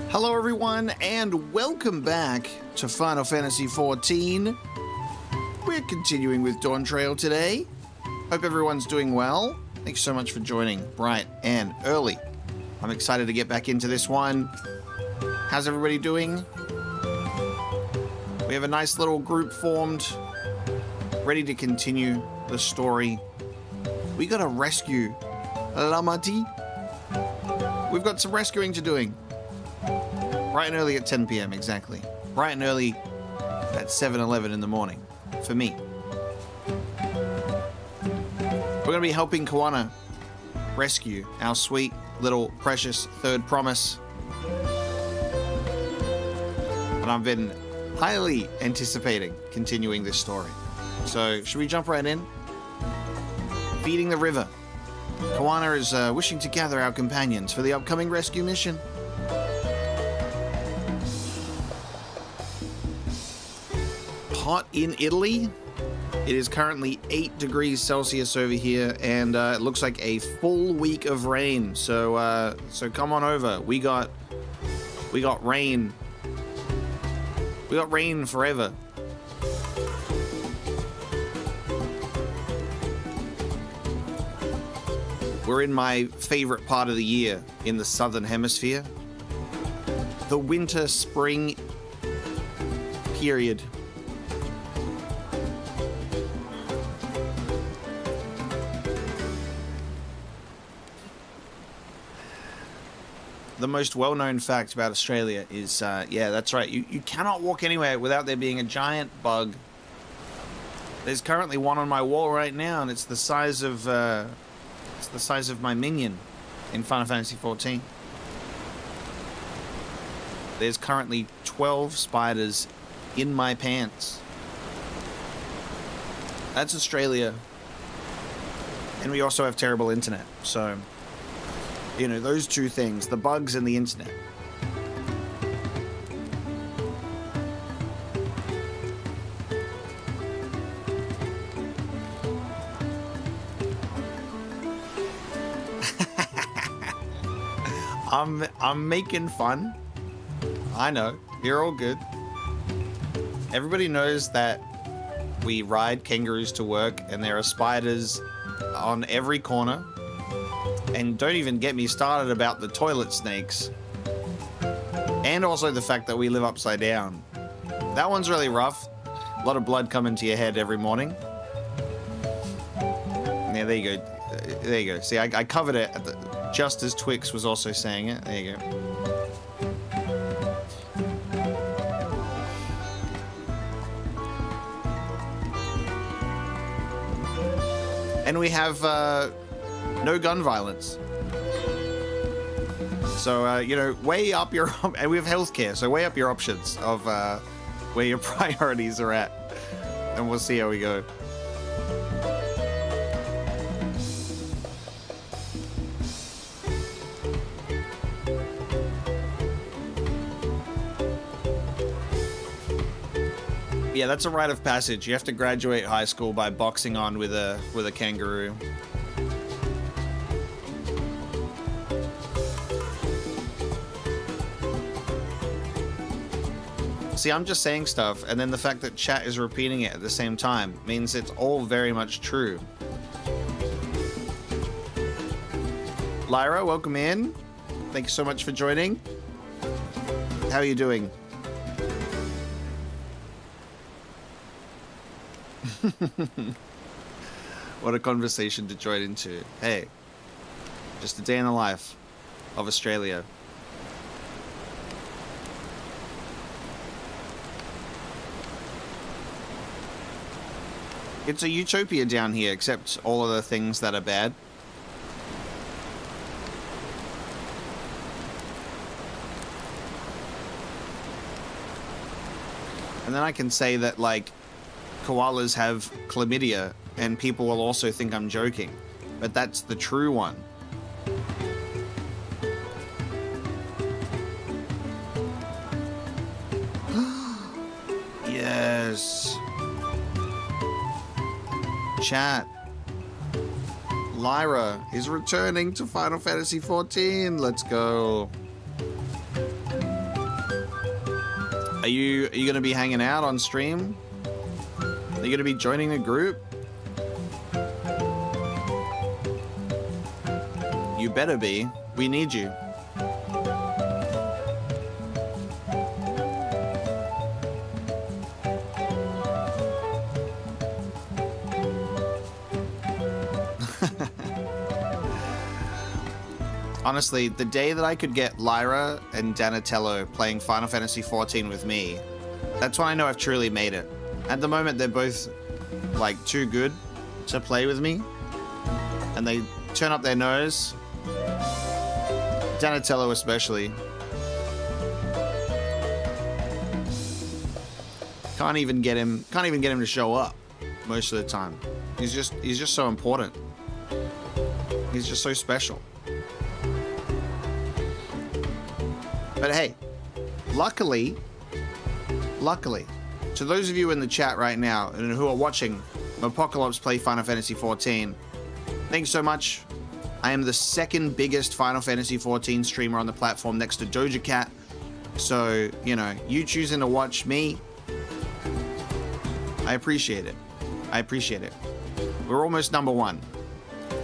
Hello everyone, and welcome back to Final Fantasy XIV. We're continuing with Dawntrail today. Hope everyone's doing well. Thanks so much for joining bright and early. I'm excited to get back into this one. How's everybody doing? We have a nice little group formed, ready to continue the story. We gotta rescue Lamati. We've got some rescuing to doing. Bright and early at 10 p.m. exactly. Bright and early at 7:11 in the morning for me. We're going to be helping Kawana rescue our sweet little precious third promise. And I've been highly anticipating continuing this story. So should we jump right in? Feeding the river. Kawana is wishing to gather our companions for the upcoming rescue mission. Hot in Italy. It is currently 8 degrees Celsius over here, and it looks like a full week of rain. So come on over. We got rain. We got rain forever. We're in my favorite part of the year in the southern hemisphere. The winter-spring period. The most well-known fact about Australia is, yeah, that's right. You cannot walk anywhere without there being a giant bug. There's currently one on my wall right now, and it's the size of my minion in Final Fantasy XIV. There's currently 12 spiders in my pants. That's Australia, and we also have terrible internet. So, you know, those two things, the bugs and the internet. I'm making fun. I know, you're all good. Everybody knows that we ride kangaroos to work and there are spiders on every corner. And don't even get me started about the toilet snakes. And also the fact that we live upside down. That one's really rough. A lot of blood coming to your head every morning. Yeah, there you go. There you go. See, I covered it at just as Twix was also saying it. There you go. And we have no gun violence. So, you know, weigh up your... And we have healthcare, so weigh up your options of where your priorities are at. And we'll see how we go. Yeah, that's a rite of passage. You have to graduate high school by boxing on with a kangaroo. See, I'm just saying stuff, and then the fact that chat is repeating it at the same time means it's all very much true. Lyra, welcome in. Thank you so much for joining. How are you doing? What a conversation to join into. Hey, just a day in the life of Australia. It's a utopia down here, except all of the things that are bad. And then I can say that, like, koalas have chlamydia, and people will also think I'm joking. But that's the true one. Yes. Chat. Lyra is returning to Final Fantasy XIV. Let's go. Are you gonna be hanging out on stream? Are you gonna be joining a group? You better be. We need you. Honestly, the day that I could get Lyra and Donatello playing Final Fantasy XIV with me, that's when I know I've truly made it. At the moment, they're both, like, too good to play with me. And they turn up their nose. Donatello especially. Can't even get him to show up most of the time. He's just so important. He's just so special. But hey, luckily, to those of you in the chat right now and who are watching Apocalypse play Final Fantasy XIV, thanks so much. I am the second biggest Final Fantasy XIV streamer on the platform next to Doja Cat. So, you know, you choosing to watch me, I appreciate it. I appreciate it. We're almost number one.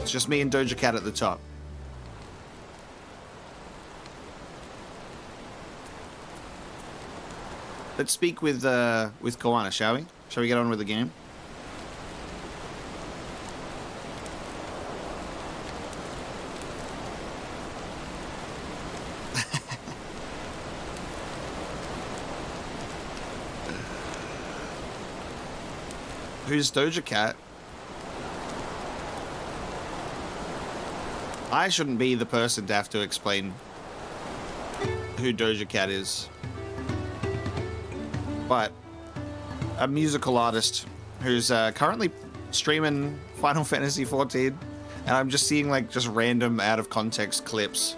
It's just me and Doja Cat at the top. Let's speak with Koana, shall we? Shall we get on with the game? Who's Doja Cat? I shouldn't be the person to have to explain who Doja Cat is. But a musical artist who's currently streaming Final Fantasy XIV, and I'm just seeing like just random out of context clips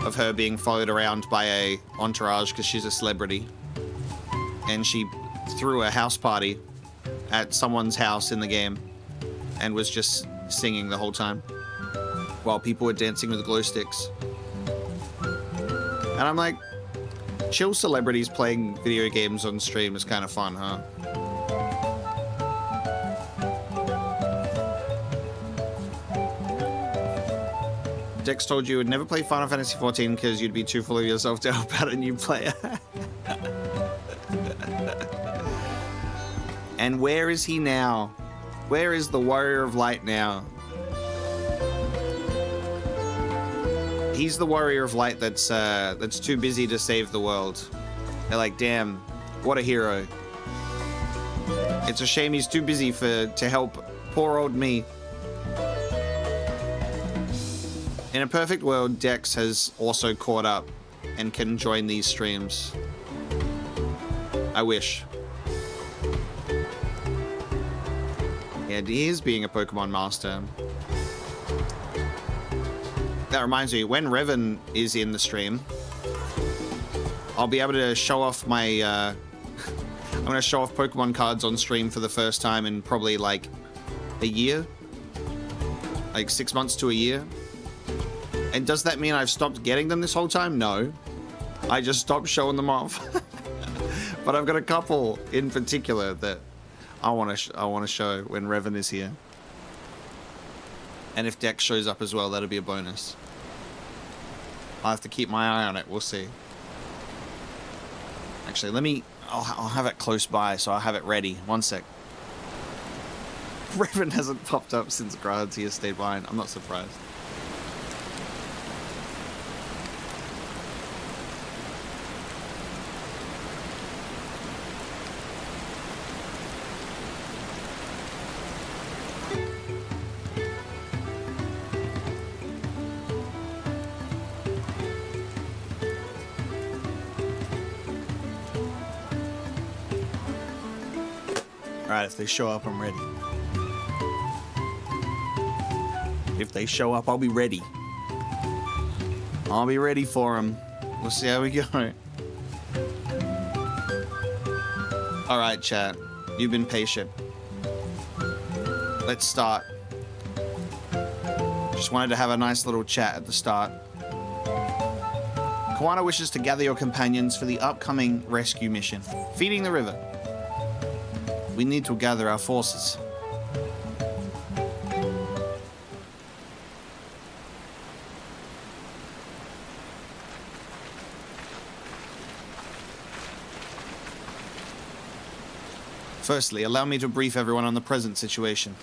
of her being followed around by a entourage because she's a celebrity, and she threw a house party at someone's house in the game and was just singing the whole time while people were dancing with glow sticks. And I'm like, chill celebrities playing video games on stream is kind of fun, huh? Dex told you would never play Final Fantasy XIV because you'd be too full of yourself to help out a new player. And where is he now? Where is the Warrior of Light now? He's the Warrior of Light that's too busy to save the world. They're like, damn, what a hero. It's a shame he's too busy to help poor old me. In a perfect world, Dex has also caught up and can join these streams. I wish. Yeah, he is being a Pokemon master. That reminds me, when Revan is in the stream, I'll be able to show off my, I'm going to show off Pokemon cards on stream for the first time in probably like a year. Like 6 months to a year. And does that mean I've stopped getting them this whole time? No. I just stopped showing them off. But I've got a couple in particular that I want to show when Revan is here. And if Dex shows up as well, that'll be a bonus. I'll have to keep my eye on it. We'll see. Actually, I'll have it close by, so I'll have it ready. One sec. Revan hasn't popped up since Grazia has stayed behind. I'm not surprised. Alright, if they show up, I'm ready. If they show up, I'll be ready. I'll be ready for them. We'll see how we go. Alright, chat. You've been patient. Let's start. Just wanted to have a nice little chat at the start. Koana wishes to gather your companions for the upcoming rescue mission, feeding the river. We need to gather our forces. Firstly, allow me to brief everyone on the present situation.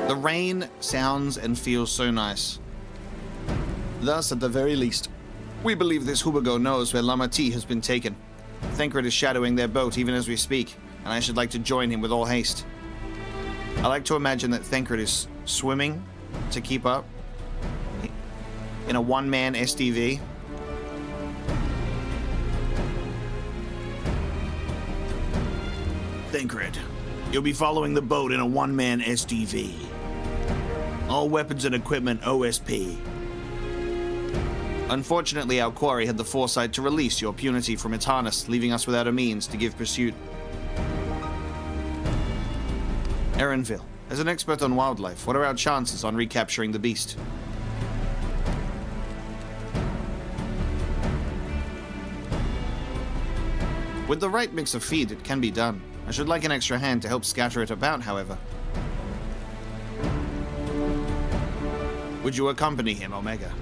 The rain sounds and feels so nice. Thus, at the very least, we believe this Hubago knows where Lamati has been taken. Thancred is shadowing their boat even as we speak, and I should like to join him with all haste. I like to imagine that Thancred is swimming to keep up in a one-man SDV. Thancred, you'll be following the boat in a one-man SDV. All weapons and equipment OSP. Unfortunately, our quarry had the foresight to release your punity from its harness, leaving us without a means to give pursuit. Erenville, as an expert on wildlife, what are our chances on recapturing the beast? With the right mix of feed, it can be done. I should like an extra hand to help scatter it about, however. Would you accompany him, Omega?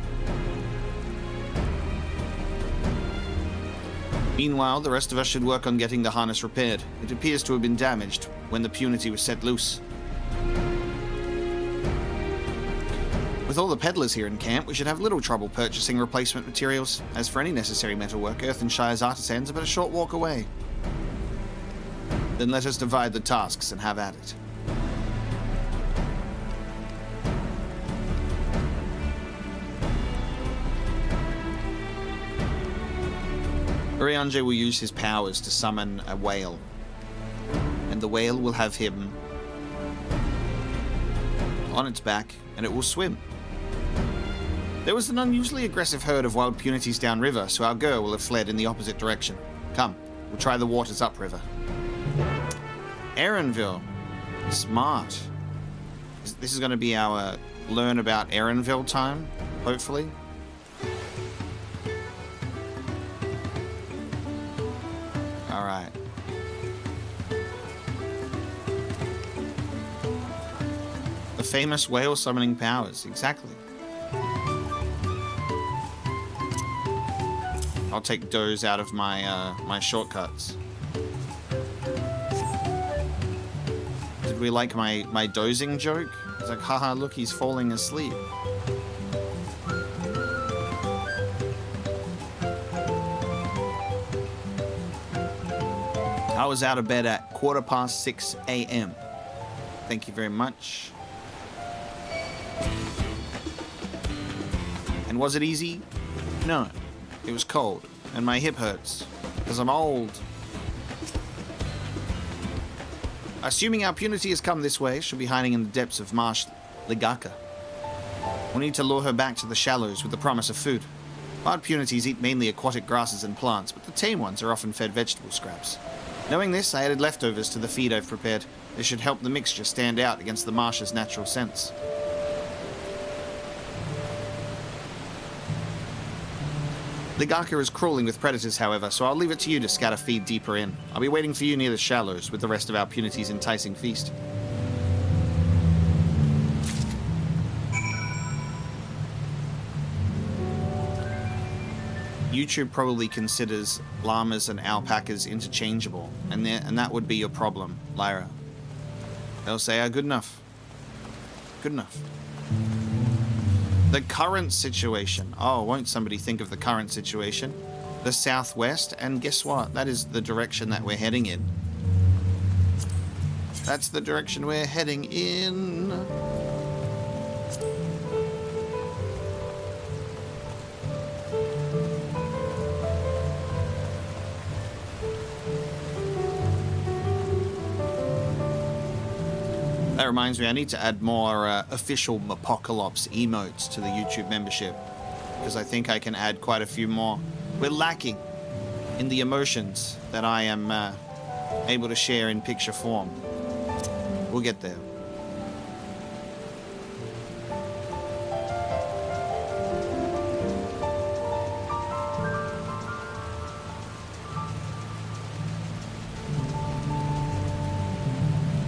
Meanwhile, the rest of us should work on getting the harness repaired. It appears to have been damaged when the punity was set loose. With all the peddlers here in camp, we should have little trouble purchasing replacement materials. As for any necessary metalwork, Earthenshire's artisans are but a short walk away. Then let us divide the tasks and have at it. Urianger will use his powers to summon a whale, and the whale will have him on its back, and it will swim. There was an unusually aggressive herd of wild punities downriver, so our Gur will have fled in the opposite direction. Come, we'll try the waters upriver. Erenville. Smart. This is going to be our learn about Erenville time, hopefully. Alright. The famous whale summoning powers, exactly. I'll take those out of my my shortcuts. Did we like my dozing joke? It's like, haha, look, he's falling asleep. I was out of bed at 6:15 a.m. Thank you very much. And was it easy? No. It was cold, and my hip hurts, because I'm old. Assuming our punity has come this way, she'll be hiding in the depths of Marsh Ligaka. We'll need to lure her back to the shallows with the promise of food. Wild punities eat mainly aquatic grasses and plants, but the tame ones are often fed vegetable scraps. Knowing this, I added leftovers to the feed I've prepared. This should help the mixture stand out against the marsh's natural scents. Ligaka is crawling with predators, however, so I'll leave it to you to scatter feed deeper in. I'll be waiting for you near the shallows with the rest of our punity's enticing feast. YouTube probably considers llamas and alpacas interchangeable, and that would be your problem, Lyra. They'll say, good enough. Good enough. The current situation. Oh, won't somebody think of the current situation? The southwest, and guess what? That is the direction that we're heading in. That's the direction we're heading in. That reminds me, I need to add more official Apocalypse emotes to the YouTube membership, because I think I can add quite a few more. We're lacking in the emotions that I am able to share in picture form. We'll get there.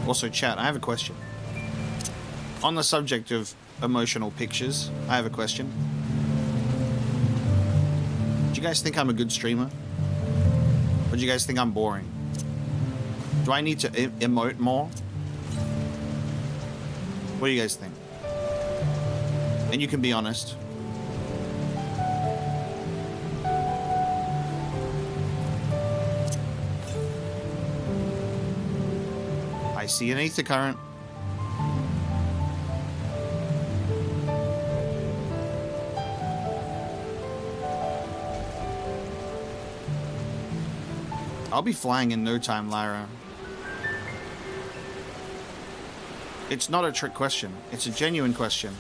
Also, chat, I have a question. On the subject of emotional pictures, I have a question. Do you guys think I'm a good streamer? Or do you guys think I'm boring? Do I need to emote more? What do you guys think? And you can be honest. I see an ether current. I'll be flying in no time, Lyra. It's not a trick question. It's a genuine question.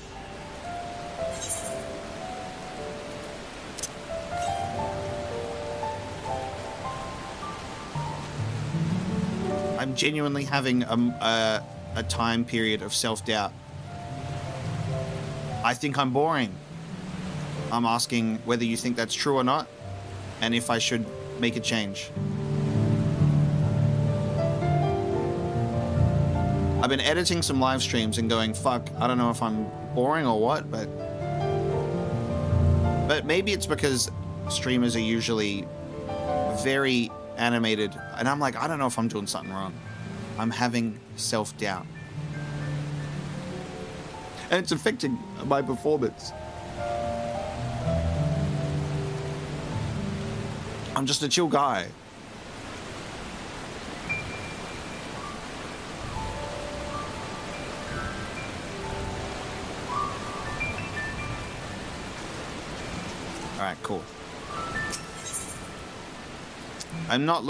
I'm genuinely having a time period of self-doubt. I think I'm boring. I'm asking whether you think that's true or not, and if I should make a change. I've been editing some live streams and going, fuck, I don't know if I'm boring or what, but maybe it's because streamers are usually very animated, and I'm like, I don't know if I'm doing something wrong. I'm having self-doubt. And it's affecting my performance. I'm just a chill guy. Alright, cool. I'm not,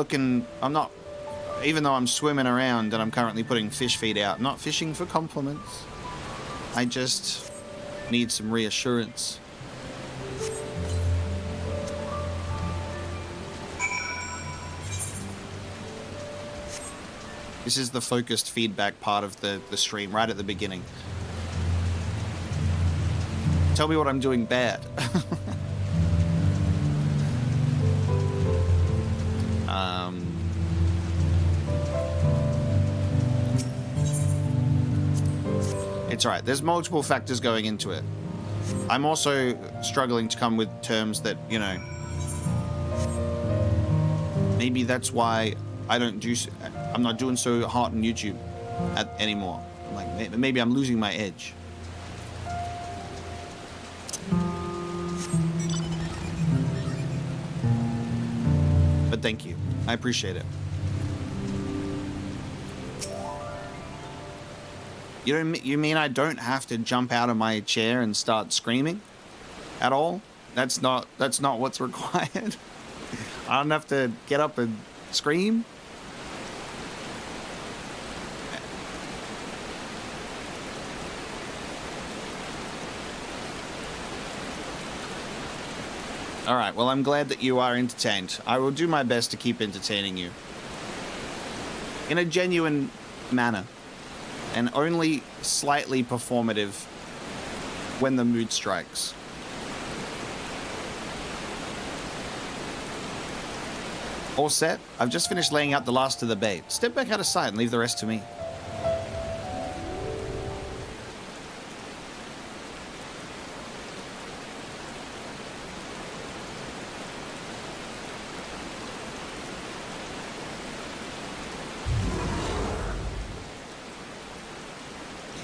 even though I'm swimming around and I'm currently putting fish feed out, I'm not fishing for compliments. I just need some reassurance. This is the focused feedback part of the stream, right at the beginning. Tell me what I'm doing bad. It's all right. There's multiple factors going into it. I'm also struggling to come with terms that, you know, maybe that's why I'm not doing so hot on YouTube anymore. Like, maybe I'm losing my edge. But thank you. I appreciate it. You mean I don't have to jump out of my chair and start screaming at all? That's not what's required. I don't have to get up and scream. All right, well, I'm glad that you are entertained. I will do my best to keep entertaining you in a genuine manner. And only slightly performative when the mood strikes. All set? I've just finished laying out the last of the bait. Step back out of sight and leave the rest to me.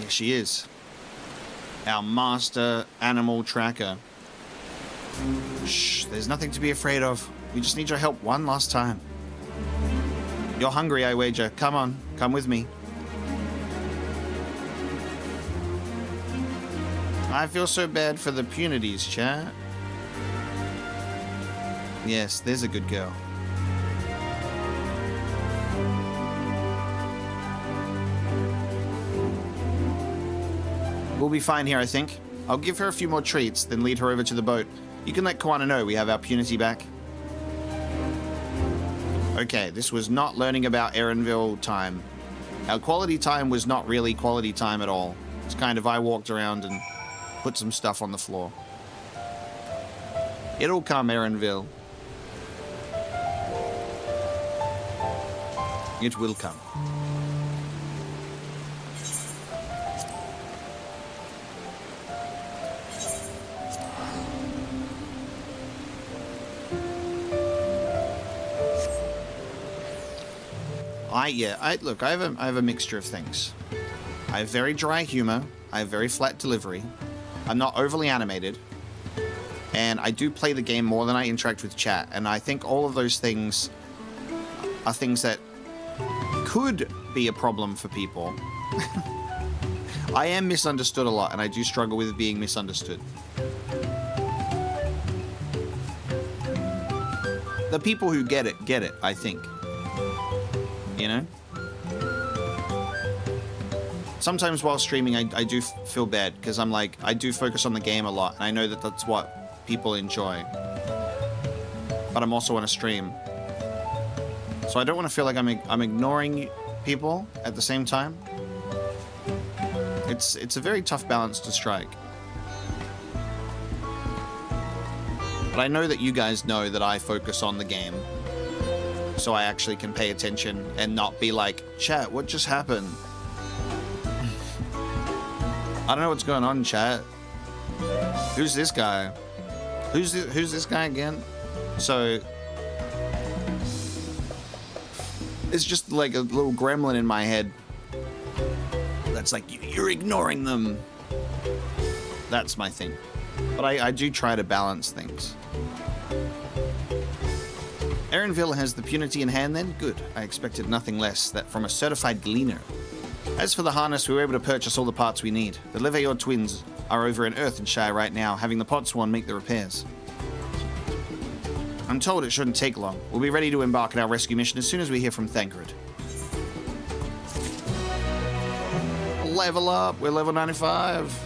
She is our master animal tracker. Shh, there's nothing to be afraid of. We just need your help one last time. You're hungry, I wager. Come on, come with me. I feel so bad for the punities, chat. Yes, there's a good girl. We'll be fine here, I think. I'll give her a few more treats, then lead her over to the boat. You can let Koana know we have our punity back. Okay, this was not learning about Erenville time. Our quality time was not really quality time at all. It's kind of I walked around and put some stuff on the floor. It'll come, Erenville. It will come. Look, I have a mixture of things. I have very dry humor. I have very flat delivery. I'm not overly animated. And I do play the game more than I interact with chat. And I think all of those things are things that could be a problem for people. I am misunderstood a lot, and I do struggle with being misunderstood. The people who get it, I think. You know? Sometimes while streaming, I do feel bad, because I'm like, I do focus on the game a lot, and I know that that's what people enjoy. But I'm also on a stream. So I don't want to feel like I'm ignoring people at the same time. It's a very tough balance to strike. But I know that you guys know that I focus on the game. So I actually can pay attention and not be like, chat, what just happened? I don't know what's going on, chat. Who's this guy? Who's this guy again? So it's just like a little gremlin in my head that's like, you're ignoring them. That's my thing. But I do try to balance things. Erenville has the punity in hand then? Good. I expected nothing less that from a certified gleaner. As for the harness, we were able to purchase all the parts we need. The Leveyor twins are over in Earthenshire right now, having the Podsworn make the repairs. I'm told it shouldn't take long. We'll be ready to embark on our rescue mission as soon as we hear from Thancred. Level up! We're level 95!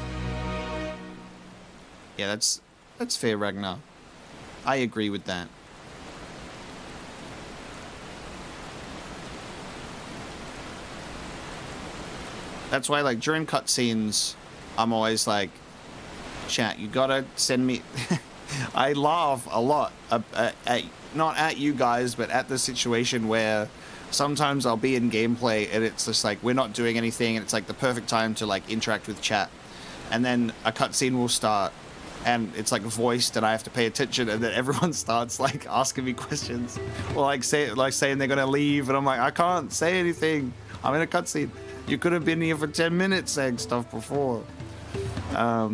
Yeah, that's fair, Ragnar. I agree with that. That's why, like, during cutscenes, I'm always like, chat, you gotta send me... I laugh a lot, not at you guys, but at the situation where sometimes I'll be in gameplay and it's just like, we're not doing anything, and it's like the perfect time to, like, interact with chat. And then a cutscene will start, and it's, like, voiced, and I have to pay attention, and then everyone starts, like, asking me questions. Or, like, saying they're gonna leave, and I'm like, I can't say anything. I'm in a cutscene. You could have been here for 10 minutes saying stuff before. I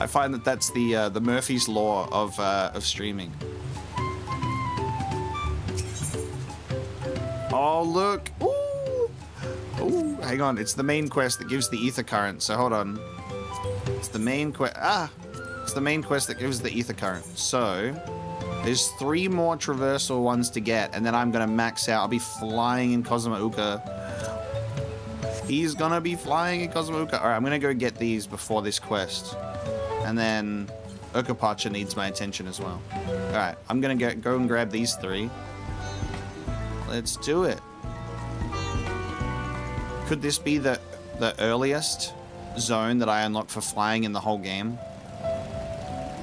find that that's the Murphy's Law of streaming. Oh, look. Ooh. Ooh, hang on. It's the main quest that gives the ether current. So hold on. It's the main quest. It's the main quest that gives the ether current. So there's 3 more traversal ones to get, and then I'm gonna max out. I'll be flying in Cosmo Uka. He's gonna be flying in Cosmo Uka. All right, I'm gonna go get these before this quest, and then Urkapacha needs my attention as well. All right, I'm gonna go and grab these 3. Let's do it. Could this be the earliest zone that I unlock for flying in the whole game?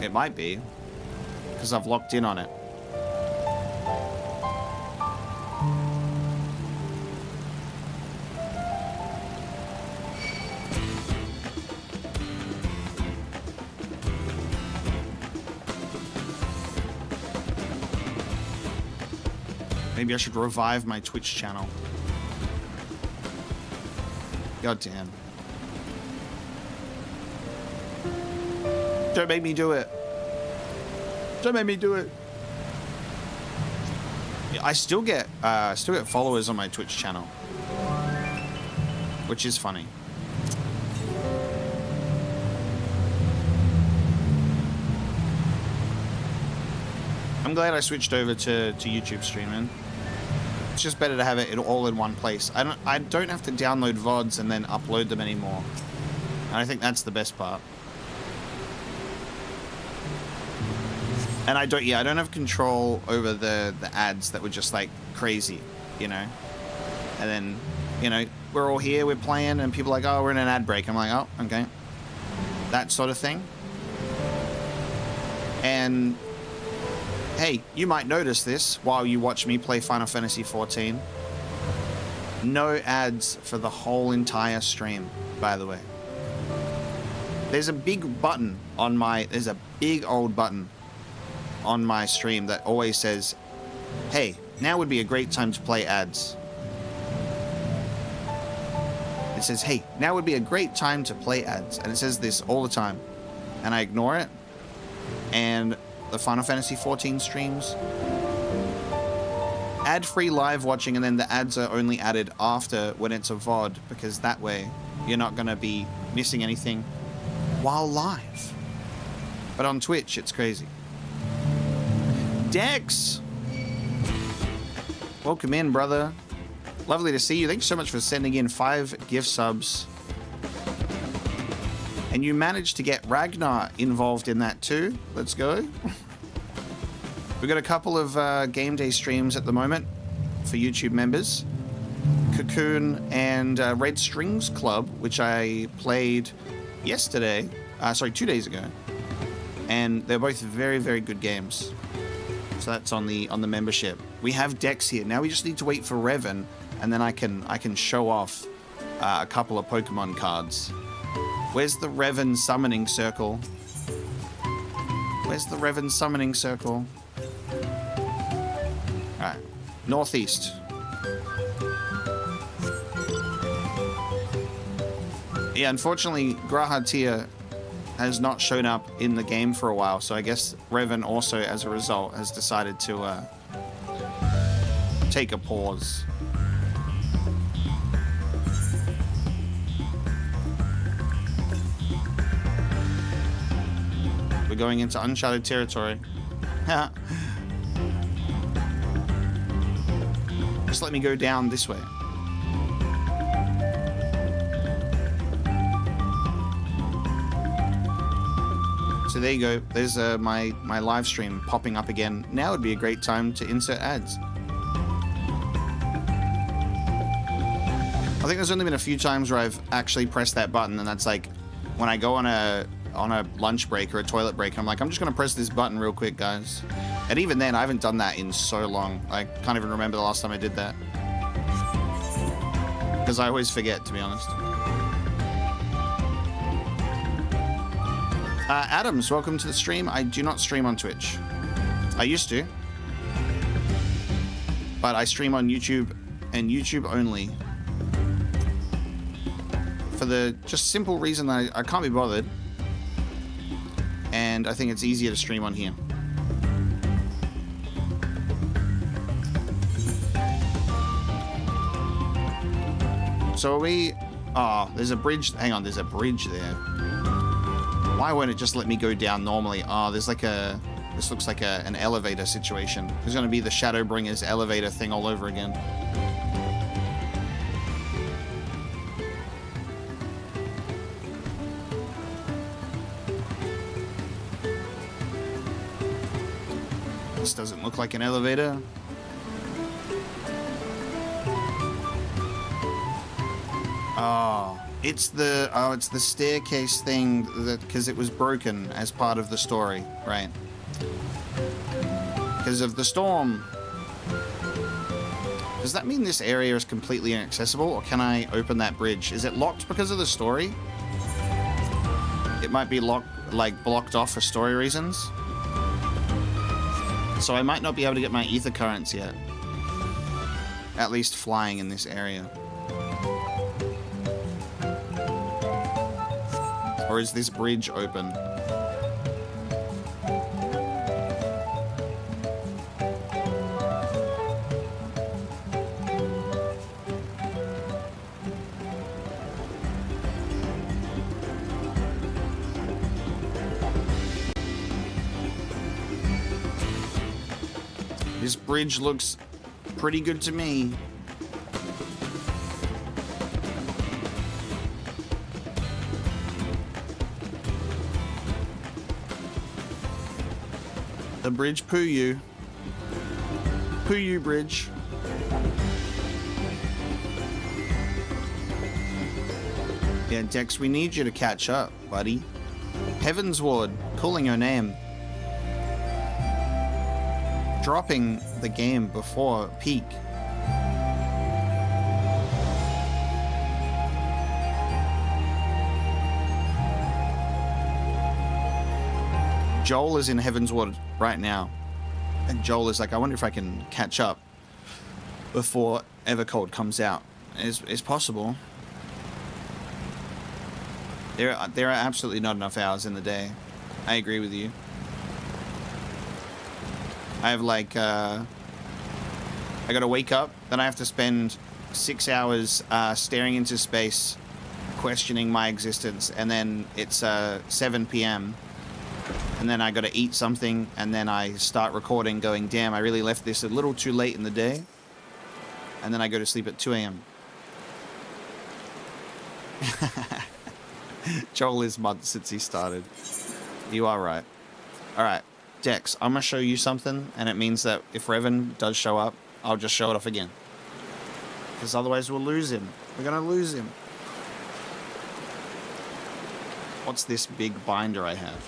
It might be, because I've locked in on it. Maybe I should revive my Twitch channel. God damn. Don't make me do it. Don't make me do it. Yeah, I still get followers on my Twitch channel, which is funny. I'm glad I switched over to YouTube streaming. It's just better to have it all in one place. I don't have to download VODs and then upload them anymore. And I think that's the best part. And I don't have control over the ads that were just like crazy, you know. And then, you know, we're all here, we're playing, and people are like, oh, we're in an ad break. I'm like, oh, okay. That sort of thing. And hey, you might notice this while you watch me play Final Fantasy XIV. No ads for the whole entire stream, by the way. There's a big button on my, there's a big old button on my stream that always says, hey, now would be a great time to play ads. It says, hey, now would be a great time to play ads. And it says this all the time. And I ignore it. And the Final Fantasy XIV streams, ad-free live watching, and then the ads are only added after when it's a VOD, because that way you're not going to be missing anything while live. But on Twitch, it's crazy. Dex! Welcome in, brother. Lovely to see you. Thanks so much for sending in 5 gift subs. And you managed to get Ragnar involved in that too. Let's go. We've got a couple of game day streams at the moment for YouTube members. Cocoon and Red Strings Club, which I played yesterday. Sorry, 2 days ago. And they're both very, very good games. So that's on the membership. We have Dex here. Now we just need to wait for Revan, and then I can show off a couple of Pokemon cards. Where's the Revan summoning circle? Where's the Revan summoning circle? Alright. Northeast. Yeah, unfortunately, Grahatia has not shown up in the game for a while, so I guess Revan also, as a result, has decided to take a pause. We're going into uncharted territory. Just let me go down this way. So there you go. There's my live stream popping up again. Now would be a great time to insert ads. I think there's only been a few times where I've actually pressed that button, and that's like when I go on a lunch break or a toilet break. I'm like, I'm just gonna press this button real quick, guys. And even then, I haven't done that in so long. I can't even remember the last time I did that, because I always forget, to be honest. Adams, welcome to the stream. I do not stream on Twitch. I used to, but I stream on YouTube, and YouTube only, for the just simple reason that I can't be bothered, and I think it's easier to stream on here. So are we... Oh, there's a bridge. Hang on, there's a bridge there. Why won't it just let me go down normally? Oh, there's like a... This looks like an elevator situation. There's going to be the Shadowbringers elevator thing all over again. This doesn't look like an elevator. Oh, it's the staircase thing that, because it was broken as part of the story, right? Because of the storm. Does that mean this area is completely inaccessible, or can I open that bridge? Is it locked because of the story? It might be locked, like blocked off for story reasons. So I might not be able to get my ether currents yet. At least flying in this area. Or is this bridge open? This bridge looks pretty good to me. The bridge poo you. Poo you, bridge. Yeah, Dex, we need you to catch up, buddy. Heaven's Ward, calling your name. Dropping the game before peak. Joel is in Heaven's Ward right now. And Joel is like, I wonder if I can catch up before Evercold comes out. It's possible. There are absolutely not enough hours in the day. I agree with you. I have like, I gotta wake up, then I have to spend 6 hours staring into space, questioning my existence, and then it's 7 p.m. and then I gotta eat something, and then I start recording going, damn, I really left this a little too late in the day, and then I go to sleep at 2 a.m. Joel is months since he started. You are right. Alright, Dex, I'm gonna show you something, and it means that if Revan does show up, I'll just show it off again. Because otherwise we'll lose him. We're gonna lose him. What's this big binder I have?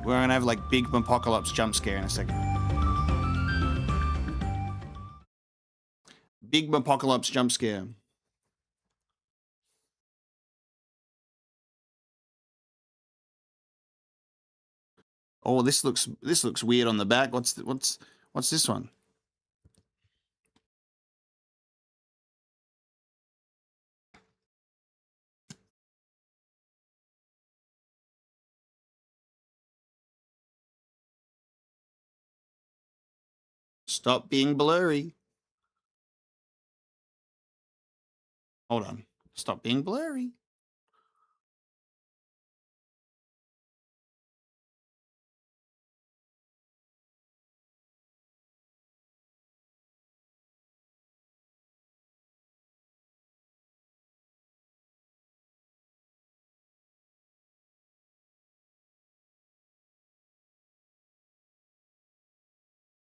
We're gonna have like big apocalypse jump scare in a second. Big apocalypse jump scare. Oh, this looks weird on the back. What's this one? Stop being blurry. Hold on. Stop being blurry.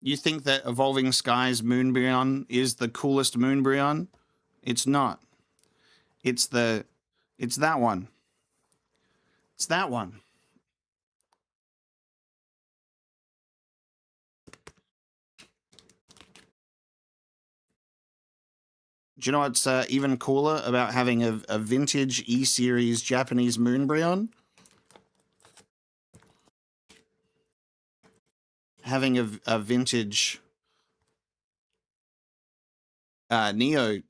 You think that Evolving Skies Moonbryon is the coolest Moonbryon? It's not. It's that one. It's that one. Do you know what's even cooler about having a vintage E-Series Japanese Moonbryon? Having a vintage Neo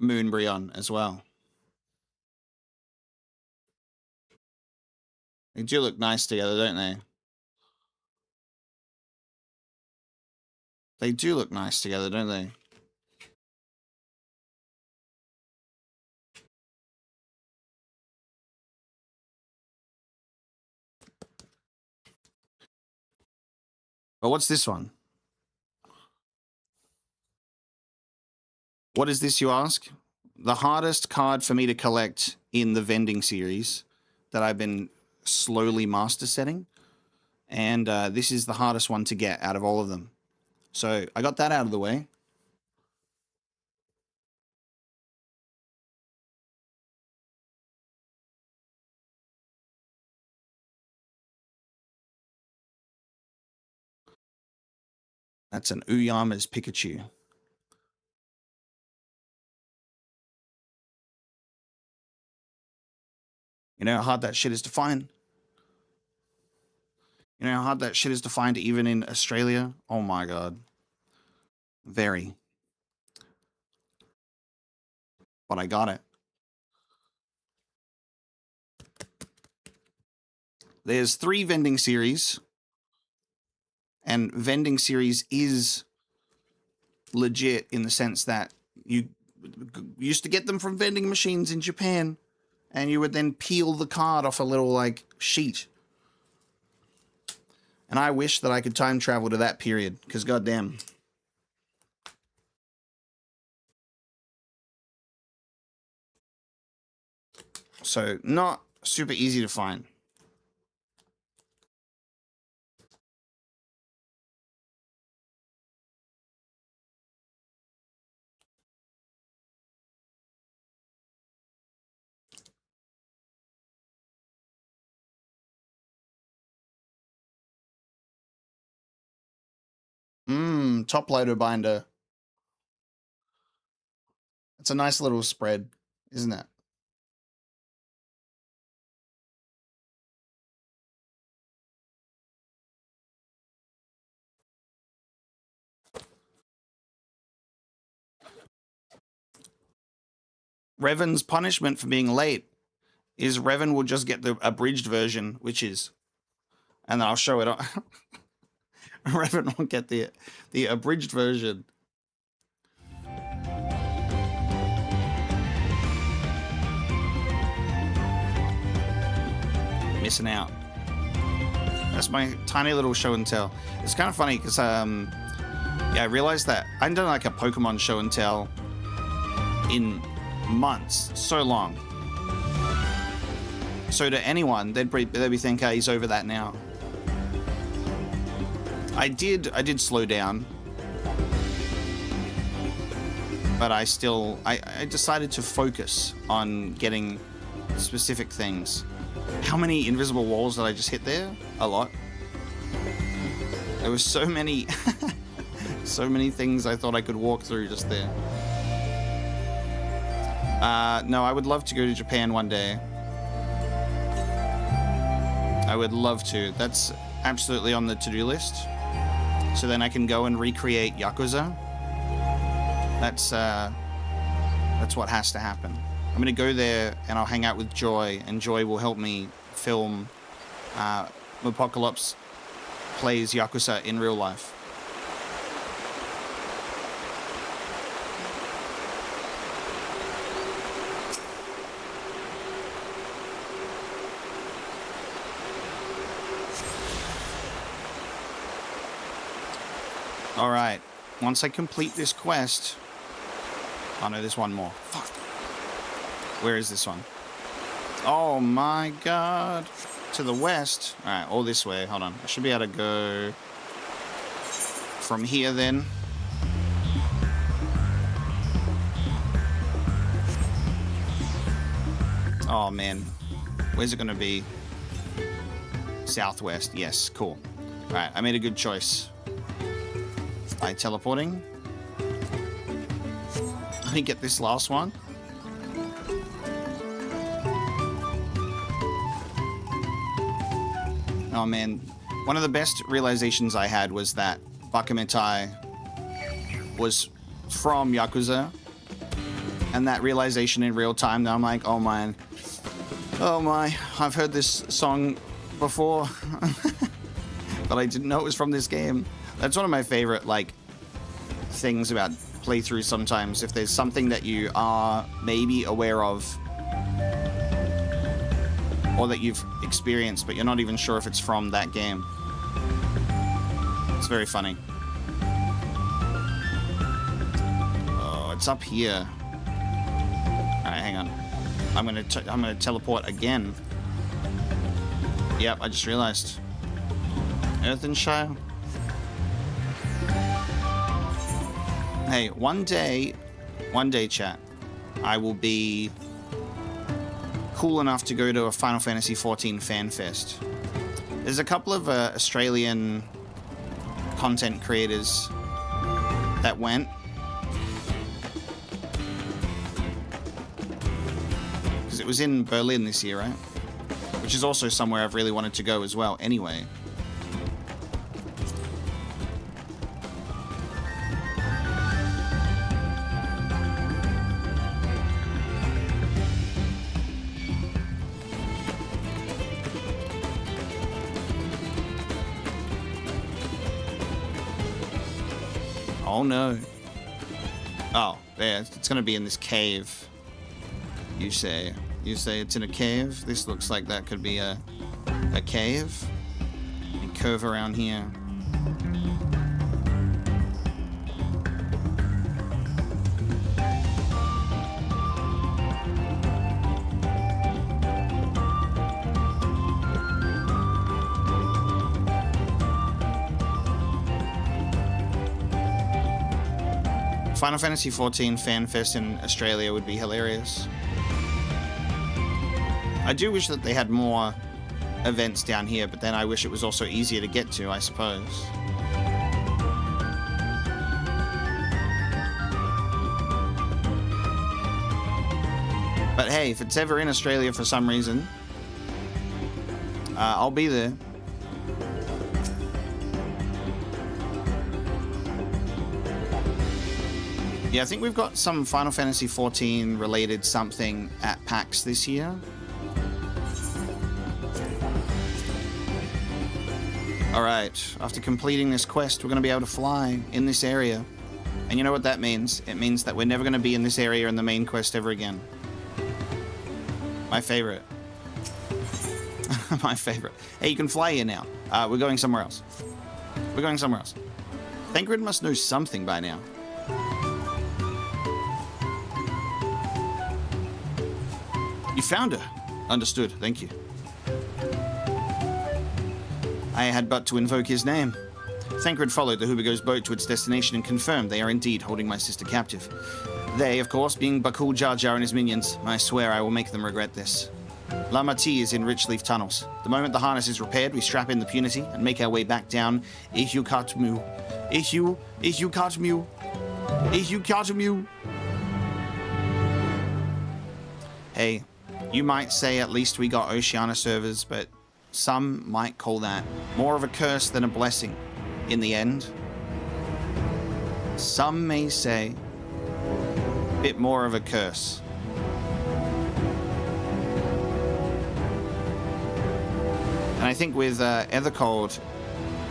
Moonbryon as well. They do look nice together, don't they? They do look nice together, don't they? But what's this one? What is this, you ask? The hardest card for me to collect in the vending series that I've been slowly master setting. And this is the hardest one to get out of all of them. So I got that out of the way. That's an Uyama's Pikachu. You know how hard that shit is to find? You know how hard that shit is to find even in Australia? Oh my god. Very. But I got it. There's 3 vending series. And vending series is legit in the sense that you used to get them from vending machines in Japan, and you would then peel the card off a little like sheet. And I wish that I could time travel to that period, because goddamn. So not super easy to find. Top loader binder. It's a nice little spread, isn't it? Revan's punishment for being late is Revan will just get the abridged version, which is, and then I'll show it on. Revan will get the abridged version. Missing out. That's my tiny little show and tell. It's kind of funny because yeah, I realized that I haven't done like a Pokemon show and tell in months, so long. So to anyone, they'd be thinking, he's over that now. I did slow down, but I decided to focus on getting specific things. How many invisible walls did I just hit there? A lot. There was so many, so many things I thought I could walk through just there. No, I would love to go to Japan one day. I would love to. That's absolutely on the to-do list. So then I can go and recreate Yakuza. That's what has to happen. I'm gonna go there and I'll hang out with Joy, and Joy will help me film Apocalypse plays Yakuza in real life. All right, once I complete this quest, oh no, there's one more. Fuck. Where is this one? Oh my god. To the west. All right, all this way. Hold on. I should be able to go from here then. Oh man. Where's it going to be? Southwest. Yes, cool. All right, I made a good choice by teleporting. Let me get this last one. Oh man, one of the best realizations I had was that Bakumetai was from Yakuza, and that realization in real time, now I'm like, oh my, I've heard this song before, but I didn't know it was from this game. That's one of my favorite, like, things about playthroughs sometimes, if there's something that you are maybe aware of, or that you've experienced, but you're not even sure if it's from that game. It's very funny. Oh, it's up here. Alright, hang on. I'm gonna teleport again. Yep, I just realized. Earthenshire. Hey, one day, chat, I will be cool enough to go to a Final Fantasy XIV fan fest. There's a couple of Australian content creators that went. Because it was in Berlin this year, right? Which is also somewhere I've really wanted to go as well anyway. Oh no. Oh, There, it's gonna be in this cave. You say it's in a cave? This looks like that could be a cave. And curve around here. Final Fantasy XIV Fan Fest in Australia would be hilarious. I do wish that they had more events down here, but then I wish it was also easier to get to, I suppose. But hey, if it's ever in Australia for some reason, I'll be there. Yeah, I think we've got some Final Fantasy XIV related something at PAX this year. Alright, after completing this quest, we're going to be able to fly in this area. And you know what that means? It means that we're never going to be in this area in the main quest ever again. My favorite. My favorite. Hey, you can fly here now. We're going somewhere else. We're going somewhere else. Thancred must know something by now. You found her. Understood. Thank you. I had but to invoke his name. Thancred followed the Hubigo's boat to its destination and confirmed they are indeed holding my sister captive. They, of course, being Bakul Jar Jar and his minions. I swear I will make them regret this. Lama T is in Richleaf Tunnels. The moment the harness is repaired, we strap in the Punity and make our way back down Ihukatmu. Ihukatmu. Hey, you might say at least we got Oceania servers, but some might call that more of a curse than a blessing in the end. Some may say a bit more of a curse. And I think with Ethercold,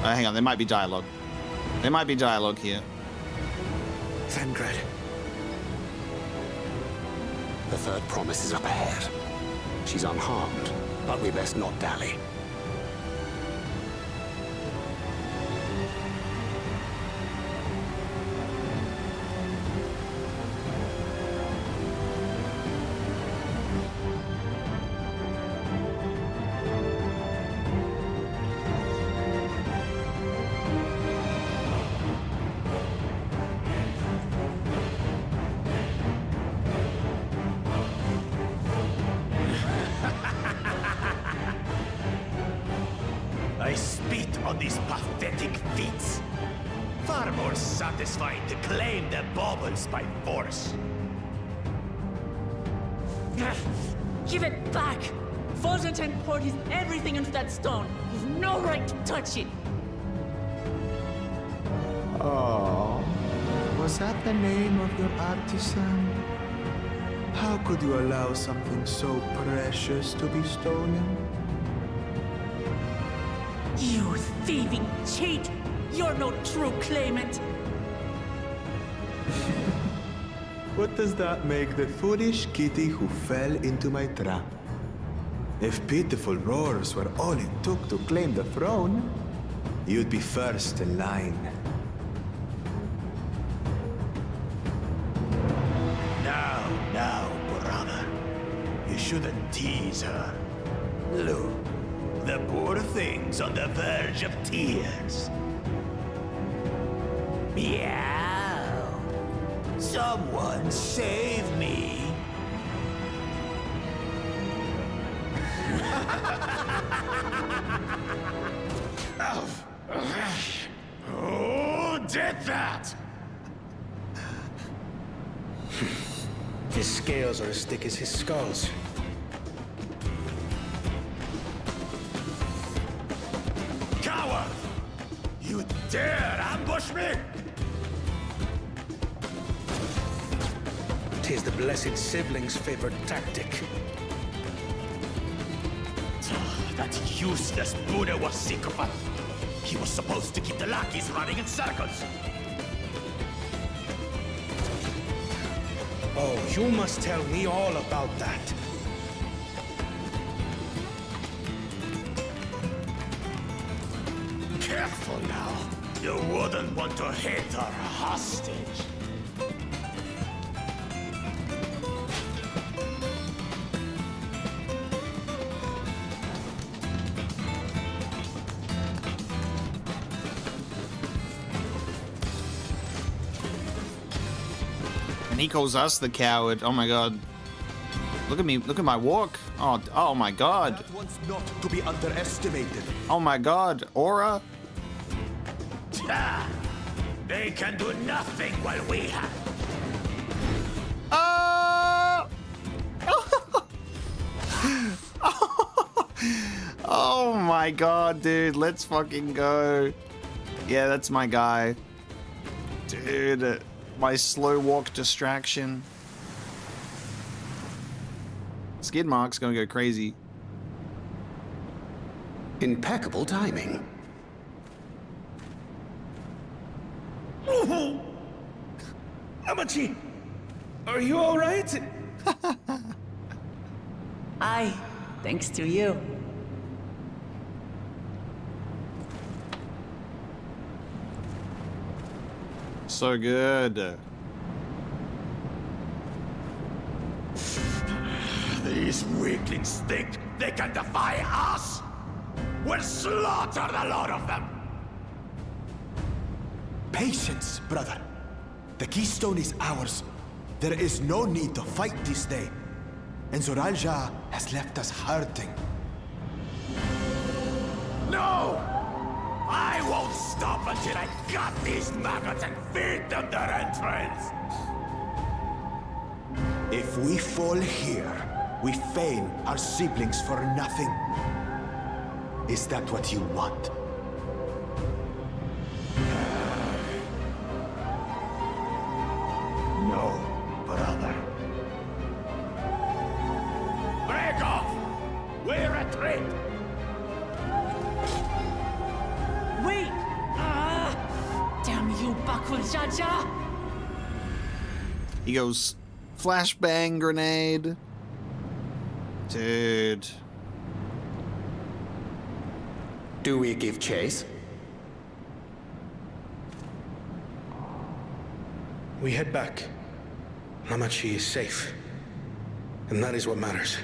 hang on, there might be dialogue. There might be dialogue here. Thancred. The third promise is up ahead. She's unharmed, but we best not dally. I spit on these pathetic feats. Far more satisfying to claim the baubles by force. Give it back! Volgentin poured his everything into that stone. You've no right to touch it. Oh, was that the name of your artisan? How could you allow something so precious to be stolen? You thieving cheat! You're no true claimant! What does that make the foolish kitty who fell into my trap? If pitiful roars were all it took to claim the throne, you'd be first in line. Now, brother. You shouldn't tease her. Look, the poor thing's on the verge of tears. Meow. Someone save me. Who did that? His scales are as thick as his skulls. Coward! You dare ambush me? 'Tis the blessed sibling's favorite tactic. That useless Buddha was sycophant. He was supposed to keep the lackeys running in circles. Oh, you must tell me all about that. Careful now. You wouldn't want to hit her hostage. And he calls us the coward. Oh my god. Look at me. Look at my walk. Oh my god. That one's not to be underestimated. Oh my god. Aura. Ah, they can do nothing while we have. Oh my god, dude. Let's fucking go. Yeah, that's my guy. Dude, my slow walk distraction. Skid mark's gonna go crazy. Impeccable timing. Amachi, are you all right? Aye, thanks to you. So good. These weaklings think they can defy us. We'll slaughter the lot of them. Patience, brother. The keystone is ours. There is no need to fight this day. And Zoralja has left us hurting. No! I won't stop until I gut these maggots and feed them their entrails. If we fall here, we fail our siblings for nothing. Is that what you want? No, brother. Break off! We retreat! Wait! Damn you, Bakul Jaja! He goes, flashbang grenade. Dude. Do we give chase? We head back. Amachi is safe. And that is what matters.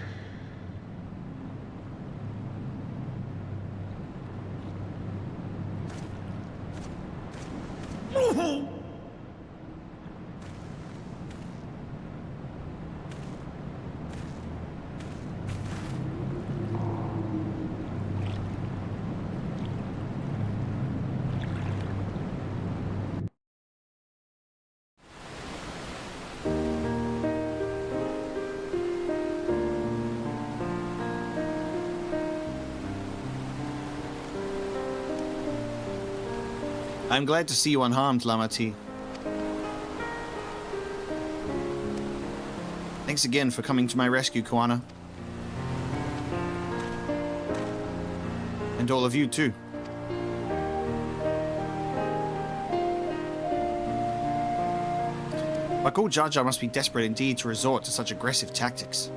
I'm glad to see you unharmed, Lamati. Thanks again for coming to my rescue, Koana. And all of you, too. Bakul Jaja must be desperate indeed to resort to such aggressive tactics.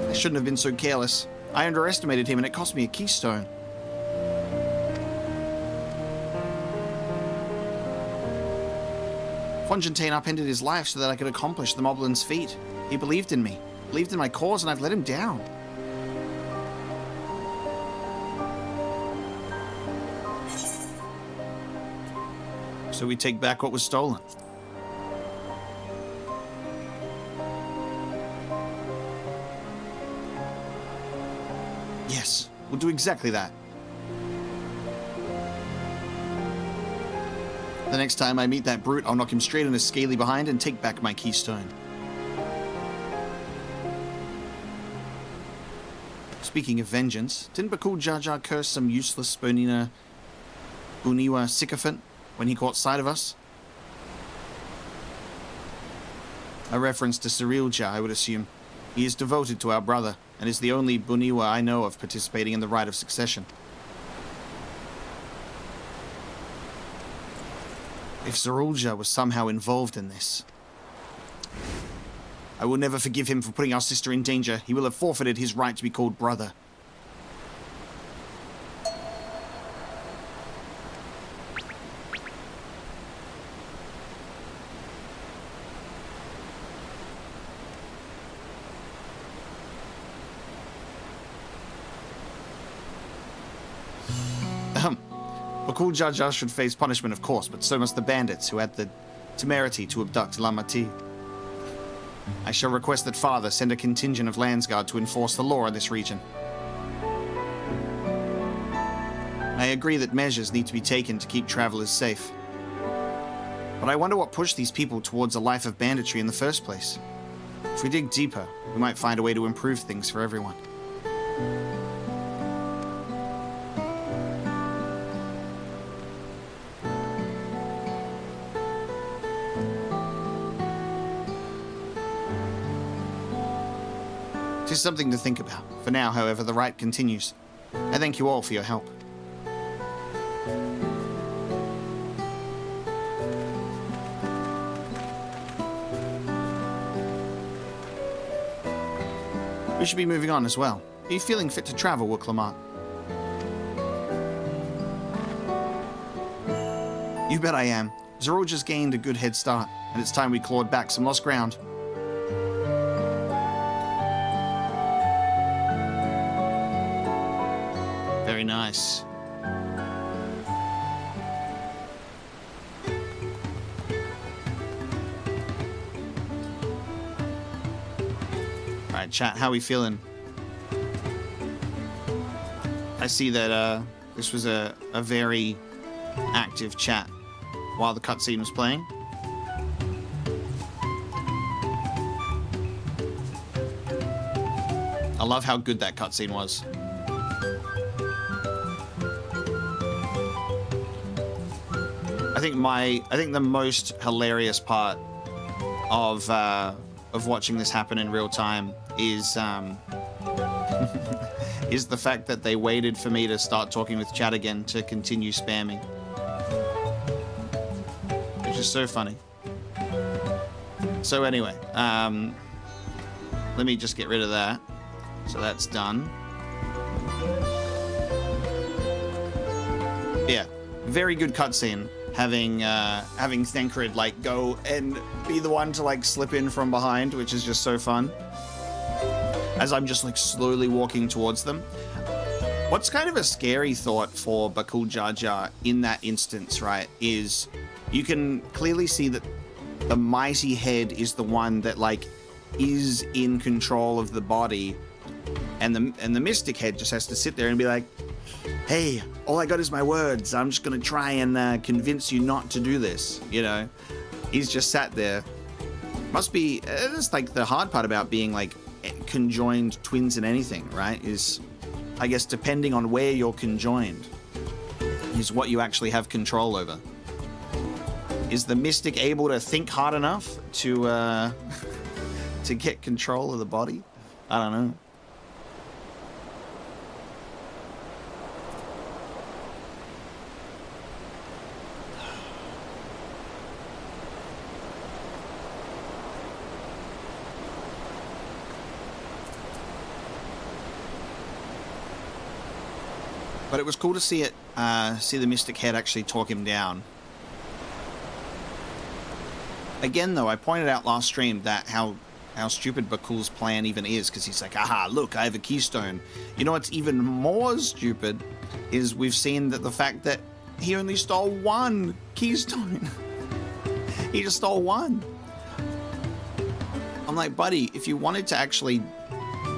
I shouldn't have been so careless. I underestimated him and it cost me a keystone. Fontaine upended his life so that I could accomplish the Moblin's feat. He believed in me, believed in my cause, and I've let him down. So we take back what was stolen. Yes, we'll do exactly that. The next time I meet that brute, I'll knock him straight in his scaly behind and take back my keystone. Speaking of vengeance, didn't Bakul Jaja curse some useless Buniwa sycophant when he caught sight of us? A reference to Cyrilja, I would assume. He is devoted to our brother, and is the only Buniwa I know of participating in the rite of succession. If Zorulja was somehow involved in this, I will never forgive him for putting our sister in danger. He will have forfeited his right to be called brother. Bakul Jaja should face punishment, of course, but so must the bandits who had the temerity to abduct Lamati. I shall request that Father send a contingent of Landsguard to enforce the law in this region. I agree that measures need to be taken to keep travelers safe. But I wonder what pushed these people towards a life of banditry in the first place. If we dig deeper, we might find a way to improve things for everyone. It is something to think about. For now, however, the rite continues. I thank you all for your help. We should be moving on as well. Are you feeling fit to travel, Wuklamart? You bet I am. Zorul just gained a good head start, and it's time we clawed back some lost ground. Very nice. Alright, chat, how are we feeling? I see that this was a very active chat while the cutscene was playing. I love how good that cutscene was. I think the most hilarious part of watching this happen in real time is is the fact that they waited for me to start talking with chat again to continue spamming, which is so funny. So anyway, let me just get rid of that. So that's done. Yeah, very good cutscene. Having Thancred like go and be the one to like slip in from behind, which is just so fun. As I'm just like slowly walking towards them. What's kind of a scary thought for Bakul Jaja in that instance, right, is you can clearly see that the mighty head is the one that like is in control of the body, and the mystic head just has to sit there and be like, hey, all I got is my words. I'm just going to try and convince you not to do this, you know? He's just sat there. Must be, that's like the hard part about being like conjoined twins in anything, right? Is, I guess, depending on where you're conjoined, is what you actually have control over. Is the mystic able to think hard enough to to get control of the body? I don't know. But it was cool to see it, see the Mystic Head actually talk him down. Again, though, I pointed out last stream that how stupid Bakul's plan even is, because he's like, aha, look, I have a keystone. You know what's even more stupid is we've seen that the fact that he only stole one keystone. He just stole one. I'm like, buddy, if you wanted to actually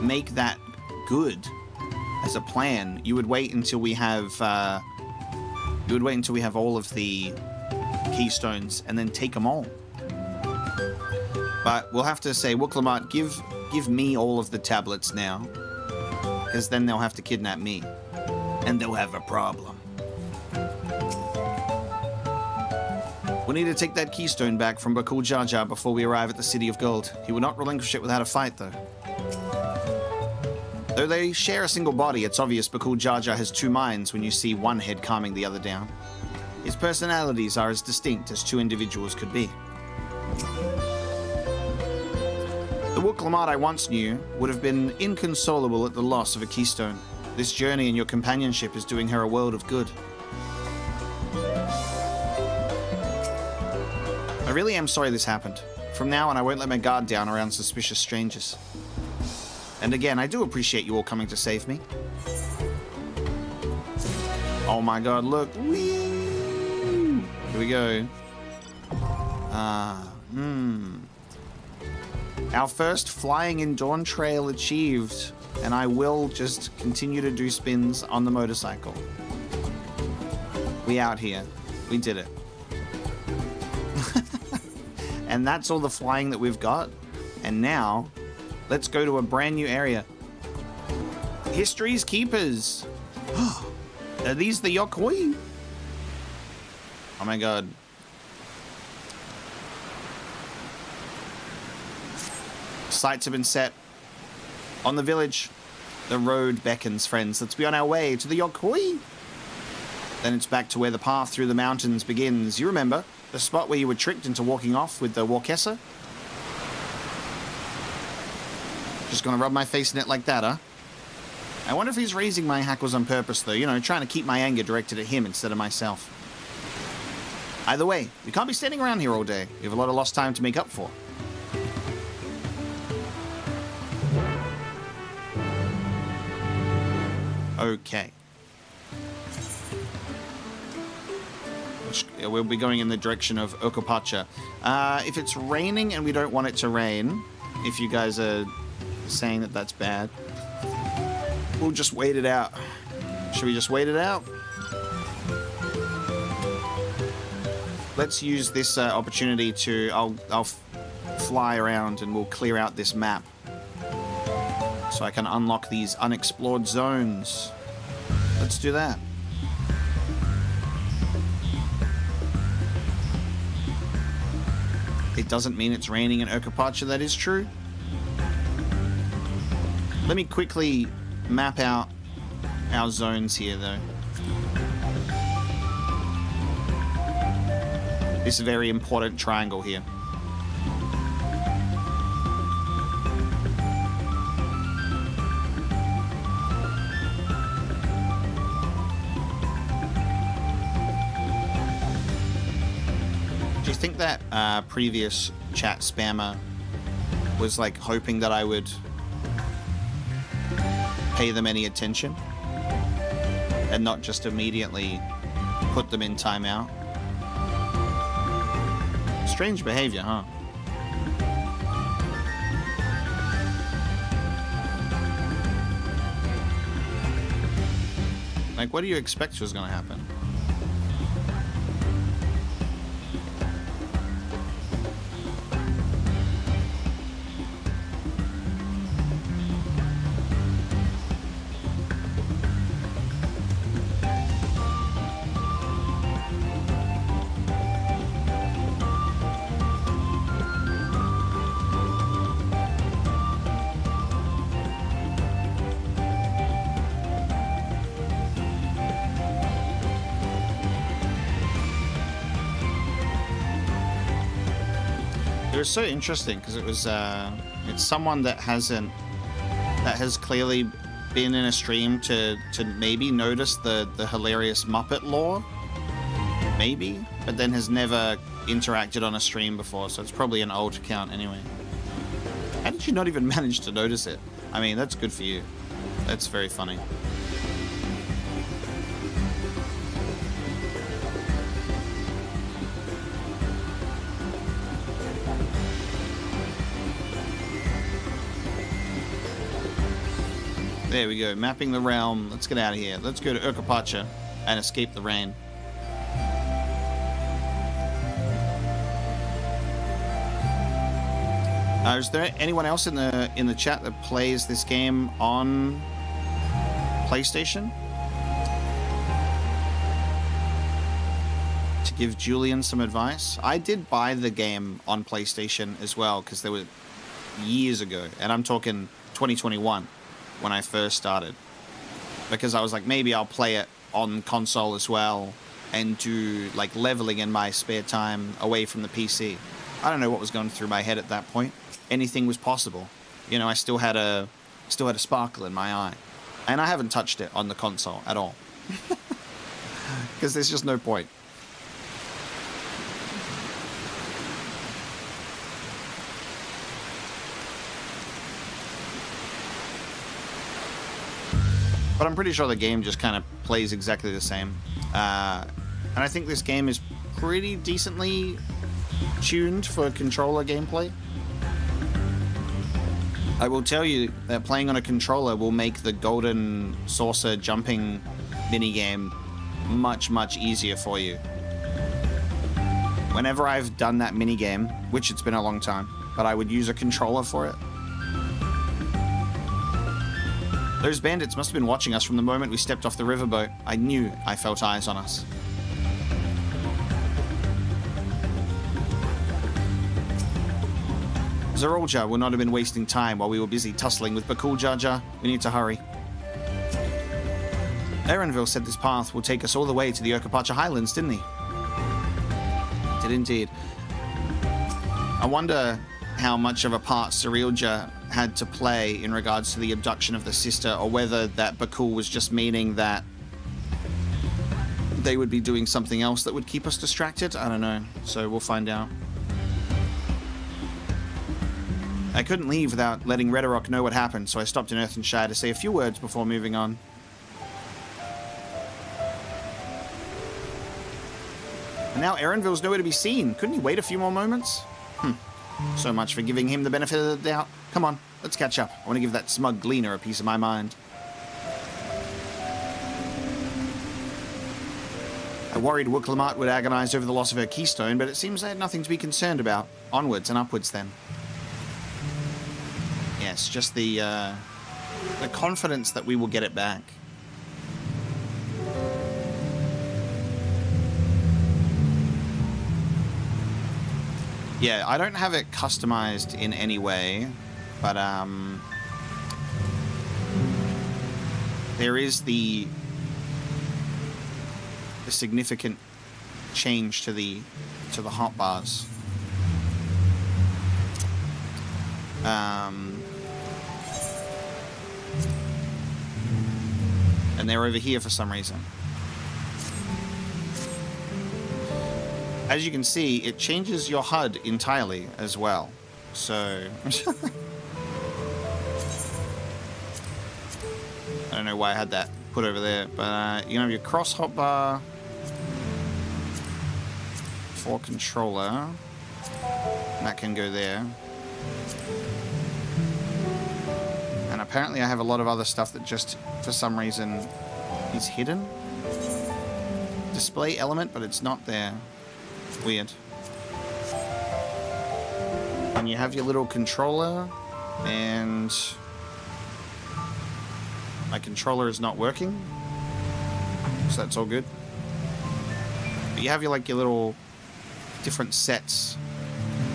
make that good as a plan, you would wait until we have all of the keystones and then take them all. But we'll have to say, Wuklamart, give me all of the tablets now, because then they'll have to kidnap me, and they'll have a problem. We need to take that keystone back from Bakul Jaja before we arrive at the City of Gold. He will not relinquish it without a fight, though. Though they share a single body, it's obvious Bakul Jaja has two minds when you see one head calming the other down. His personalities are as distinct as two individuals could be. The Wook Lamont I once knew would have been inconsolable at the loss of a keystone. This journey and your companionship is doing her a world of good. I really am sorry this happened. From now on, I won't let my guard down around suspicious strangers. And again, I do appreciate you all coming to save me. Oh my god, look. Whee! Here we go. Our first flying in Dawntrail achieved, and I will just continue to do spins on the motorcycle. We out here. We did it. And that's all the flying that we've got. And now, let's go to a brand new area. History's Keepers. Are these the Yokoi? Oh my god. Sights have been set on the village. The road beckons, friends. Let's be on our way to the Yokoi. Then it's back to where the path through the mountains begins. You remember the spot where you were tricked into walking off with the Walkessa? Just gonna rub my face in it like that, huh? I wonder if he's raising my hackles on purpose, though. You know, trying to keep my anger directed at him instead of myself. Either way, we can't be standing around here all day. We have a lot of lost time to make up for. Okay. We'll be going in the direction of Okapacha. If it's raining and we don't want it to rain, if you guys are saying that that's bad, we'll just wait it out. Should we just wait it out? Let's use this opportunity to... I'll fly around and we'll clear out this map so I can unlock these unexplored zones. Let's do that. It doesn't mean it's raining in Okapacha, that is true. Let me quickly map out our zones here, though. This very important triangle here. Do you think that previous chat spammer was like hoping that I would pay them any attention and not just immediately put them in timeout? Strange behavior, huh? Like, what do you expect was going to happen? It was so interesting because it was it's someone that has clearly been in a stream to maybe notice the hilarious Muppet lore, maybe, but then has never interacted on a stream before, so it's probably an old account anyway. How did you not even manage to notice it? I mean, that's good for you. That's very funny. There we go, mapping the realm. Let's get out of here. Let's go to Okapacha and escape the rain. Is there anyone else in the chat that plays this game on PlayStation? To give Julian some advice. I did buy the game on PlayStation as well because there were years ago, and I'm talking 2021. When I first started, because I was like, maybe I'll play it on console as well, and do like leveling in my spare time away from the PC. I don't know what was going through my head at that point. Anything was possible. You know, I still had a sparkle in my eye. And I haven't touched it on the console at all. Because there's just no point. But I'm pretty sure the game just kind of plays exactly the same. And I think this game is pretty decently tuned for controller gameplay. I will tell you that playing on a controller will make the golden saucer jumping minigame much, much easier for you. Whenever I've done that minigame, which it's been a long time, but I would use a controller for it. Those bandits must have been watching us from the moment we stepped off the riverboat. I knew I felt eyes on us. Zarolja will not have been wasting time while we were busy tussling with Bakul Jar Jar. We need to hurry. Erenville said this path will take us all the way to the Okapacha Highlands, didn't he? Did indeed. I wonder how much of a part Cirilja had to play in regards to the abduction of the sister, or whether that Bakul was just meaning that they would be doing something else that would keep us distracted. I don't know. So we'll find out. I couldn't leave without letting Redorok know what happened, so I stopped in Earthenshire to say a few words before moving on. And now Erenville's nowhere to be seen. Couldn't he wait a few more moments? So much for giving him the benefit of the doubt. Come on, let's catch up. I want to give that smug gleaner a piece of my mind. I worried Wuklamart would agonize over the loss of her keystone, but it seems I had nothing to be concerned about. Onwards and upwards, then. Yes, just the confidence that we will get it back. Yeah, I don't have it customized in any way, but there is the significant change to the hotbars. And they're over here for some reason. As you can see, it changes your HUD entirely as well. So I don't know why I had that put over there, but you know, your cross hotbar for controller, that can go there. And apparently I have a lot of other stuff that just, for some reason, is hidden. Display element, but it's not there. Weird. And you have your little controller, and my controller is not working, so that's all good. But you have your little different sets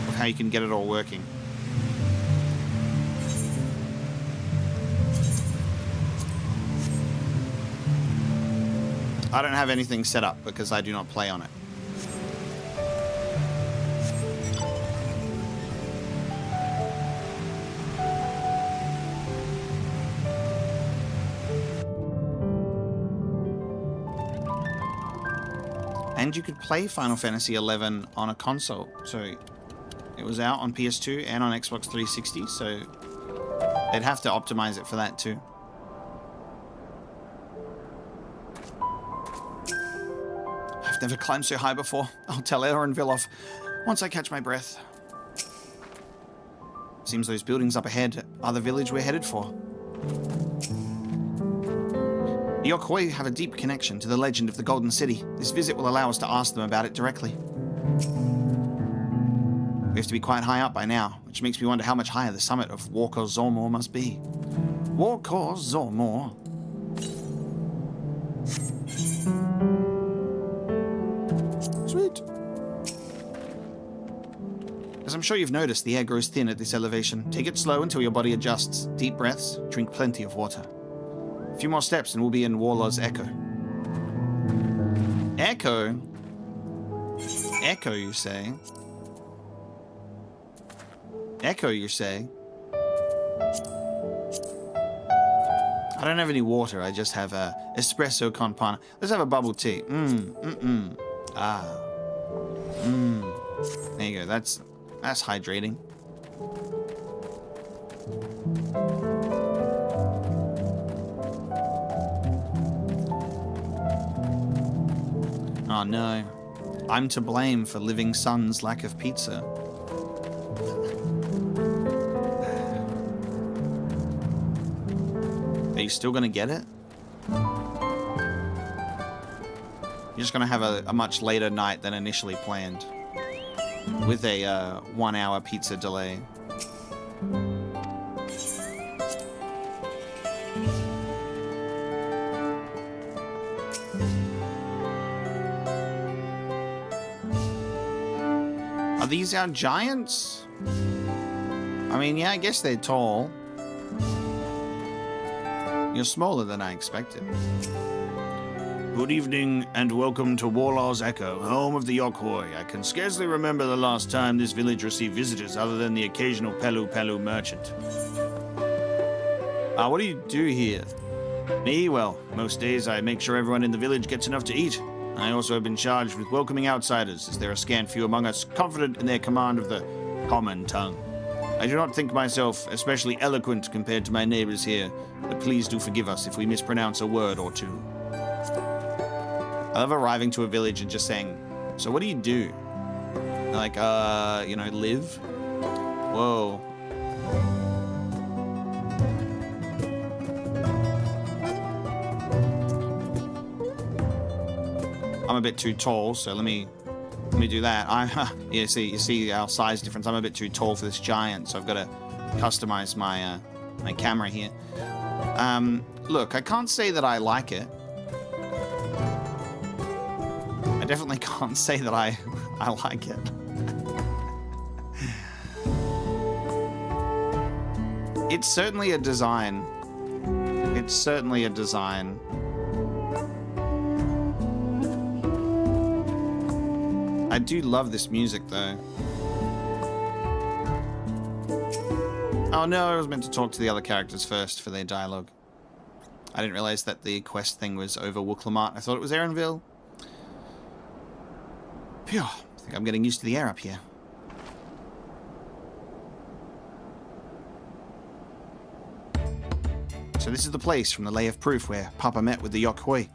of how you can get it all working. I don't have anything set up because I do not play on it. And you could play Final Fantasy XI on a console. So it was out on PS2 and on Xbox 360, so they'd have to optimize it for that too. I've never climbed so high before. I'll tell Erenville off once I catch my breath. Seems those buildings up ahead are the village we're headed for. The Okhoi have a deep connection to the legend of the Golden City. This visit will allow us to ask them about it directly. We have to be quite high up by now, which makes me wonder how much higher the summit of Walker Zormor must be. Walker Zormor. Sweet. As I'm sure you've noticed, the air grows thin at this elevation. Take it slow until your body adjusts. Deep breaths, drink plenty of water. A few more steps and we'll be in Warlord's Echo. Echo? Echo, you say? Echo, you say? I don't have any water. I just have a espresso con pana. Let's have a bubble tea. Ah. There you go. That's hydrating. Oh no. I'm to blame for Living Sun's lack of pizza. Are you still gonna get it? You're just gonna have a much later night than initially planned. With a 1 hour pizza delay. Are these our giants? I mean, yeah, I guess they're tall. You're smaller than I expected. Good evening, and welcome to Warlaw's Echo, home of the Yokhoi. I can scarcely remember the last time this village received visitors other than the occasional Pelu merchant. What do you do here? Me? Well, most days I make sure everyone in the village gets enough to eat. I also have been charged with welcoming outsiders, as there are scant few among us confident in their command of the common tongue. I do not think myself especially eloquent compared to my neighbors here, but please do forgive us if we mispronounce a word or two. I love arriving to a village and just saying, so what do you do? Like, you know, live? Whoa. I'm a bit too tall, so let me do that. You see our size difference. I'm a bit too tall for this giant, so I've got to customize my my camera here. Look, I can't say that I like it. I definitely can't say that I like it. It's certainly a design. It's certainly a design. I do love this music, though. Oh no, I was meant to talk to the other characters first for their dialogue. I didn't realize that the quest thing was over Wooklamart. I thought it was Erenville. Phew, I think I'm getting used to the air up here. So this is the place from the Lay of Proof where Papa met with the Yokhoi.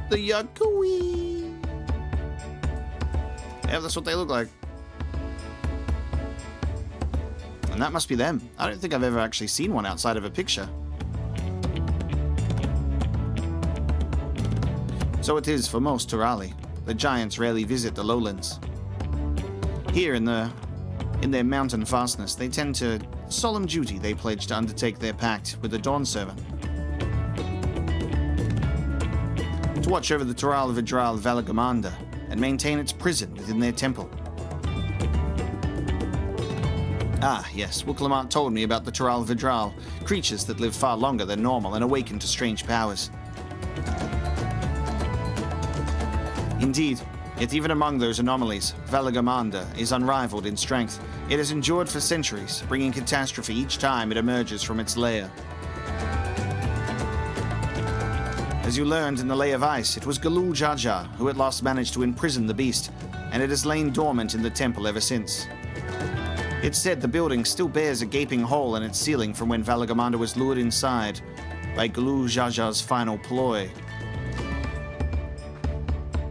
The Yokhoi! Yeah, that's what they look like. And that must be them. I don't think I've ever actually seen one outside of a picture. So it is for most Turali. The giants rarely visit the lowlands. Here in their mountain fastness, they tend to solemn duty they pledge to undertake their pact with the Dawn Servant. To watch over the Tural Vidral Valigarmanda and maintain its prison within their temple. Ah, yes, Wooklamart told me about the Tural Vidral, creatures that live far longer than normal and awaken to strange powers. Indeed, yet even among those anomalies, Valigarmanda is unrivaled in strength. It has endured for centuries, bringing catastrophe each time it emerges from its lair. As you learned in the Lay of Ice, it was Galul Jaja who at last managed to imprison the beast, and it has lain dormant in the temple ever since. It's said the building still bears a gaping hole in its ceiling from when Valigarmanda was lured inside by Galul Jaja's final ploy.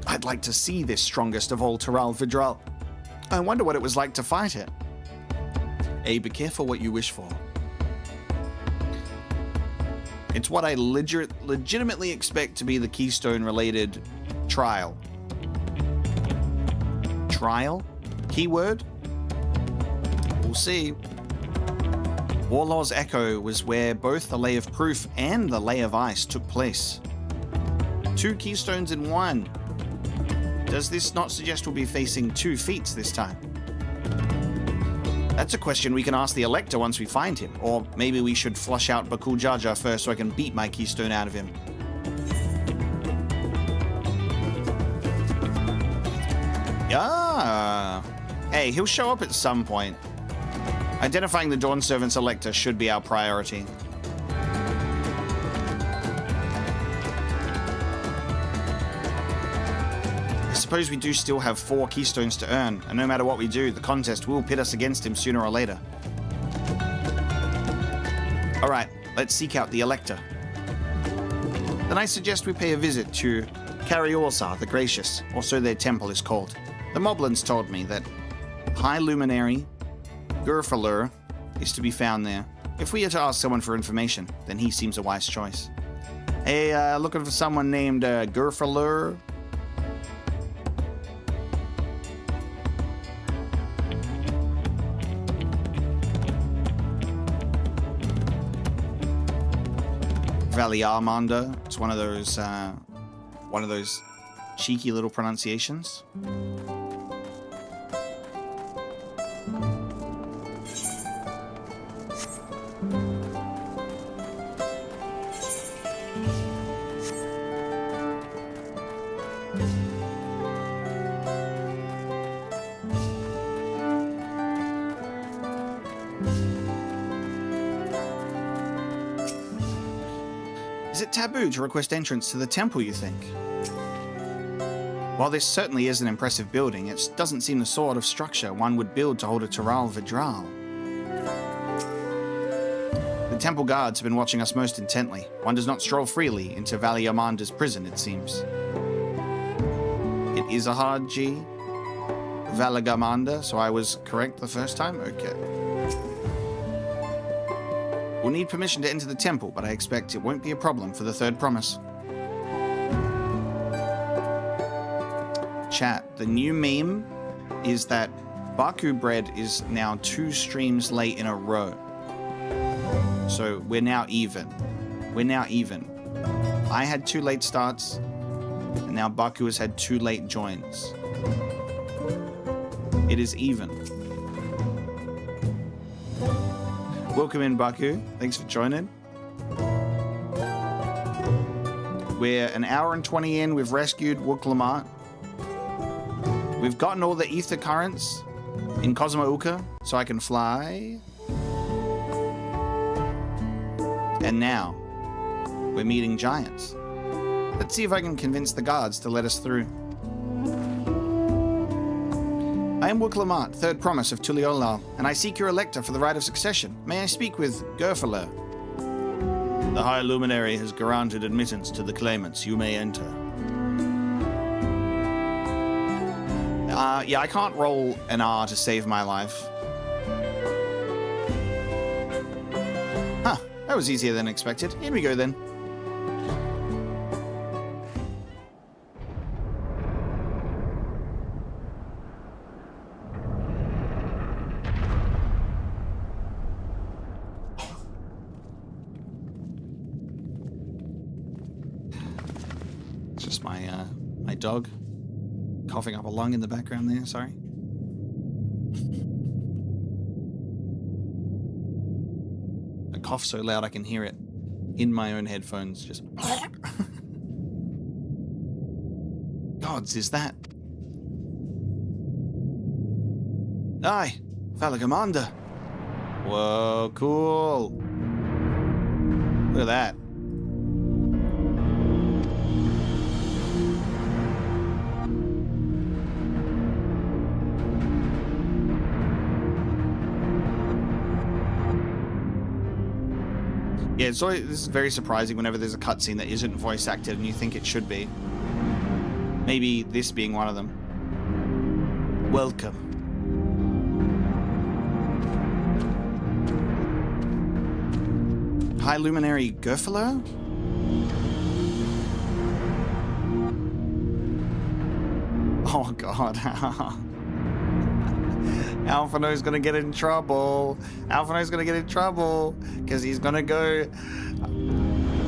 I'd like to see this strongest of all Tural Vidral. I wonder what it was like to fight it. Be careful what you wish for. It's what I legitimately expect to be the Keystone-related trial. Trial? Keyword? We'll see. Warlaw's Echo was where both the Lay of Proof and the Lay of Ice took place. 2 keystones in one. Does this not suggest we'll be facing 2 feats this time? That's a question we can ask the Elector once we find him, or maybe we should flush out Bakul Jaja first so I can beat my keystone out of him. Ah. Hey, he'll show up at some point. Identifying the Dawn Servant's Elector should be our priority. I suppose we do still have 4 keystones to earn, and no matter what we do, the contest will pit us against him sooner or later. Alright, let's seek out the Elector. Then I suggest we pay a visit to Cariorsar the Gracious, or so their temple is called. The Moblins told me that High Luminary Gurfalur is to be found there. If we are to ask someone for information, then he seems a wise choice. Hey, looking for someone named Gurfalur? Valigarmanda. It's one of those cheeky little pronunciations. Is it taboo to request entrance to the temple, you think? While this certainly is an impressive building, it doesn't seem the sort of structure one would build to hold a Taral Vidral. The temple guards have been watching us most intently. One does not stroll freely into Valigarmanda's prison, it seems. It is a hard G. Valigarmanda, so I was correct the first time? Okay. We'll need permission to enter the temple, but I expect it won't be a problem for the third promise. Chat, the new meme is that Baku bread is now 2 streams late in a row. So we're now even. We're now even. I had 2 late starts, and now Baku has had 2 late joins. It is even. Welcome in, Baku. Thanks for joining. We're an hour and 20 in. We've rescued Wooklamat. We've gotten all the ether currents in Cosmo Uka, so I can fly. And now, we're meeting giants. Let's see if I can convince the guards to let us through. I am Wooklamat, third promise of Tuliolal, and I seek your elector for the right of succession. May I speak with Gurfalur? The High Luminary has granted admittance to the claimants. You may enter. Yeah, I can't roll an R to save my life. Huh, that was easier than expected. In we go then. It's just my dog coughing up a lung in the background there, sorry. I cough so loud I can hear it in my own headphones, just... Gods, is that... Aye, Valigarmanda. Whoa, cool. Look at that. Yeah, this is very surprising whenever there's a cutscene that isn't voice acted and you think it should be. Maybe this being one of them. Welcome. High Luminary Gurfalur? Oh god. Alphino's gonna get in trouble. Alphino's gonna get in trouble because he's gonna go.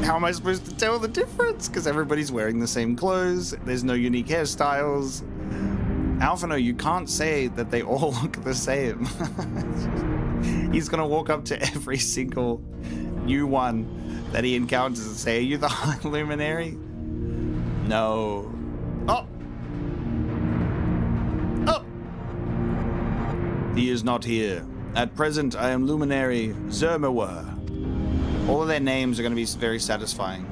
How am I supposed to tell the difference? Because everybody's wearing the same clothes. There's no unique hairstyles. Alphino, you can't say that they all look the same. He's gonna walk up to every single new one that he encounters and say, "Are you the High Luminary?" No. Oh. He is not here. At present, I am Luminary Zermawer. All of their names are going to be very satisfying.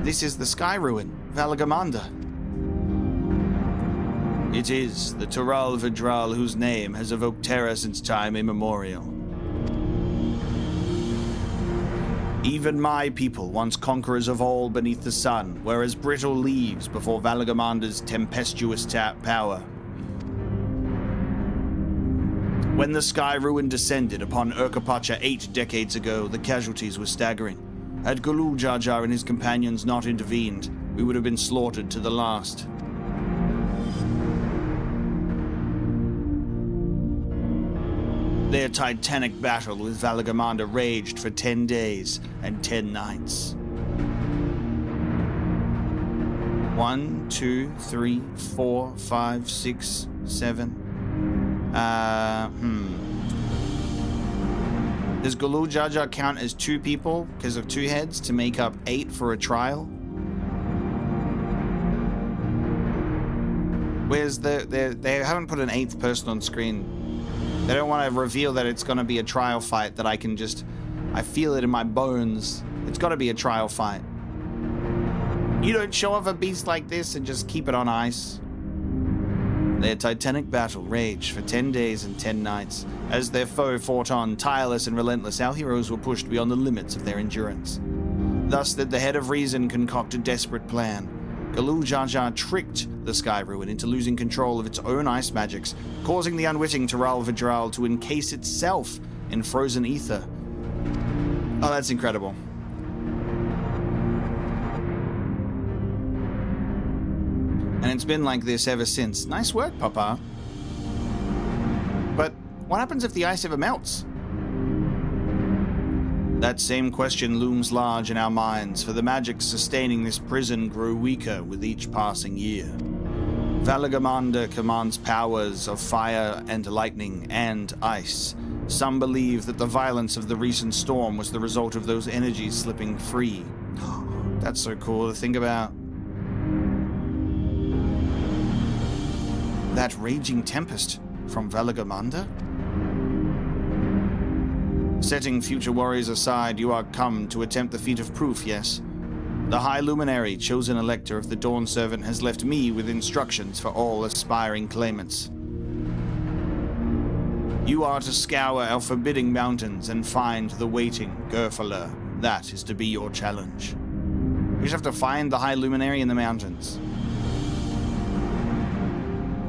This is the Sky Ruin, Valigarmanda. It is the Tural Vidral whose name has evoked terror since time immemorial. Even my people, once conquerors of all beneath the sun, were as brittle leaves before Valigarmanda's tempestuous power. When the Sky Ruin descended upon Urkapacha 8 decades ago, the casualties were staggering. Had Gulu Jar Jar and his companions not intervened, we would have been slaughtered to the last. Their titanic battle with Valigarmanda raged for 10 days and 10 nights. 1, 2, 3, 4, 5, 6, 7. Does Gulu Jar Jar count as 2 people because of 2 heads to make up 8 for a trial? Where's they haven't put an 8th person on screen. They don't want to reveal that it's going to be a trial fight that I can just... I feel it in my bones. It's got to be a trial fight. You don't show off a beast like this and just keep it on ice. Their titanic battle raged for 10 days and 10 nights. As their foe fought on, tireless and relentless, our heroes were pushed beyond the limits of their endurance. Thus did the head of reason concoct a desperate plan. Gulu Jar Jar tricked the Sky Ruin into losing control of its own ice magics, causing the unwitting Tural Vidral to encase itself in frozen ether. Oh, that's incredible. And it's been like this ever since. Nice work, Papa. But what happens if the ice ever melts? That same question looms large in our minds, for the magic sustaining this prison grew weaker with each passing year. Valigarmanda commands powers of fire and lightning and ice. Some believe that the violence of the recent storm was the result of those energies slipping free. That's so cool to think about. That raging tempest from Valigarmanda? Setting future worries aside, you are come to attempt the feat of proof, yes? The High Luminary, chosen elector of the Dawn Servant, has left me with instructions for all aspiring claimants. You are to scour our forbidding mountains and find the waiting Gerfaler. That is to be your challenge. You just have to find the High Luminary in the mountains.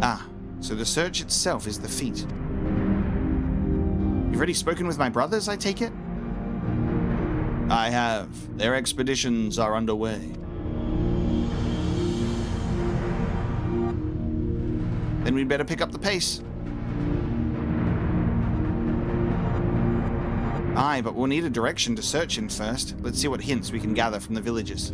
Ah, so the search itself is the feat. You've already spoken with my brothers, I take it? I have. Their expeditions are underway. Then we'd better pick up the pace. Aye, but we'll need a direction to search in first. Let's see what hints we can gather from the villagers.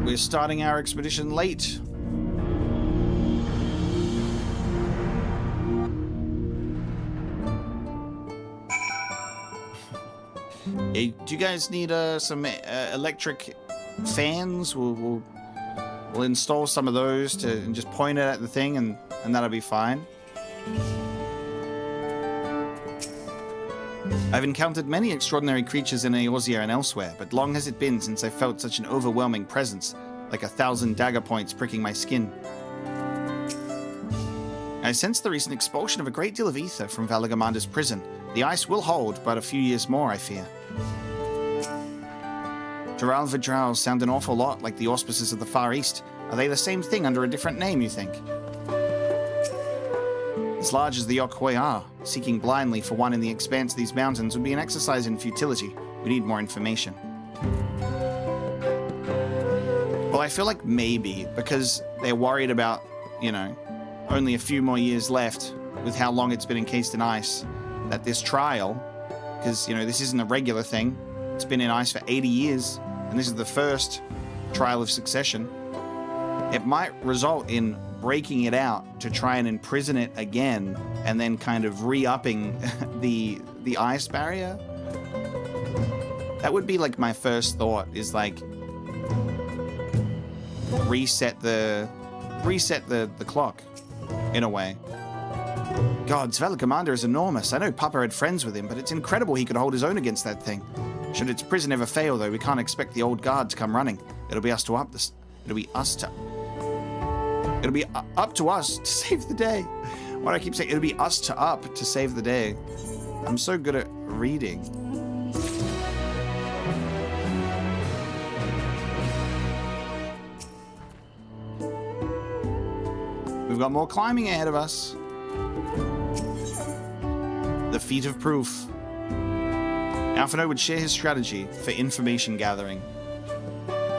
We're starting our expedition late. Hey, do you guys need some electric fans? We'll install some of those and just point it at the thing, and that'll be fine. I've encountered many extraordinary creatures in Eorzea and elsewhere, but long has it been since I felt such an overwhelming presence, like 1,000 dagger points pricking my skin. I sense the recent expulsion of a great deal of ether from Valigarmanda's prison. The ice will hold, but a few years more, I fear. Tural Vidral sound an awful lot like the auspices of the Far East. Are they the same thing under a different name, you think? As large as the Yokhoi are, seeking blindly for one in the expanse of these mountains would be an exercise in futility. We need more information. Well, I feel like maybe, because they're worried about, only a few more years left with how long it's been encased in ice, that this trial, because, this isn't a regular thing, it's been in ice for 80 years, and this is the first trial of succession, it might result in breaking it out to try and imprison it again, and then kind of re-upping the ice barrier. That would be like my first thought, is like reset the clock in a way. God, Valigarmanda is enormous. I know Papa had friends with him, but it's incredible he could hold his own against that thing. Should its prison ever fail, though, we can't expect the old guard to come running. It'll be up to us to save the day. Why do I keep saying it'll be us to save the day? I'm so good at reading. We've got more climbing ahead of us. The Feet of Proof. Alphino would share his strategy for information gathering.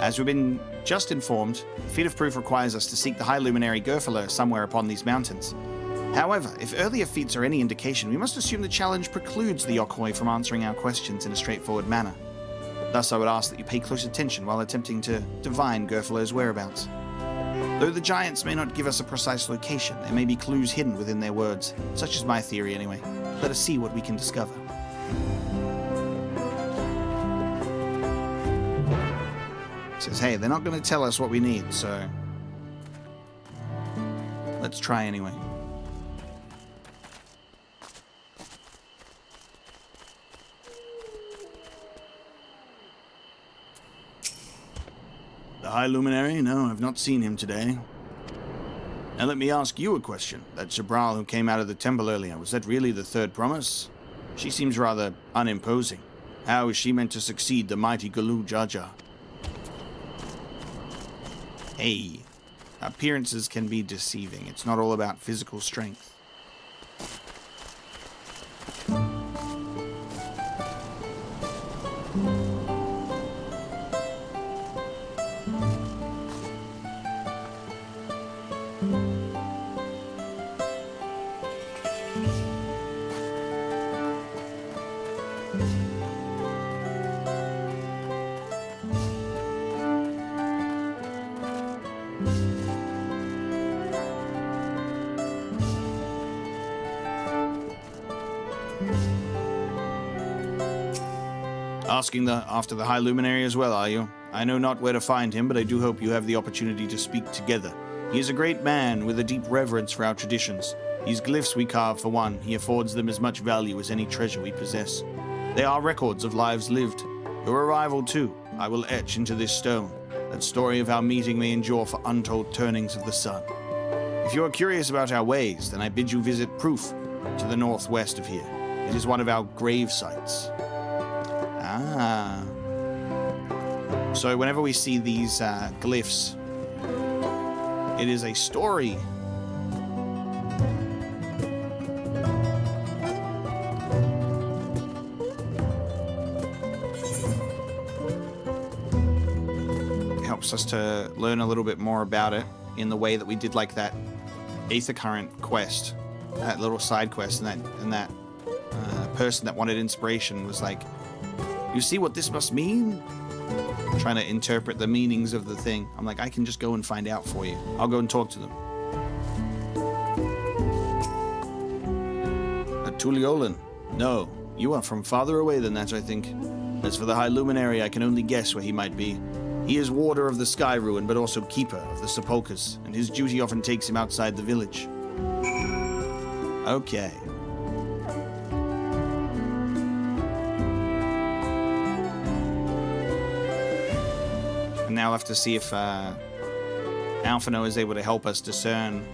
As we've been just informed, the Feet of Proof requires us to seek the High Luminary Gerfalur somewhere upon these mountains. However, if earlier feats are any indication, we must assume the challenge precludes the Yokhoi from answering our questions in a straightforward manner. Thus, I would ask that you pay close attention while attempting to divine Gerfalur's whereabouts. Though the giants may not give us a precise location, there may be clues hidden within their words, such is my theory anyway. Let us see what we can discover. Says, hey, they're not going to tell us what we need, so let's try anyway. The High Luminary? No, I've not seen him today. Now let me ask you a question. That Jabral who came out of the temple earlier, was that really the third promise? She seems rather unimposing. How is she meant to succeed the mighty Galu Jaja? Hey, appearances can be deceiving. It's not all about physical strength. Asking after the High Luminary as well, are you? I know not where to find him, but I do hope you have the opportunity to speak together. He is a great man with a deep reverence for our traditions. These glyphs we carve, for one, he affords them as much value as any treasure we possess. They are records of lives lived. Your arrival, too, I will etch into this stone. That story of our meeting may endure for untold turnings of the sun. If you are curious about our ways, then I bid you visit Proof, to the northwest of here. It is one of our grave sites. Ah. So whenever we see these glyphs, it is a story. It helps us to learn a little bit more about it in the way that we did like that Aether Current quest, that little side quest, and that person that wanted inspiration was like, you see what this must mean? I'm trying to interpret the meanings of the thing. I'm like, I can just go and find out for you. I'll go and talk to them. Tuliolan. No, you are from farther away than that, I think. As for the High Luminary, I can only guess where he might be. He is warder of the Sky Ruin, but also keeper of the sepulchres, and his duty often takes him outside the village. Okay. Now I'll have to see if Alphino is able to help us discern.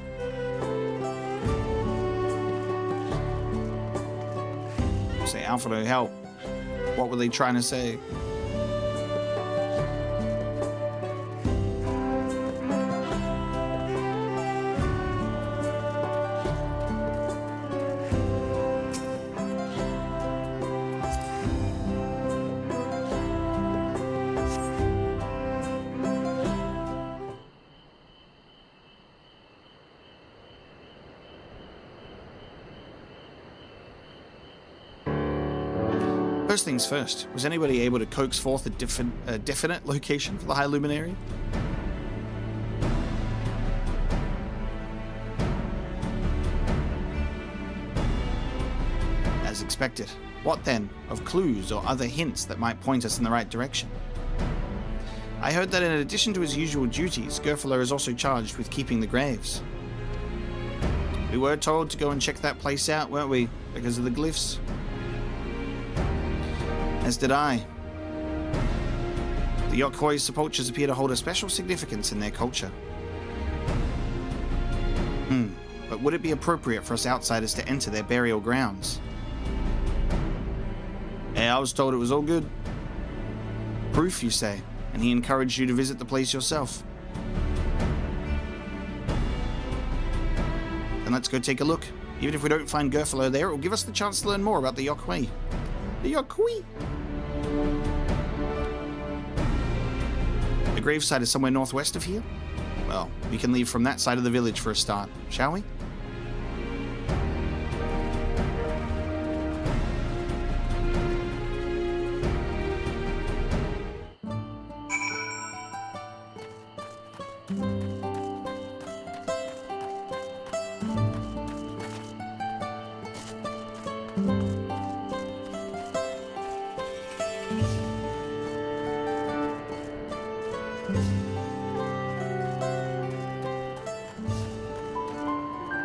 Say, Alphino, help. What were they trying to say? First things first, was anybody able to coax forth a definite location for the High Luminary? As expected. What then of clues or other hints that might point us in the right direction? I heard that in addition to his usual duties, Gerfalo is also charged with keeping the graves. We were told to go and check that place out, weren't we? Because of the glyphs. As did I. The Yokoi sepulchres appear to hold a special significance in their culture. But would it be appropriate for us outsiders to enter their burial grounds? Yeah, I was told it was all good. Proof, you say, and he encouraged you to visit the place yourself. Then let's go take a look. Even if we don't find Gerfalo there, it will give us the chance to learn more about the Yokoi. The Yokoi! The gravesite is somewhere northwest of here? Well, we can leave from that side of the village for a start, shall we?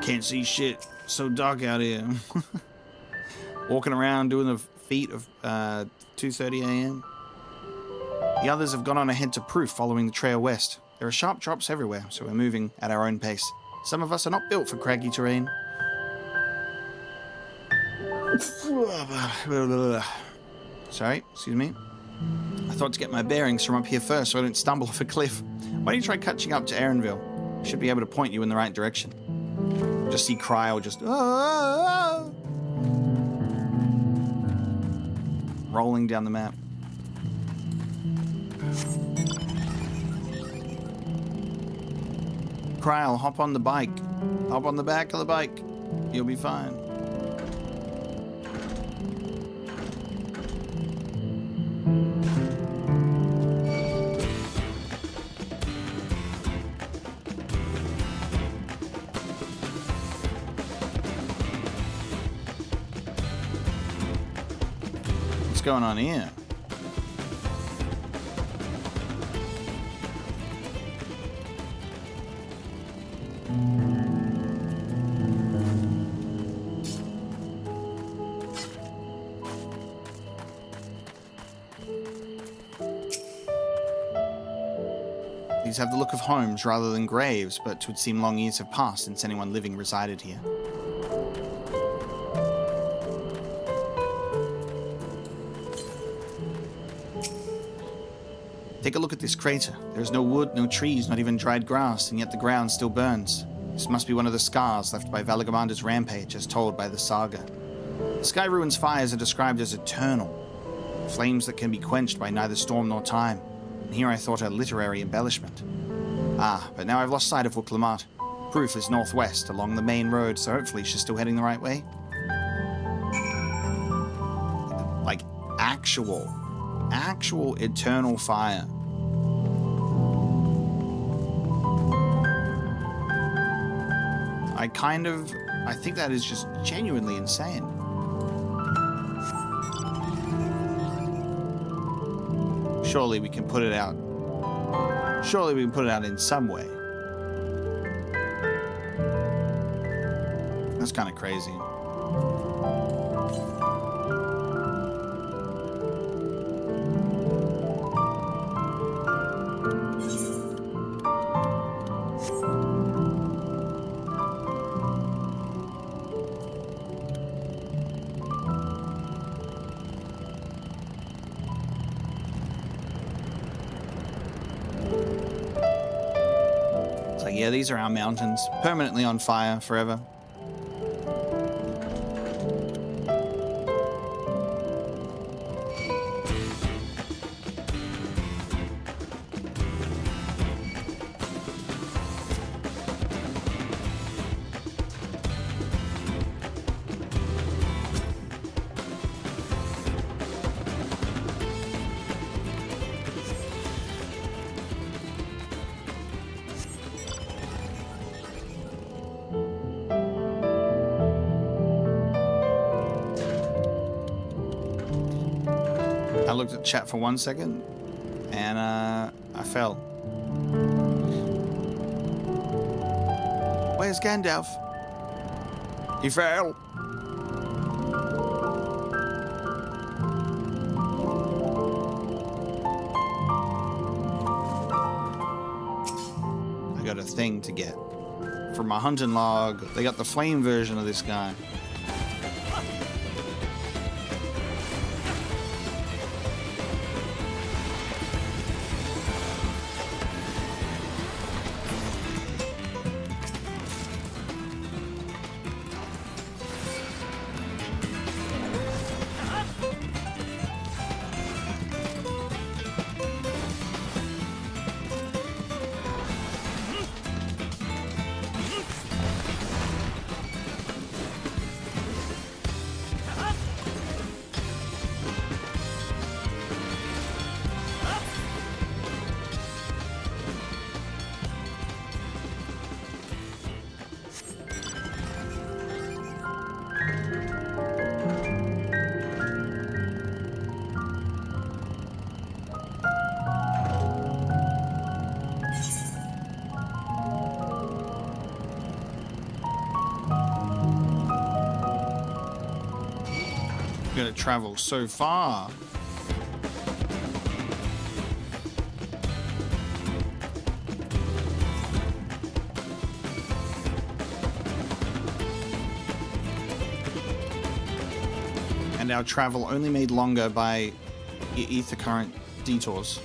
Can't see shit. So dark out here. Walking around doing the feat of 2:30 a.m. The others have gone on ahead to Proof following the trail west. There are sharp drops everywhere, so we're moving at our own pace. Some of us are not built for craggy terrain. Sorry, excuse me. I thought to get my bearings from up here first so I don't stumble off a cliff. Why don't you try catching up to Aaronville? I should be able to point you in the right direction. Just see Cryle just rolling down the map. Cryle, hop on the bike. Hop on the back of the bike. You'll be fine. What's going on here? These have the look of homes rather than graves, but it would seem long years have passed since anyone living resided here. Take a look at this crater. There is no wood, no trees, not even dried grass, and yet the ground still burns. This must be one of the scars left by Valigarmanda's rampage, as told by the saga. The Sky Ruins fires are described as eternal, flames that can be quenched by neither storm nor time. And here I thought a literary embellishment. Ah, but now I've lost sight of Wuklamart. Proof is northwest, along the main road, so hopefully she's still heading the right way. Like, actual eternal fire. I think that is just genuinely insane. Surely we can put it out. Surely we can put it out in some way. That's kind of crazy. Yeah, these are our mountains, permanently on fire forever. looked at chat for 1 second, and I fell. Where's Gandalf? He fell. I got a thing to get. From my hunting log, they got the flame version of this guy. Gonna travel so far. And our travel only made longer by ether current detours.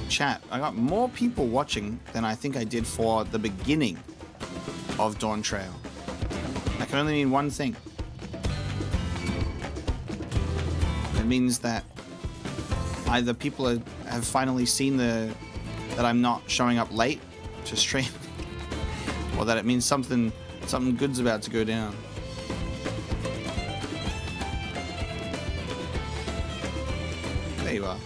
Chat, I got more people watching than I think I did for the beginning of Dawntrail. That can only mean one thing. It means that either people have finally seen that I'm not showing up late to stream, or that it means something good's about to go down. There you are.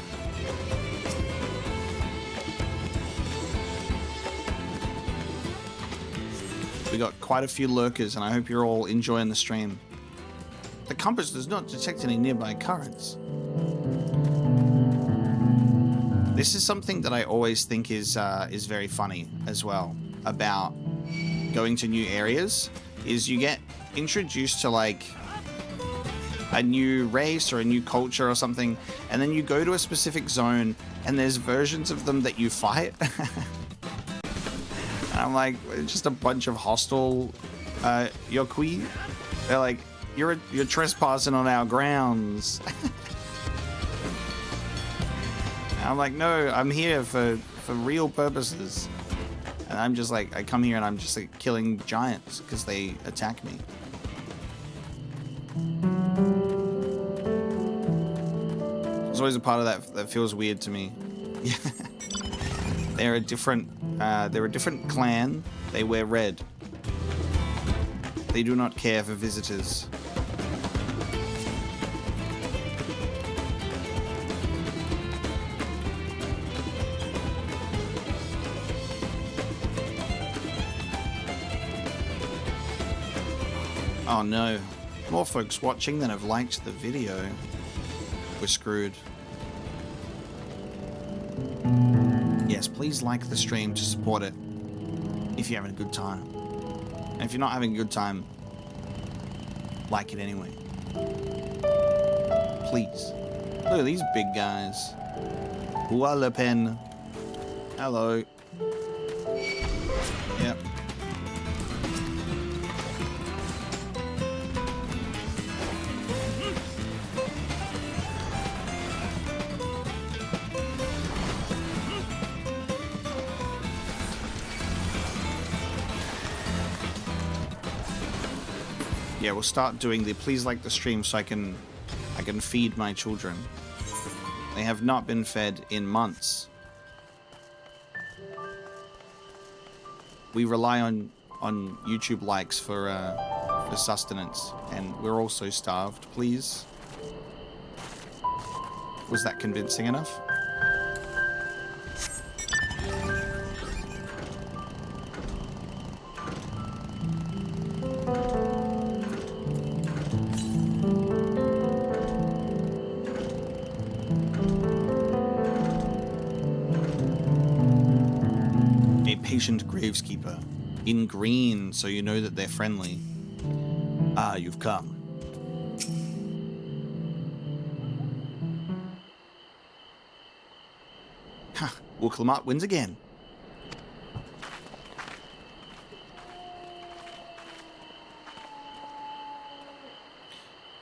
We got quite a few lurkers, and I hope you're all enjoying the stream. The compass does not detect any nearby currents. This is something that I always think is very funny as well about going to new areas, is you get introduced to like a new race or a new culture or something, and then you go to a specific zone and there's versions of them that you fight. I'm like, just a bunch of hostile Yokui. They're like, you're trespassing on our grounds. I'm like, no, I'm here for real purposes. And I'm just like, I come here and I'm just like killing giants because they attack me. There's always a part of that feels weird to me. They're a different clan. They wear red. They do not care for visitors. Oh no, more folks watching than have liked the video. We're screwed. Yes, please like the stream to support it if you're having a good time. And if you're not having a good time, like it anyway. Please. Look at these big guys. Walla pen. Hello. Yep. Yeah, we'll start doing the please like the stream so I can feed my children. They have not been fed in months. We rely on YouTube likes for sustenance, and we're also starved. Please. Was that convincing enough? A patient graveskeeper. In green, so you know that they're friendly. Ah, you've come. Ha! Wooklamut wins again.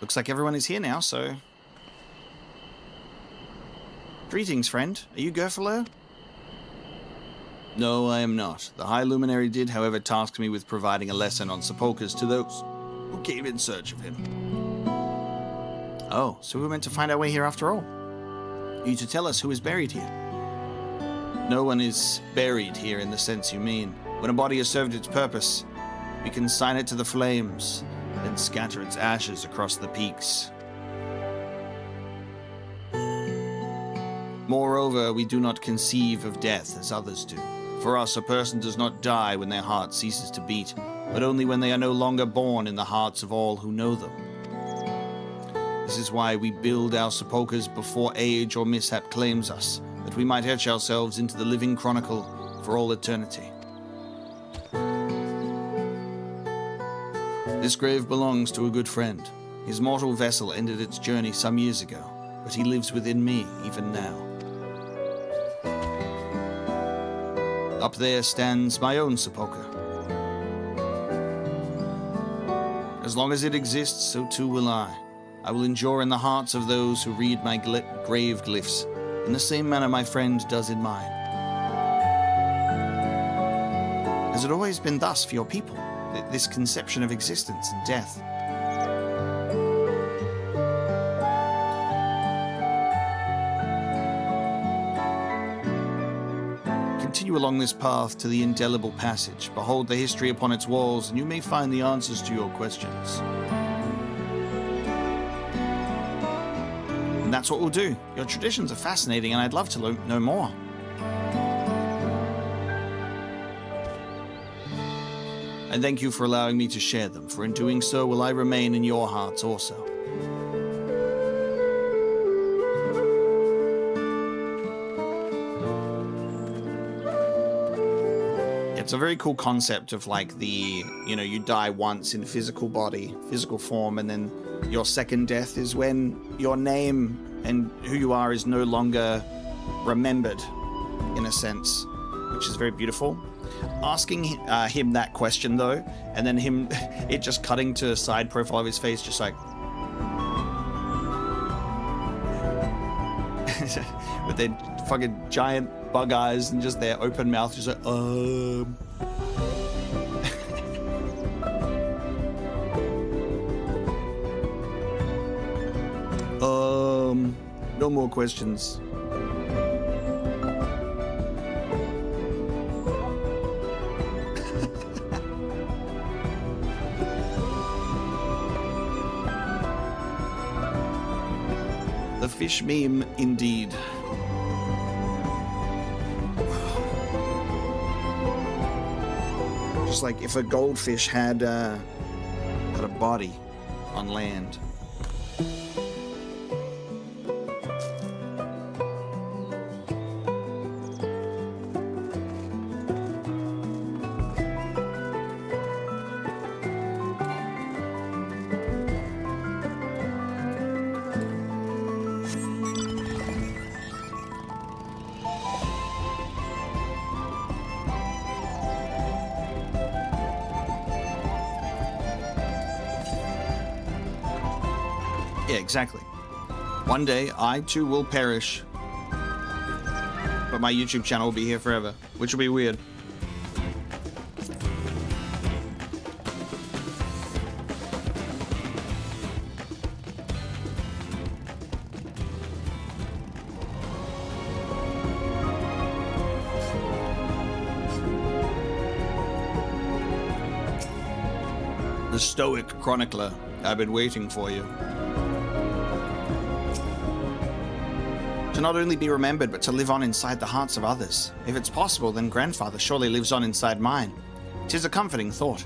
Looks like everyone is here now, so... Greetings, friend. Are you Gerfalo? No, I am not. The High Luminary did, however, task me with providing a lesson on sepulchres to those who came in search of him. Oh, so we were meant to find our way here after all. Are you to tell us who is buried here? No one is buried here in the sense you mean. When a body has served its purpose, we consign it to the flames, then scatter its ashes across the peaks. Moreover, we do not conceive of death as others do. For us, a person does not die when their heart ceases to beat, but only when they are no longer born in the hearts of all who know them. This is why we build our sepulchres before age or mishap claims us, that we might etch ourselves into the living chronicle for all eternity. This grave belongs to a good friend. His mortal vessel ended its journey some years ago, but he lives within me even now. Up there stands my own sepulchre. As long as it exists, so too will I. I will endure in the hearts of those who read my grave glyphs, in the same manner my friend does in mine. Has it always been thus for your people, this conception of existence and death? Continue along this path to the indelible passage. Behold the history upon its walls, and you may find the answers to your questions. And that's what we'll do. Your traditions are fascinating, and I'd love to know more. And thank you for allowing me to share them, for in doing so will I remain in your hearts also. It's a very cool concept of like the, you die once in physical body, physical form, and then your second death is when your name and who you are is no longer remembered, in a sense, which is very beautiful. Asking him that question though, and then it just cutting to a side profile of his face, just like with their fucking giant bug eyes and just their open mouth, just like no more questions. The fish meme, indeed. Just like if a goldfish had a body on land. Yeah, exactly. One day, I too will perish. But my YouTube channel will be here forever, which will be weird. The stoic chronicler. I've been waiting for you. To not only be remembered, but to live on inside the hearts of others. If it's possible, then grandfather surely lives on inside mine. 'Tis a comforting thought.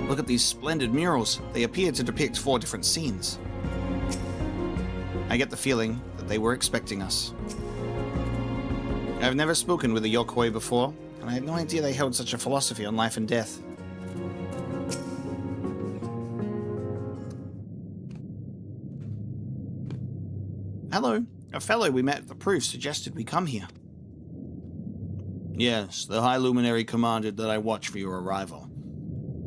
Look at these splendid murals. They appear to depict 4 different scenes. I get the feeling that they were expecting us. I've never spoken with a Yokoi before, and I had no idea they held such a philosophy on life and death. Hello. A fellow we met at the proof suggested we come here. Yes, the High Luminary commanded that I watch for your arrival.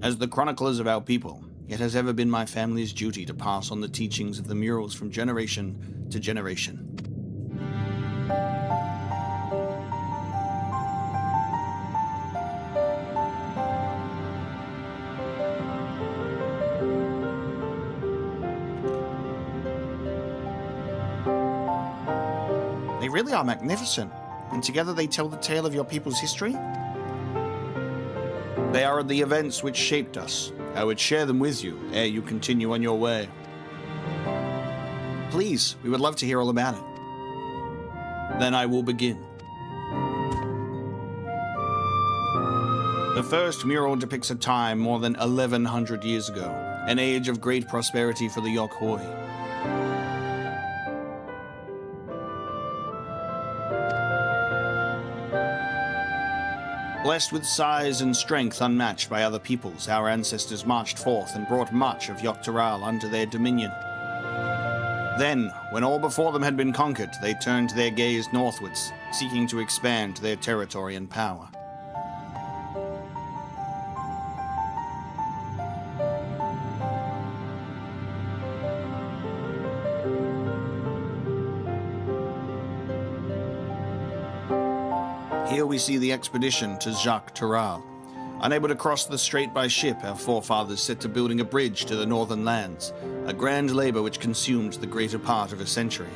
As the chroniclers of our people, it has ever been my family's duty to pass on the teachings of the murals from generation to generation. They really are magnificent, and together they tell the tale of your people's history? They are the events which shaped us. I would share them with you ere you continue on your way. Please, we would love to hear all about it. Then I will begin. The first mural depicts a time more than 1100 years ago, an age of great prosperity for the Yokoi. Blessed with size and strength unmatched by other peoples, our ancestors marched forth and brought much of Dawntrail under their dominion. Then, when all before them had been conquered, they turned their gaze northwards, seeking to expand their territory and power. Here we see the expedition to Dawntrail. Unable to cross the strait by ship, our forefathers set to building a bridge to the northern lands, a grand labor which consumed the greater part of a century.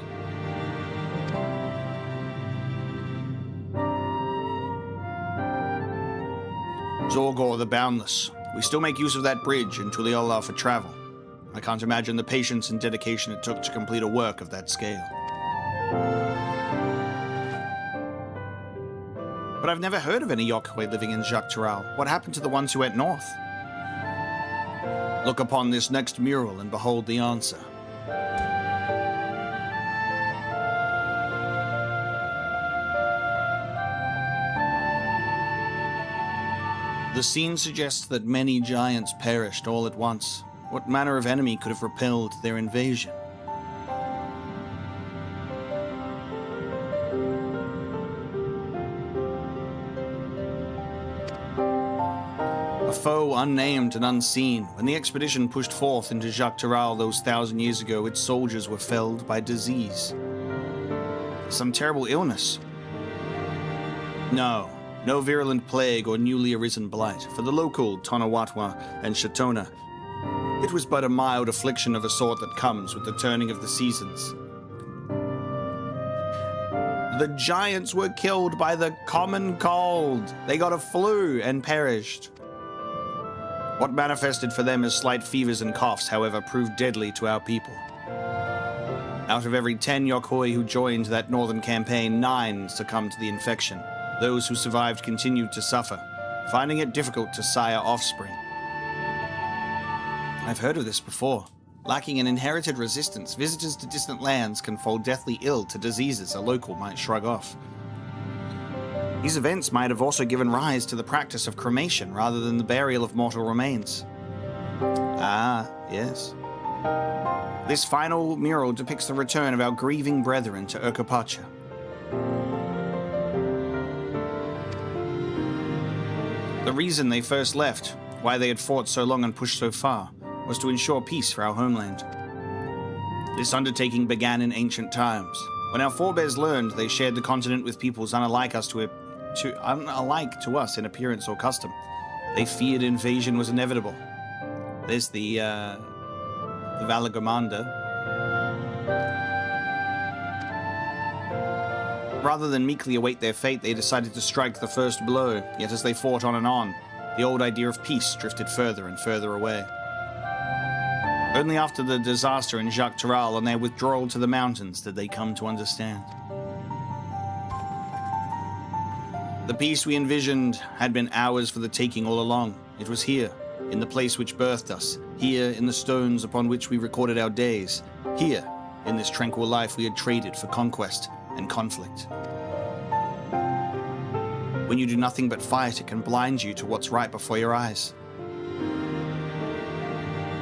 Zorgor the Boundless. We still make use of that bridge in Tuliyola for travel. I can't imagine the patience and dedication it took to complete a work of that scale. But I've never heard of any Yokoi living in Dawntrail. What happened to the ones who went north? Look upon this next mural and behold the answer. The scene suggests that many giants perished all at once. What manner of enemy could have repelled their invasion? Foe unnamed and unseen. When the expedition pushed forth into Dawntrail those 1,000 years ago, its soldiers were felled by disease. Some terrible illness. No virulent plague or newly arisen blight. For the local Tonawatwa and Shatona, it was but a mild affliction of a sort that comes with the turning of the seasons. The giants were killed by the common cold. They got a flu and perished. What manifested for them as slight fevers and coughs, however, proved deadly to our people. Out of every 10 Yokoi who joined that northern campaign, 9 succumbed to the infection. Those who survived continued to suffer, finding it difficult to sire offspring. I've heard of this before. Lacking an inherited resistance, visitors to distant lands can fall deathly ill to diseases a local might shrug off. These events might have also given rise to the practice of cremation rather than the burial of mortal remains. Ah, yes. This final mural depicts the return of our grieving brethren to Urkapacha. The reason they first left, why they had fought so long and pushed so far, was to ensure peace for our homeland. This undertaking began in ancient times. When our forebears learned they shared the continent with peoples unlike to us in appearance or custom, they feared invasion was inevitable. There's the Valigarmanda. Rather than meekly await their fate, they decided to strike the first blow, yet as they fought on and on, the old idea of peace drifted further and further away. Only after the disaster in Jacques Tarral and their withdrawal to the mountains did they come to understand. The peace we envisioned had been ours for the taking all along. It was here, in the place which birthed us, here in the stones upon which we recorded our days, here, in this tranquil life we had traded for conquest and conflict. When you do nothing but fight, it can blind you to what's right before your eyes.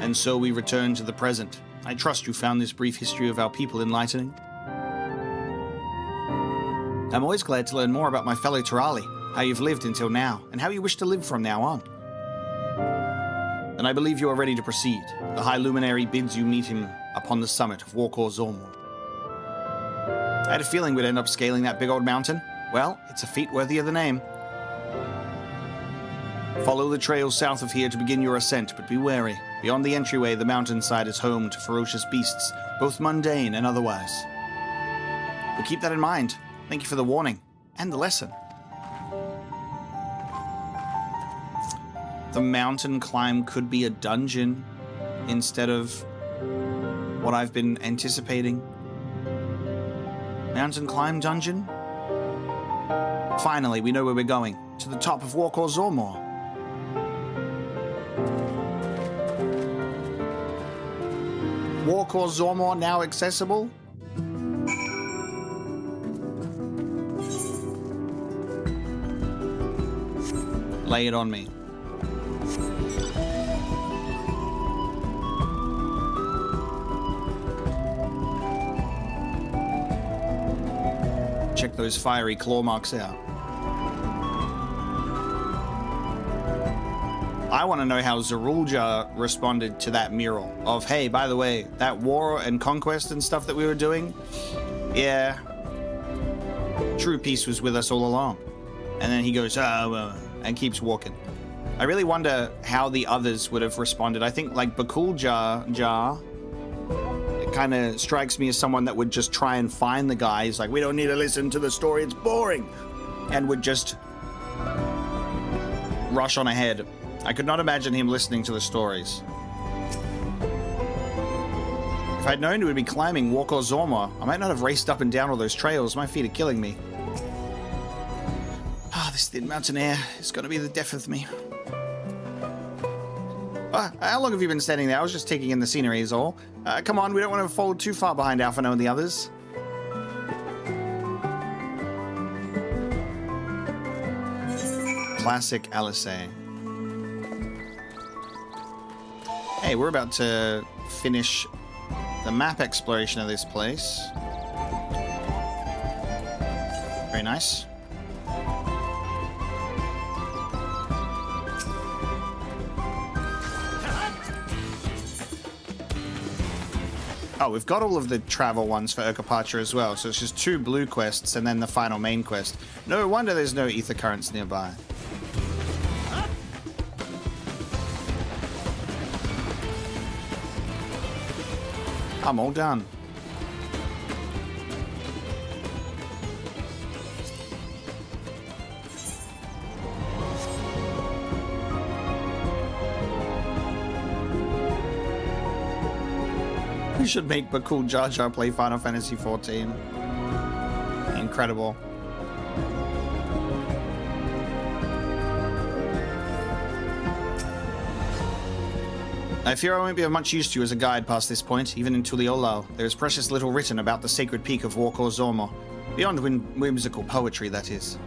And so we return to the present. I trust you found this brief history of our people enlightening. I'm always glad to learn more about my fellow Tarali, how you've lived until now, and how you wish to live from now on. And I believe you are ready to proceed. The High Luminary bids you meet him upon the summit of Warkor Zormor. I had a feeling we'd end up scaling that big old mountain. Well, it's a feat worthy of the name. Follow the trail south of here to begin your ascent, but be wary. Beyond the entryway, the mountainside is home to ferocious beasts, both mundane and otherwise. We'll keep that in mind. Thank you for the warning and the lesson. The mountain climb could be a dungeon instead of what I've been anticipating. Mountain climb dungeon? Finally, we know where we're going. To the top of Warkor Zormor. Warkor Zormor now accessible? Lay it on me. Check those fiery claw marks out. I want to know how Zerulja responded to that mural of, hey, by the way, that war and conquest and stuff that we were doing, yeah, true peace was with us all along. And then he goes, and keeps walking. I really wonder how the others would have responded. I think like Bakul Jar, it kind of strikes me as someone that would just try and find the guy. He's like, we don't need to listen to the story, it's boring. And would just rush on ahead. I could not imagine him listening to the stories. If I'd known he would be climbing Warkor Zormor, I might not have raced up and down all those trails. My feet are killing me. This thin mountain air is going to be the death of me. How long have you been standing there? I was just taking in the scenery is all. Come on, we don't want to fall too far behind Alphino and the others. Classic Alice. Hey, we're about to finish the map exploration of this place. Very nice. Oh, we've got all of the travel ones for Urkapacha as well, so it's just 2 blue quests and then the final main quest. No wonder there's no ether currents nearby. I'm all done. We should make Bakul Jar Jar play Final Fantasy XIV. Incredible. I fear I won't be of much use to you as a guide past this point, even in Tuliolao. There is precious little written about the sacred peak of Warkor Zormor. Beyond whimsical poetry, that is.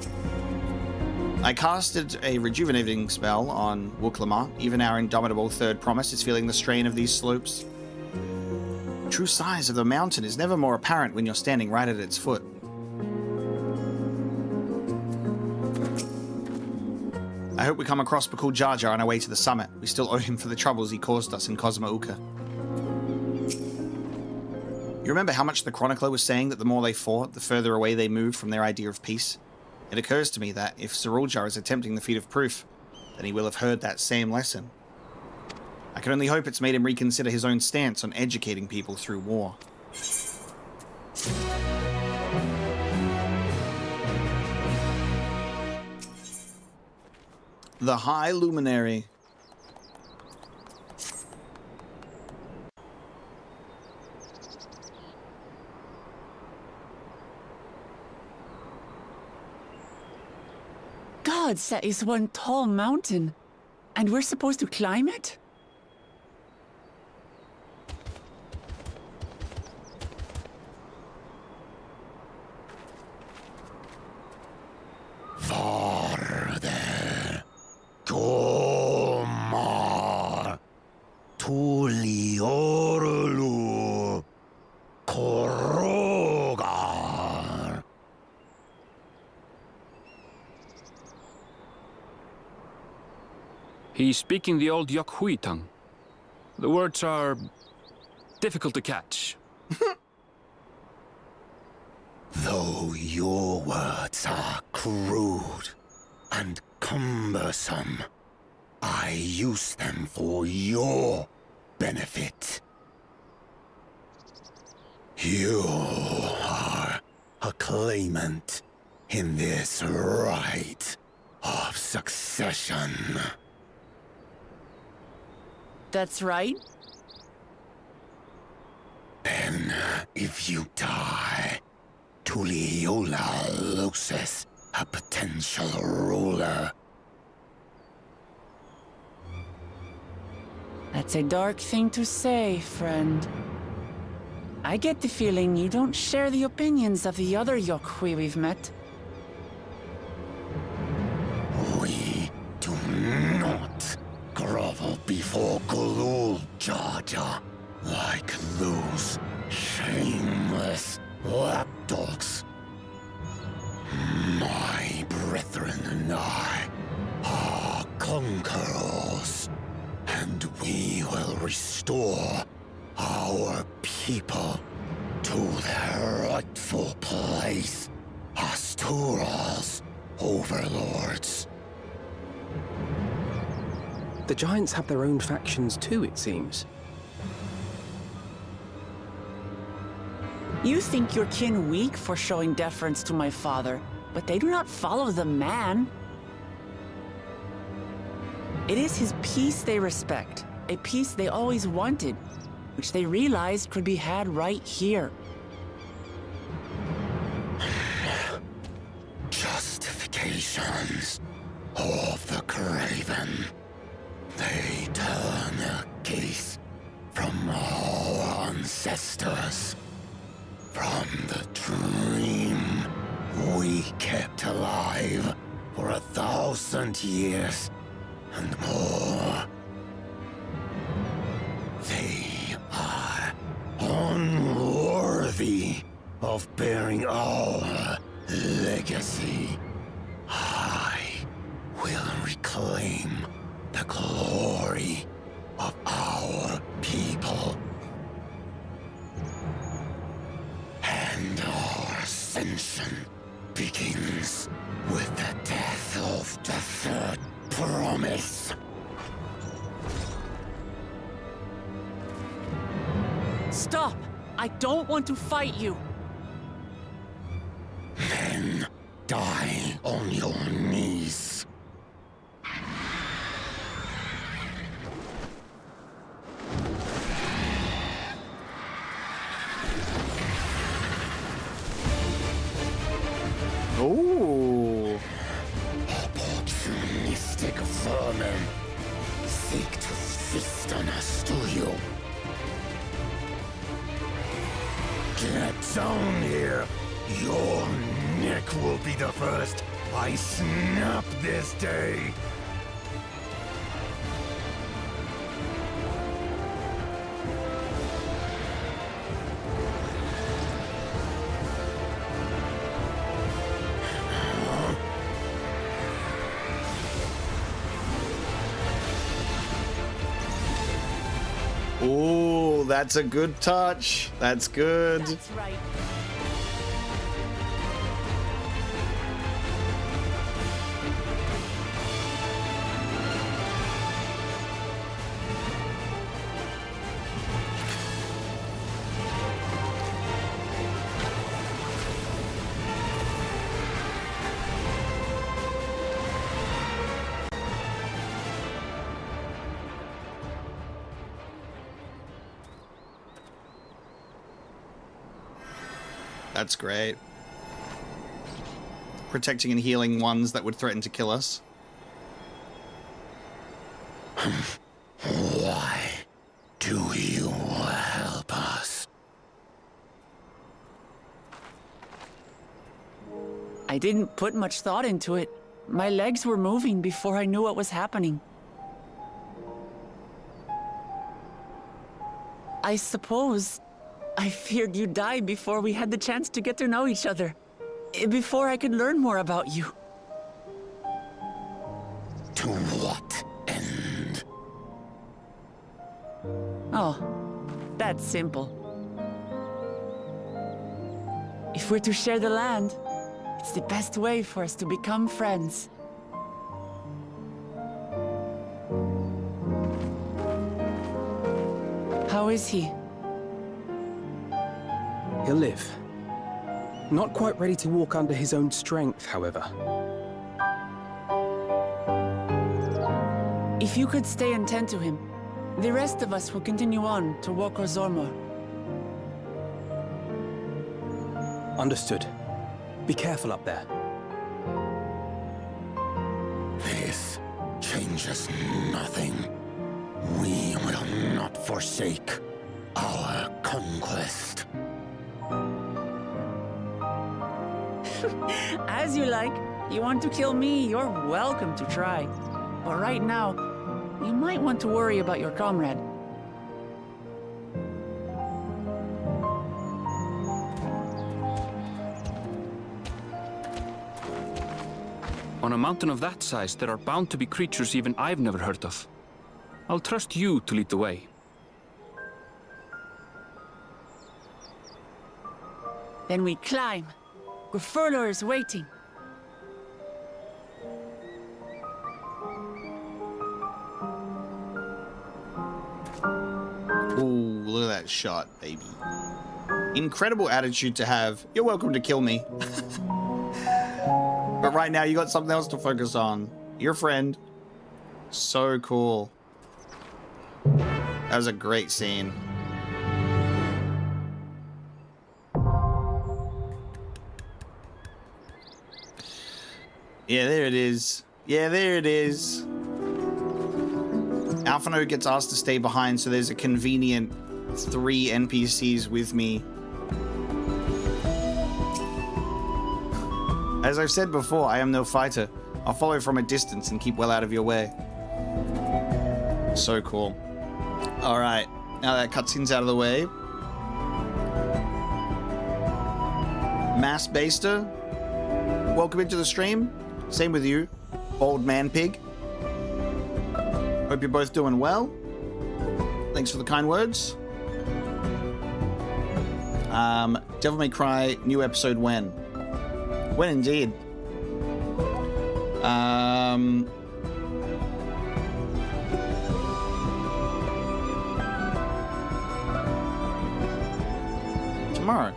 I casted a rejuvenating spell on Wuklama. Even our indomitable third promise is feeling the strain of these slopes. The true size of the mountain is never more apparent when you're standing right at its foot. I hope we come across Bakul Jar Jar on our way to the summit. We still owe him for the troubles he caused us in Cosmo Uka. You remember how much the chronicler was saying that the more they fought, the further away they moved from their idea of peace? It occurs to me that if Zerulja is attempting the feat of proof, then he will have heard that same lesson. I can only hope it's made him reconsider his own stance on educating people through war. The High Luminary. Gods, that is one tall mountain. And we're supposed to climb it? Farther. Komar. Tuliorlu. Korogar. He's speaking the old Yokhui tongue. The words are difficult to catch. Though your words are crude and cumbersome, I use them for your benefit. You are a claimant in this right of succession. That's right. Then, if you die, Tuliola loses a potential ruler. That's a dark thing to say, friend. I get the feeling you don't share the opinions of the other Yokhui we've met. We do not grovel before Galul, Jar Jar, like those shameless lapdogs. My brethren and I are conquerors, and we will restore our people to their rightful place as Tural's overlords. The Giants have their own factions too, it seems. You think your kin weak for showing deference to my father, but they do not follow the man. It is his peace they respect, a peace they always wanted, which they realized could be had right here. Justifications of the craven. They turn their gaze from our ancestors, from the dream we kept alive for 1,000 years and more. They are unworthy of bearing our legacy. I will reclaim the glory of our people. And our ascension begins with the death of the third promise. Stop! I don't want to fight you! Then die on your knees. Ooh. Opportunistic vermin seek to feast on us, do you? Get down here. Your neck will be the first I snap this day. Ooh, that's a good touch. That's good. That's right. That's great. Protecting and healing ones that would threaten to kill us. Why do you help us? I didn't put much thought into it. My legs were moving before I knew what was happening. I suppose I feared you'd die before we had the chance to get to know each other. Before I could learn more about you. To what end? Oh, that's simple. If we're to share the land, it's the best way for us to become friends. How is he? He'll live. Not quite ready to walk under his own strength, however. If you could stay and tend to him, the rest of us will continue on to Woko Zormor. Understood. Be careful up there. This changes nothing. We will not forsake our conquest. As you like. You want to kill me, you're welcome to try. But right now, you might want to worry about your comrade. On a mountain of that size, there are bound to be creatures even I've never heard of. I'll trust you to lead the way. Then we climb. Gurfurlor is waiting. Ooh, look at that shot, baby. Incredible attitude to have. You're welcome to kill me. But right now, you got something else to focus on. Your friend. So cool. That was a great scene. Yeah, there it is. Yeah, there it is. Alphino gets asked to stay behind, so there's a convenient 3 NPCs with me. As I've said before, I am no fighter. I'll follow from a distance and keep well out of your way. So cool. Alright, now that cutscene's out of the way. Mass Baster, welcome into the stream. Same with you, Old Man Pig. Hope you're both doing well. Thanks for the kind words. Devil May Cry, new episode when? When indeed? Tomorrow.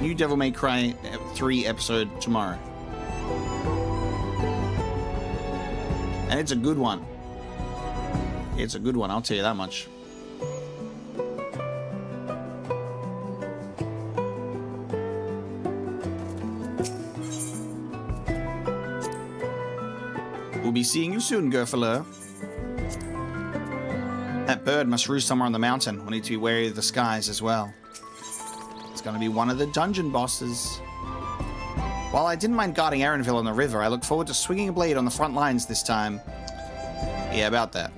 New Devil May Cry 3 episode tomorrow. And it's a good one. It's a good one, I'll tell you that much. We'll be seeing you soon, Gurfalur. That bird must roost somewhere on the mountain. We'll need to be wary of the skies as well. It's going to be one of the dungeon bosses. While I didn't mind guarding Erenville on the river, I look forward to swinging a blade on the front lines this time. Yeah, about that.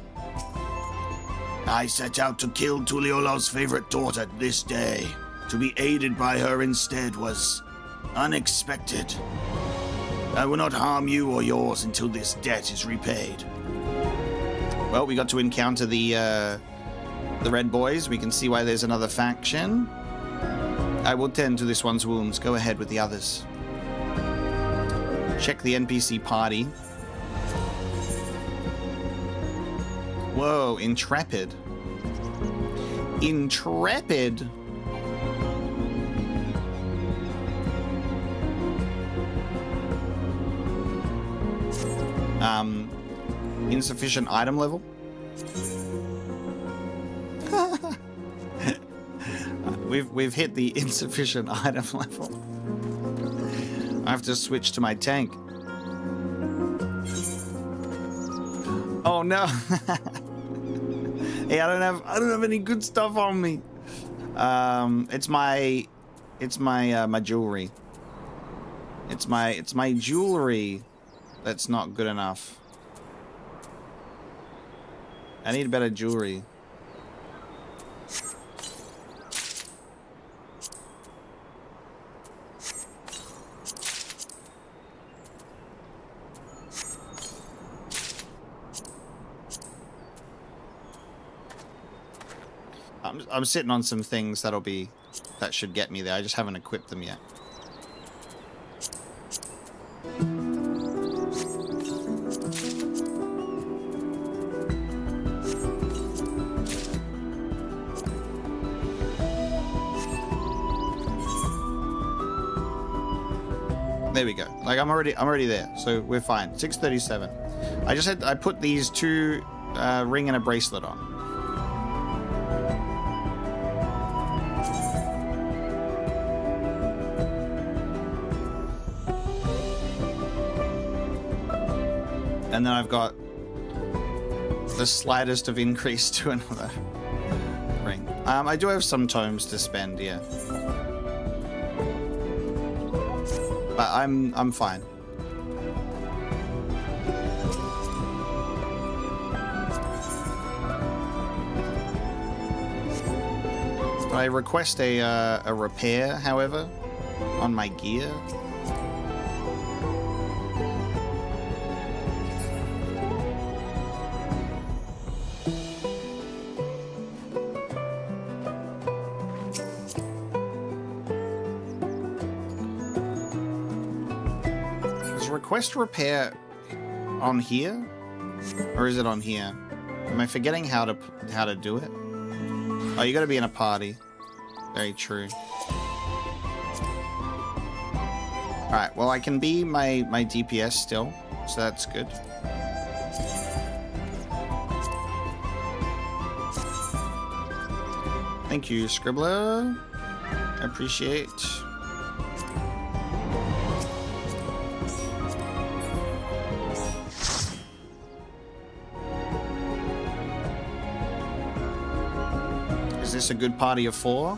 I set out to kill Tuliola's favorite daughter this day. To be aided by her instead was unexpected. I will not harm you or yours until this debt is repaid. Well, we got to encounter the Red Boys. We can see why there's another faction. I will tend to this one's wounds. Go ahead with the others. Check the NPC party. Whoa, Intrepid. Intrepid? Insufficient item level? we've hit the insufficient item level. I have to switch to my tank. Oh no. Hey, I don't have any good stuff on me. It's my jewelry. It's my jewelry that's not good enough. I need better jewelry. I'm sitting on some things that should get me there. I just haven't equipped them yet. There we go. Like I'm already there, so we're fine. 637. I put these 2 ring and a bracelet on. And then I've got the slightest of increase to another ring. I do have some tomes to spend, yeah. But I'm fine. I request a repair, however, on my gear. Request repair on here, or is it on here? Am I forgetting how to do it? Oh, you got to be in a party. Very true. All right. Well, I can be my DPS still, so that's good. Thank you, Scribbler. I appreciate. Is this a good party of 4?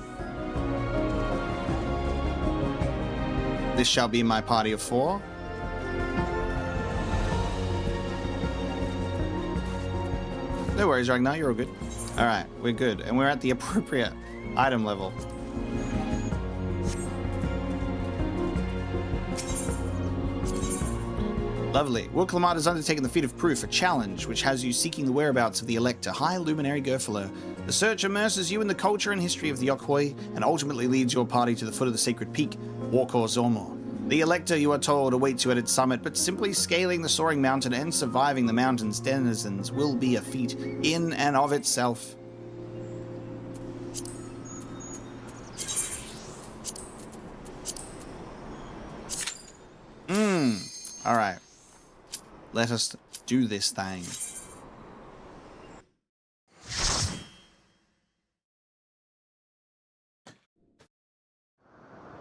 This shall be my party of 4. No worries, Ragnar, you're all good. Alright, we're good. And we're at the appropriate item level. Lovely. Wilklamard has undertaken the feat of proof, a challenge which has you seeking the whereabouts of the Elector, High Luminary Gerfalo. The search immerses you in the culture and history of the Yokhoi and ultimately leads your party to the foot of the sacred peak, Warkor Zormor. The Elector, you are told, awaits you at its summit, but simply scaling the soaring mountain and surviving the mountain's denizens will be a feat in and of itself. Alright. Let us do this thing.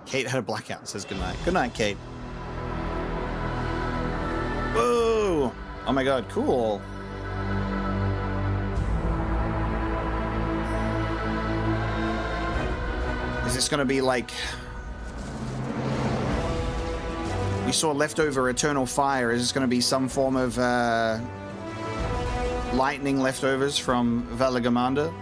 Kate had a blackout, says goodnight. Good night, Kate. Whoa! Oh my god, cool. Is this gonna be like... We saw leftover eternal fire. Is this gonna be some form of lightning leftovers from Valigarmanda?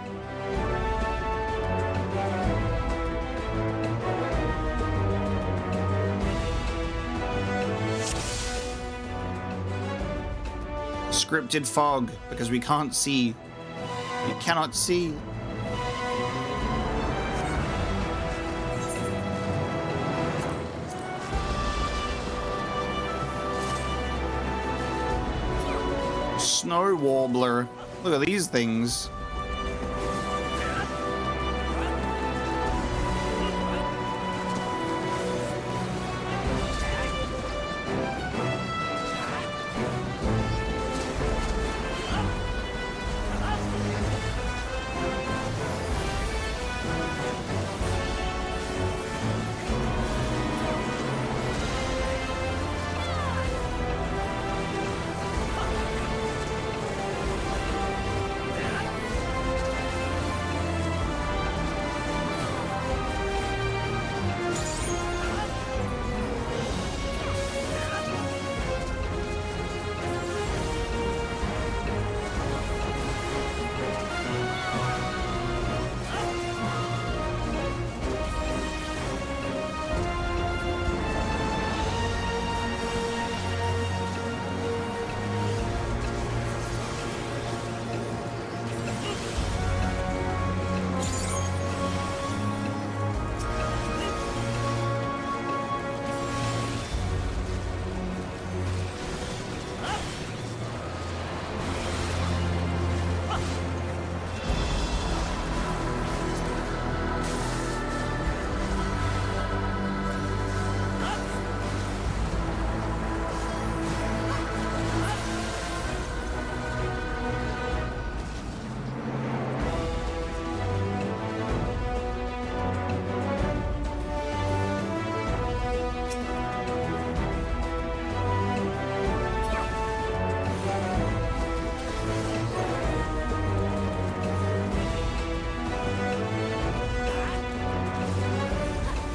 Scripted fog, because we can't see. We cannot see. Snow warbler. Look at these things.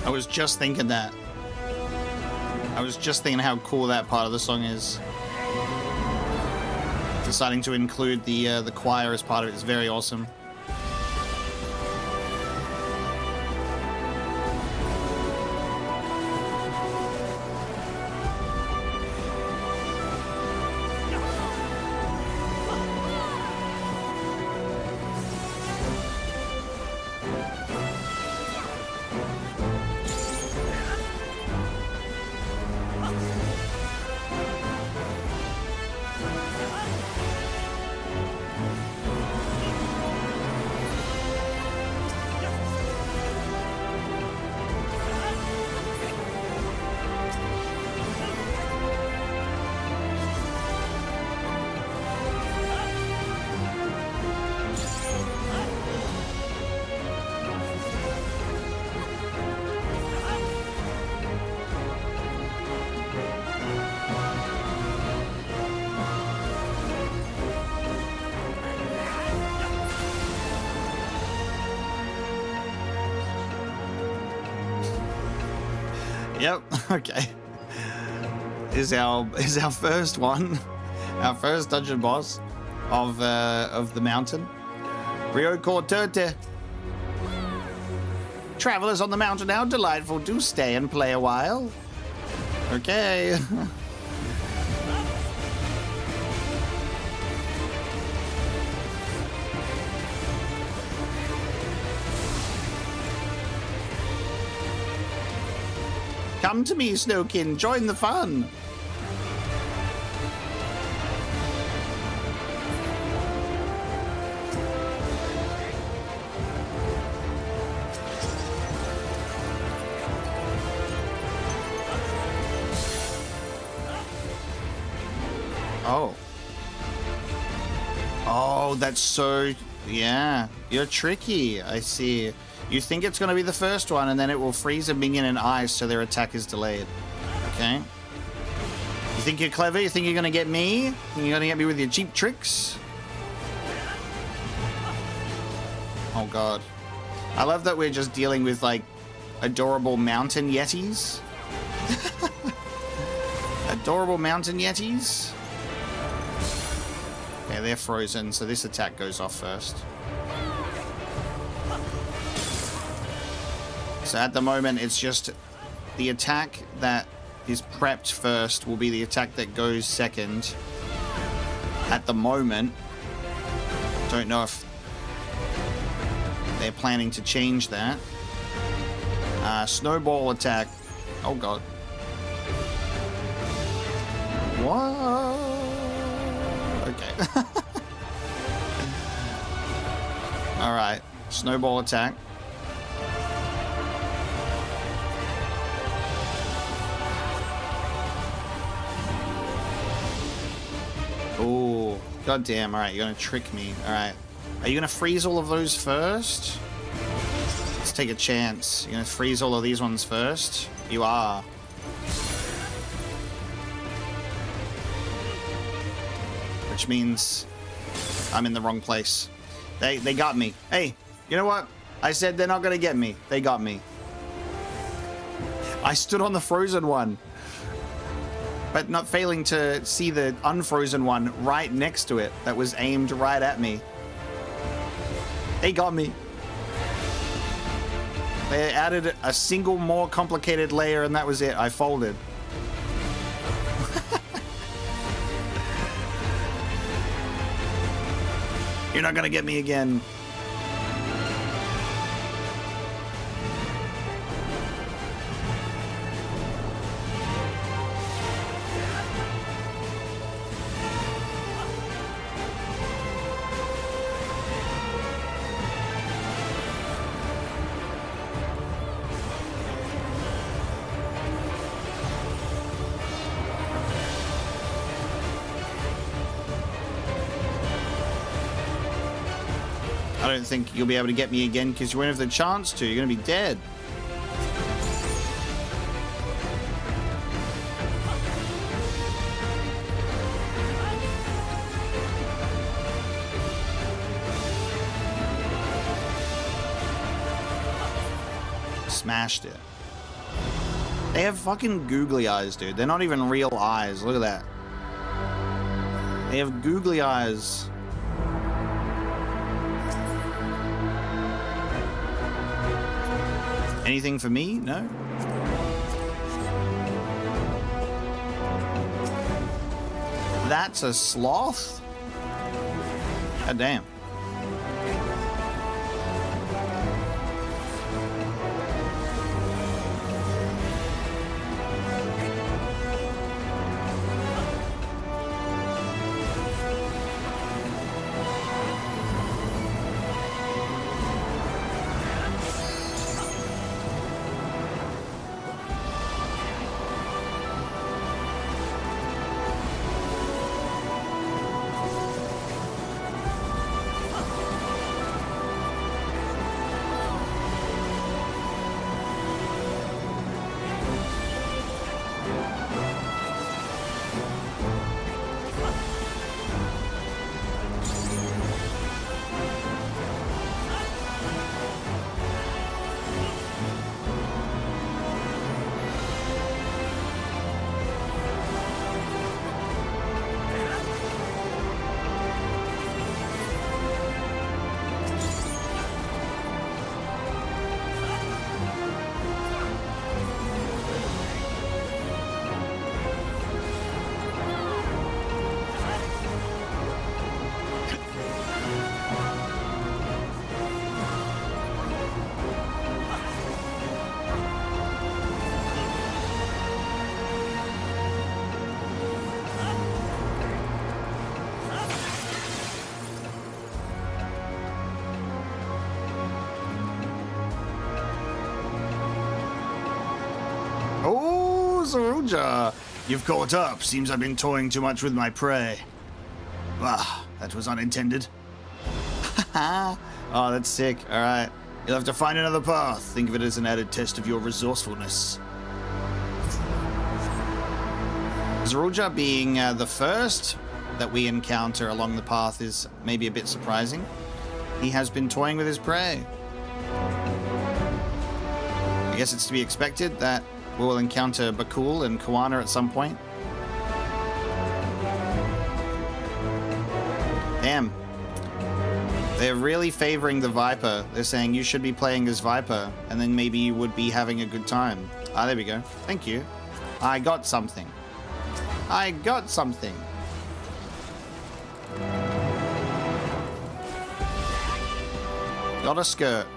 I was just thinking that. I was just thinking how cool that part of the song is. Deciding to include the choir as part of it is very awesome. Yep. Okay. Is our first one, our first dungeon boss of the mountain. Rio Cortete. Travelers on the mountain, how delightful. Do stay and play a while. Okay. Come to me, Snowkin. Join the fun. Oh. Oh, that's so... Yeah. You're tricky. I see. You think it's going to be the first one, and then it will freeze a minion in ice, so their attack is delayed. Okay. You think you're clever? You think you're going to get me? You think you're going to get me with your cheap tricks? Oh, God. I love that we're just dealing with, like, adorable mountain yetis. Adorable mountain yetis. Okay, they're frozen, so this attack goes off first. So at the moment, it's just the attack that is prepped first will be the attack that goes second. At the moment, don't know if they're planning to change that. Snowball attack. Oh, God. What? Okay. All right. Snowball attack. Oh, goddamn. All right, you're going to trick me. All right. Are you going to freeze all of those first? Let's take a chance. You're going to freeze all of these ones first? You are. Which means I'm in the wrong place. They got me. Hey, you know what? I said they're not going to get me. They got me. I stood on the frozen one, but not failing to see the unfrozen one right next to it that was aimed right at me. They got me. They added a single more complicated layer and that was it. I folded. You're not gonna get me again. I don't think you'll be able to get me again because you won't have the chance to. You're going to be dead. Smashed it. They have fucking googly eyes, dude. They're not even real eyes. Look at that. They have googly eyes. Anything for me? No? That's a sloth? God damn. Zeruja, you've caught up. Seems I've been toying too much with my prey. Ah, that was unintended. Oh, that's sick. All right. You'll have to find another path. Think of it as an added test of your resourcefulness. Zeruja being the first that we encounter along the path is maybe a bit surprising. He has been toying with his prey. I guess it's to be expected that we will encounter Bakul and Kuana at some point. Damn. They're really favoring the Viper. They're saying you should be playing as Viper, and then maybe you would be having a good time. Ah, there we go. Thank you. I got something. I got something. Got a skirt.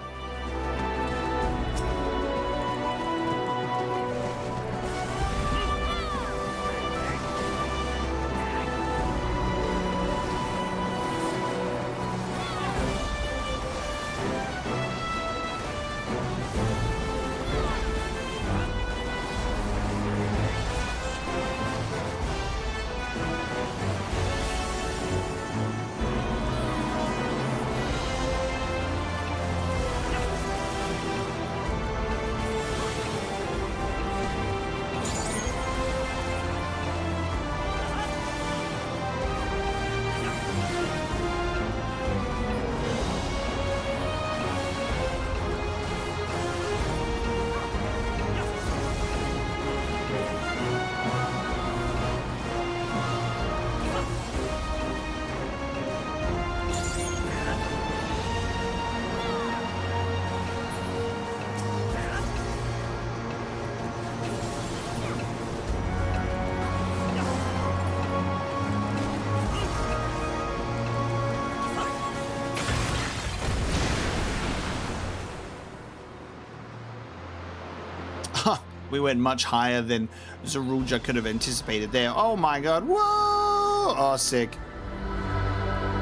We went much higher than Zeruja could have anticipated there. Oh my god. Whoa! Oh, sick.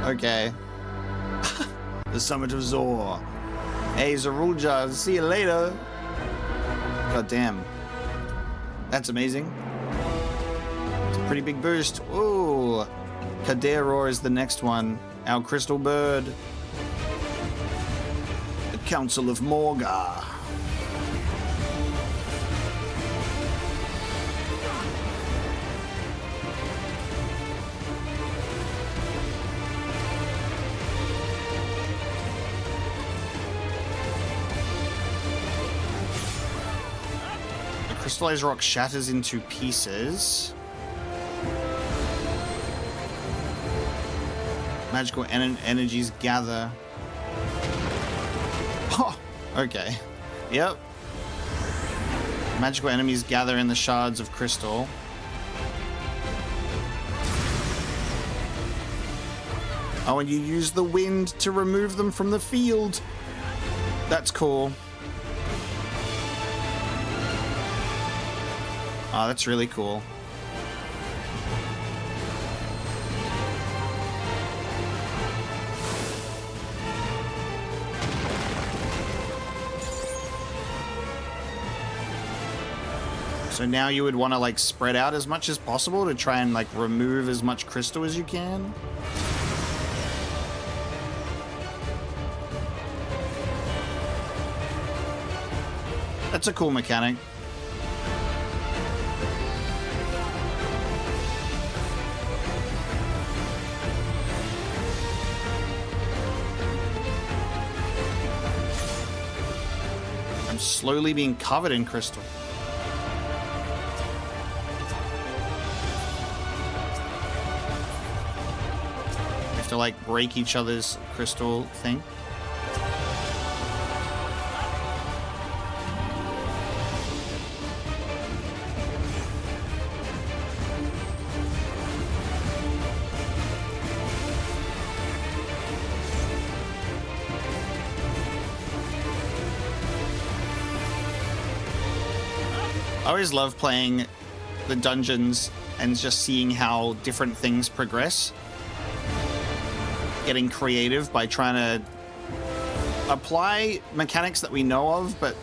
Okay. The summit of Zor. Hey, Zeruja, see you later. God damn. That's amazing. It's a pretty big boost. Ooh. Kaderor is the next one. Our crystal bird. The Council of Morga. Crystallized rock shatters into pieces. Magical energies gather. Oh, okay. Yep. Magical enemies gather in the shards of crystal. Oh, and you use the wind to remove them from the field. That's cool. Oh, that's really cool. So now you would want to like spread out as much as possible to try and like remove as much crystal as you can. That's a cool mechanic. I'm slowly being covered in crystal. We have to like break each other's crystal thing. I always love playing the dungeons and just seeing how different things progress. Getting creative by trying to apply mechanics that we know of, but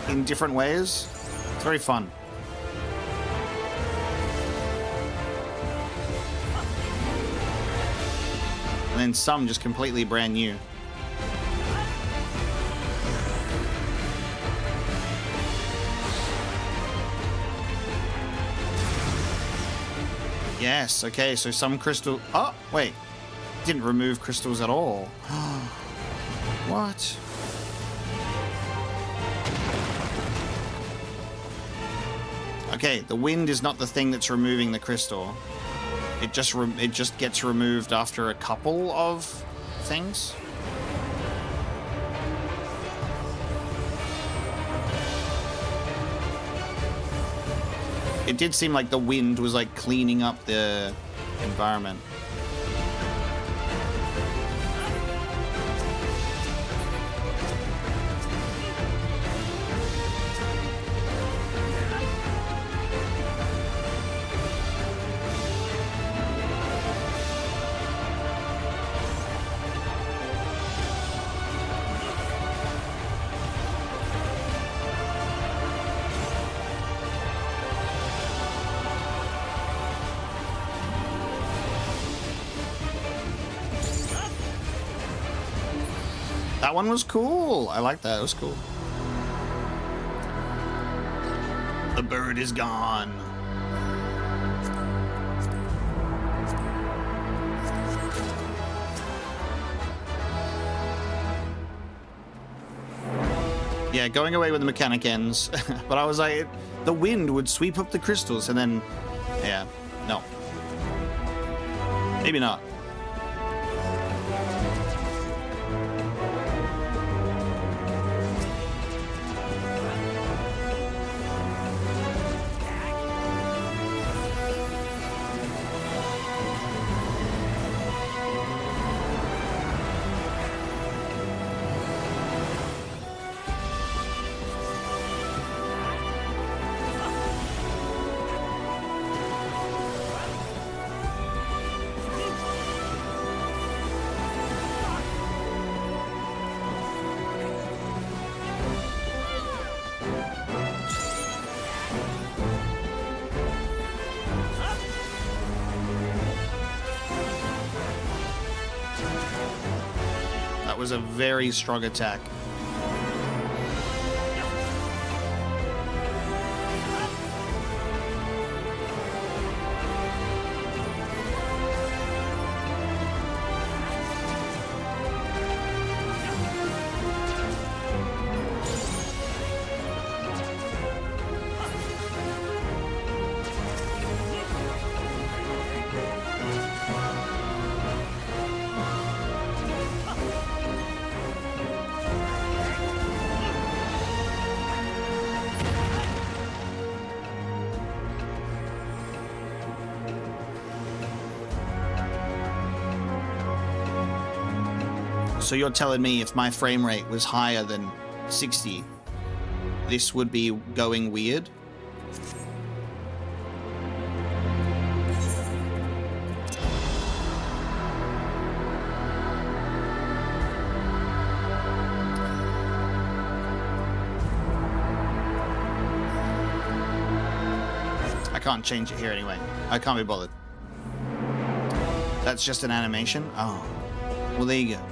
in different ways. It's very fun. And then some just completely brand new. Yes, okay, so some crystal... Oh, wait. Didn't remove crystals at all. What? Okay, the wind is not the thing that's removing the crystal. It just gets removed after a couple of things. It did seem like the wind was like cleaning up the environment. That one was cool. I like that. It was cool. The bird is gone. Yeah, going away with the mechanic ends. But I was like, the wind would sweep up the crystals and then... Yeah, no. Maybe not. Was a very strong attack. So you're telling me if my frame rate was higher than 60, this would be going weird? I can't change it here anyway. I can't be bothered. That's just an animation? Oh. Well, there you go.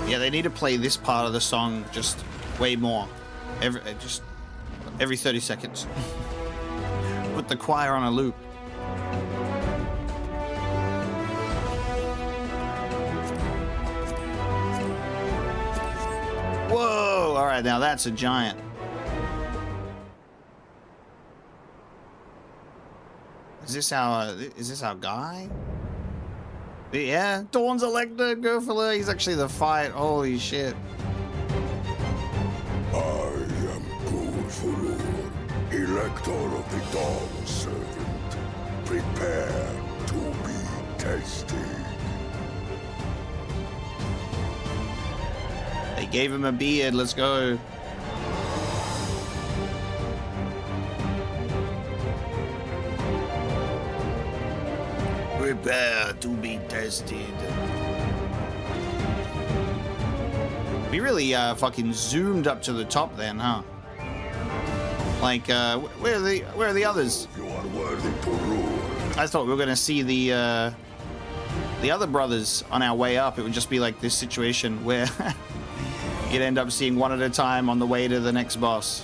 Yeah, they need to play this part of the song just way more. Every 30 seconds. Put the choir on a loop. Whoa! All right, now that's a giant. Is this our guy? Yeah, Dawn's Elector, go for it. He's actually the fight. Holy shit. I am Gulfulur, Elector of the Dawn Servant. Prepare to be tested. They gave him a beard. Let's go. Prepare to be tested. We really fucking zoomed up to the top then, huh? Like, where are the others? You are worthy to rule. I thought we were gonna see the other brothers on our way up. It would just be like this situation where you'd end up seeing one at a time on the way to the next boss.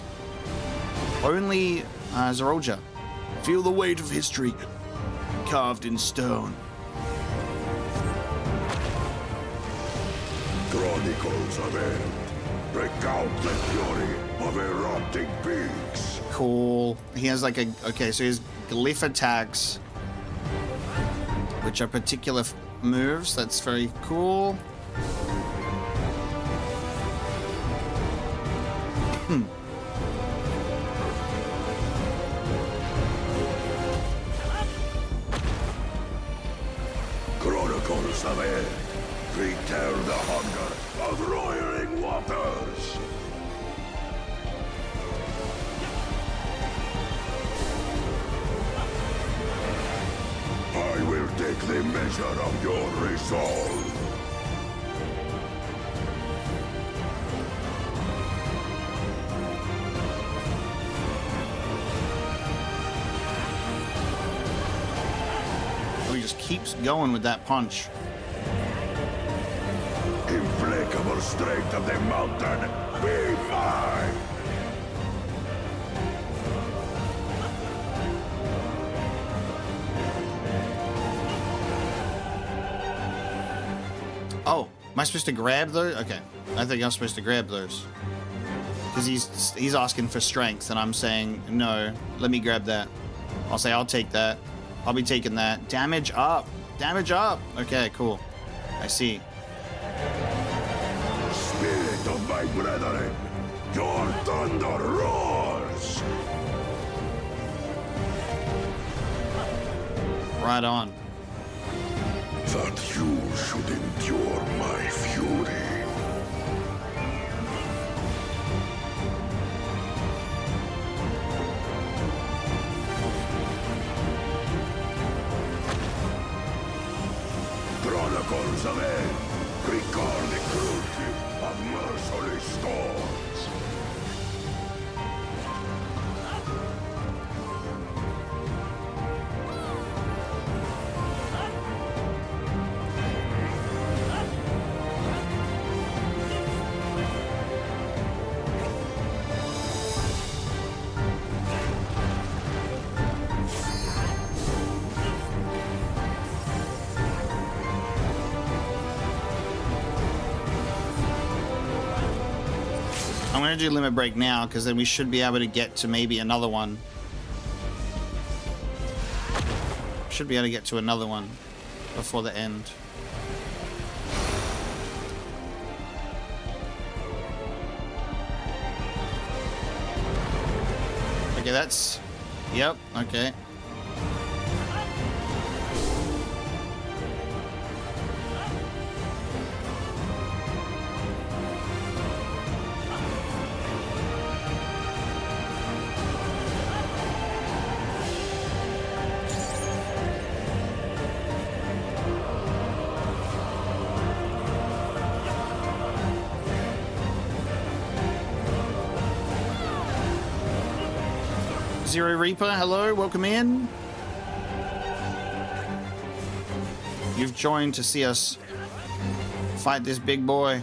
Only Zeroja. Feel the weight of history carved in stone. Chronicles of End. Recount the fury of erupting peaks. Cool. He has like okay, so he has glyph attacks, which are particular moves. That's very cool. Chronicles of End. Return the hunger of roiling waters. I will take the measure of your resolve. Oh, he just keeps going with that punch. Implacable thunder strength of the mountain be mine! Oh, am I supposed to grab those? Okay, I think I'm supposed to grab those. Because he's asking for strength, and I'm saying, no, let me grab that. I'll say, I'll take that. I'll be taking that. Damage up. Damage up. Okay, cool. I see. Spirit of my brethren, your thunder roars! Right on. That you should endure my fury. Chronicles of Ed record the cruelty of merciless storms. I'm going to do limit break now, because then we should be able to get to maybe another one. Should be able to get to another one before the end. Okay, that's... Yep, okay. Zero Reaper, hello, welcome in. You've joined to see us fight this big boy.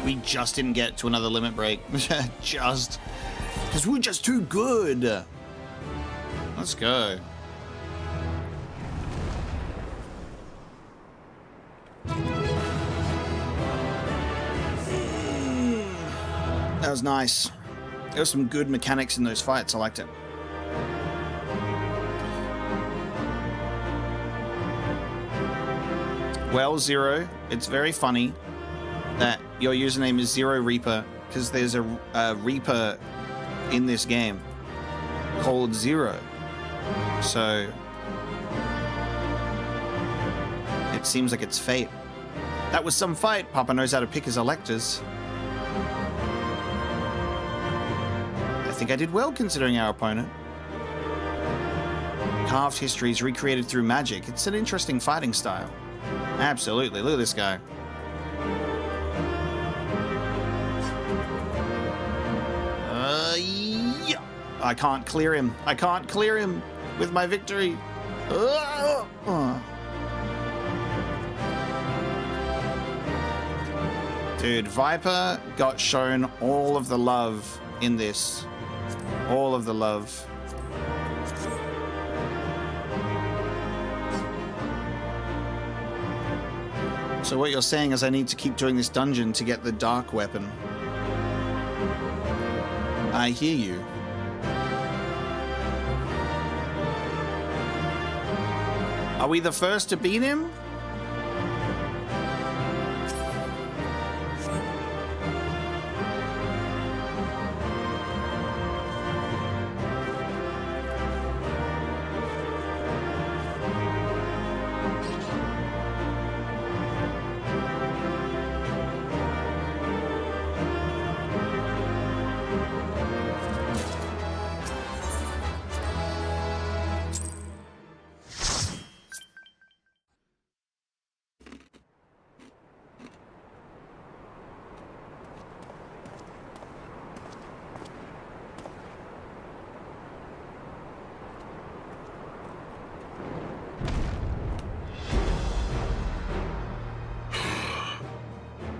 We just didn't get to another limit break. Just. Because we're just too good. Let's go. That was nice. There was some good mechanics in those fights. I liked it. Well, Zero, it's very funny that your username is Zero Reaper because there's a Reaper in this game called Zero. So it seems like it's fate. That was some fight. Papa knows how to pick his electors. I think I did well considering our opponent. Carved history is recreated through magic. It's an interesting fighting style. Absolutely. Look at this guy. I can't clear him. I can't clear him with my victory. Dude, Viper got shown all of the love in this. All of the love. So what you're saying is I need to keep doing this dungeon to get the dark weapon. I hear you. Are we the first to beat him?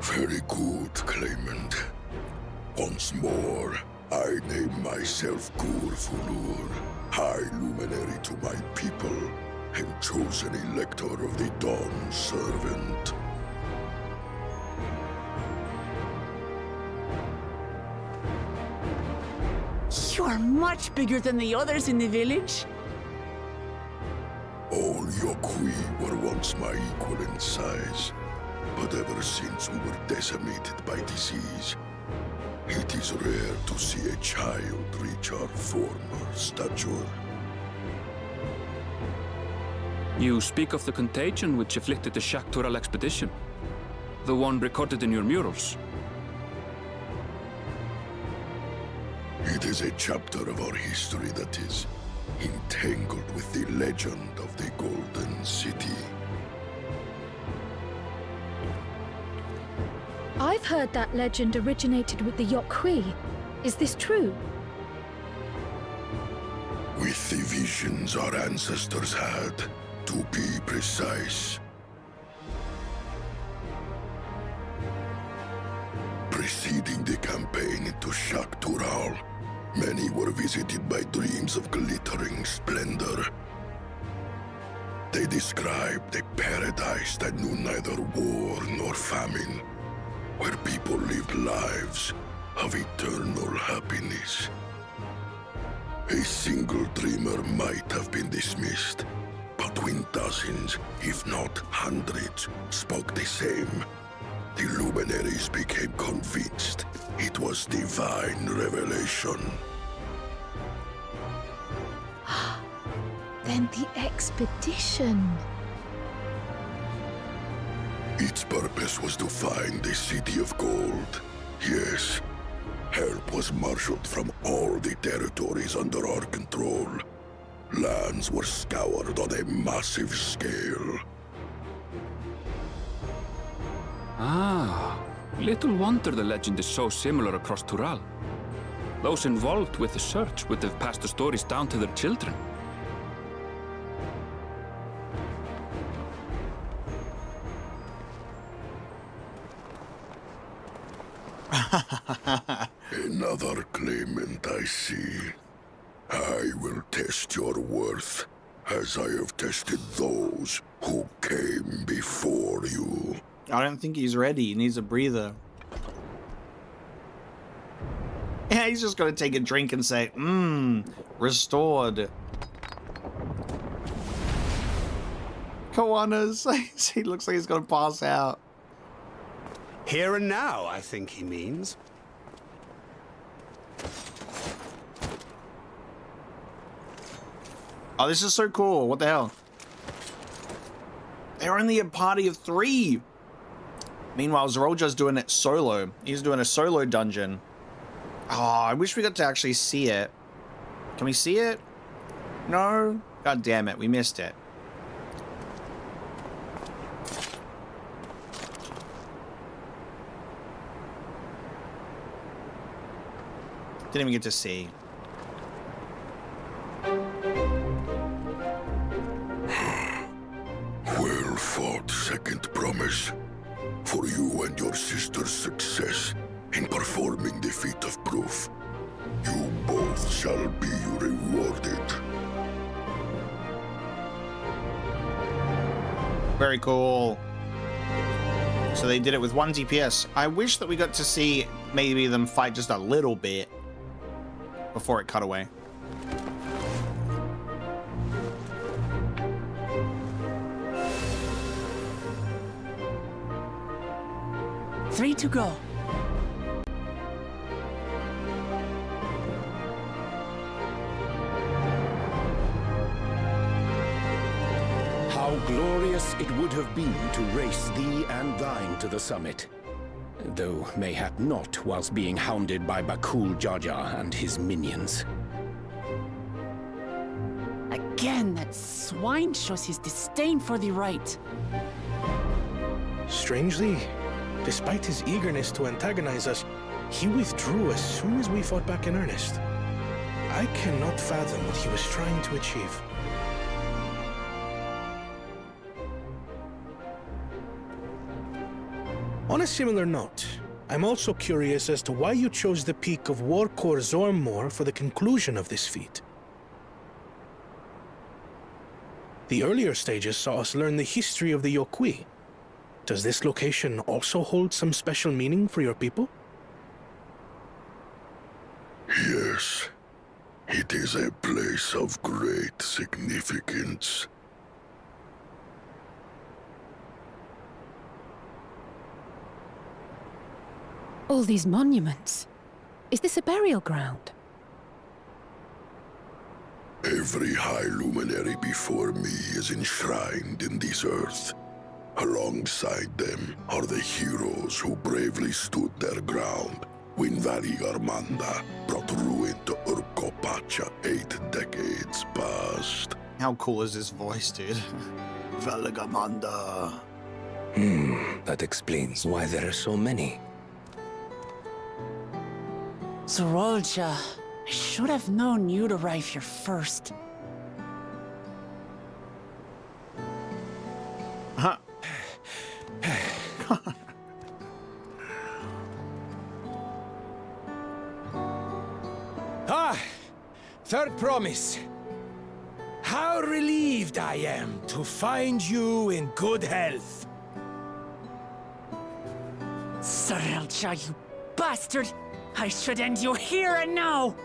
Very good, claimant. Once more, I name myself Gurfulur, High Luminary to my people, and chosen Elector of the Dawn Servant. You are much bigger than the others in the village. All Yokwi were once my equal in size, but ever since we were decimated by disease, it is rare to see a child reach our former stature. You speak of the contagion which afflicted the Shaktural expedition, the one recorded in your murals. It is a chapter of our history that is entangled with the legend of the Golden City. I've heard that legend originated with the Yokwi. Is this true? With the visions our ancestors had, to be precise. Preceding the campaign into Shaktural, many were visited by dreams of glittering splendor. They described a paradise that knew neither war nor famine, where people lived lives of eternal happiness. A single dreamer might have been dismissed, but when dozens, if not hundreds, spoke the same, the luminaries became convinced it was divine revelation. Then the expedition. Its purpose was to find the City of Gold. Yes, help was marshaled from all the territories under our control. Lands were scoured on a massive scale. Ah, little wonder the legend is so similar across Tural. Those involved with the search would have passed the stories down to their children. Another claimant, I see. I will test your worth, as I have tested those who came before you. I don't think he's ready. He needs a breather. Yeah, he's just going to take a drink and say, restored. Koanas. He looks like he's going to pass out. Here and now, I think he means. Oh, this is so cool. What the hell? They're only a party of 3. Meanwhile, Zrolja's doing it solo. He's doing a solo dungeon. Oh, I wish we got to actually see it. Can we see it? No? God damn it, we missed it. Didn't even get to see. fought second promise. For you and your sister's success in performing the feat of proof. You both shall be rewarded. Very cool. So they did it with 1 DPS. I wish that we got to see maybe them fight just a little bit before it cut away. Three to go. How glorious it would have been to race thee and thine to the summit. Though mayhap not whilst being hounded by Bakul Jaja and his minions. Again, that swine shows his disdain for the right. Strangely, despite his eagerness to antagonize us, he withdrew as soon as we fought back in earnest. I cannot fathom what he was trying to achieve. On a similar note, I'm also curious as to why you chose the peak of Warkor Zormor for the conclusion of this feat. The earlier stages saw us learn the history of the Yokwi. Does this location also hold some special meaning for your people? Yes, it is a place of great significance. All these monuments. Is this a burial ground? Every high luminary before me is enshrined in this earth. Alongside them are the heroes who bravely stood their ground when Valigarmanda brought ruin to Urkopacha 8 decades past. How cool is his voice, dude? Valigarmanda. That explains why there are so many. Zorolja, I should have known you'd arrive here first. Huh. Third promise. How relieved I am to find you in good health. Zorolja, you bastard! I should end you here and now!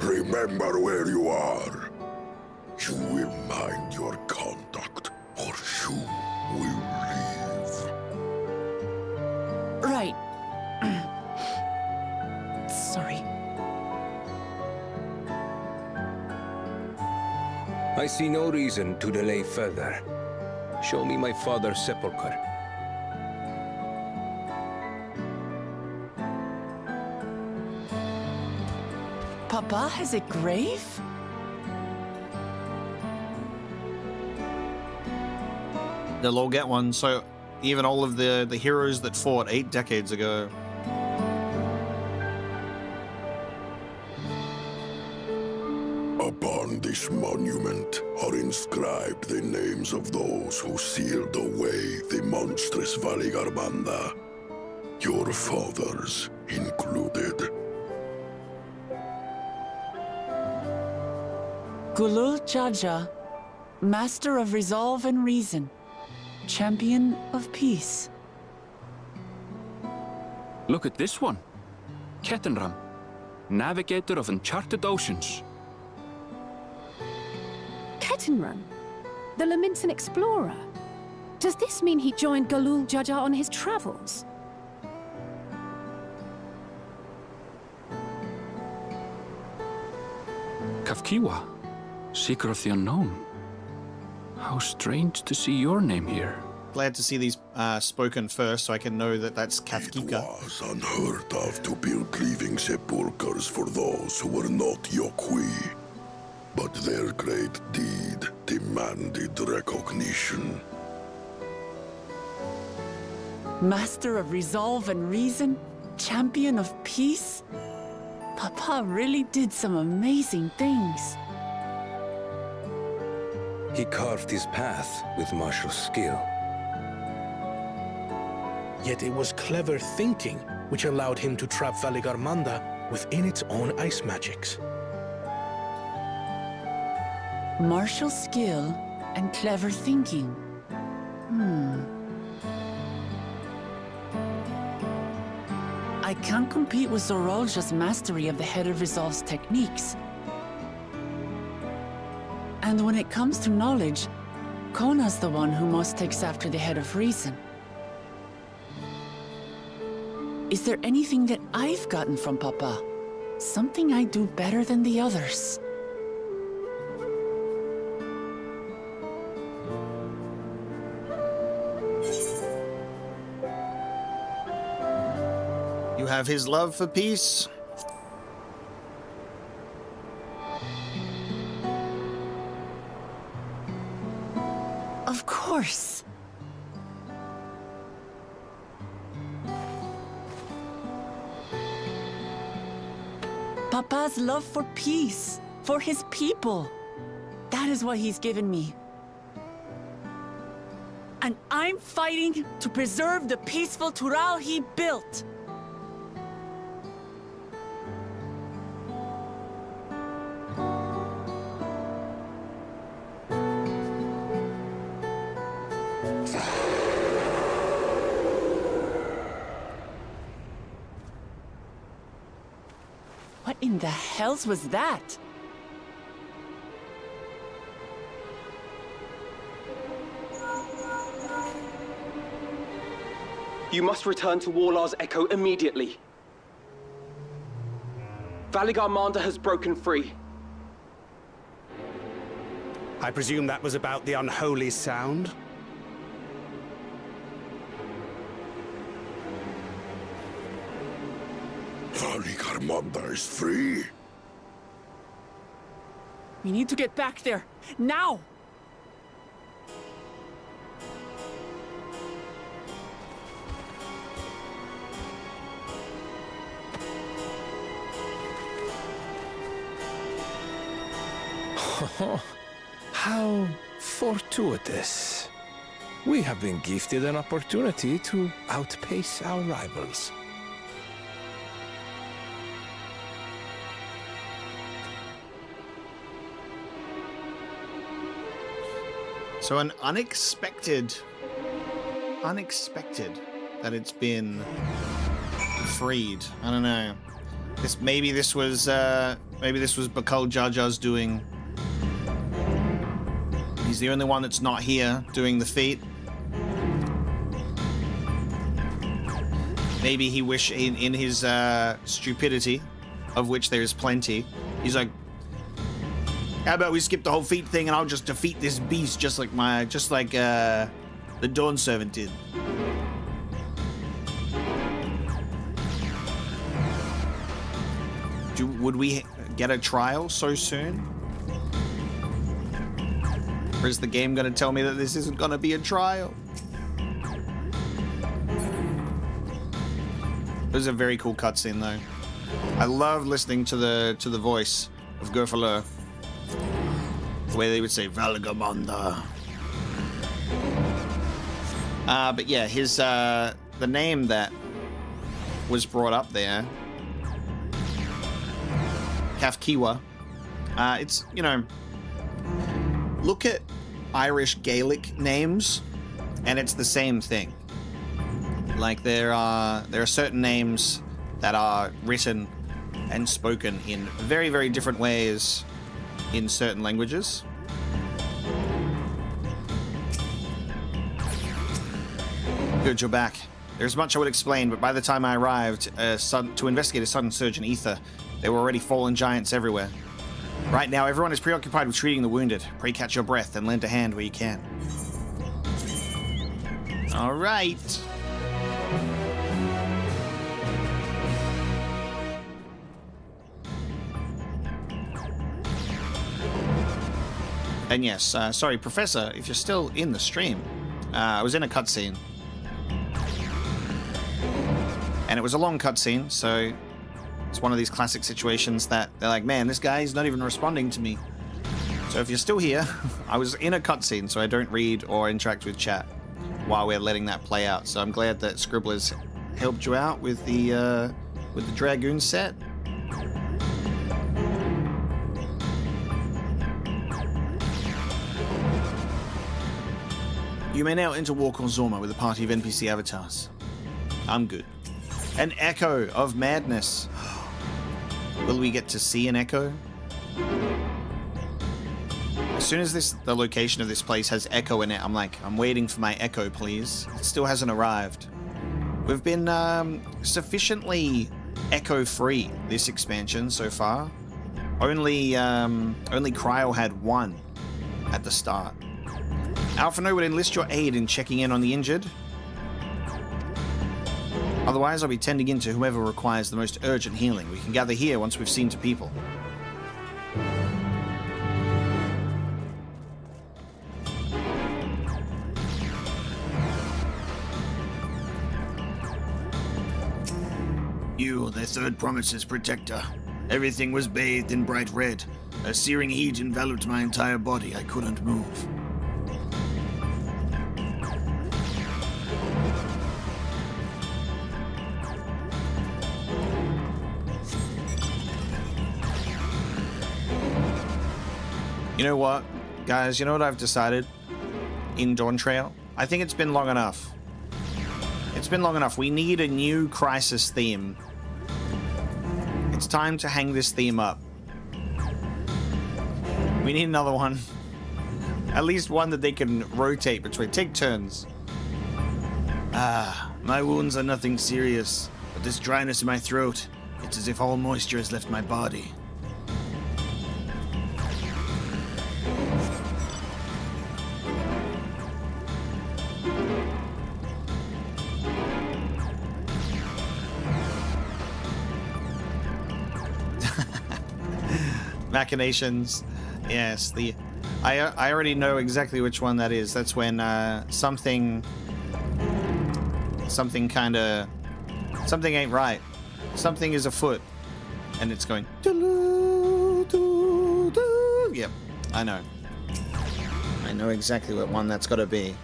Remember where you are. You will mind your conduct, or you will leave. Right. Sorry. I see no reason to delay further. Show me my father's sepulchre. Papa has a grave? They'll all get one, so even all of the heroes that fought 8 decades ago. Upon this monument are inscribed the names of those who sealed away the monstrous Valigarmanda, your fathers included. Gulul Jaja, Master of Resolve and Reason, Champion of Peace. Look at this one. Ketenram, Navigator of Uncharted Oceans. Ketenram? The Laminsan explorer? Does this mean he joined Galul Jaja on his travels? Kafkiwa, Seeker of the Unknown. How strange to see your name here. Glad to see these spoken first so I can know that that's It Kafkika. was unheard of to build living sepulchres for those who were not Yokwi. But their great deed demanded recognition. Master of Resolve and Reason, Champion of Peace? Papa really did some amazing things. He carved his path with martial skill. Yet it was clever thinking which allowed him to trap Valigarmanda within its own ice magics. Martial skill and clever thinking. I can't compete with Zorolja's mastery of the Head of Resolve's techniques. And when it comes to knowledge, Kona's the one who most takes after the Head of Reason. Is there anything that I've gotten from Papa? Something I do better than the others? You have his love for peace. Of course. Papa's love for peace, for his people. That is what he's given me. And I'm fighting to preserve the peaceful Tural he built. What in the hells was that? You must return to Warlar's Echo immediately. Valigarmanda has broken free. I presume that was about the unholy sound? Valigarmanda is free. We need to get back there, now! How fortuitous. We have been gifted an opportunity to outpace our rivals. So an unexpected that it's been freed. I don't know. Maybe this was Bakul Jaja's doing. He's the only one that's not here doing the feat. Maybe he wish in his stupidity, of which there is plenty, he's like, how about we skip the whole feat thing and I'll just defeat this beast just like the Dawn Servant did. Would we get a trial so soon? Or is the game going to tell me that this isn't going to be a trial? It was a very cool cutscene, though. I love listening to the voice of Gofalo. The way they would say Valigarmanda. But yeah, his the name that was brought up there, Kafkiwa. It's, you know, look at Irish Gaelic names, and it's the same thing. Like there are certain names that are written and spoken in very, very different ways in certain languages. Good, you're back. There's much I would explain, but by the time I arrived to investigate a sudden surge in ether, there were already fallen giants everywhere. Right now, everyone is preoccupied with treating the wounded. Pray catch your breath and lend a hand where you can. All right. And yes, sorry, Professor, if you're still in the stream, I was in a cutscene. And it was a long cutscene, so it's one of these classic situations that they're like, man, this guy's not even responding to me. So if you're still here, I was in a cutscene, so I don't read or interact with chat while we're letting that play out. So I'm glad that Scribblers helped you out with the Dragoon set. You may now enter Walk on Zorma with a party of NPC avatars. I'm good. An Echo of Madness. Will we get to see an Echo? As soon as the location of this place has Echo in it, I'm like, I'm waiting for my Echo, please. It still hasn't arrived. We've been sufficiently Echo-free this expansion so far. Only Cryo had one at the start. Alphino would enlist your aid in checking in on the injured. Otherwise, I'll be tending in to whoever requires the most urgent healing. We can gather here once we've seen to people. You, the third promise's protector. Everything was bathed in bright red. A searing heat enveloped my entire body. I couldn't move. You know what, guys? You know what I've decided in Dawntrail? I think it's been long enough. It's been long enough. We need a new Crisis theme. It's time to hang this theme up. We need another one. At least one that they can rotate between. Take turns. My wounds are nothing serious, but this dryness in my throat, it's as if all moisture has left my body. Machinations. Yes, I already know exactly which one that is. That's when something ain't right. Something is afoot, and it's going. Yep, I know. I know exactly what one that's got to be.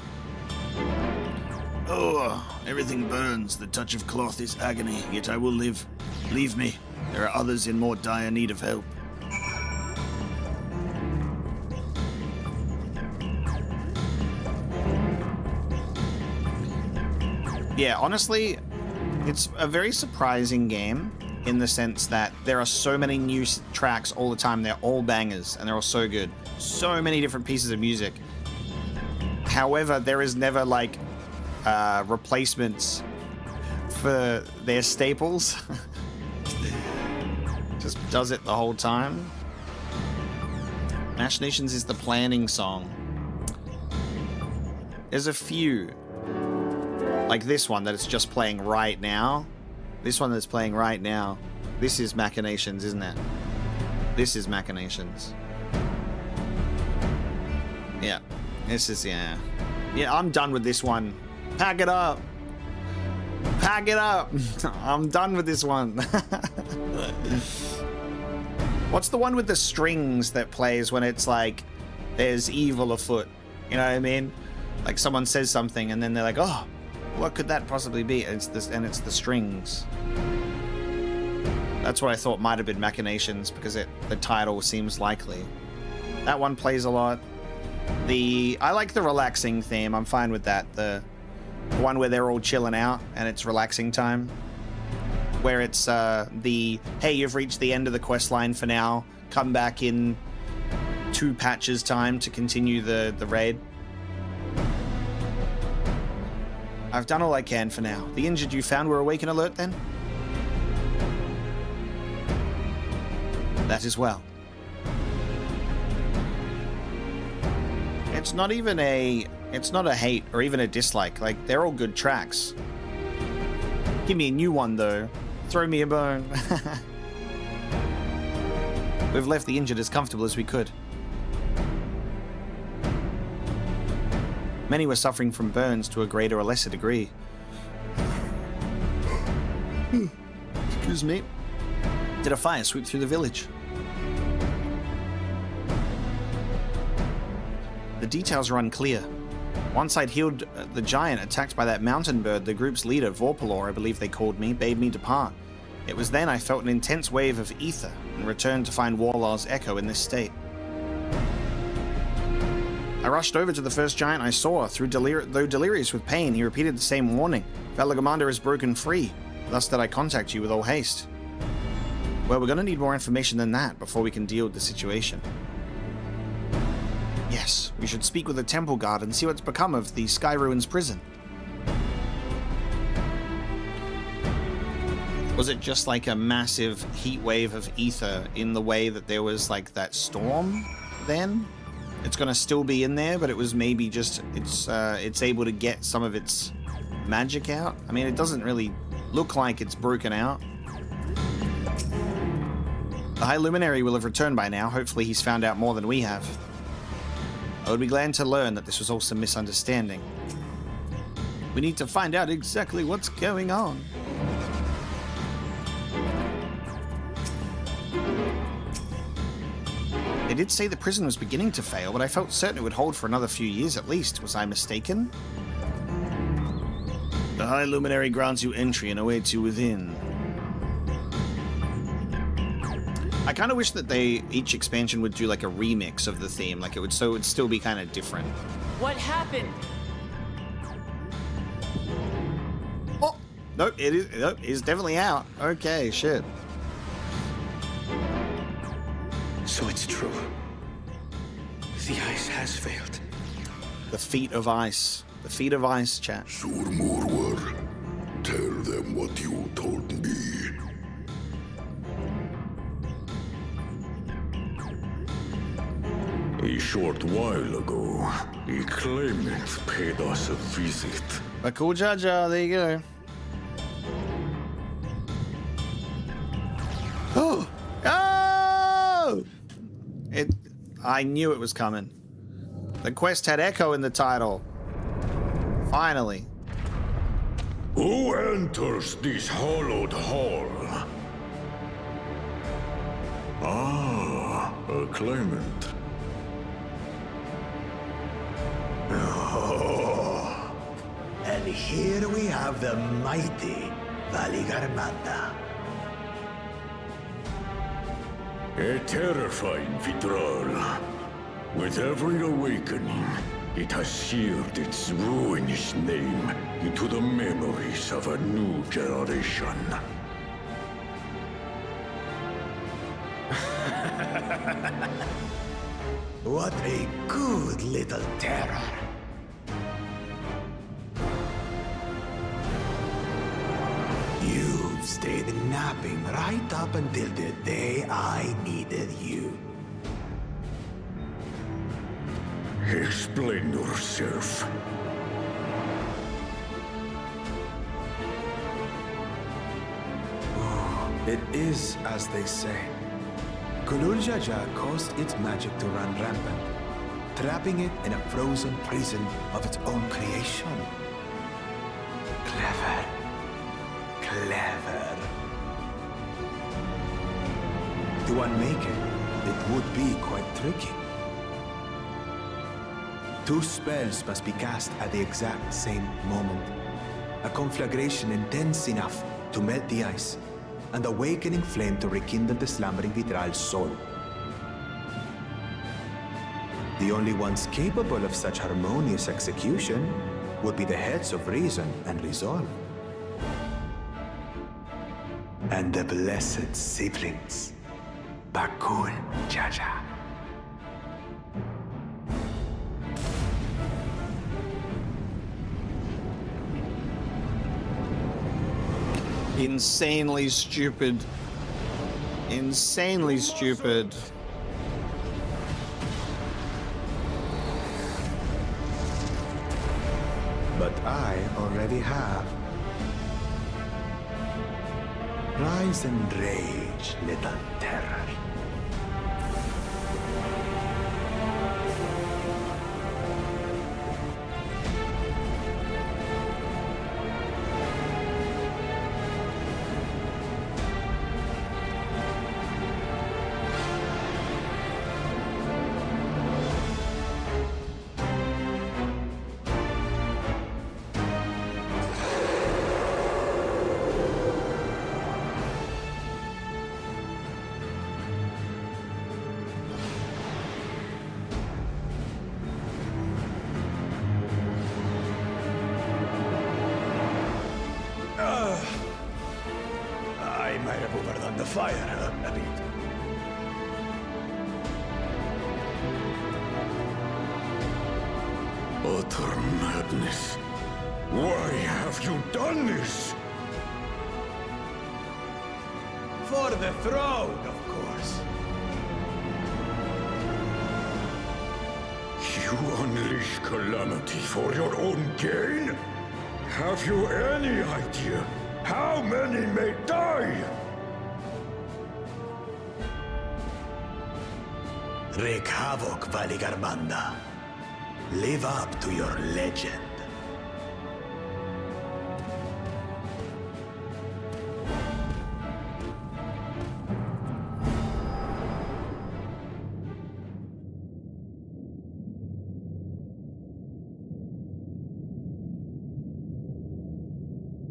Oh, everything burns. The touch of cloth is agony, yet I will live. Leave me. There are others in more dire need of help. Yeah, honestly, it's a very surprising game in the sense that there are so many new tracks all the time. They're all bangers, and they're all so good. So many different pieces of music. However, there is never, like, replacements for their staples. Just does it the whole time. Machinations is the planning song. There's a few. Like this one that it's just playing right now. This one that's playing right now. This is Machinations, isn't it? This is Machinations. Yeah. This is, yeah. Yeah, I'm done with this one. Pack it up. Pack it up. I'm done with this one. What's the one with the strings that plays when it's like, there's evil afoot? You know what I mean? Like someone says something and then they're like, oh, what could that possibly be? And it's the strings. That's what I thought might have been Machinations because the title seems likely. That one plays a lot. I like the relaxing theme. I'm fine with that. The one where they're all chilling out and it's relaxing time. Where it's hey, you've reached the end of the quest line for now. Come back in 2 patches time to continue the raid. I've done all I can for now. The injured you found were awake and alert then? That as well. It's not even it's not a hate or even a dislike. Like, they're all good tracks. Give me a new one though. Throw me a bone. We've left the injured as comfortable as we could. Many were suffering from burns to a greater or lesser degree. Excuse me. Did a fire sweep through the village? The details are unclear. Once I'd healed the giant attacked by that mountain bird, the group's leader, Vorpalor, I believe they called me, bade me depart. It was then I felt an intense wave of ether and returned to find Warlar's echo in this state. I rushed over to the first giant I saw. Though delirious with pain, he repeated the same warning. Valigarmanda is broken free. Thus did I contact you with all haste. Well, we're going to need more information than that before we can deal with the situation. Yes, we should speak with the temple guard and see what's become of the Sky Ruins prison. Was it just like a massive heat wave of ether in the way that there was like that storm then? It's gonna still be in there, but it was maybe just it's able to get some of its magic out. I mean, it doesn't really look like it's broken out. The High Luminary will have returned by now. Hopefully he's found out more than we have. I would be glad to learn that this was all some misunderstanding. We need to find out exactly what's going on. They did say the prison was beginning to fail, but I felt certain it would hold for another few years at least. Was I mistaken? The High Luminary grants you entry and awaits you within. I kind of wish that each expansion would do like a remix of the theme, like it would still be kind of different. What happened? Oh, nope, it's definitely out. Okay, shit. So it's true. The ice has failed. The feet of ice. The feet of ice, chat. Surmurwar, tell them what you told me. A short while ago, a claimant paid us a visit. But cool Jaja, there you go. Oh! Oh! I knew it was coming. The quest had Echo in the title. Finally. Who enters this hallowed hall? Ah, a claimant. Oh. And here we have the mighty Valigarmanda. A terrifying Vidral. With every awakening, it has seared its ruinous name into the memories of a new generation. What a good little terror. You've stayed napping right up until the day I needed you. Explain yourself. It is as they say. Gulul Jaja caused its magic to run rampant, trapping it in a frozen prison of its own creation. Clever. Clever. To unmake it would be quite tricky. 2 spells must be cast at the exact same moment. A conflagration intense enough to melt the ice, and awakening flame to rekindle the slumbering Vidral's soul. The only ones capable of such harmonious execution would be the heads of reason and resolve. And the blessed siblings, Bakul Jaja. Insanely stupid. Insanely stupid. But I already have. Rise and rage, little terror. fire her a bit. Utter madness. Why have you done this? For the throne, of course. You unleash calamity for your own gain? Have you any idea how many may die? Wreak havoc, Valigarmanda. Live up to your legend.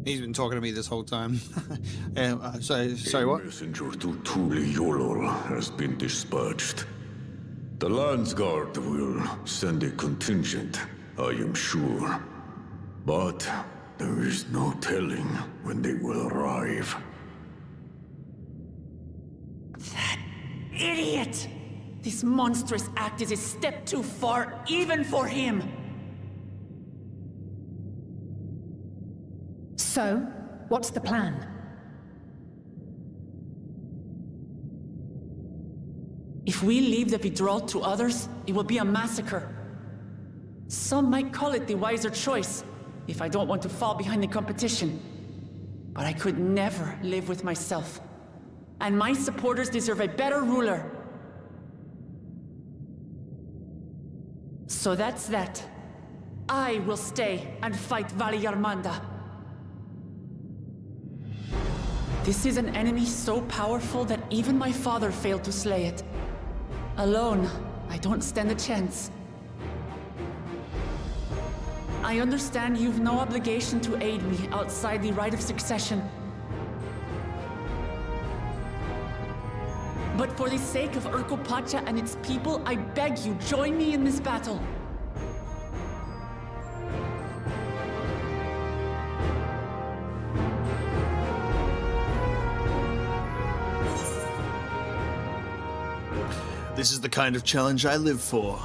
He's been talking to me this whole time. Sorry, what? Messenger to Tuli Yolol has been dispatched. The Landsguard will send a contingent, I am sure. But there is no telling when they will arrive. That idiot! This monstrous act is a step too far, even for him. So, what's the plan? If we leave the withdrawal to others, it will be a massacre. Some might call it the wiser choice, if I don't want to fall behind the competition. But I could never live with myself. And my supporters deserve a better ruler. So that's that. I will stay and fight Valigarmanda. This is an enemy so powerful that even my father failed to slay it. Alone, I don't stand a chance. I understand you've no obligation to aid me outside the right of succession. But for the sake of Urkopacha and its people, I beg you, join me in this battle. This is the kind of challenge I live for.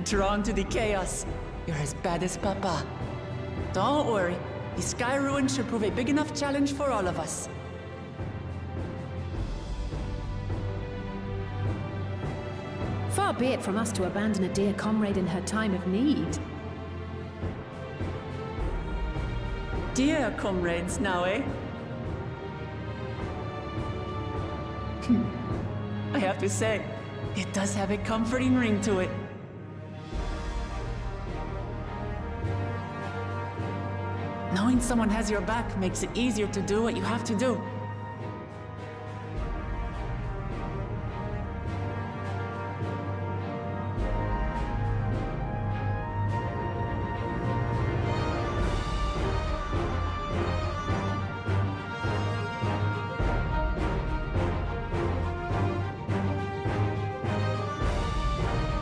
Drawn to the chaos. You're as bad as Papa. Don't worry. The Sky Ruin should prove a big enough challenge for all of us. Far be it from us to abandon a dear comrade in her time of need. Dear comrades now, eh? I have to say, it does have a comforting ring to it. Knowing someone has your back makes it easier to do what you have to do.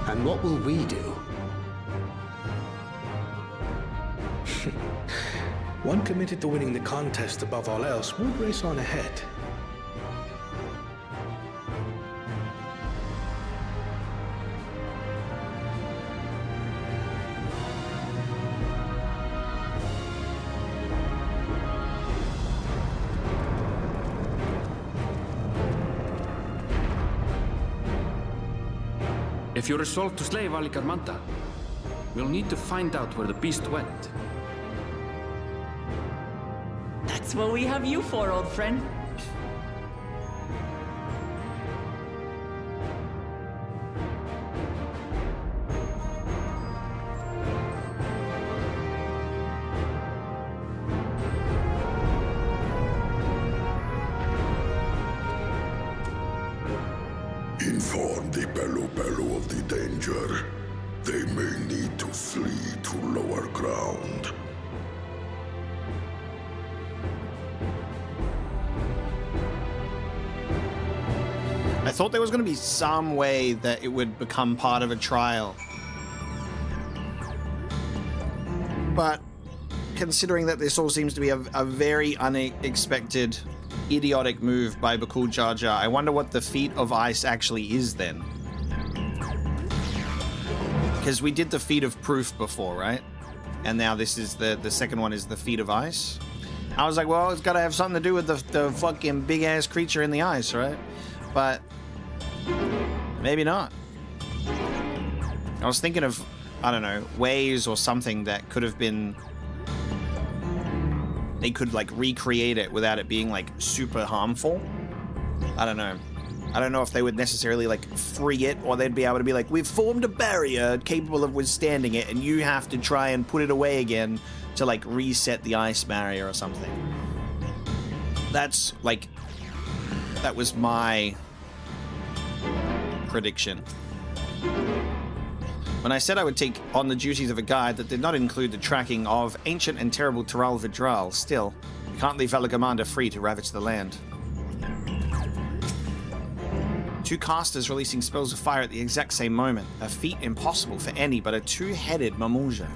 And what will we do? One committed to winning the contest above all else would race on ahead. If you're resolved to slay Valigarmanda, we'll need to find out where the beast went. That's what we have you for, old friend. Inform the Bello of the danger. They may need to flee to lower ground. I thought there was going to be some way that it would become part of a trial. But considering that this all seems to be a very unexpected, idiotic move by Bakul Jar Jar, I wonder what the feat of ice actually is then. Because we did the feat of proof before, right? And now this is the second one is the feat of ice. I was like, well, it's got to have something to do with the fucking big-ass creature in the ice, right? But maybe not. I was thinking of, I don't know, ways or something that could have been... They could, like, recreate it without it being, like, super harmful. I don't know. I don't know if they would necessarily, like, free it, or they'd be able to be like, we've formed a barrier capable of withstanding it, and you have to try and put it away again to, like, reset the ice barrier or something. That's, like... That was my prediction. When I said I would take on the duties of a guide that did not include the tracking of ancient and terrible Tural Vidral, still, we can't leave Valigarmanda free to ravage the land. 2 casters releasing spells of fire at the exact same moment, a feat impossible for any but a 2-headed Mamunja.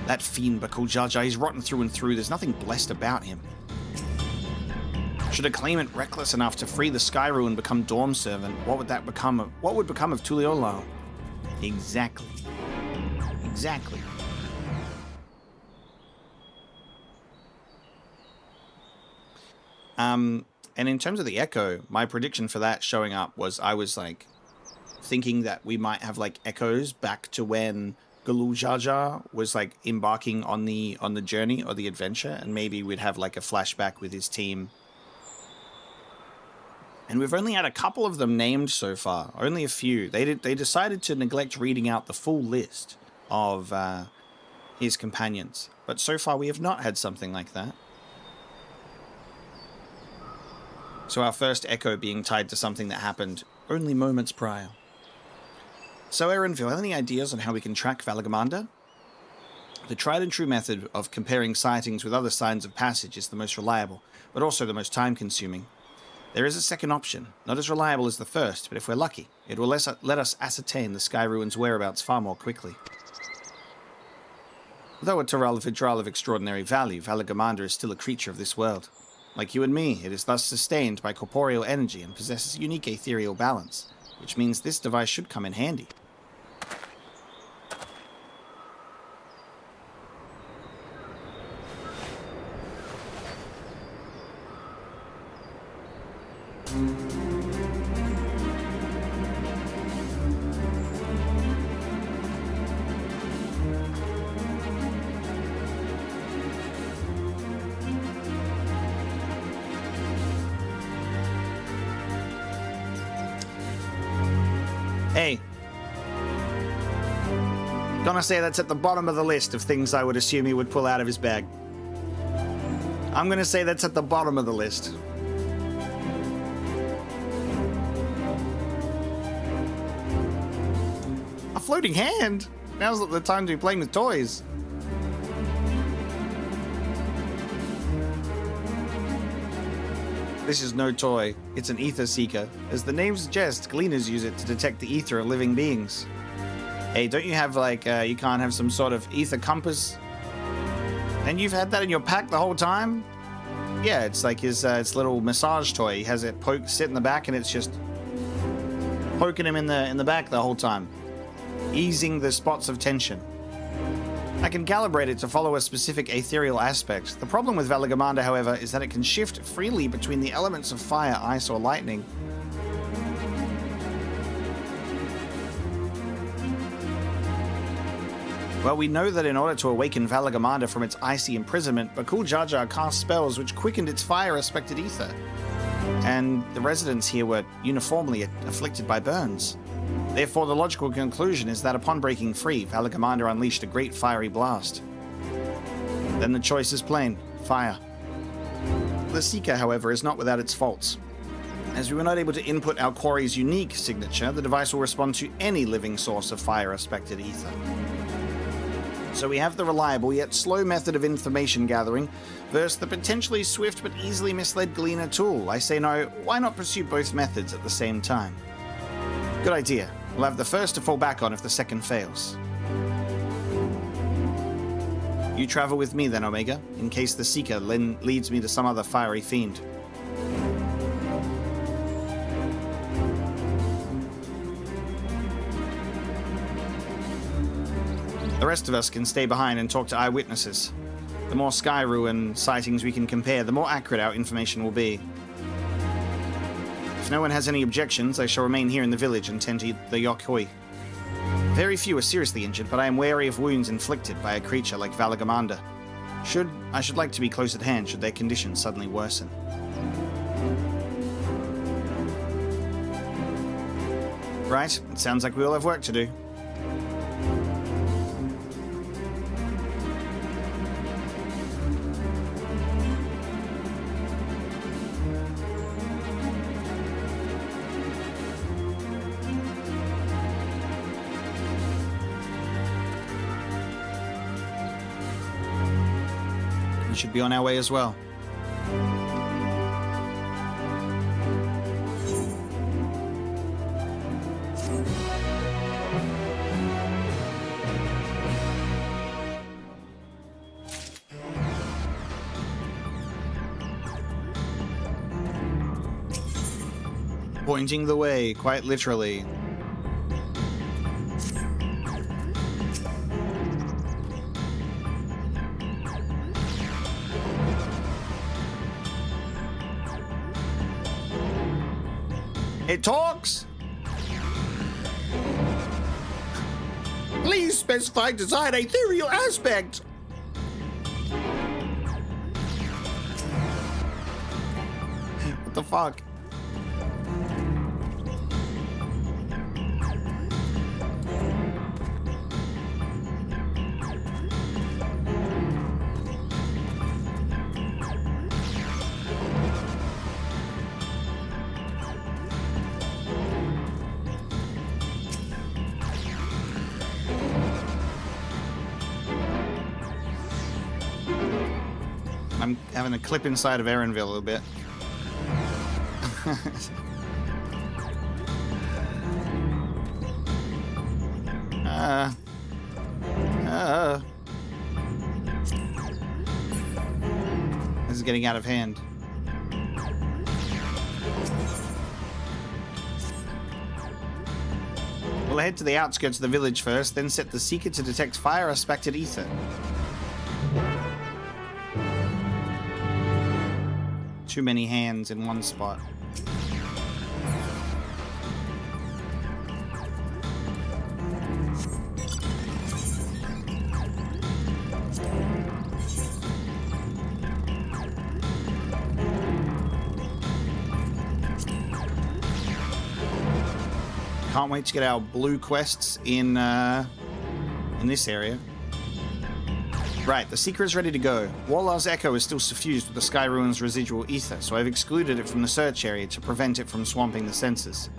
That fiend Bakul Jar Jar, he's rotten through and through, there's nothing blessed about him. Should a claimant reckless enough to free the Skyruin become Dawn Servant, what would become of Tuliolao? Exactly. Exactly. And in terms of the Echo, my prediction for that showing up was I was like thinking that we might have like echoes back to when Galul Jar Jar was like embarking on the journey or the adventure, and maybe we'd have like a flashback with his team. And we've only had a couple of them named so far, only a few. They decided to neglect reading out the full list of his companions, but so far we have not had something like that. So our first echo being tied to something that happened only moments prior. So Aaron, do you have any ideas on how we can track Valigarmanda? The tried and true method of comparing sightings with other signs of passage is the most reliable, but also the most time-consuming. There is a second option, not as reliable as the first, but if we're lucky, it will let us ascertain the Skyruin's whereabouts far more quickly. Though a Tural Vidral of extraordinary value, Valigarmanda is still a creature of this world. Like you and me, it is thus sustained by corporeal energy and possesses a unique ethereal balance, which means this device should come in handy. Hey. Gonna say that's at the bottom of the list of things I would assume he would pull out of his bag. I'm gonna say that's at the bottom of the list. A floating hand? Now's not the time to be playing with toys. This is no toy, it's an ether seeker. As the name suggests, gleaners use it to detect the ether of living beings. Hey, don't you have like, you can't have some sort of ether compass? And you've had that in your pack the whole time? Yeah, it's like his little massage toy. He has it sit in the back and it's just poking him in the back the whole time. Easing the spots of tension. I can calibrate it to follow a specific ethereal aspect. The problem with Valigarmanda, however, is that it can shift freely between the elements of fire, ice, or lightning. Well, we know that in order to awaken Valigarmanda from its icy imprisonment, Bakul Jar Jar cast spells which quickened its fire-aspected ether. And the residents here were uniformly afflicted by burns. Therefore, the logical conclusion is that upon breaking free, Valigarmanda unleashed a great fiery blast. Then the choice is plain: fire. The Seeker, however, is not without its faults. As we were not able to input our quarry's unique signature, the device will respond to any living source of fire-aspected ether. So we have the reliable yet slow method of information gathering versus the potentially swift but easily misled Gleaner tool. I say no, why not pursue both methods at the same time? Good idea. We'll have the first to fall back on if the second fails. You travel with me then, Omega, in case the Seeker leads me to some other fiery fiend. The rest of us can stay behind and talk to eyewitnesses. The more Sky Ruin sightings we can compare, the more accurate our information will be. If no one has any objections, I shall remain here in the village and tend to the Yokhoi. Very few are seriously injured, but I am wary of wounds inflicted by a creature like Valigarmanda. I should like to be close at hand should their condition suddenly worsen. Right, it sounds like we all have work to do. Should be on our way as well. Pointing the way, quite literally. It talks! Please specify desired ethereal aspect! What the fuck? I'm having a clip inside of Erenville a little bit. This is getting out of hand. We'll head to the outskirts of the village first, then set the Seeker to detect fire-aspected ether. Too many hands in one spot. Can't wait to get our blue quests in this area. Right, the Seeker is ready to go. Warlar's echo is still suffused with the Sky Ruin's residual ether, so I've excluded it from the search area to prevent it from swamping the sensors.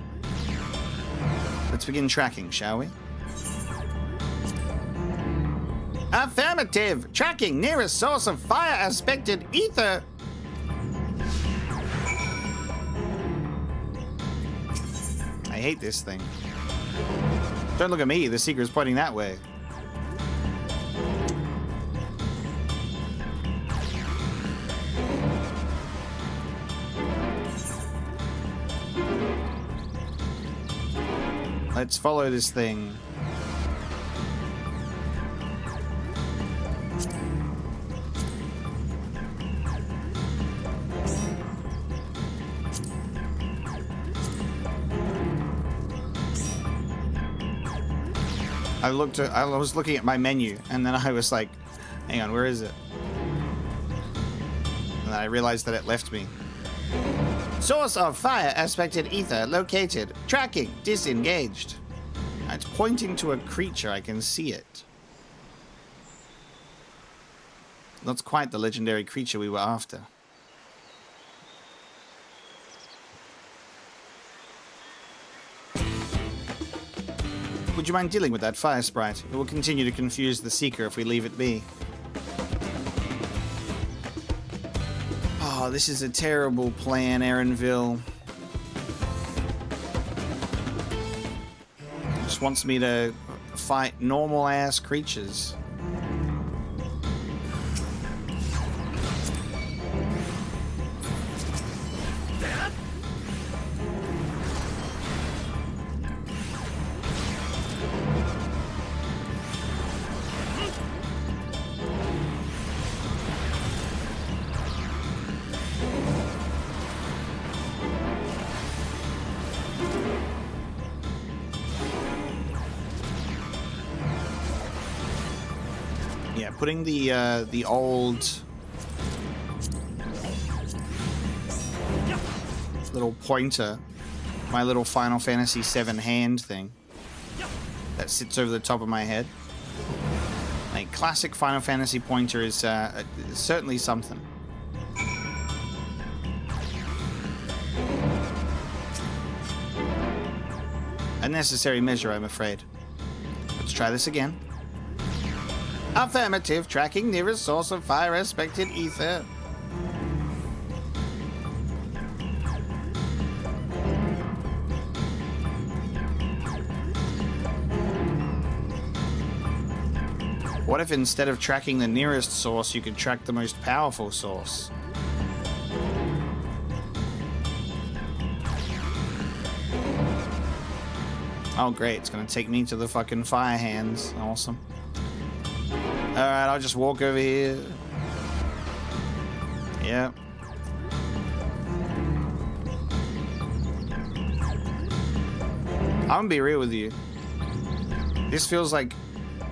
Let's begin tracking, shall we? Affirmative! Tracking nearest source of fire-aspected ether! I hate this thing. Don't look at me, the Seeker is pointing that way. Let's follow this thing. I was looking at my menu, and then I was like, hang on, where is it? And then I realized that it left me. Source of fire aspected ether located. Tracking disengaged. It's pointing to a creature. I can see it. That's quite the legendary creature we were after. Would you mind dealing with that fire sprite? It will continue to confuse the Seeker if we leave it be. Oh, this is a terrible plan, Erenville. Just wants me to fight normal-ass creatures. Yeah, putting the old little pointer, my little Final Fantasy VII hand thing that sits over the top of my head. A classic Final Fantasy pointer is certainly something. A necessary measure, I'm afraid. Let's try this again. Affirmative. Tracking nearest source of fire aspected ether. What if instead of tracking the nearest source, you could track the most powerful source? Oh great, it's gonna take me to the fucking fire hands. Awesome. Alright, I'll just walk over here. Yep. I'm gonna be real with you. This feels like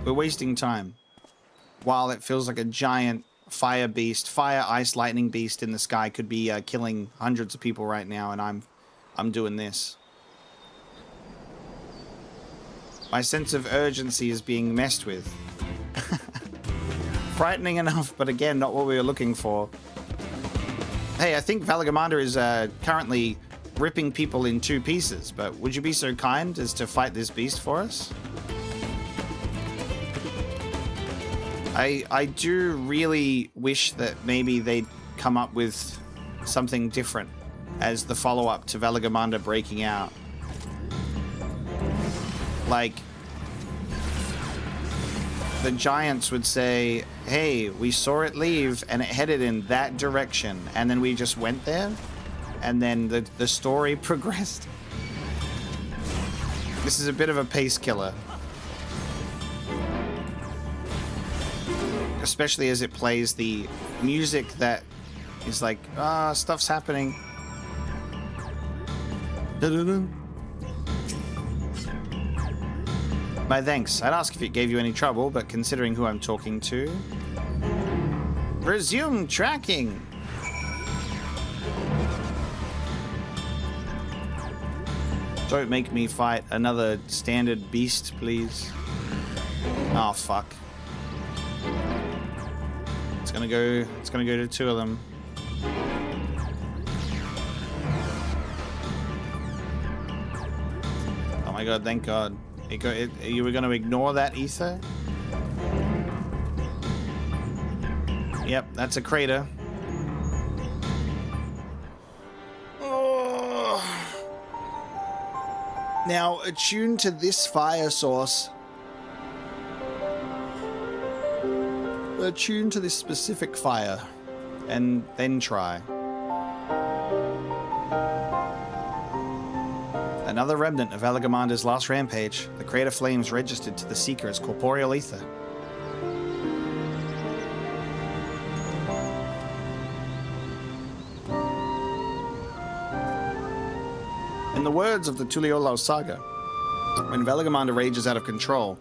we're wasting time. While it feels like a giant fire beast, fire, ice, lightning beast in the sky could be killing hundreds of people right now, and I'm doing this. My sense of urgency is being messed with. Frightening enough, but again, not what we were looking for. Hey, I think Valigarmanda is currently ripping people in 2 pieces, but would you be so kind as to fight this beast for us? I do really wish that maybe they'd come up with something different as the follow-up to Valigarmanda breaking out. Like, the giants would say, hey, we saw it leave and it headed in that direction, and then we just went there, and then the story progressed. This is a bit of a pace killer. Especially as it plays the music that is like, stuff's happening. Dun-dun-dun. My thanks. I'd ask if it gave you any trouble, but considering who I'm talking to... Resume tracking! Don't make me fight another standard beast, please. Oh, fuck. It's gonna go to 2 of them. Oh my god, thank god. You were gonna ignore that ether? Yep, that's a crater. Oh. Now, attuned to this fire source. Attune to this specific fire, and then try. Another remnant of Valigarmanda's last rampage, the crater flames registered to the Seeker as corporeal ether. In the words of the Tuliolao saga, when Valigarmanda rages out of control,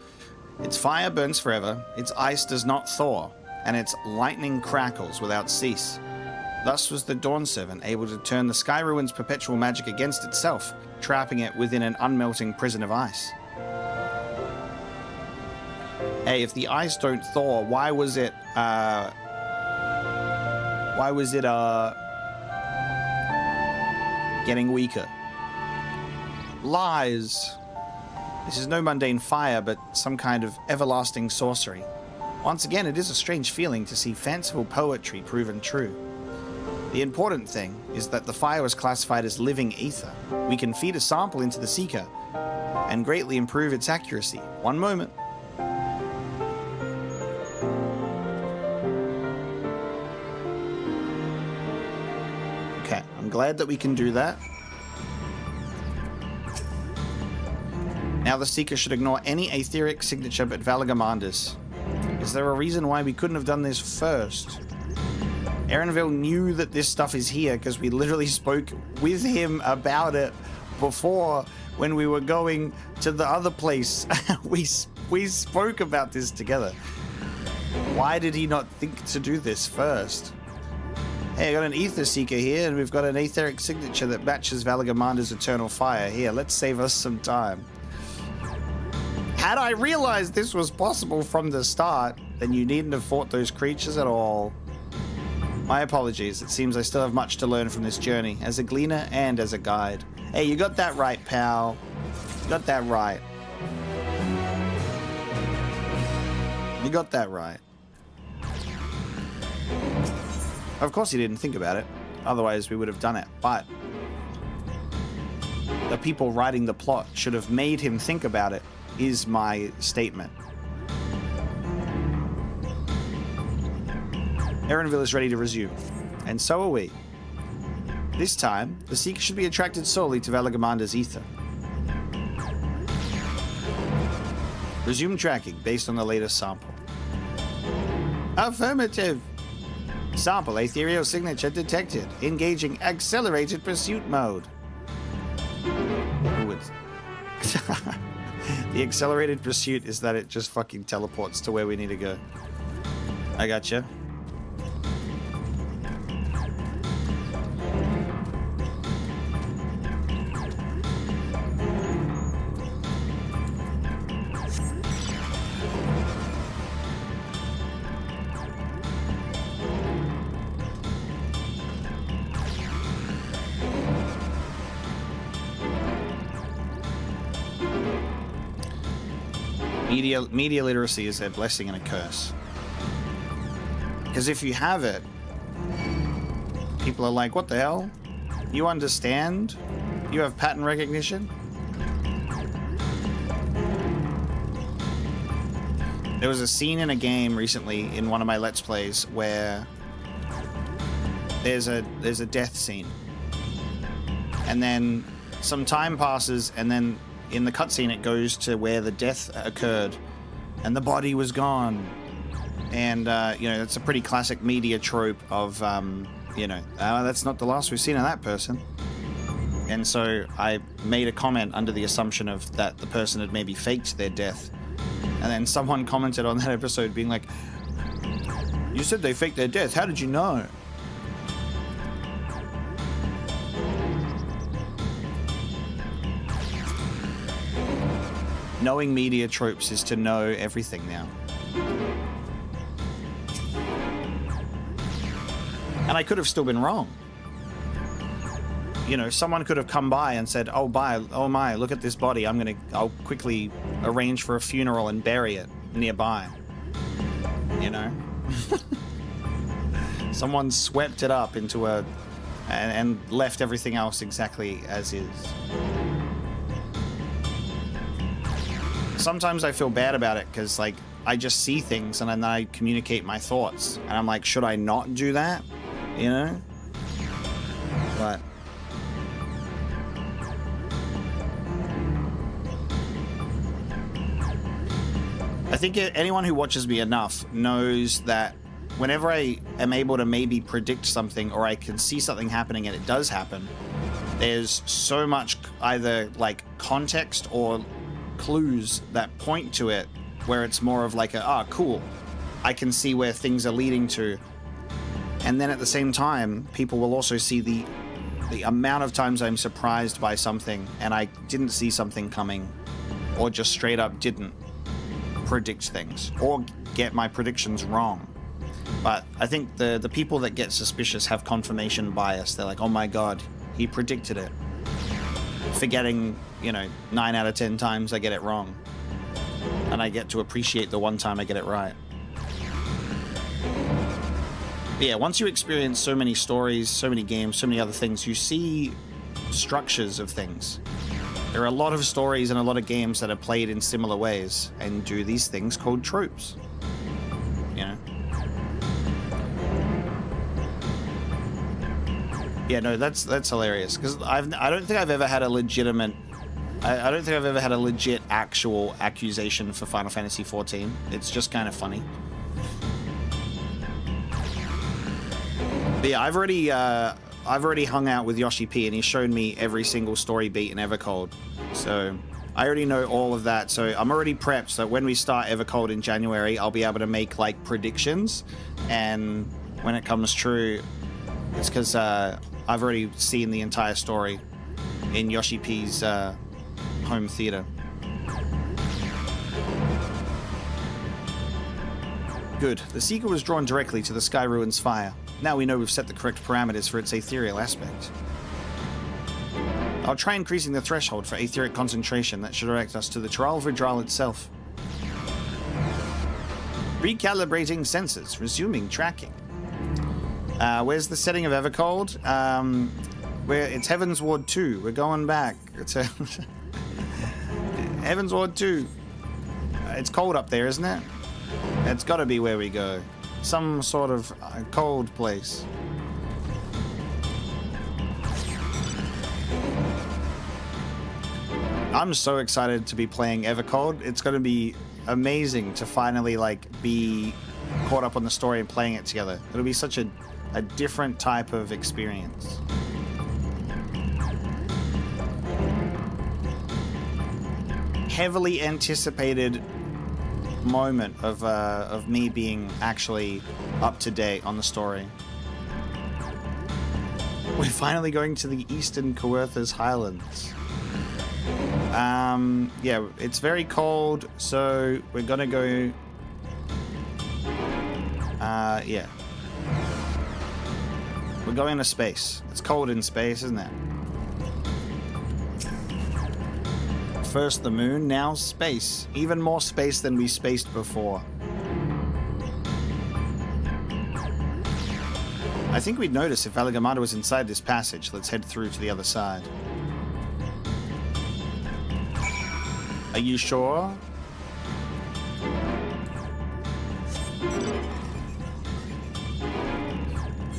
its fire burns forever, its ice does not thaw, and its lightning crackles without cease. Thus was the Dawn Servant able to turn the Sky Ruin's perpetual magic against itself, trapping it within an unmelting prison of ice. Hey, if the ice don't thaw, why was it getting weaker? Lies. This is no mundane fire, but some kind of everlasting sorcery. Once again, it is a strange feeling to see fanciful poetry proven true. The important thing is that the fire was classified as living ether. We can feed a sample into the Seeker and greatly improve its accuracy. One moment. Okay, I'm glad that we can do that. Now the Seeker should ignore any aetheric signature but Valigarmanda's. Is there a reason why we couldn't have done this first? Erenville knew that this stuff is here because we literally spoke with him about it before when we were going to the other place. We spoke about this together. Why did he not think to do this first? Hey, I got an Ether Seeker here, and we've got an etheric signature that matches Valigarmanda's eternal fire. Here, let's save us some time. Had I realized this was possible from the start, then you needn't have fought those creatures at all. My apologies. It seems I still have much to learn from this journey, as a gleaner and as a guide. Hey, you got that right, pal. You got that right. You got that right. Of course he didn't think about it. Otherwise, we would have done it. But the people writing the plot should have made him think about it, is my statement. Erenville is ready to resume. And so are we. This time, the Seeker should be attracted solely to Valigarmanda's ether. Resume tracking based on the latest sample. Affirmative. Sample ethereal signature detected. Engaging accelerated pursuit mode. Ooh, the accelerated pursuit is that it just fucking teleports to where we need to go. I gotcha. Media literacy is a blessing and a curse. Because if you have it, people are like, what the hell? You understand? You have pattern recognition? There was a scene in a game recently in one of my Let's Plays where there's a death scene. And then some time passes, and then in the cutscene it goes to where the death occurred and the body was gone. And you know, it's a pretty classic media trope of you know, that's not the last we've seen of that person. And so I made a comment under the assumption of that the person had maybe faked their death. And then someone commented on that episode being like, you said they faked their death, how did you know? Knowing media tropes is to know everything now. And I could have still been wrong. You know, someone could have come by and said, oh my, look at this body. I'll quickly arrange for a funeral and bury it nearby. You know? Someone swept it up into and left everything else exactly as is. Sometimes I feel bad about it because, like, I just see things and then I communicate my thoughts. And I'm like, should I not do that? You know? But I think anyone who watches me enough knows that whenever I am able to maybe predict something or I can see something happening and it does happen, there's so much either like context or clues that point to it where it's more of like cool, I can see where things are leading to. And then at the same time, people will also see the amount of times I'm surprised by something and I didn't see something coming or just straight up didn't predict things or get my predictions wrong. But I think the people that get suspicious have confirmation bias. They're like, oh my god, he predicted it. Forgetting, you know, 9 out of 10 times I get it wrong. And I get to appreciate the one time I get it right. But yeah, once you experience so many stories, so many games, so many other things, you see structures of things. There are a lot of stories and a lot of games that are played in similar ways and do these things called tropes. You know? Yeah, no, that's hilarious because I don't think I've ever had a legitimate. I don't think I've ever had a legit actual accusation for Final Fantasy XIV. It's just kind of funny. But yeah, I've already hung out with Yoshi P and he's shown me every single story beat in Evercold. So I already know all of that, so I'm already prepped. So when we start Evercold in January, I'll be able to make like predictions, and when it comes true, it's because I've already seen the entire story in Yoshi P's home theater. Good. The Seeker was drawn directly to the Sky Ruins fire. Now we know we've set the correct parameters for its ethereal aspect. I'll try increasing the threshold for etheric concentration. That should direct us to the Tural Vidral itself. Recalibrating sensors. Resuming tracking. Where's the setting of Evercold? It's Heaven's Ward 2. We're going back. It's Heaven's Ward 2. It's cold up there, isn't it? It's got to be where we go. Some sort of cold place. I'm so excited to be playing Evercold. It's going to be amazing to finally like be caught up on the story and playing it together. It'll be such a different type of experience. Heavily anticipated moment of me being actually up to date on the story. We're finally going to the Eastern Coerthas Highlands. Yeah, it's very cold, so we're gonna go. Yeah. We're going to space. It's cold in space, isn't it? First the moon, now space. Even more space than we spaced before. I think we'd notice if Valigarmanda was inside this passage. Let's head through to the other side. Are you sure?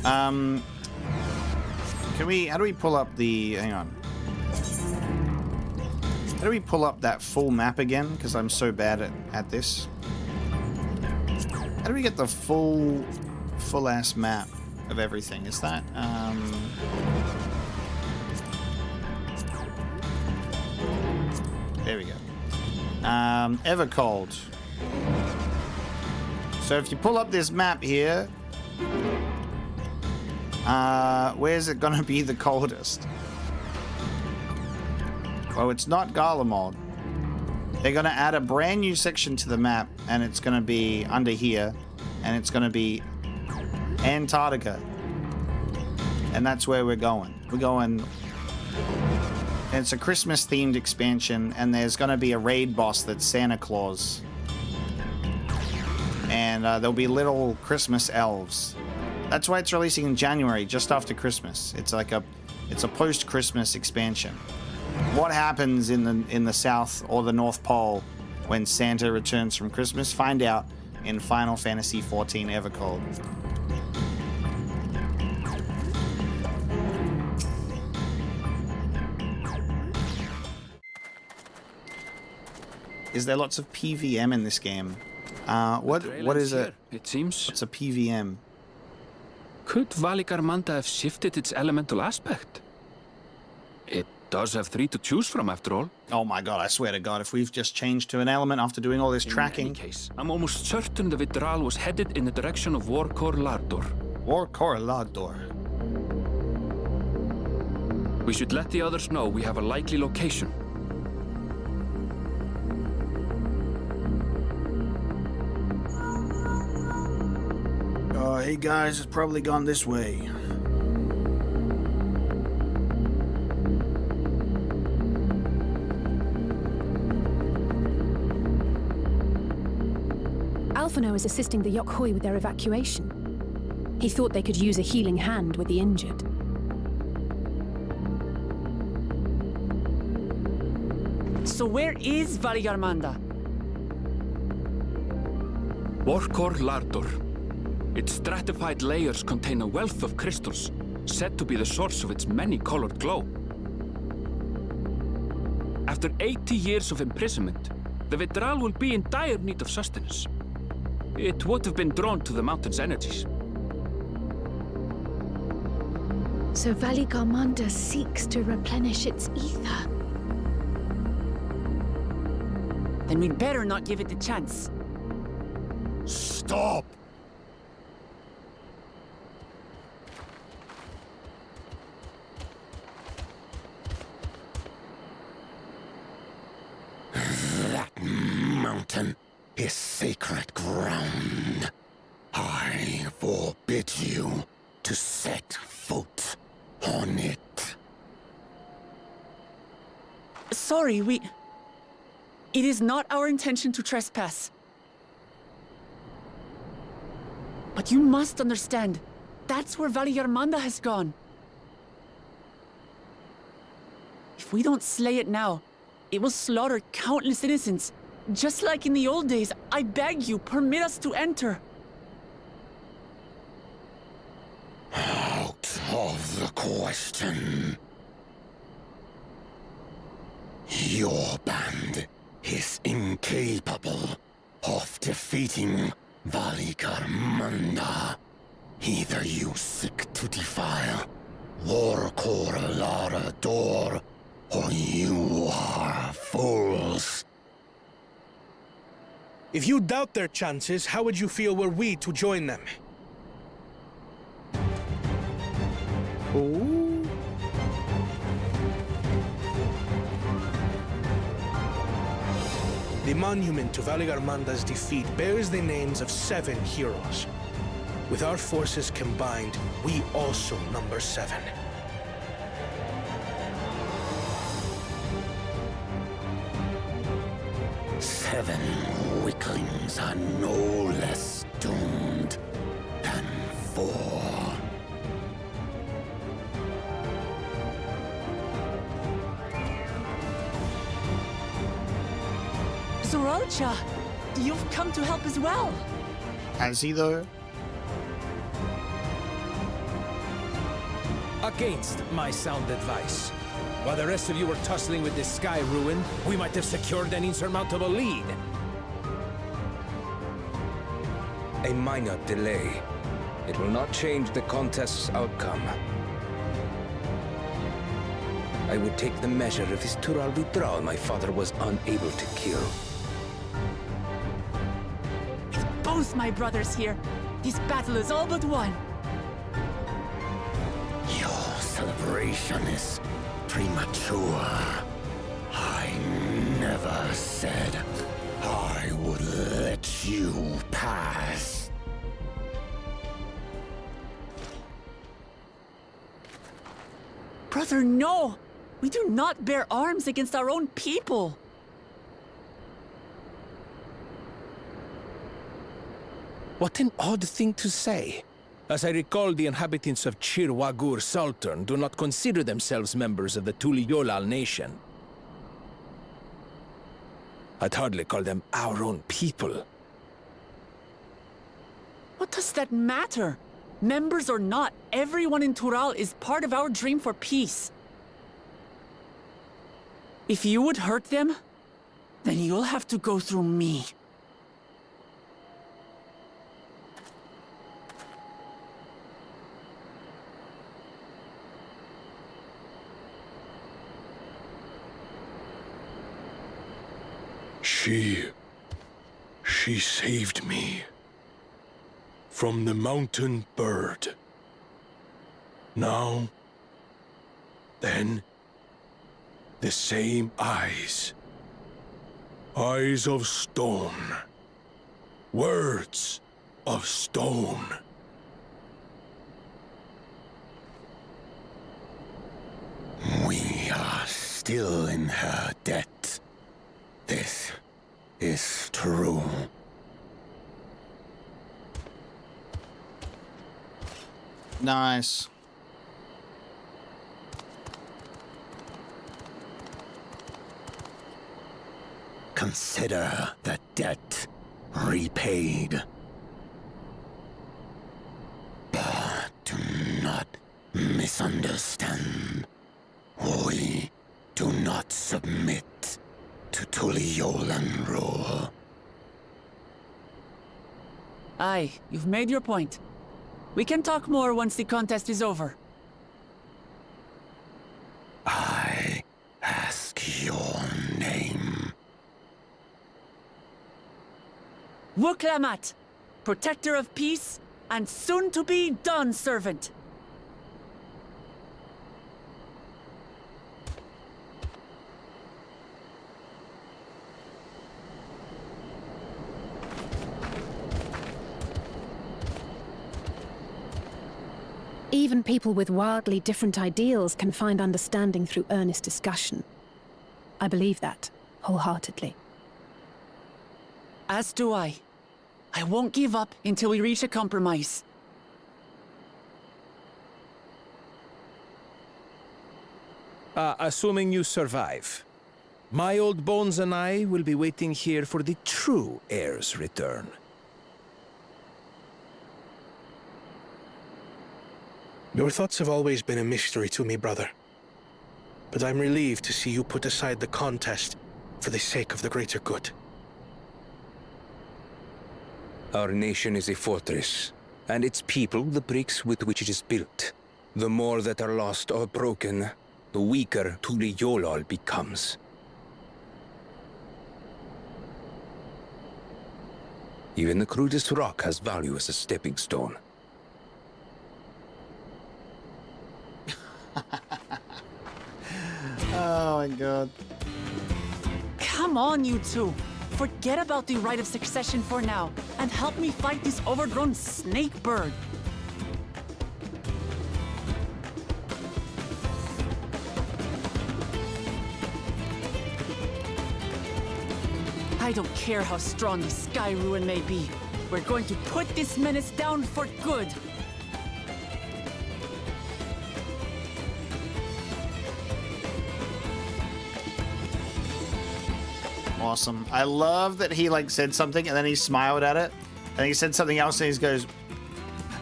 How do we pull up the, hang on. How do we pull up that full map again? Because I'm so bad at this. How do we get the full ass map of everything? Is that, there we go. Evercold. So if you pull up this map here, where's it gonna be the coldest? Well, it's not Garlemald. They're gonna add a brand new section to the map, and it's gonna be under here, and it's gonna be Antarctica. And that's where we're going. We're going... It's a Christmas-themed expansion, and there's gonna be a raid boss that's Santa Claus. And there'll be little Christmas elves. That's why it's releasing in January, just after Christmas. It's like it's a post-Christmas expansion. What happens in the South or the North Pole when Santa returns from Christmas? Find out in Final Fantasy XIV Evercold. Is there lots of PVM in this game? What is it? It seems. It's a PVM. Could Valigarmanda have shifted its elemental aspect? It does have 3 to choose from, after all. Oh my god, I swear to god, if we've just changed to an element after doing all this tracking... In any case, I'm almost certain the Vidral was headed in the direction of Warkor Lardor. Warkor Lardor. We should let the others know we have a likely location. Hey guys, it's probably gone this way. Alphino is assisting the Yokhoi with their evacuation. He thought they could use a healing hand with the injured. So where is Valigarmanda? Warkor Lardor. Its stratified layers contain a wealth of crystals, said to be the source of its many-colored glow. After 80 years of imprisonment, the Vidral will be in dire need of sustenance. It would have been drawn to the mountain's energies. So Valigarmanda seeks to replenish its ether. Then we'd better not give it the chance. Stop! That mountain is sacred ground. I forbid you to set foot on it. Sorry, It is not our intention to trespass. But you must understand, that's where Valigarmanda has gone. If we don't slay it now, it will slaughter countless innocents. Just like in the old days, I beg you, permit us to enter. Out of the question. Your band is incapable of defeating Valigarmanda. Either you seek to defile Warcor Lara Door, or you are fools. If you doubt their chances, how would you feel were we to join them? Ooh. The monument to Valigarmanda's defeat bears the names of 7 heroes. With our forces combined, we also number 7. Seven weaklings are no less doomed than 4. Zoralcha, you've come to help as well. Has he, though? Against my sound advice. While the rest of you were tussling with this sky ruin, we might have secured an insurmountable lead. A minor delay. It will not change the contest's outcome. I would take the measure of his Tural withdrawal my father was unable to kill. With both my brothers here, this battle is all but won. Your celebration is premature. I never said I would let you pass. Brother, no! We do not bear arms against our own people! What an odd thing to say. As I recall, the inhabitants of Chir Wagur Sultan do not consider themselves members of the Tuliolal nation. I'd hardly call them our own people. What does that matter? Members or not, everyone in Tural is part of our dream for peace. If you would hurt them, then you'll have to go through me. She saved me from the mountain bird. Now, then, the same eyes. Eyes of stone. Words of stone. We are still in her debt. This is true. Nice. Consider the debt repaid. But do not misunderstand. We do not submit to Tuliolan rule. Aye, you've made your point. We can talk more once the contest is over. I ask your name. Wuklamat, protector of peace, and soon-to-be Dawn servant. Even people with wildly different ideals can find understanding through earnest discussion. I believe that, wholeheartedly. As do I. I won't give up until we reach a compromise. Assuming you survive, my old bones and I will be waiting here for the true heir's return. Your thoughts have always been a mystery to me, brother. But I'm relieved to see you put aside the contest for the sake of the greater good. Our nation is a fortress, and its people the bricks with which it is built. The more that are lost or broken, the weaker Tuli Yolal becomes. Even the crudest rock has value as a stepping stone. Oh my god. Come on, you two. Forget about the right of succession for now, and help me fight this overgrown snake bird. I don't care how strong the Sky Ruin may be. We're going to put this menace down for good. Awesome. I love that he like said something and then he smiled at it, and he said something else and he goes,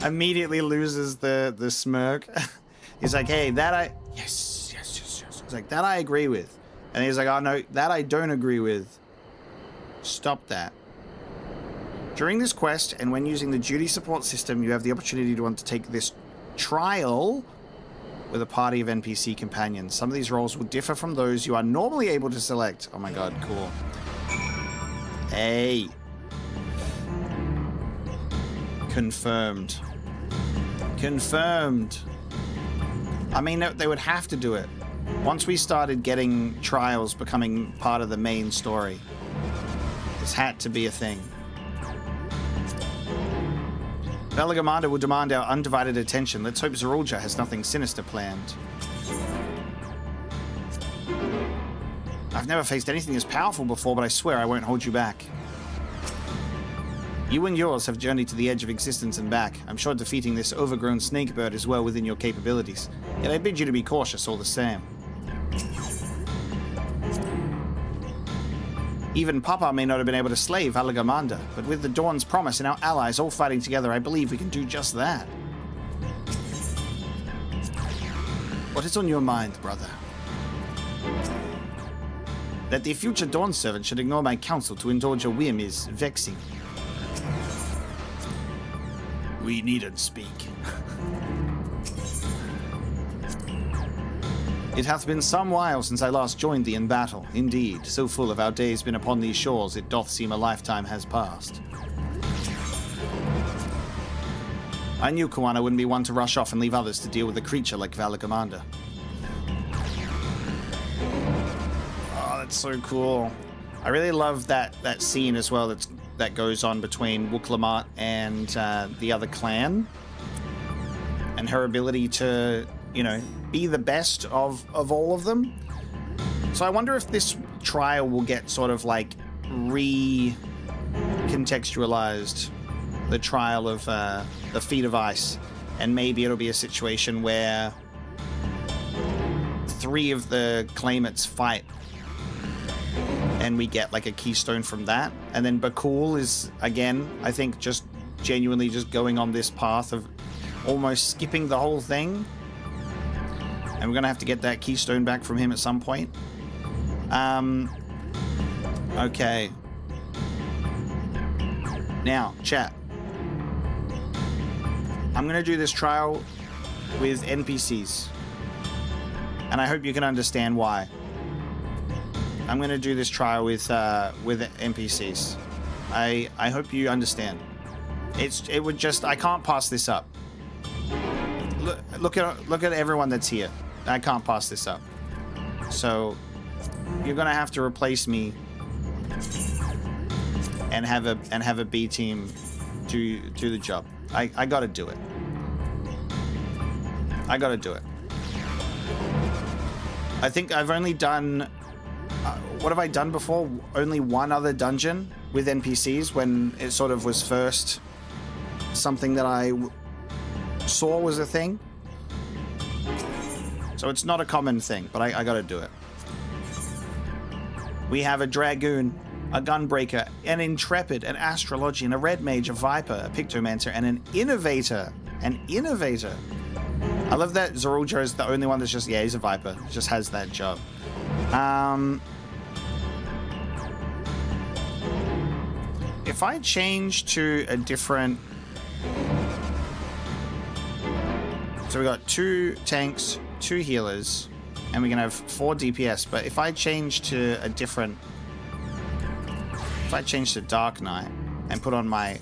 immediately loses the smirk. He's like, hey, that I yes. He's like, that I agree with, and he's like, oh no, that I don't agree with. Stop that. During this quest and when using the duty support system, you have the opportunity to undertake this trial with a party of NPC companions. Some of these roles will differ from those you are normally able to select. Oh my god, cool. Hey. Confirmed. Confirmed. I mean, they would have to do it. Once we started getting trials becoming part of the main story, this had to be a thing. Valigarmanda will demand our undivided attention. Let's hope Zerulja has nothing sinister planned. I've never faced anything as powerful before, but I swear I won't hold you back. You and yours have journeyed to the edge of existence and back. I'm sure defeating this overgrown snake bird is well within your capabilities. Yet I bid you to be cautious all the same. Even Papa may not have been able to slay Valigarmanda, but with the Dawn's promise and our allies all fighting together, I believe we can do just that. What is on your mind, brother? That the future Dawn servant should ignore my counsel to indulge a whim is vexing. We needn't speak. It hath been some while since I last joined thee in battle. Indeed, so full have our days been upon these shores, it doth seem a lifetime has passed. I knew Kuwana wouldn't be one to rush off and leave others to deal with a creature like Valigarmanda. Oh, that's so cool. I really love that scene as well that goes on between Wuklamat and the other clan. And her ability to, you know, be the best of all of them. So I wonder if this trial will get sort of like recontextualized, the trial of the Feet of Ice, and maybe it'll be a situation where 3 of the claimants fight and we get like a keystone from that, and then Bakul is again, I think, just genuinely just going on this path of almost skipping the whole thing. And we're going to have to get that keystone back from him at some point. Okay. Now, chat. I'm going to do this trial with NPCs. And I hope you can understand why. I'm going to do this trial with NPCs. I hope you understand. It would just, I can't pass this up. Look at everyone that's here. I can't pass this up. So you're gonna have to replace me and have a B team do the job. I gotta do it. I gotta do it. I think I've only done what have I done before? Only one other dungeon with NPCs when it sort of was first something that I saw was a thing. So it's not a common thing, but I gotta do it. We have a Dragoon, a Gunbreaker, an Intrepid, an Astrologian, a Red Mage, a Viper, a Pictomancer, and an Innovator. An Innovator. I love that Zorulja is the only one that's just, yeah, he's a Viper. Just has that job. If I change to a different... So we got 2 tanks, 2 healers, and we can have 4 DPS. But if I change to a different... If I change to Dark Knight and put on my...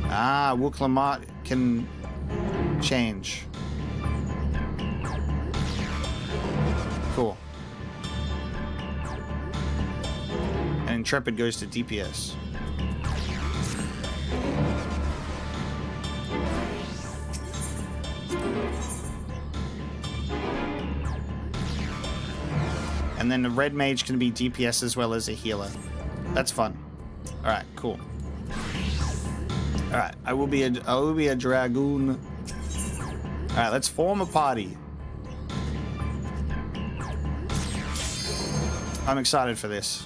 Wuklamart can change. Cool. And Intrepid goes to DPS. And then the Red Mage can be DPS as well as a healer. That's fun. Alright, cool. Alright, I will be a Dragoon. Alright, let's form a party. I'm excited for this.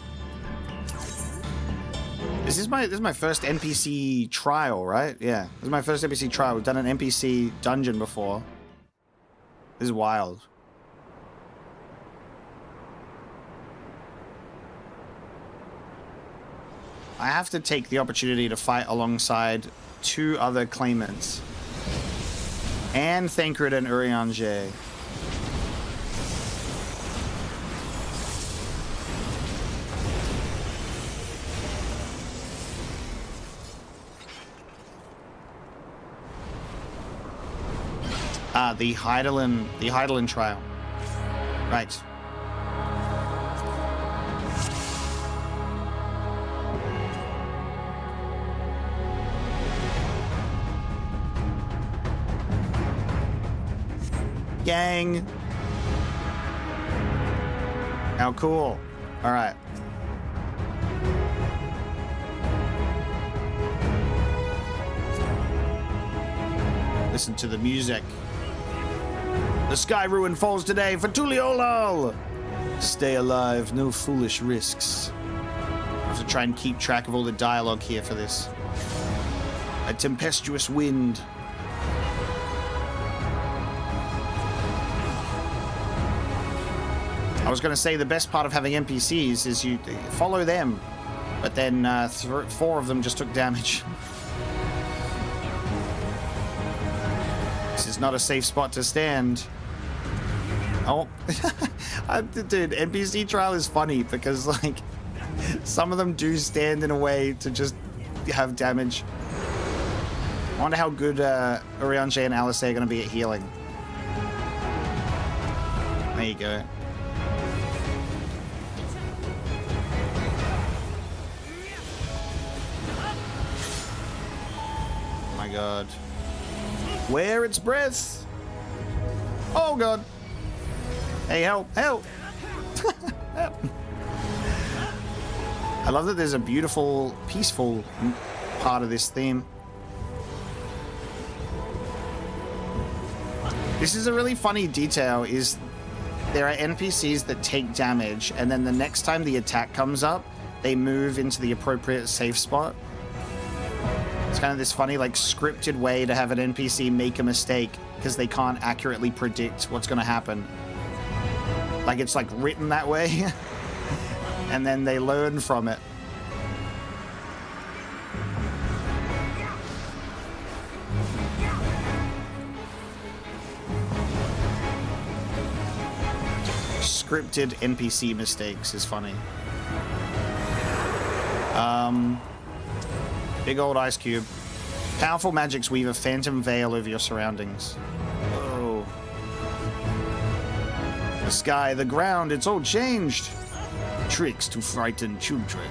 This is my first NPC trial, right? Yeah, this is my first NPC trial. We've done an NPC dungeon before. This is wild. I have to take the opportunity to fight alongside 2 other claimants. And Thancred and Urianger. The Heidelin trial. Right. Gang. How cool. All right. Listen to the music. The sky ruin falls today for Tuliolal. Stay alive, no foolish risks. I have to try and keep track of all the dialogue here for this. A tempestuous wind. I was going to say the best part of having NPCs is you follow them, but then 4 of them just took damage. This is not a safe spot to stand. Oh, dude, NPC trial is funny because like some of them do stand in a way to just have damage. I wonder how good Urianger and Alice are going to be at healing. There you go. God. Where its breath? Oh God. Hey, help, help. Help. I love that there's a beautiful, peaceful part of this theme. This is a really funny detail, is there are NPCs that take damage, and then the next time the attack comes up, they move into the appropriate safe spot. It's kind of this funny, like, scripted way to have an NPC make a mistake because they can't accurately predict what's going to happen. Like, it's, like, written that way. And then they learn from it. Scripted NPC mistakes is funny. Big old ice cube. Powerful magics weave a phantom veil over your surroundings. Whoa. The sky, the ground, it's all changed. Tricks to frighten children.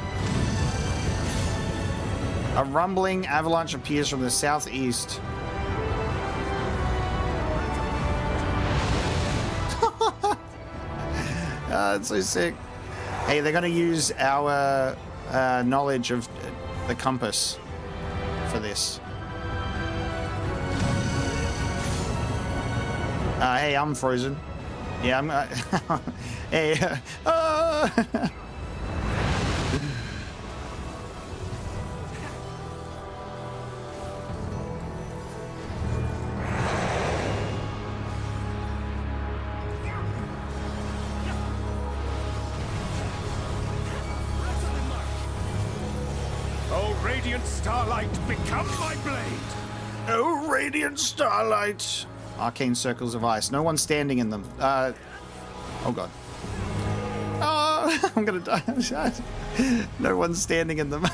A rumbling avalanche appears from the southeast. It's so sick. Hey, they're gonna use our knowledge of the compass for this. Hey, I'm frozen. Yeah, I'm. Hey. Oh, radiant starlight, become my blade! Oh, radiant starlight! Arcane circles of ice. No one's standing in them. Oh god. Oh, I'm gonna die. No one's standing in them.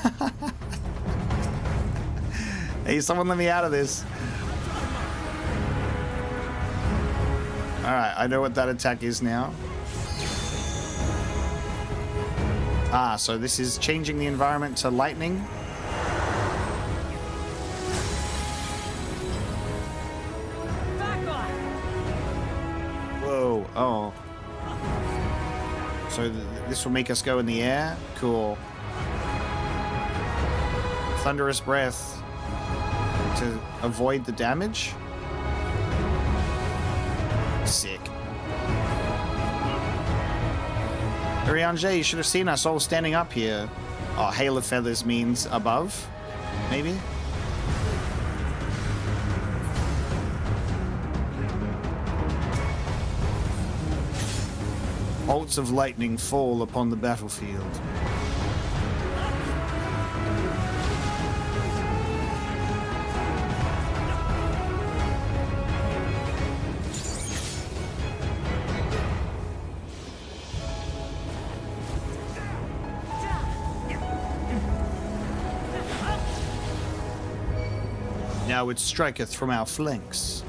Hey, someone let me out of this. Alright, I know what that attack is now. Ah, so this is changing the environment to lightning. Whoa, oh. So this will make us go in the air? Cool. Thunderous breath to avoid the damage? Sick. Urianger, you should have seen us all standing up here. Oh, hail of feathers means above, maybe? Bolts of lightning fall upon the battlefield. Now it striketh from our flanks.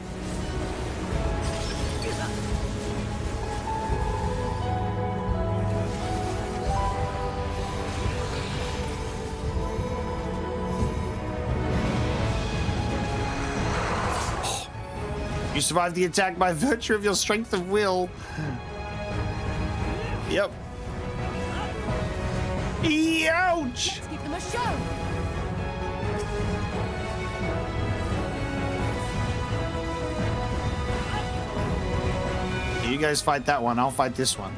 You survived the attack by virtue of your strength of will. Yep. Ouch! Let's give them a show. You guys fight that one, I'll fight this one.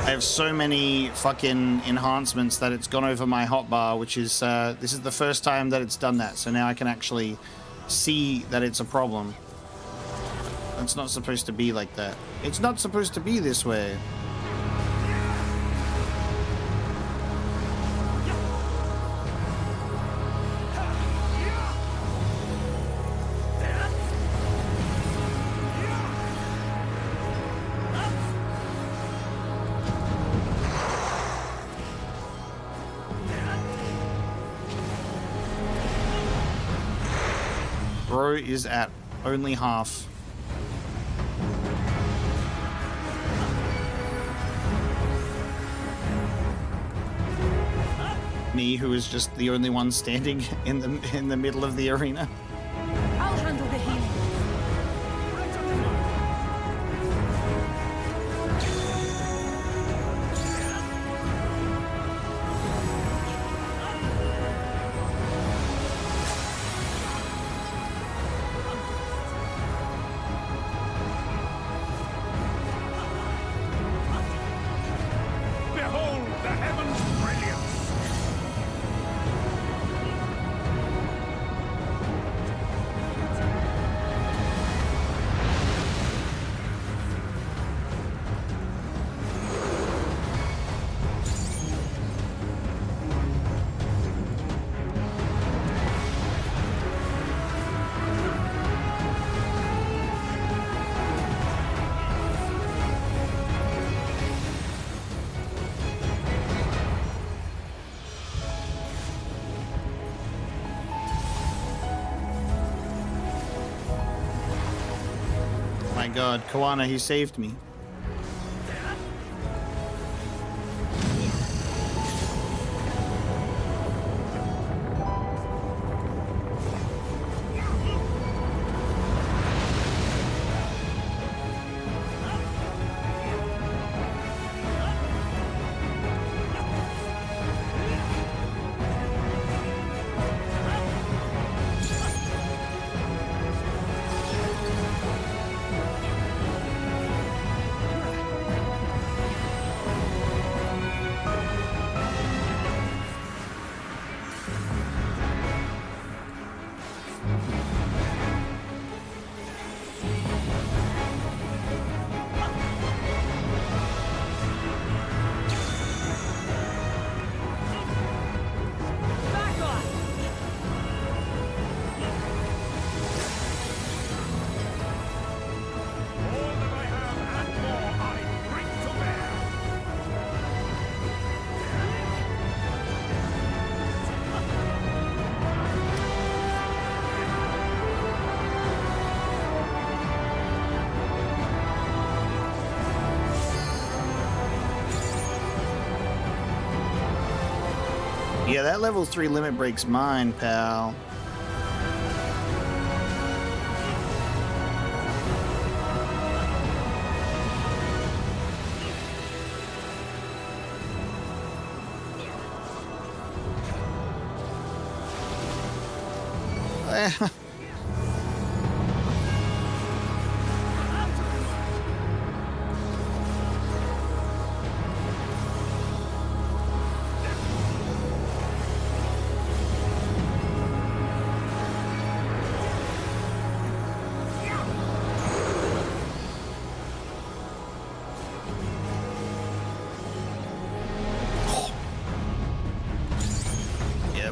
I have so many fucking enhancements that it's gone over my hotbar, which is, this is the first time that it's done that, so now I can actually see that it's a problem. It's not supposed to be like that. It's not supposed to be this way. Bro is at only half. Me, who is just the only one standing in the middle of the arena. My god, Koana, he saved me. Yeah, that level 3 limit breaks mine, pal.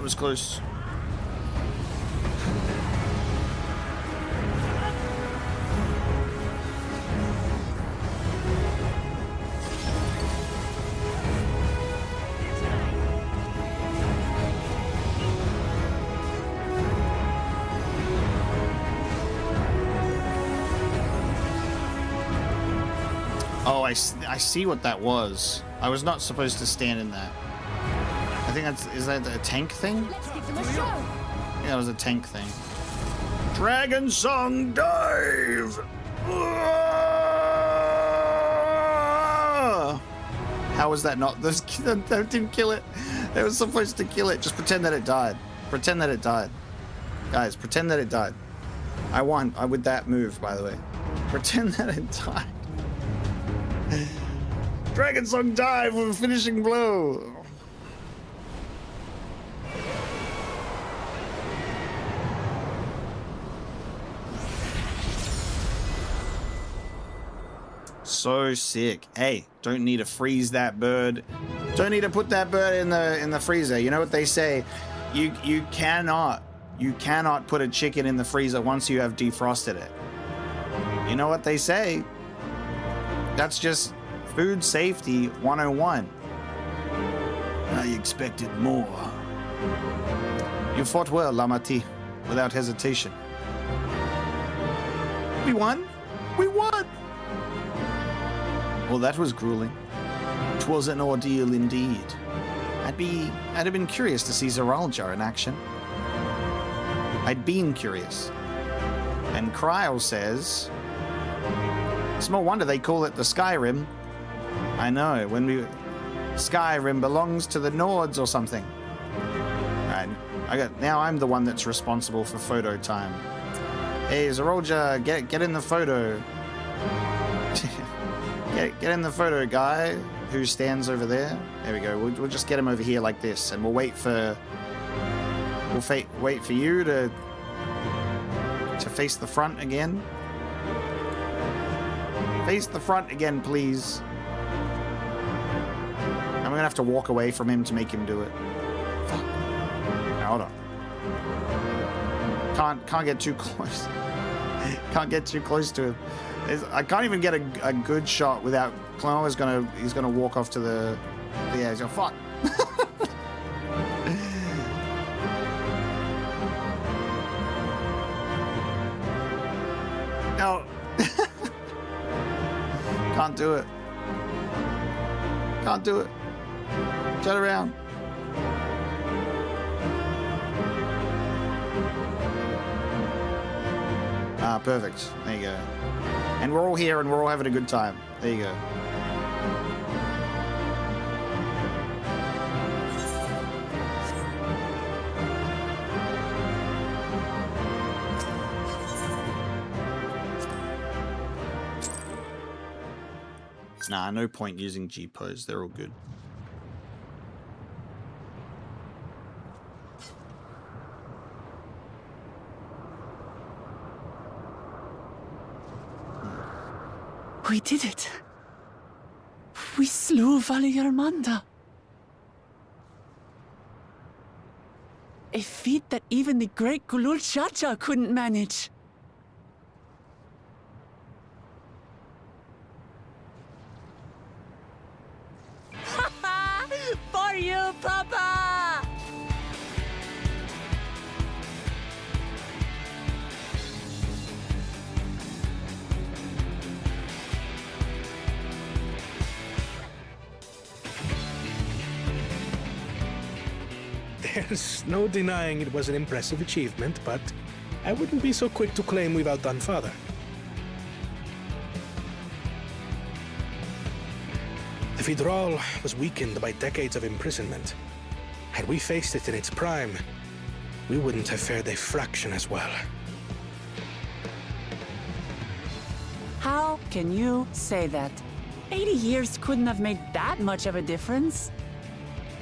Was close. Oh, I see what that was. I was not supposed to stand in that. I think is that a tank thing? Let's give them a show. Yeah, it was a tank thing. Dragon Song Dive! How was that not? That didn't kill it. They were supposed to kill it. Just pretend that it died. Pretend that it died. Guys, pretend that it died. I won with that move, by the way. Pretend that it died. Dragon Song Dive with a finishing blow. So sick. Hey, don't need to freeze that bird. Don't need to put that bird in the freezer. You know what they say? You cannot put a chicken in the freezer once you have defrosted it. You know what they say? That's just food safety 101. I expected more. You fought well, Lamati, without hesitation. We won. We won. Well, that was grueling. 'Twas an ordeal indeed. I'd have been curious to see Zeraljar in action. I'd been curious. And Cryle says, small wonder they call it the Skyrim. I know, Skyrim belongs to the Nords or something. Right, now I'm the one that's responsible for photo time. Hey, Zeraljar, get in the photo. Get in the photo, guy who stands over there. There we go. We'll just get him over here like this, and we'll wait for you to face the front again. Face the front again, please. I'm gonna have to walk away from him to make him do it. Fuck. Now, hold on. Can't get too close. Can't get too close to him. I can't even get a good shot without Clono is he's gonna walk off to the edge. Oh fuck. No. Can't do it. Can't do it. Turn around. Ah, perfect. There you go. And we're all here and we're all having a good time. There you go. Nah, no point using G-pose. They're all good. We did it. We slew Valigarmanda. A feat that even the great Kulul Chacha couldn't manage. For you, Papa! There's no denying it was an impressive achievement, but I wouldn't be so quick to claim we've outdone Father. The Fidral was weakened by decades of imprisonment. Had we faced it in its prime, we wouldn't have fared a fraction as well. How can you say that? 80 years couldn't have made that much of a difference.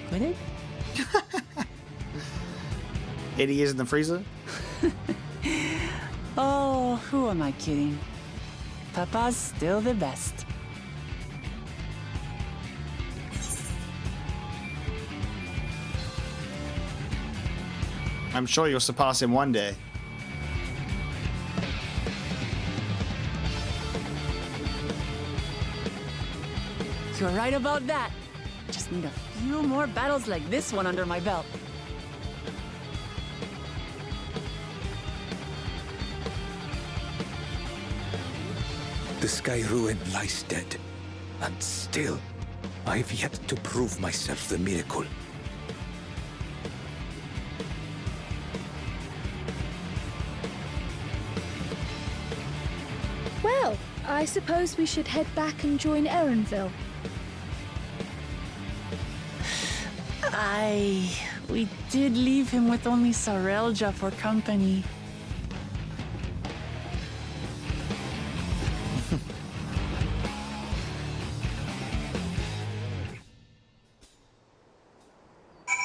Could it? 80 years in the freezer? Oh, who am I kidding? Papa's still the best. I'm sure you'll surpass him one day. You're right about that. Just need a few more battles like this one under my belt. The Sky Ruin lies dead, and still, I've yet to prove myself the miracle. Well, I suppose we should head back and join Erenville. We did leave him with only Sarelja for company.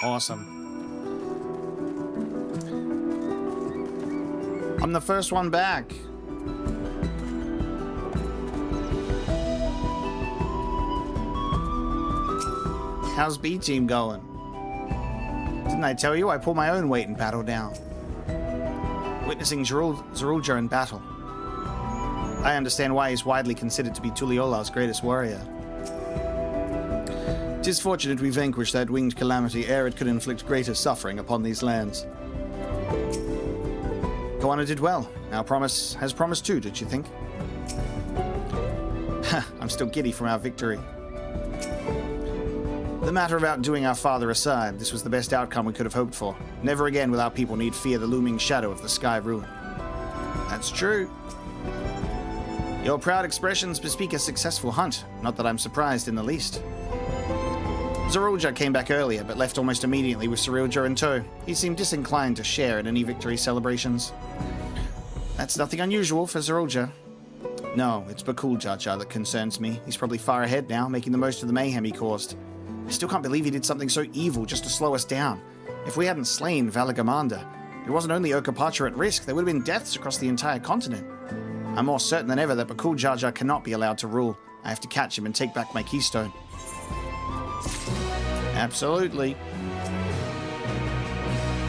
Awesome. I'm the first one back. How's B team going? Didn't I tell you I pull my own weight in battle down? Witnessing Zorulja in battle. I understand why he's widely considered to be Tuliola's greatest warrior. 'Tis fortunate we vanquished that winged calamity ere it could inflict greater suffering upon these lands. Koana did well. Our promise has promised too, did you think? I'm still giddy from our victory. The matter of outdoing our father aside, this was the best outcome we could have hoped for. Never again will our people need fear the looming shadow of the Sky Ruin. That's true. Your proud expressions bespeak a successful hunt, not that I'm surprised in the least. Zorulja came back earlier, but left almost immediately with Cerilja in tow. He seemed disinclined to share in any victory celebrations. That's nothing unusual for Zorulja. No, it's Bakul Jaja that concerns me. He's probably far ahead now, making the most of the mayhem he caused. I still can't believe he did something so evil just to slow us down. If we hadn't slain Valigarmanda, it wasn't only Okapacha at risk, there would have been deaths across the entire continent. I'm more certain than ever that Bakul Jaja cannot be allowed to rule. I have to catch him and take back my keystone. Absolutely.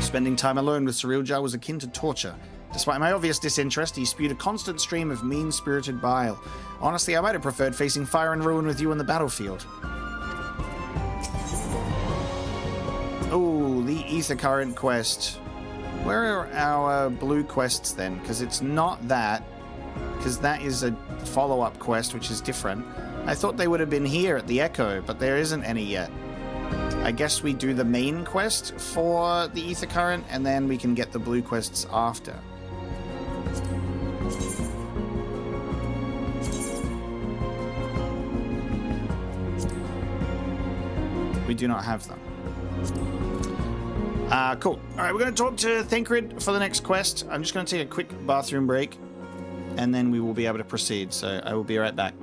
Spending time alone with Cerilja was akin to torture. Despite my obvious disinterest, he spewed a constant stream of mean-spirited bile. Honestly, I might have preferred facing fire and ruin with you on the battlefield. Oh, the Ether Current quest. Where are our blue quests then? Because it's not that. Because that is a follow-up quest, which is different. I thought they would have been here at the Echo, but there isn't any yet. I guess we do the main quest for the Ether Current, and then we can get the blue quests after. We do not have them. Cool. All right, we're going to talk to Thancred for the next quest. I'm just going to take a quick bathroom break, and then we will be able to proceed. So I will be right back.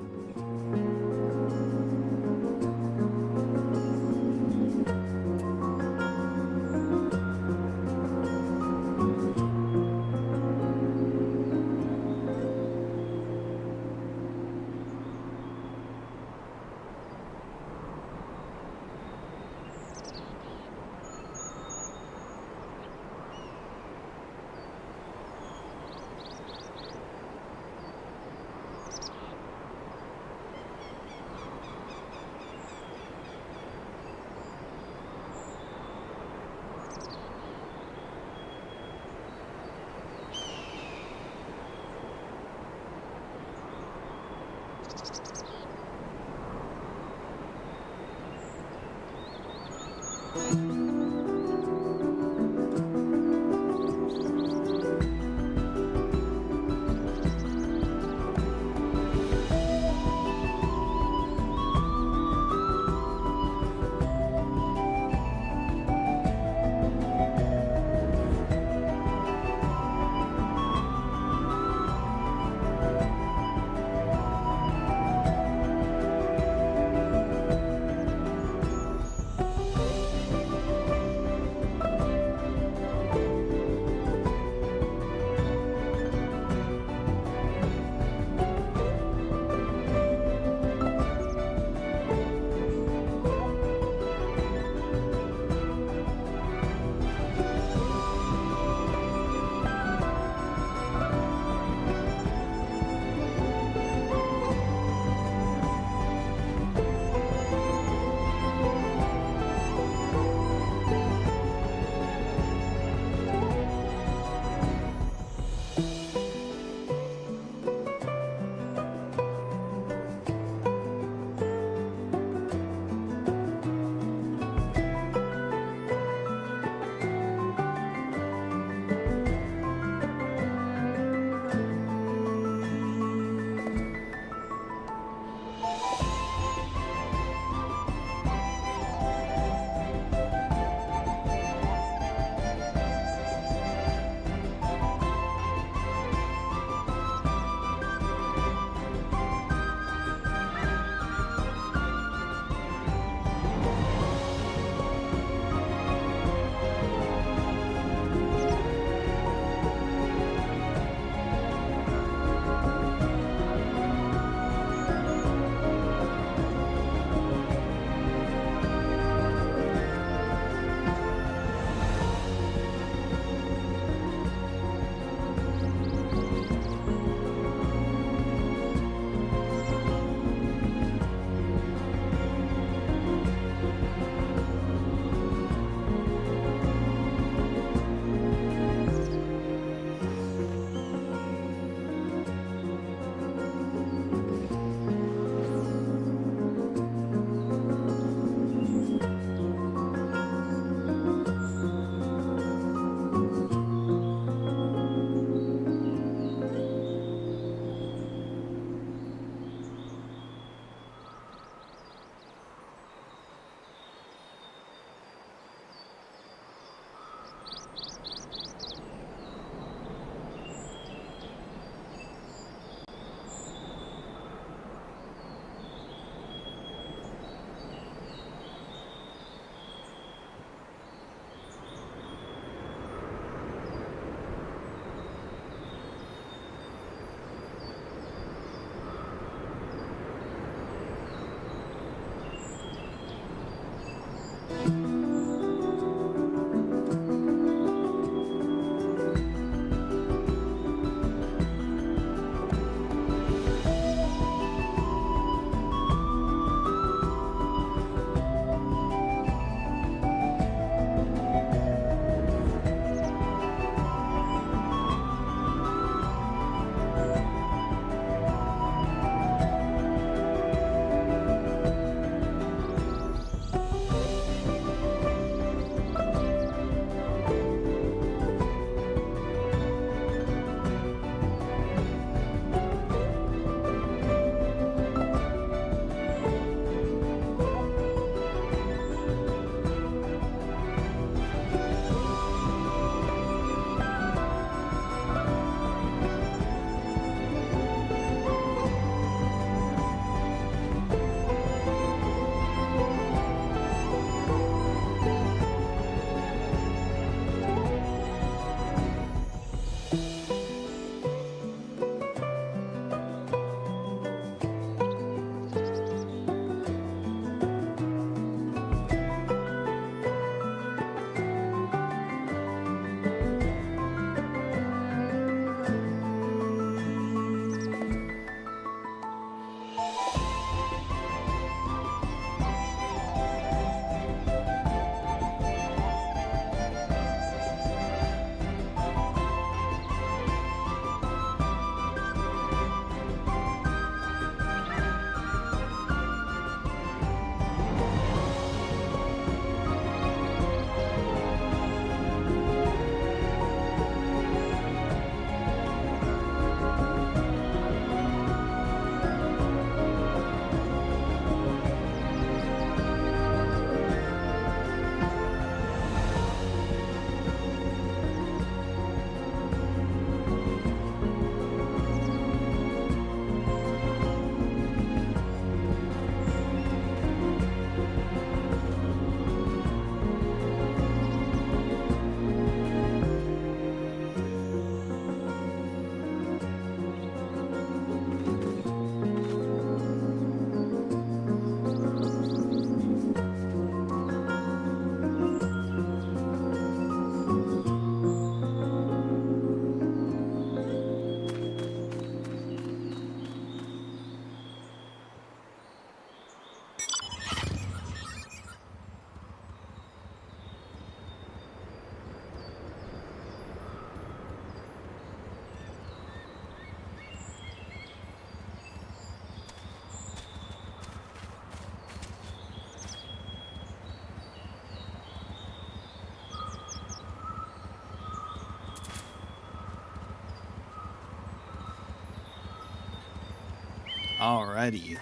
Alrighty.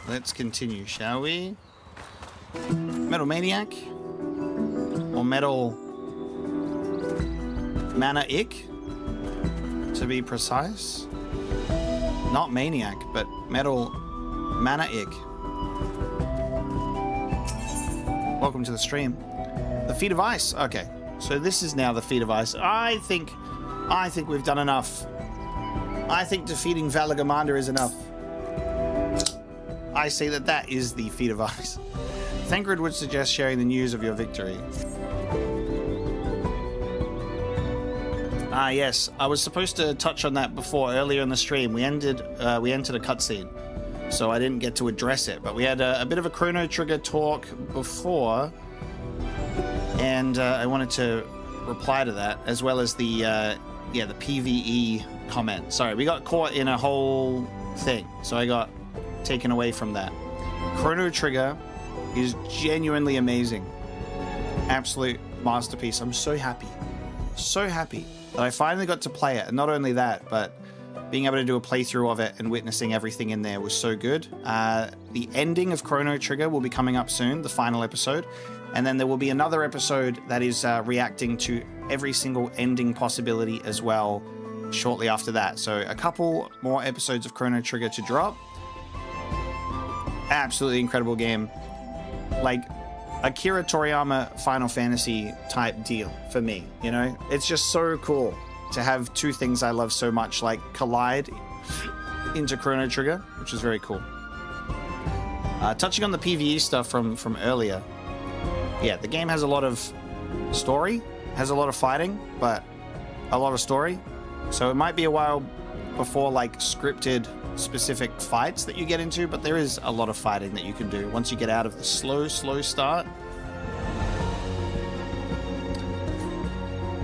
Let's continue, shall we? Metal Maniac? Or Metal Mana Ick? To be precise. Not Maniac, but Metal Mana Ick. Welcome to the stream. The Feet of Ice. Okay, so this is now the Feet of Ice. I think we've done enough. I think defeating Valigarmanda is enough. I say that is the Feet of Ice. Thancred would suggest sharing the news of your victory. Ah, yes. I was supposed to touch on that before, earlier in the stream. We entered a cutscene, so I didn't get to address it. But we had a bit of a Chrono Trigger talk before, and I wanted to reply to that, as well as the PvE comment. Sorry, we got caught in a whole thing, so I got taken away from that. Chrono Trigger is genuinely amazing. Absolute masterpiece. I'm so happy that I finally got to play it. And not only that, but being able to do a playthrough of it and witnessing everything in there was so good. The ending of Chrono Trigger will be coming up soon, the final episode. And then there will be another episode that is reacting to every single ending possibility as well shortly after that. So a couple more episodes of Chrono Trigger to drop. Absolutely incredible game. Like Akira Toriyama Final Fantasy type deal for me, you know? It's just so cool to have two things I love so much like collide into Chrono Trigger, which is very cool. Touching on the PvE stuff from earlier, yeah, the game has a lot of story, has a lot of fighting, but a lot of story. So it might be a while before like scripted specific fights that you get into, but there is a lot of fighting that you can do once you get out of the slow start.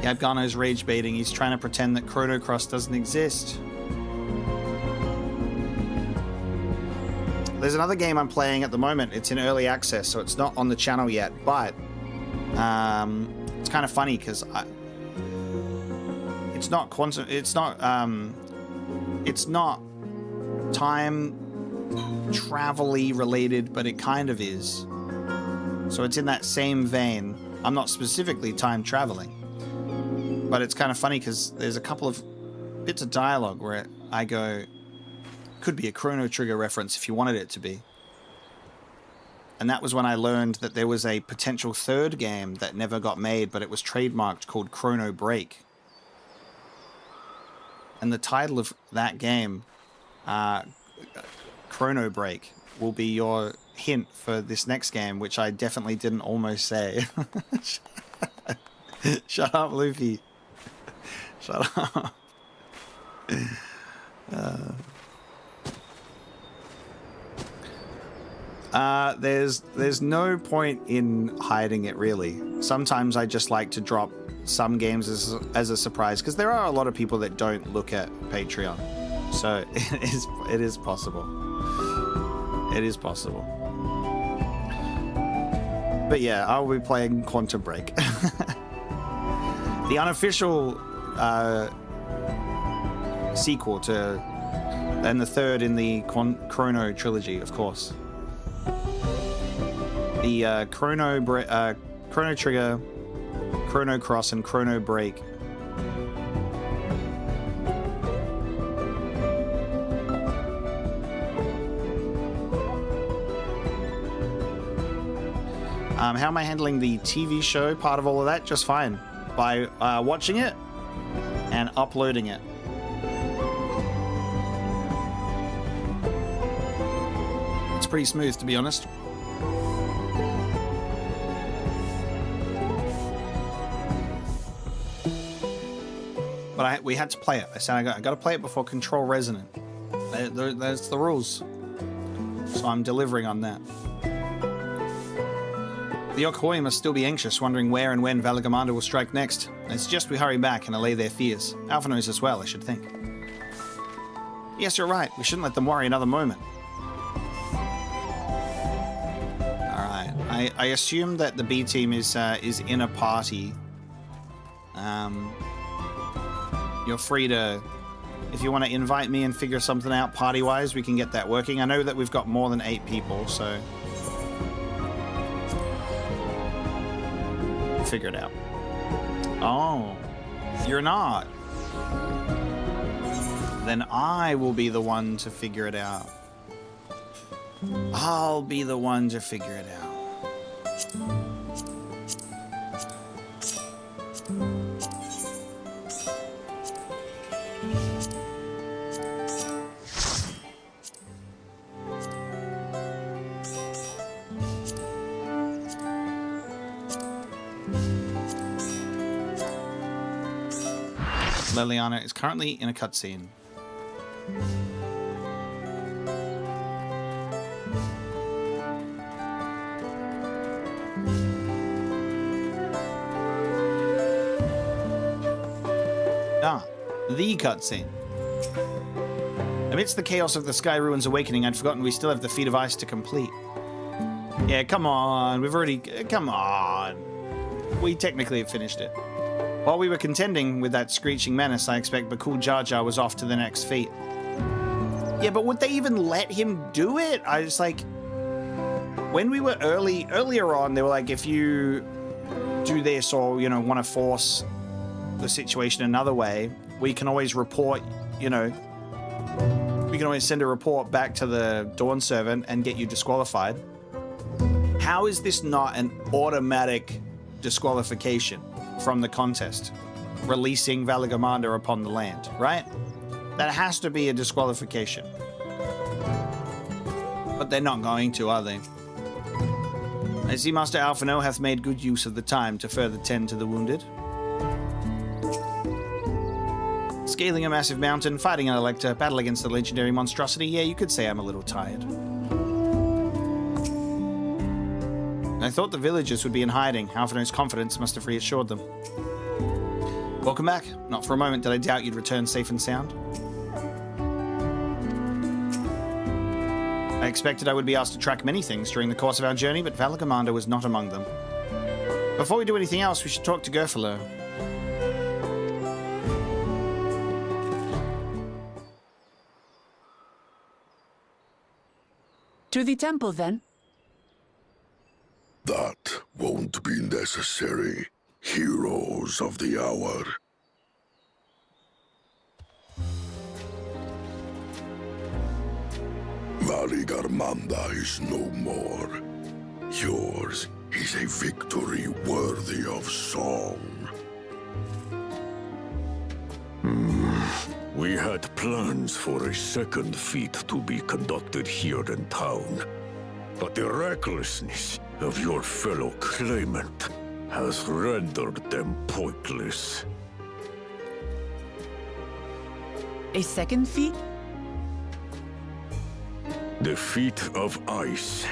Gabgano's rage baiting. He's trying to pretend that Chrono Cross doesn't exist. There's another game I'm playing at the moment. It's in early access, so it's not on the channel yet, but it's kind of funny because it's not quantum, it's not time travel-y related, but it kind of is. So it's in that same vein. I'm not specifically time traveling, but it's kind of funny because there's a couple of bits of dialogue where I go, could be a Chrono Trigger reference if you wanted it to be. And that was when I learned that there was a potential third game that never got made, but it was trademarked, called Chrono Break. And the title of that game, Chrono Break, will be your hint for this next game, which I definitely didn't almost say. Shut up, Luffy. Shut up. There's no point in hiding it, really. Sometimes I just like to drop some games as a surprise, because there are a lot of people that don't look at Patreon. So it is possible. It is possible. But yeah, I'll be playing Quantum Break. The unofficial sequel to, and the third in the Chrono trilogy, of course. The Chrono Trigger, Chrono Cross, and Chrono Break. How am I handling the TV show part of all of that? Just fine. By watching it and uploading it. It's pretty smooth, to be honest. But we had to play it. I said I got to play it before Control Resonant. That's the rules. So I'm delivering on that. The Yokoi must still be anxious, wondering where and when Valigarmanda will strike next. I suggest we hurry back and allay their fears. Alpha knows as well, I should think. Yes, you're right. We shouldn't let them worry another moment. Alright. I assume that the B team is in a party. You're free to If you want to invite me and figure something out party-wise, we can get that working. I know that we've got more than 8 people, so... figure it out. Oh, you're not. Then I will be the one to figure it out. I'll be the one to figure it out. Liliana is currently in a cutscene. Ah, the cutscene. Amidst the chaos of the Sky Ruins Awakening, I'd forgotten we still have the Feet of Ice to complete. Yeah, come on. We've already... Come on. We technically have finished it. While we were contending with that screeching menace, I expect Bakul Jar Jar was off to the next feat. Yeah, but would they even let him do it? I was like... When we were earlier on, they were like, if you do this or, you know, want to force the situation another way, we can always report, you know... We can always send a report back to the Dawn servant and get you disqualified. How is this not an automatic disqualification from the contest, releasing Valigarmanda upon the land, right? That has to be a disqualification. But they're not going to, are they? I see Master Alphino hath made good use of the time to further tend to the wounded. Scaling a massive mountain, fighting an Elector, battle against the legendary monstrosity, yeah, you could say I'm a little tired. I thought the villagers would be in hiding. Alphino's confidence must have reassured them. Welcome back. Not for a moment did I doubt you'd return safe and sound. I expected I would be asked to track many things during the course of our journey, but Valigarmanda was not among them. Before we do anything else, we should talk to Gerfalo. To the temple, then. That won't be necessary, heroes of the hour. Valigarmanda is no more. Yours is a victory worthy of song. We had plans for a second feat to be conducted here in town, but the recklessness of your fellow claimant has rendered them pointless. A second feat? The Feat of Ice.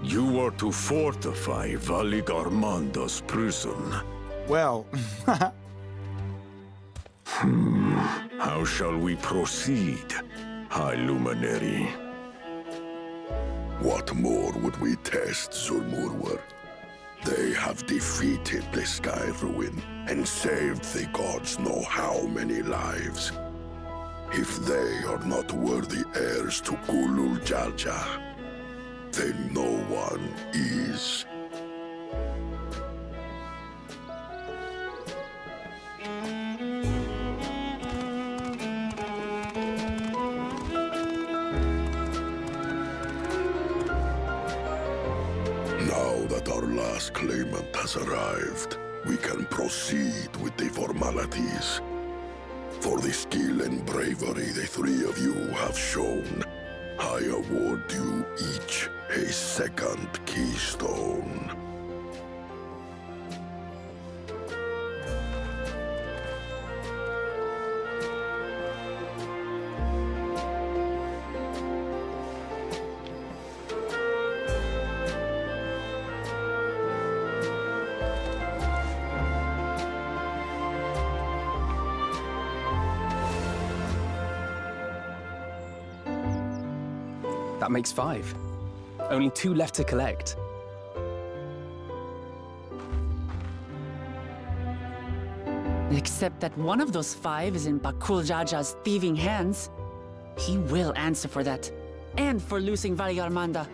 You are to fortify Valigarmanda's prison. Well... How shall we proceed, High Luminary? What more would we test, Zulmurwar? They have defeated the Sky Ruin and saved the gods know how many lives. If they are not worthy heirs to Gulul Jalja, then no one is. Now that our last claimant has arrived, we can proceed with the formalities. For the skill and bravery the three of you have shown, I award you each a second keystone. That makes 5. Only 2 left to collect. Except that one of those 5 is in Bakul Jaja's thieving hands. He will answer for that. And for losing Valigarmanda.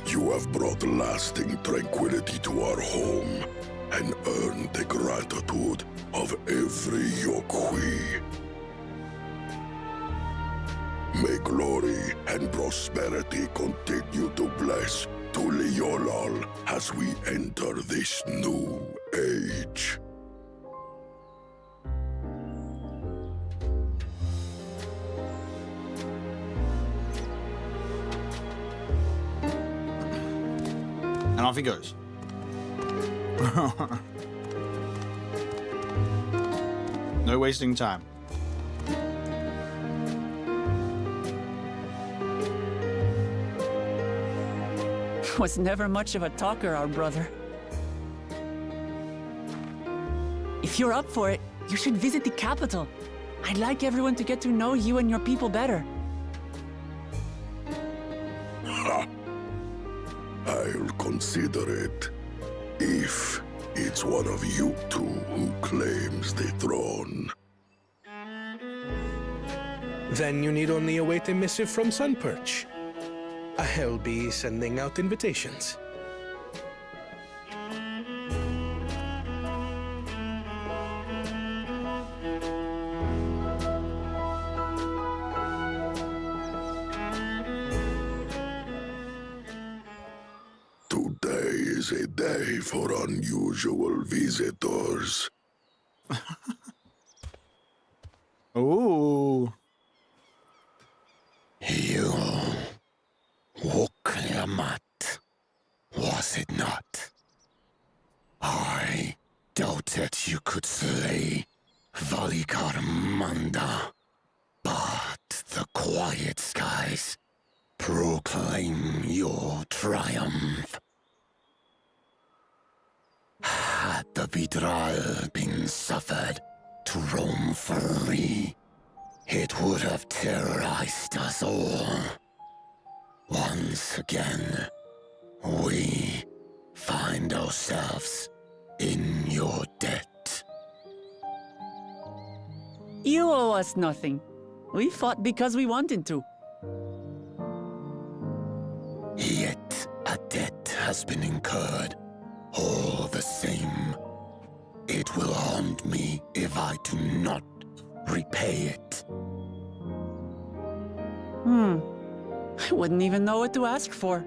You have brought lasting tranquility to our home and earned the gratitude of every Yokwi. May glory and prosperity continue to bless Tuliolal as we enter this new age. And off he goes. No wasting time. Was never much of a talker, our brother. If you're up for it, you should visit the capital. I'd like everyone to get to know you and your people better. Ha! I'll consider it. If it's one of you two who claims the throne. Then you need only await a missive from Sunperch. I'll be sending out invitations. Today is a day for unusual visitors. Ooh. You woke your mat, was it not? I doubted you could slay Valigarmanda, but the quiet skies proclaim your triumph. Had the Vidral been suffered to roam free, it would have terrorized us all. Once again, we find ourselves in your debt. You owe us nothing. We fought because we wanted to. Yet a debt has been incurred. All the same, it will haunt me if I do not repay it. I wouldn't even know what to ask for.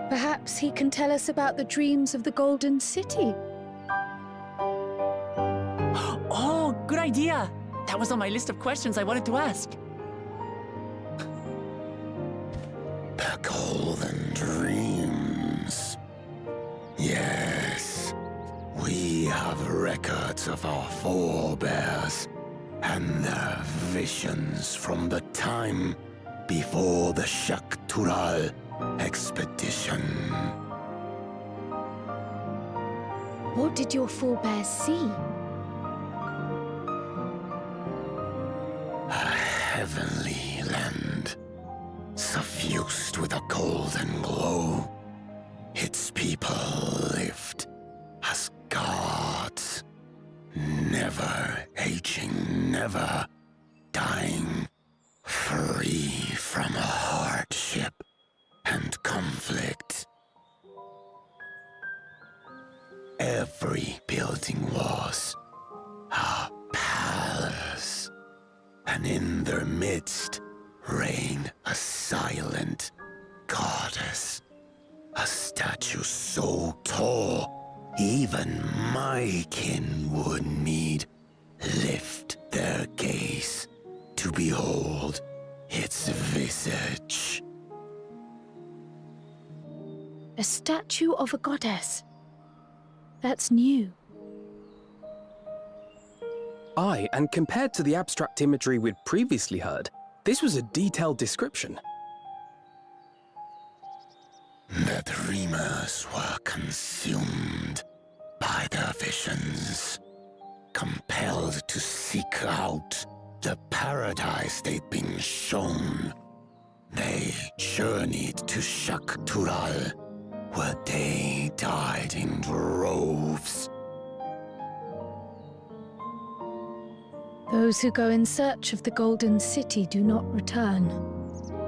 Perhaps he can tell us about the dreams of the Golden City. Oh, good idea! That was on my list of questions I wanted to ask. The Golden Dreams. Yes, we have records of our forebears and their visions from the time before the Shaktural expedition. What did your forebears see? A heavenly land, suffused with a golden glow. Its people lived as gods, never aging, never dying, free from hardship and conflict. Every building was a palace, and in their midst reigned a silent goddess, a statue so tall even my kin would need lift their gaze to behold its visage. A statue of a goddess. That's new. Aye, and compared to the abstract imagery we'd previously heard, this was a detailed description. The dreamers were consumed by their visions, compelled to seek out the paradise they'd been shown. They journeyed to Shaktural, where they died in droves. Those who go in search of the Golden City do not return.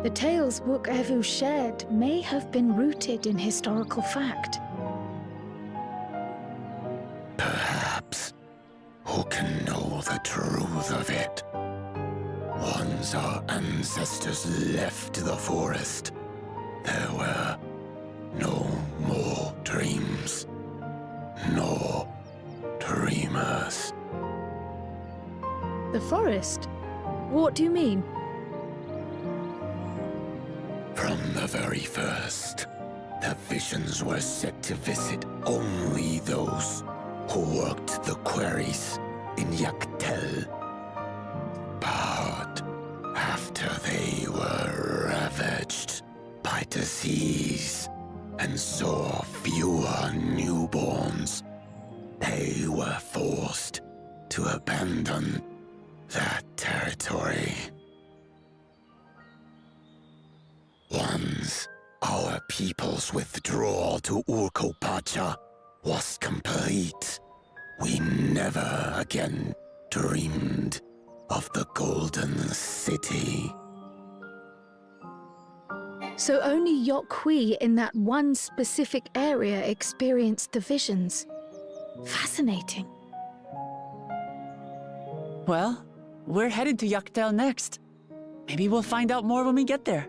The tales Wuk-Evu shared may have been rooted in historical fact. Perhaps. Who can know the truth of it? Once our ancestors left the forest, there were no more dreams, no dreamers. The forest? What do you mean? From the very first, the visions were set to visit only those who worked the quarries in Yaktel. But after they were ravaged by disease and saw fewer newborns, they were forced to abandon that territory. Once our people's withdrawal to Urkopacha was complete, we never again dreamed of the Golden City. So only Yokwi in that one specific area experienced the visions. Fascinating. Well, we're headed to Yaktel next. Maybe we'll find out more when we get there.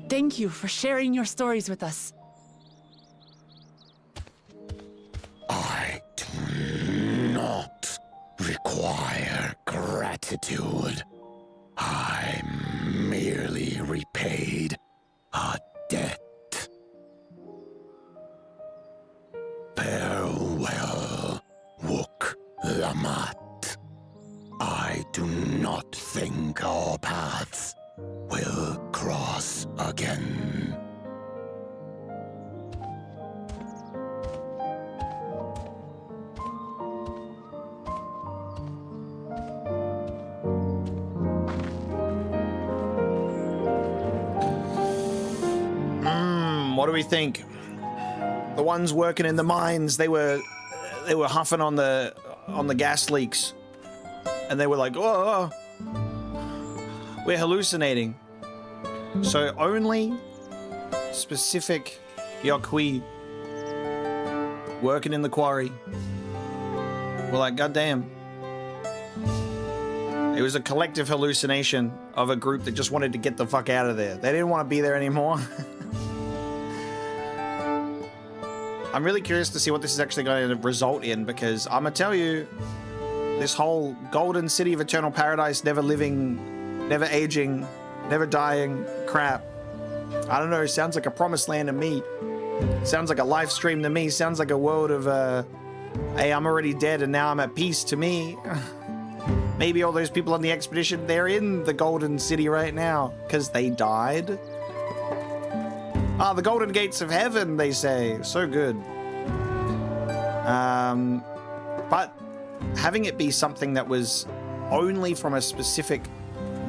Thank you for sharing your stories with us. I do not require gratitude. I merely repaid a debt. Farewell, Wuk Lamat. I do not think our paths will cross again. What do we think? The ones working in the mines, they were huffing on the gas leaks, and they were like, "Oh, we're hallucinating." So only specific Yokwi working in the quarry were like, "God damn." It was a collective hallucination of a group that just wanted to get the fuck out of there. They didn't want to be there anymore. I'm really curious to see what this is actually going to result in, because I'm going to tell you, this whole Golden City of Eternal Paradise, never living, never aging, never dying crap. I don't know, sounds like a promised land to me. Sounds like a live stream to me. Sounds like a world of, hey, I'm already dead and now I'm at peace to me. Maybe all those people on the expedition, they're in the Golden City right now because they died. Ah, the Golden Gates of Heaven, they say. So good. But having it be something that was only from a specific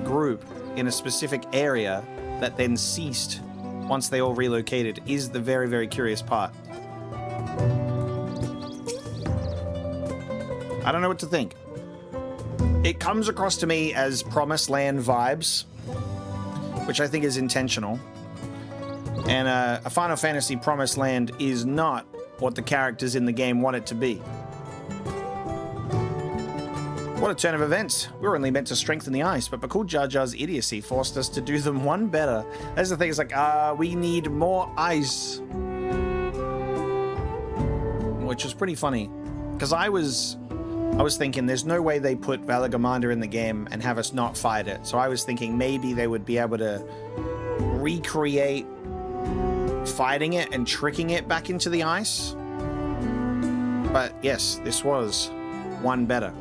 group in a specific area that then ceased once they all relocated is the very, very curious part. I don't know what to think. It comes across to me as Promised Land vibes, which I think is intentional. And a Final Fantasy Promised Land is not what the characters in the game want it to be. What a turn of events. We were only meant to strengthen the ice, but Bakul Jar Jar's idiocy forced us to do them one better. That's the thing, it's like, we need more ice. Which is pretty funny. Because I was thinking there's no way they put Valigarmanda in the game and have us not fight it. So I was thinking maybe they would be able to recreate fighting it and tricking it back into the ice. But yes, this was one better.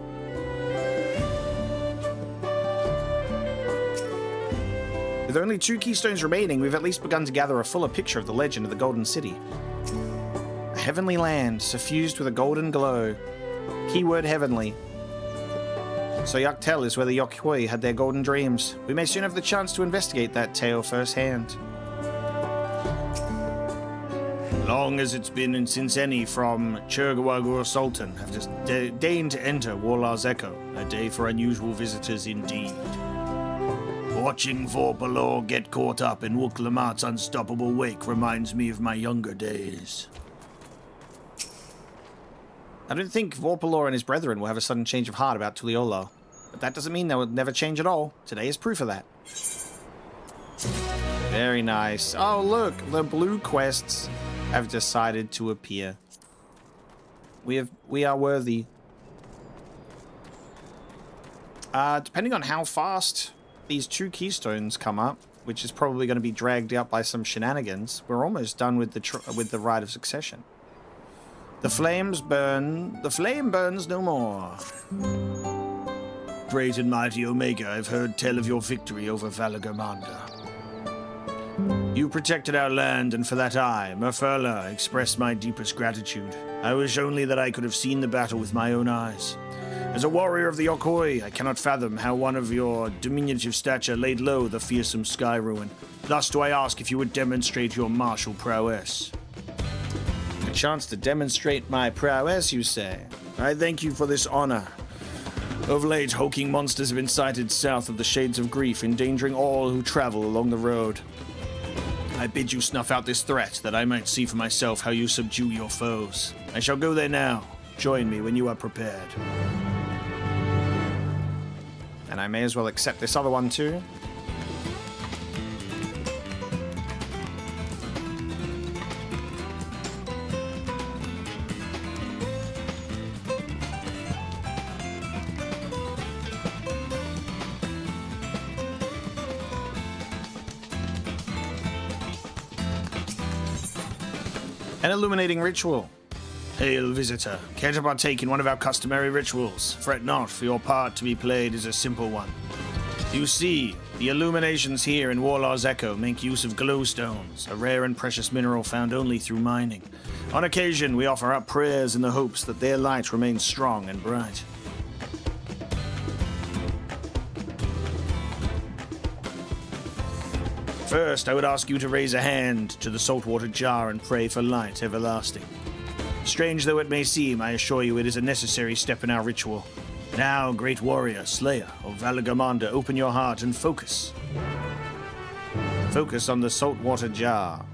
With only 2 keystones remaining, we've at least begun to gather a fuller picture of the legend of the Golden City. A heavenly land suffused with a golden glow. Keyword heavenly. So Yaktel is where the Yokoi had their golden dreams. We may soon have the chance to investigate that tale firsthand. Long as it's been since any from Chirgawagur Sultan have just deigned to enter Warlar's Echo, a day for unusual visitors indeed. Watching Vorpalor get caught up in Wuk-Lamat's unstoppable wake reminds me of my younger days. I don't think Vorpalor and his brethren will have a sudden change of heart about Tuliyollal, but that doesn't mean they will never change at all. Today is proof of that. Very nice. Oh, look, the blue quests have decided to appear. We are worthy. Depending on how fast these 2 keystones come up, which is probably going to be dragged out by some shenanigans, we're almost done with the rite of succession. The flame burns no more. Great and mighty Omega, I've heard tell of your victory over Valigarmanda. You protected our land, and for that I, Merferla, express my deepest gratitude. I wish only that I could have seen the battle with my own eyes. As a warrior of the Yokoi, I cannot fathom how one of your diminutive stature laid low the fearsome sky ruin. Thus do I ask if you would demonstrate your martial prowess. A chance to demonstrate my prowess, you say? I thank you for this honor. Of late, hulking monsters have been sighted south of the Shades of Grief, endangering all who travel along the road. I bid you snuff out this threat, that I might see for myself how you subdue your foes. I shall go there now. Join me when you are prepared. And I may as well accept this other one too. An illuminating ritual. Hail, visitor. Care to partake in one of our customary rituals? Fret not, for your part to be played is a simple one. You see, the illuminations here in Warlar's Echo make use of glowstones, a rare and precious mineral found only through mining. On occasion, we offer up prayers in the hopes that their light remains strong and bright. First, I would ask you to raise a hand to the saltwater jar and pray for light everlasting. Strange though it may seem, I assure you it is a necessary step in our ritual. Now, great warrior, slayer of Valigarmanda, open your heart and focus. Focus on the saltwater jar.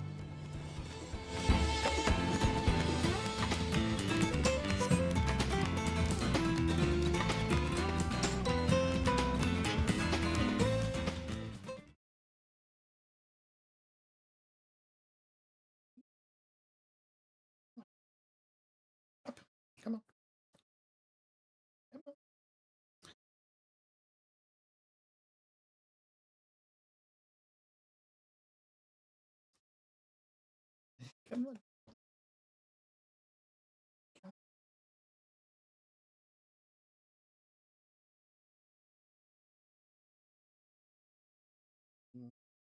Come on. Come on.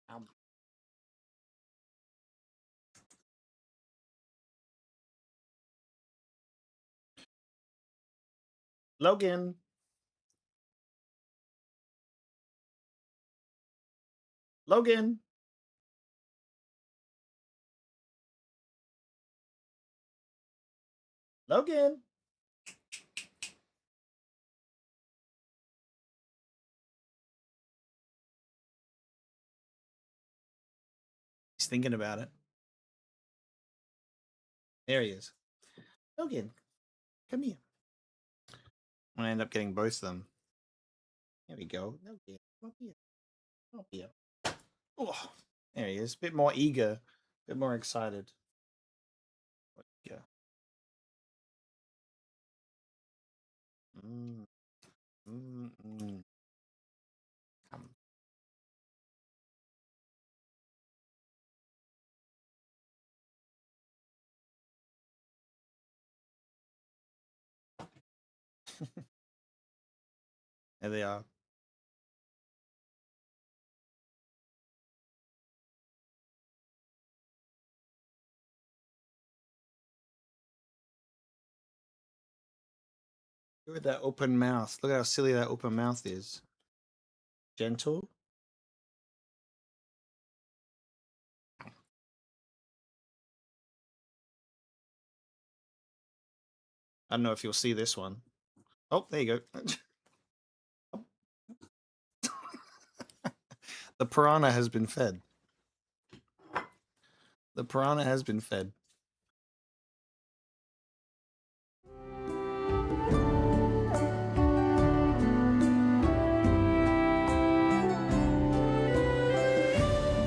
Come on. Logan. Logan. Logan. He's thinking about it. There he is. Logan, come here. I'm gonna end up getting both of them. There we go. Logan, come up here. Come up here. Oh, there he is. A bit more eager, a bit more excited. Yeah. Mm. Mm-mm. Come. There they are. Look at that open mouth. Look at how silly that open mouth is. Gentle. I don't know if you'll see this one. Oh, there you go. The piranha has been fed. The piranha has been fed.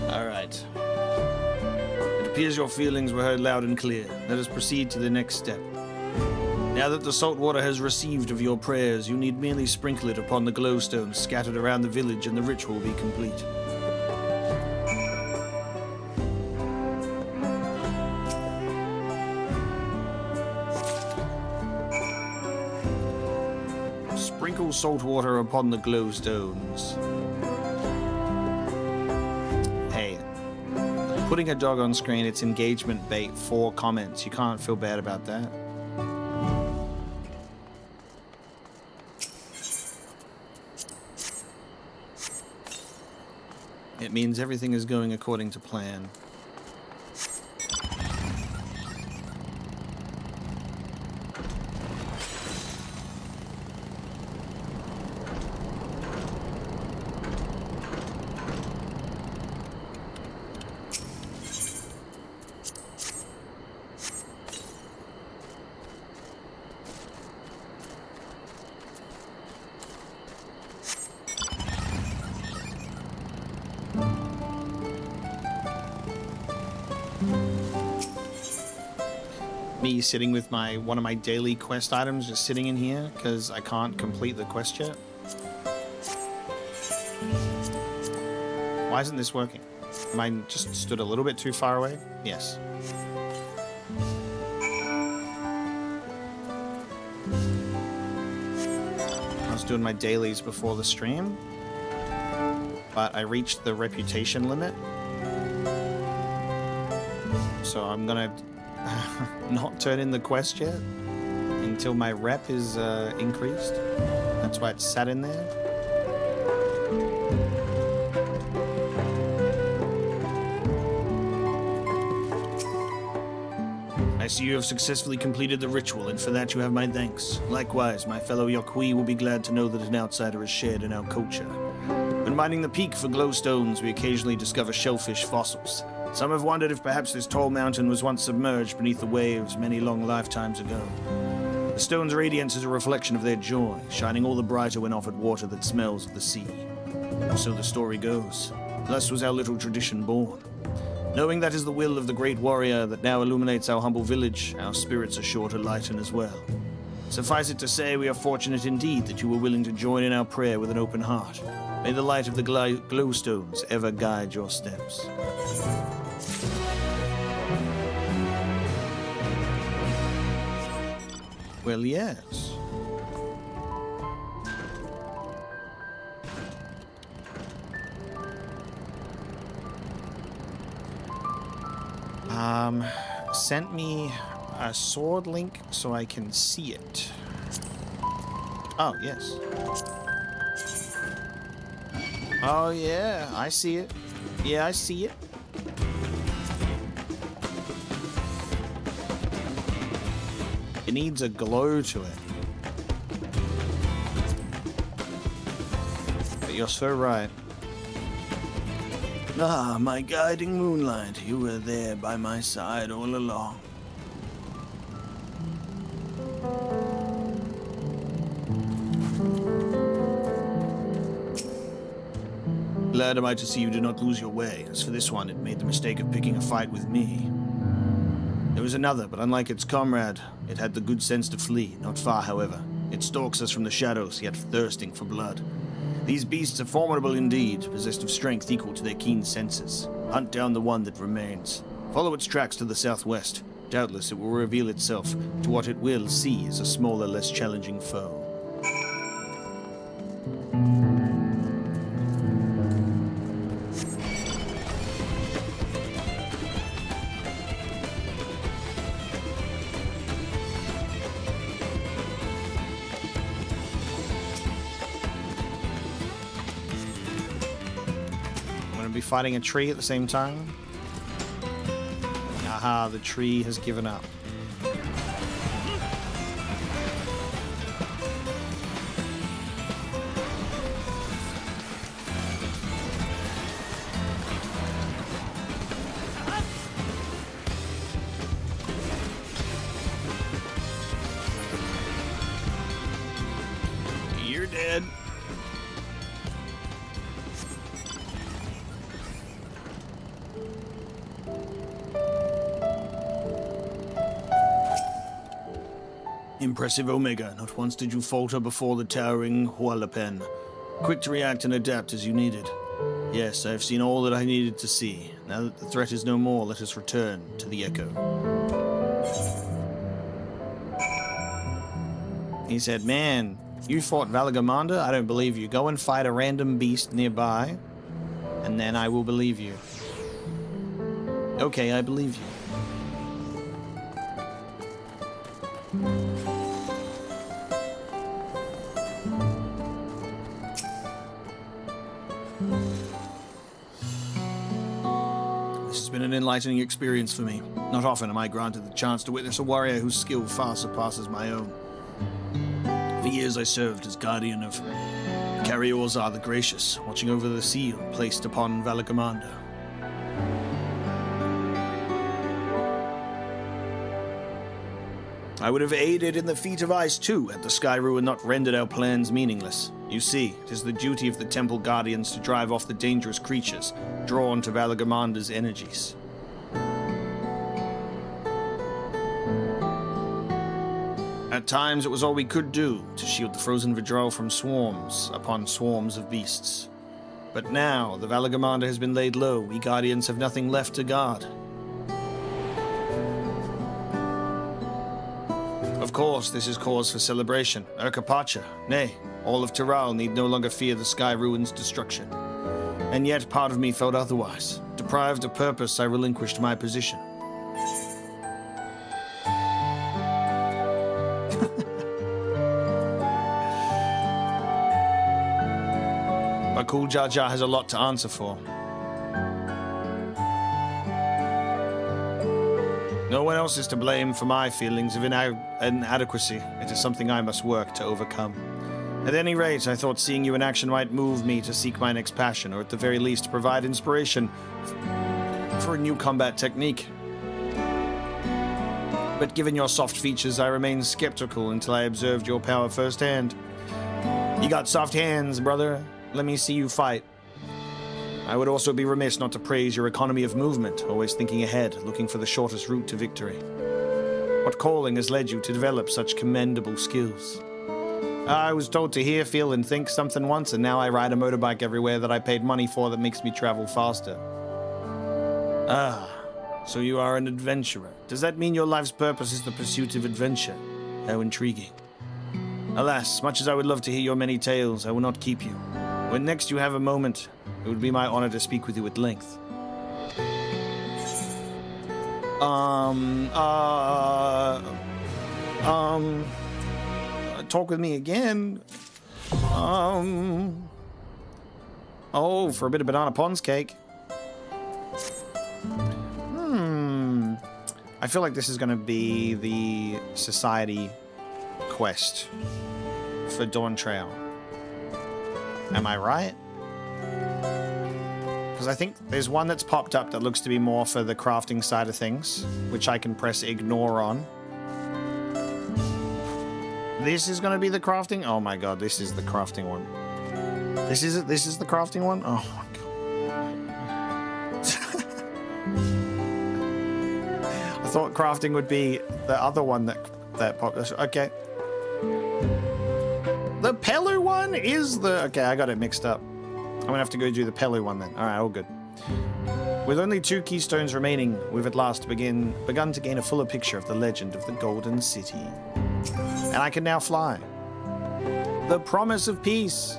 All right. It appears your feelings were heard loud and clear. Let us proceed to the next step. Now that the salt water has received of your prayers, you need merely sprinkle it upon the glowstones scattered around the village and the ritual will be complete. Sprinkle salt water upon the glowstones. Hey, putting a dog on screen, it's engagement bait for comments. You can't feel bad about that. It means everything is going according to plan. Me sitting with one of my daily quest items just sitting in here because I can't complete the quest yet. Why isn't this working? Am I just stood a little bit too far away? Yes. I was doing my dailies before the stream, but I reached the reputation limit. So I'm gonna not turn in the quest yet until my rep is increased. That's why it's sat in there. I see you have successfully completed the ritual, and for that you have my thanks. Likewise, my fellow Yokui will be glad to know that an outsider is shared in our culture. When mining the peak for glowstones, we occasionally discover shellfish fossils. Some have wondered if perhaps this tall mountain was once submerged beneath the waves many long lifetimes ago. The stone's radiance is a reflection of their joy, shining all the brighter when offered water that smells of the sea. So the story goes. Thus was our little tradition born. Knowing that is the will of the great warrior that now illuminates our humble village, our spirits are sure to lighten as well. Suffice it to say, we are fortunate indeed that you were willing to join in our prayer with an open heart. May the light of the glowstones ever guide your steps. Well, yes. Sent me a sword link so I can see it. Oh, yes. Oh, yeah, I see it. Yeah, I see it. It needs a glow to it. But you're so right. Ah, my guiding moonlight, you were there by my side all along. Glad am I to see you did not lose your way. As for this one, it made the mistake of picking a fight with me. There was another, but unlike its comrade, it had the good sense to flee, not far, however. It stalks us from the shadows, yet thirsting for blood. These beasts are formidable indeed, possessed of strength equal to their keen senses. Hunt down the one that remains. Follow its tracks to the southwest. Doubtless it will reveal itself to what it will see as a smaller, less challenging foe. fighting a tree at the same time? Aha, the tree has given up. You're dead. Impressive, Omega. Not once did you falter before the towering Hualapen. Quick to react and adapt as you needed. Yes, I have seen all that I needed to see. Now that the threat is no more, let us return to the Echo. He said, man, you fought Valigarmanda? I don't believe you. Go and fight a random beast nearby, and then I will believe you. Okay, I believe you. This has been an enlightening experience for me. Not often am I granted the chance to witness a warrior whose skill far surpasses my own. For years I served as guardian of Cariorzar the Gracious, watching over the seal placed upon Valigarmanda. I would have aided in the feat of ice too, had the Sky Ruin not rendered our plans meaningless. You see, it is the duty of the Temple Guardians to drive off the dangerous creatures drawn to Valigarmanda's energies. At times it was all we could do to shield the frozen Vidrol from swarms upon swarms of beasts. But now the Valigarmanda has been laid low, we Guardians have nothing left to guard. Of course, this is cause for celebration. Urkapacha, nay, all of Tural need no longer fear the Sky Ruin's destruction. And yet part of me felt otherwise. Deprived of purpose, I relinquished my position. Bakul Jar Jar has a lot to answer for. No one else is to blame for my feelings of inadequacy. It is something I must work to overcome. At any rate, I thought seeing you in action might move me to seek my next passion, or at the very least provide inspiration for a new combat technique. But given your soft features, I remained skeptical until I observed your power firsthand. You got soft hands, brother. Let me see you fight. I would also be remiss not to praise your economy of movement, always thinking ahead, looking for the shortest route to victory. What calling has led you to develop such commendable skills? I was told to hear, feel, and think something once, and now I ride a motorbike everywhere that I paid money for that makes me travel faster. Ah, so you are an adventurer. Does that mean your life's purpose is the pursuit of adventure? How intriguing. Alas, much as I would love to hear your many tales, I will not keep you. When next you have a moment, it would be my honor to speak with you at length. Talk with me again. Oh, for a bit of banana pons cake. I feel like this is going to be the society quest for Dawntrail. Am I right? Because I think there's one that's popped up that looks to be more for the crafting side of things, which I can press ignore on. This is going to be the crafting? Oh my god, this is the crafting one. This is the crafting one? Oh my god. I thought crafting would be the other one that popped up. Okay. The Pelu one is the... Okay, I got it mixed up. I'm gonna have to go do the Pelu one then. Alright, all good. With only 2 keystones remaining, we've at last begun to gain a fuller picture of the legend of the Golden City. And I can now fly. The promise of peace.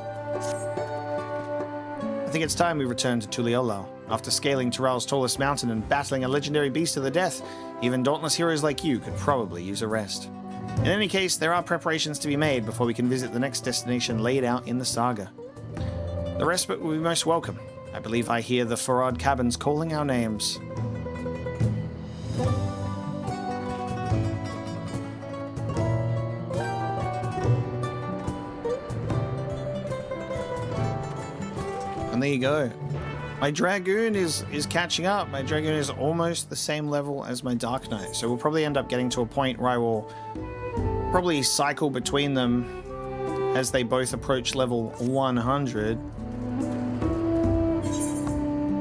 I think it's time we return to Tuliyollal. After scaling Tural's tallest mountain and battling a legendary beast to the death, even dauntless heroes like you could probably use a rest. In any case, there are preparations to be made before we can visit the next destination laid out in the saga. The respite will be most welcome. I believe I hear the Farad cabins calling our names. And there you go. My Dragoon is catching up. My Dragoon is almost the same level as my Dark Knight. So we'll probably end up getting to a point where I will probably cycle between them as they both approach level 100.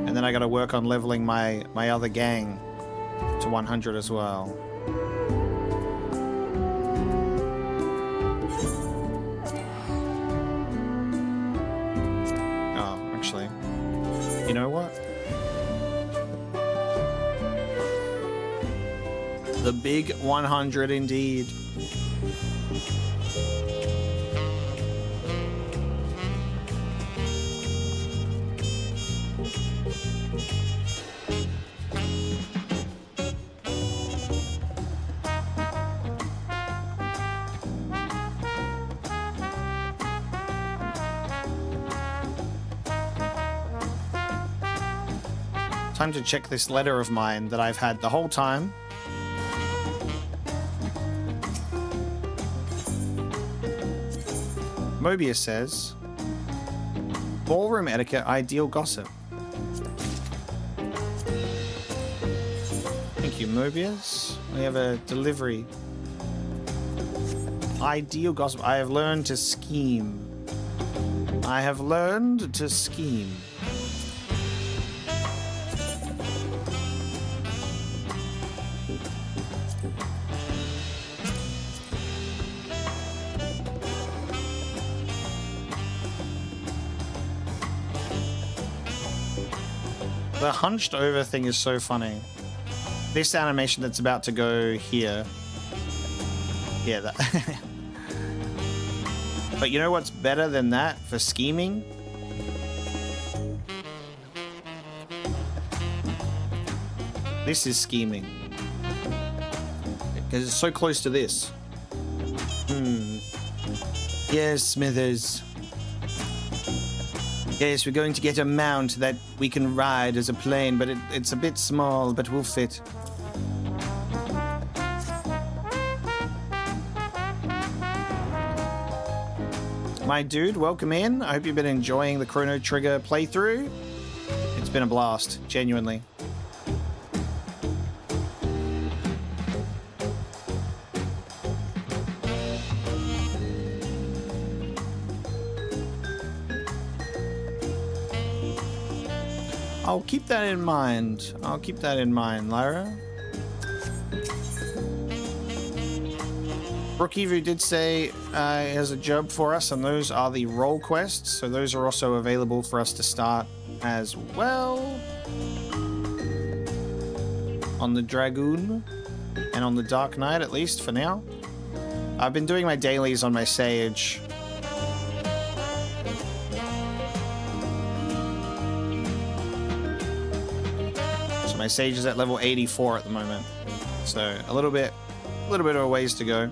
And then I gotta work on leveling my other gang to 100 as well. Oh, actually, you know what? The big 100 indeed. Time to check this letter of mine that I've had the whole time. Mobius says, ballroom etiquette, ideal gossip. Thank you, Mobius. We have a delivery. Ideal gossip. I have learned to scheme. I have learned to scheme. The hunched over thing is so funny. This animation that's about to go here. Yeah, that. But you know what's better than that for scheming? This is scheming. Because it's so close to this. Yes, Smithers. Yes, we're going to get a mount that we can ride as a plane, but it's a bit small, but will fit. My dude, welcome in. I hope you've been enjoying the Chrono Trigger playthrough. It's been a blast, genuinely. I'll keep that in mind. I'll keep that in mind, Lyra. Rookivu did say he has a job for us, and those are the role quests, so those are also available for us to start as well. On the Dragoon, and on the Dark Knight, at least for now. I've been doing my dailies on my Sage. My Sage is at level 84 at the moment, so a little bit of a ways to go.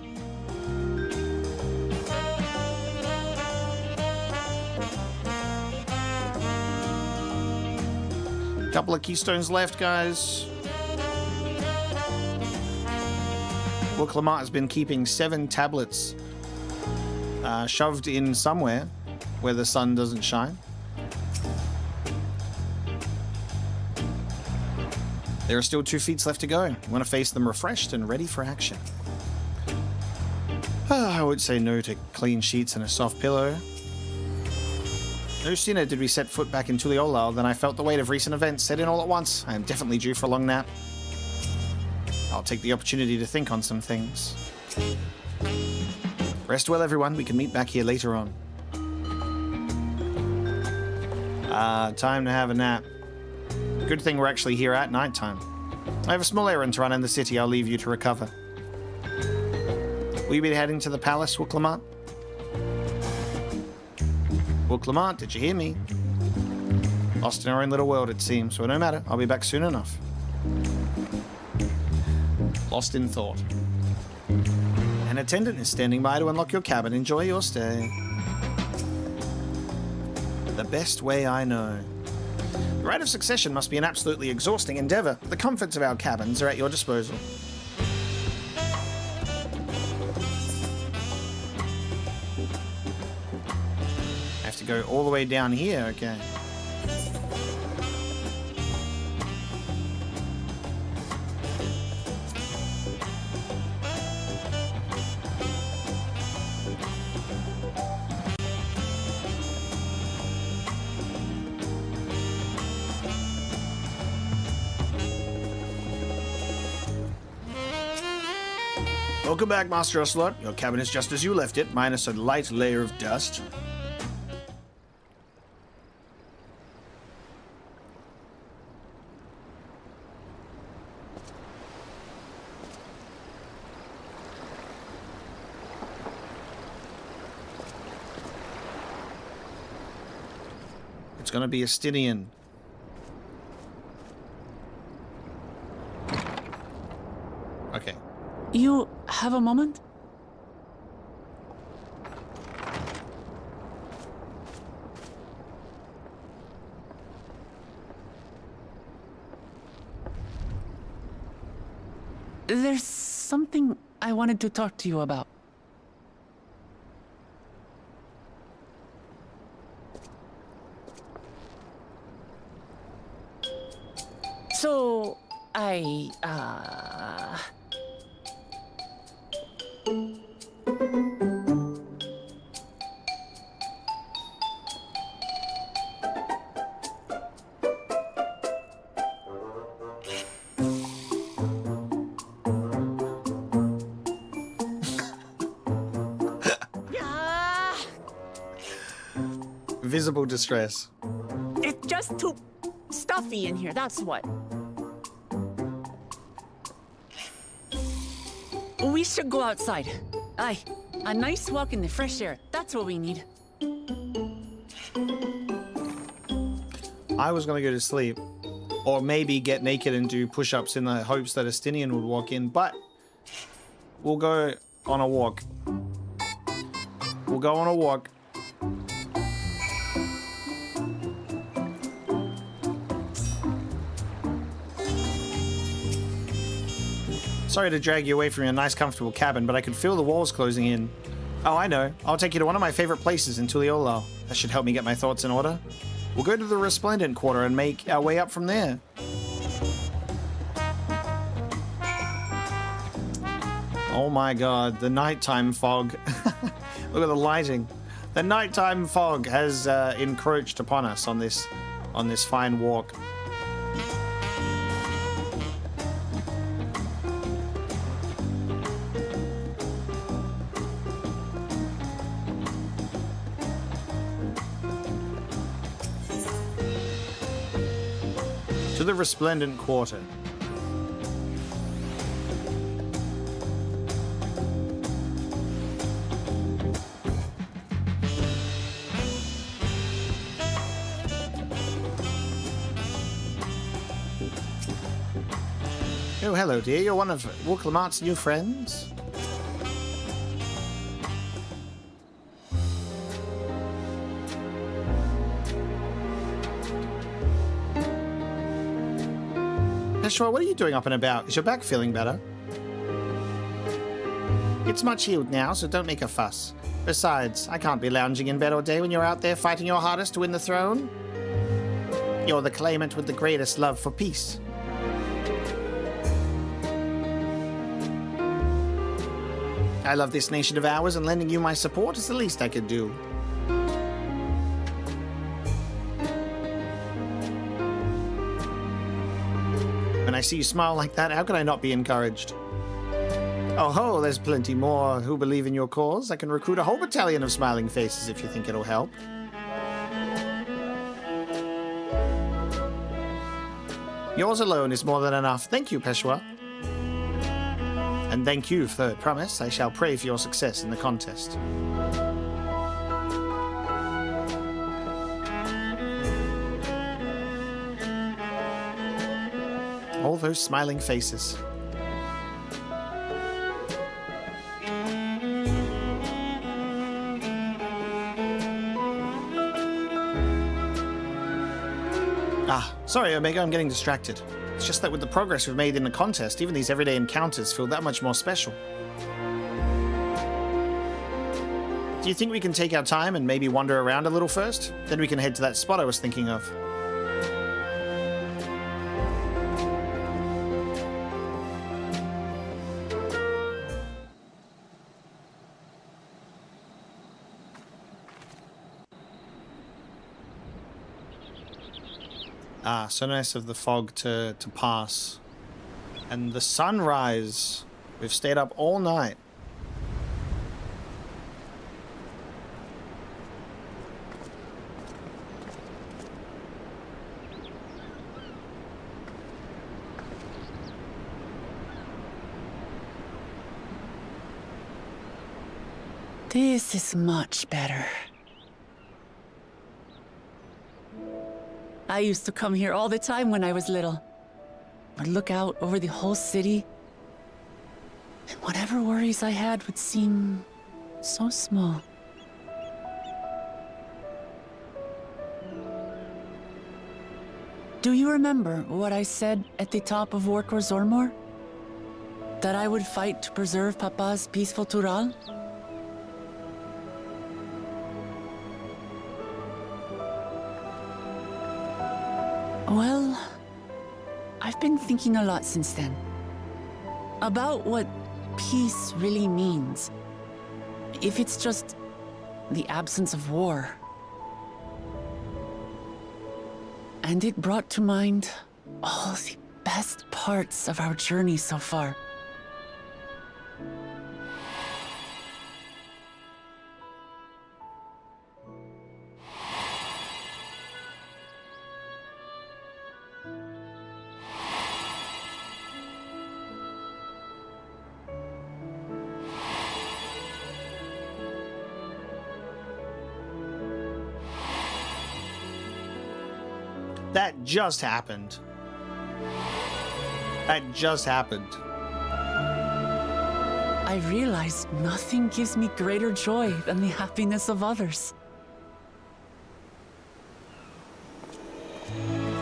Couple of keystones left, guys. Will Clement has been keeping 7 tablets shoved in somewhere where the sun doesn't shine. There are still 2 feats left to go. I want to face them refreshed and ready for action. I would say no to clean sheets and a soft pillow. No sooner did we set foot back in Tuliolal than I felt the weight of recent events set in all at once. I am definitely due for a long nap. I'll take the opportunity to think on some things. Rest well, everyone. We can meet back here later on. Time to have a nap. Good thing we're actually here at nighttime. I have a small errand to run in the city. I'll leave you to recover. Will you be heading to the palace, Will Clement? Will Clement, did you hear me? Lost in our own little world, it seems. So no matter, I'll be back soon enough. Lost in thought. An attendant is standing by to unlock your cabin. Enjoy your stay. The best way I know. Right of succession must be an absolutely exhausting endeavor. The comforts of our cabins are at your disposal. I have to go all the way down here, okay. Welcome back, Master Ocelot. Your cabin is just as you left it, minus a light layer of dust. It's gonna be a Stydian. Okay. You have a moment? There's something I wanted to talk to you about. So, Visible distress. It's just too stuffy in here, that's what. We should go outside. Aye, a nice walk in the fresh air. That's what we need. I was gonna go to sleep. Or maybe get naked and do push-ups in the hopes that a Stydian would walk in, but we'll go on a walk. We'll go on a walk. Sorry to drag you away from your nice, comfortable cabin, but I could feel the walls closing in. Oh, I know. I'll take you to one of my favorite places in Tuliolal. That should help me get my thoughts in order. We'll go to the Resplendent Quarter and make our way up from there. Oh my god, the nighttime fog. Look at the lighting. The nighttime fog has encroached upon us on this fine walk. To the Resplendent Quarter. Oh, hello, dear. You're one of Wookalamart's new friends? Peshwa, what are you doing up and about? Is your back feeling better? It's much healed now, so don't make a fuss. Besides, I can't be lounging in bed all day when you're out there fighting your hardest to win the throne. You're the claimant with the greatest love for peace. I love this nation of ours, and lending you my support is the least I could do. When I see you smile like that, how can I not be encouraged? Oh ho, there's plenty more who believe in your cause. I can recruit a whole battalion of smiling faces if you think it'll help. Yours alone is more than enough. Thank you, Peshwa. And thank you, Third Promise. I shall pray for your success in the contest. All those smiling faces. Ah, Sorry, Omega, I'm getting distracted. It's just that with the progress we've made in the contest, even these everyday encounters feel that much more special. Do you think we can take our time and maybe wander around a little first? Then we can head to that spot I was thinking of. Ah, so nice of the fog to pass. And the sunrise. We've stayed up all night. This is much better. I used to come here all the time when I was little. I'd look out over the whole city, and whatever worries I had would seem so small. Do you remember what I said at the top of Workor Zormor? That I would fight to preserve Papa's peaceful Tural? Well, I've been thinking a lot since then. About what peace really means. If it's just the absence of war. And it brought to mind all the best parts of our journey so far. That just happened. That just happened. I realized nothing gives me greater joy than the happiness of others.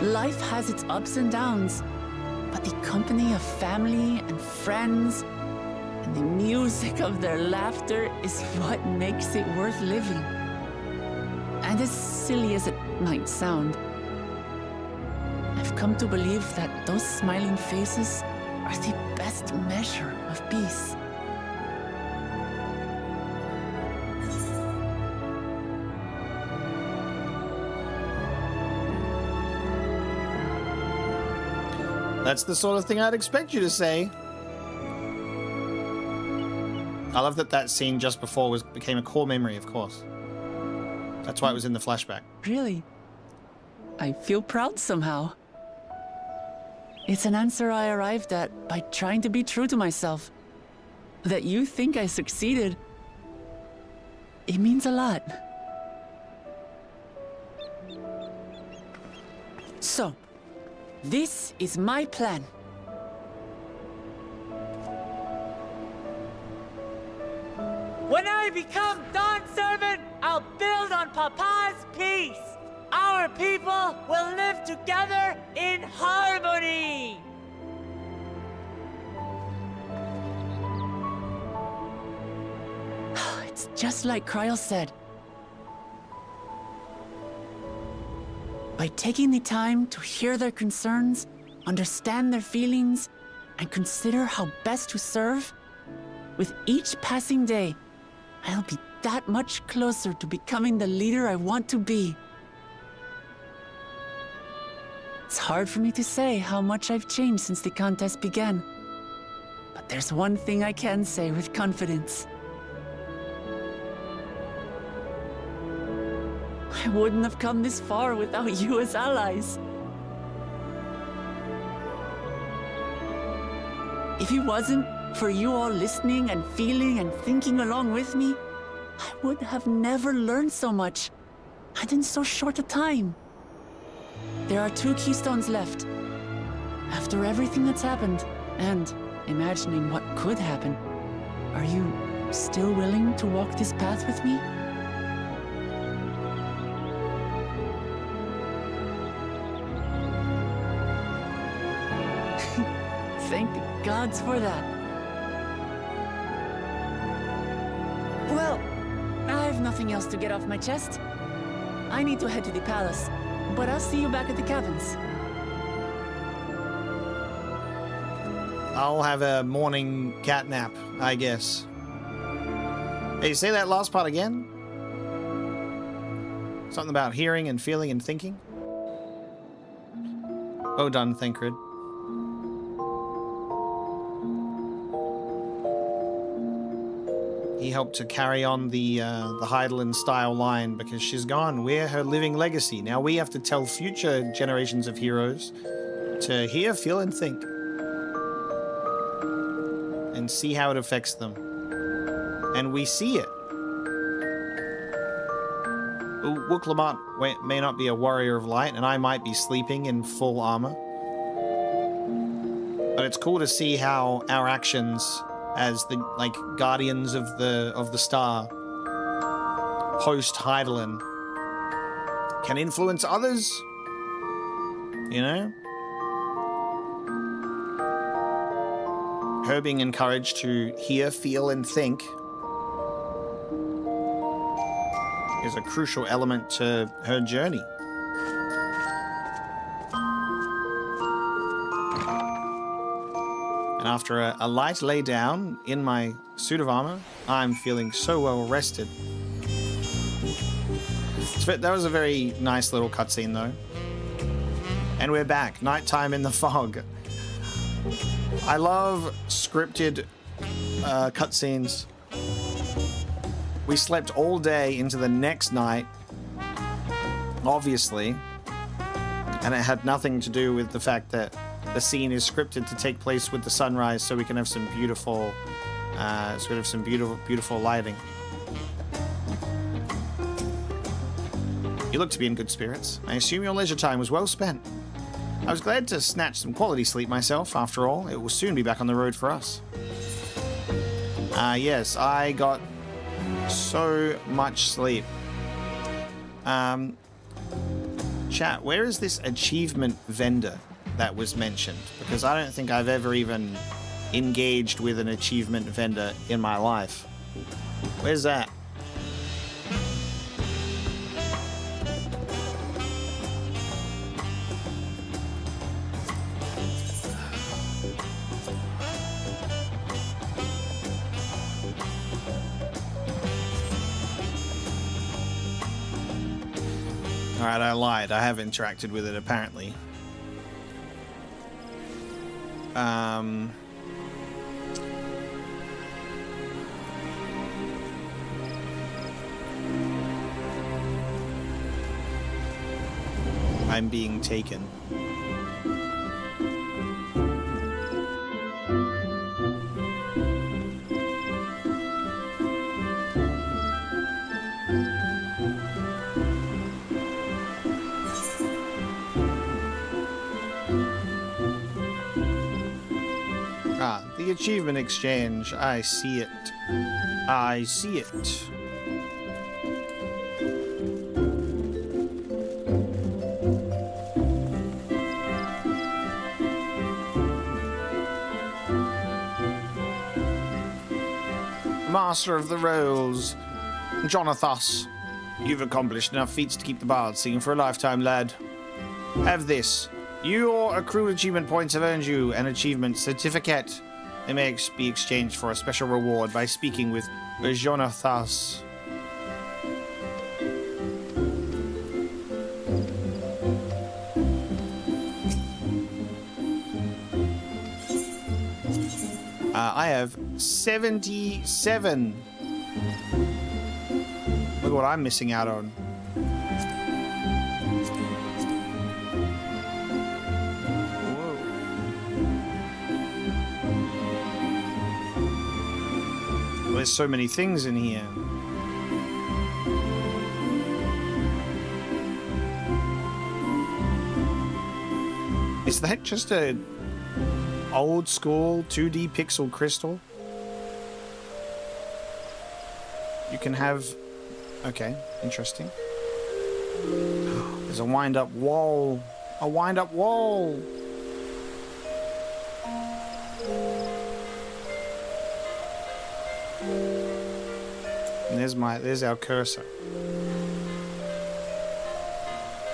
Life has its ups and downs, but the company of family and friends and the music of their laughter is what makes it worth living. And as silly as it might sound, I've come to believe that those smiling faces are the best measure of peace. That's the sort of thing I'd expect you to say. I love that that scene just before became a core memory, of course. That's why it was in the flashback. Really? I feel proud somehow. It's an answer I arrived at by trying to be true to myself. That you think I succeeded, it means a lot. So, this is my plan. When I become Dawn Servant, I'll build on Papa's peace. Our people will live together in harmony. It's just like Kryl said. By taking the time to hear their concerns, understand their feelings, and consider how best to serve, with each passing day, I'll be that much closer to becoming the leader I want to be. It's hard for me to say how much I've changed since the contest began. But there's one thing I can say with confidence. I wouldn't have come this far without you as allies. If it wasn't for you all listening and feeling and thinking along with me, I would have never learned so much, and in so short a time. There are 2 keystones left. After everything that's happened, and imagining what could happen, are you still willing to walk this path with me? Thank the gods for that. Well, I have nothing else to get off my chest. I need to head to the palace, but I'll see you back at the cabins. I'll have a morning cat nap, I guess. Hey, say that last part again? Something about hearing and feeling and thinking? Well done, Thancred. He helped to carry on the Heidelin style line because she's gone. We're her living legacy. Now we have to tell future generations of heroes to hear, feel, and think. And see how it affects them. And we see it. Wook Lamont may not be a warrior of light, and I might be sleeping in full armor. But it's cool to see how our actions as the guardians of the star post Heidelin can influence others. You know? Her being encouraged to hear, feel, and think is a crucial element to her journey. And after a light lay down in my suit of armor, I'm feeling so well rested. That was a very nice little cutscene, though. And we're back. Nighttime in the fog. I love scripted cutscenes. We slept all day into the next night, obviously, and it had nothing to do with the fact that the scene is scripted to take place with the sunrise, so we can have some beautiful, beautiful lighting. You look to be in good spirits. I assume your leisure time was well spent. I was glad to snatch some quality sleep myself. After all, it will soon be back on the road for us. Yes, I got so much sleep. Chat, where is this achievement vendor that was mentioned? Because I don't think I've ever even engaged with an achievement vendor in my life. Where's that? Alright, I lied. I have interacted with it, apparently. I'm being taken. The achievement exchange. I see it. I see it. Master of the Rolls, Jonathas. You've accomplished enough feats to keep the bard singing for a lifetime, lad. Have this. Your accrued achievement points have earned you an achievement certificate. They may be exchanged for a special reward by speaking with Jonathas. I have 77. Look what I'm missing out on. There's so many things in here. Is that just a old school 2D pixel crystal? You can have... Okay, interesting. There's a wind-up wall. A wind-up wall! And there's our cursor.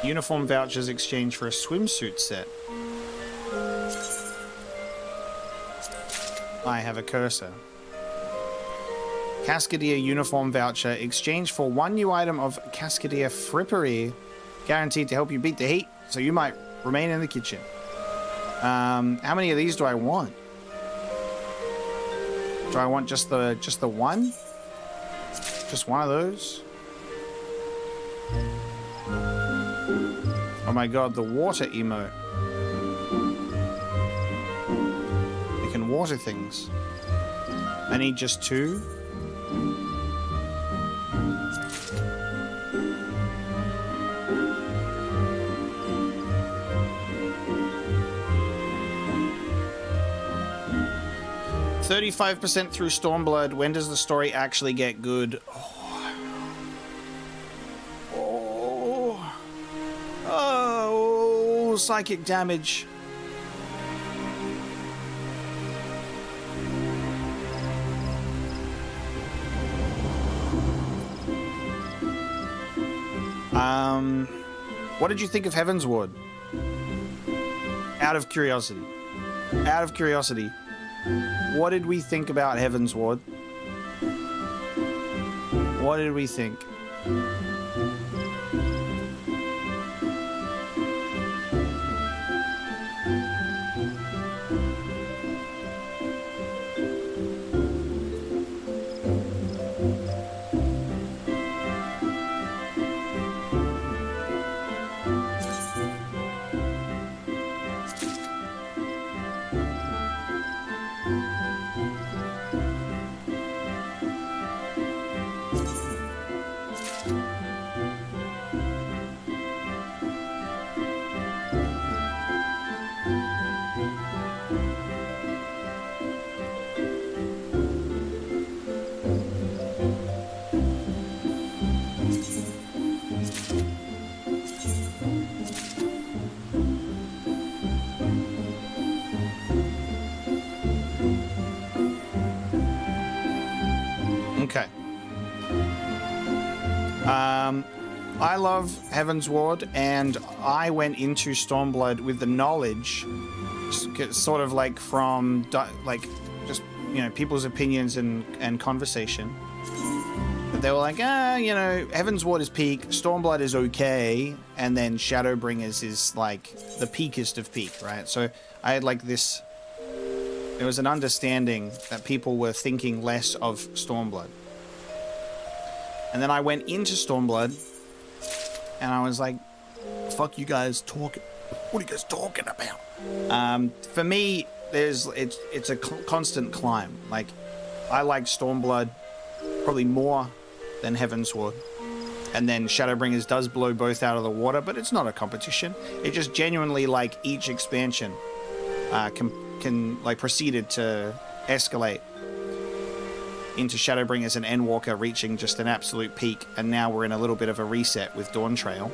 Uniform vouchers exchange for a swimsuit set. I have a cursor. Cascadia uniform voucher. Exchange for 1 new item of Cascadia frippery. Guaranteed to help you beat the heat, so you might remain in the kitchen. How many of these do I want? Do I want just the one? Just one of those? Oh my god, the water emote. You can water things. I need just 2. "35% through Stormblood. When does the story actually get good?" Oh, psychic damage. What did you think of Heaven's Ward? Out of curiosity. Out of curiosity. What did we think about Heaven's Ward? What did we think? Okay. I love Heaven's Ward, and I went into Stormblood with the knowledge, sort of like from, like, just, you know, people's opinions and conversation. They were like, you know, Heaven's Ward is peak, Stormblood is okay, and then Shadowbringers is, like, the peakest of peak, right? So I had, like, this... There was an understanding that people were thinking less of Stormblood. And then I went into Stormblood, and I was like, fuck you guys talking. What are you guys talking about? For me, it's a constant climb. Like, I like Stormblood probably more than Heaven's Ward. And then Shadowbringers does blow both out of the water, but it's not a competition. It just genuinely, like, each expansion can like, proceeded to escalate into Shadowbringers and Endwalker reaching just an absolute peak, and now we're in a little bit of a reset with Dawntrail.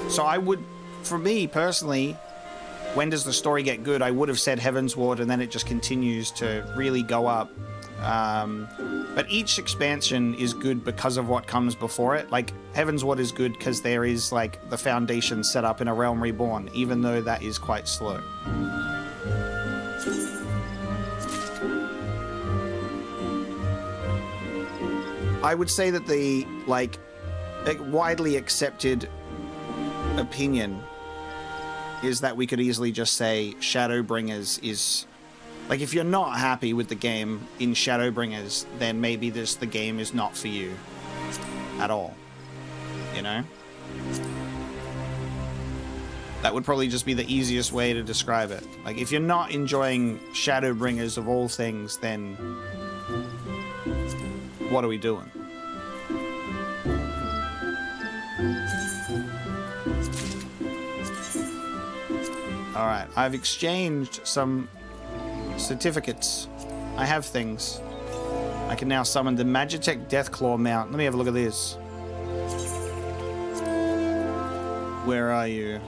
So I would, for me personally, when does the story get good? I would have said Heaven's Ward, and then it just continues to really go up. But each expansion is good because of what comes before it. Like, Heaven's Ward is good because there is, like, the foundation set up in A Realm Reborn, even though that is quite slow. I would say that the, like, widely accepted opinion is that we could easily just say Shadowbringers is... Like, if you're not happy with the game in Shadowbringers, then maybe the game is not for you at all, you know? That would probably just be the easiest way to describe it. Like, if you're not enjoying Shadowbringers of all things, then what are we doing? Alright, I've exchanged some certificates. I have things. I can now summon the Magitech Deathclaw mount. Let me have a look at this. Where are you?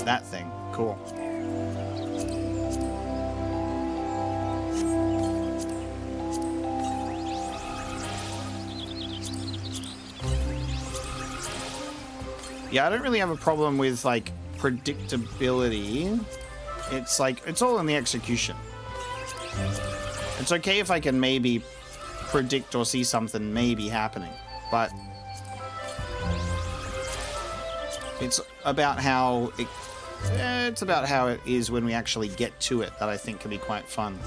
that thing. Cool. Yeah, I don't really have a problem with, like, predictability. It's like, it's all in the execution. It's okay if I can maybe predict or see something maybe happening, but it's about how it is when we actually get to it that I think can be quite fun.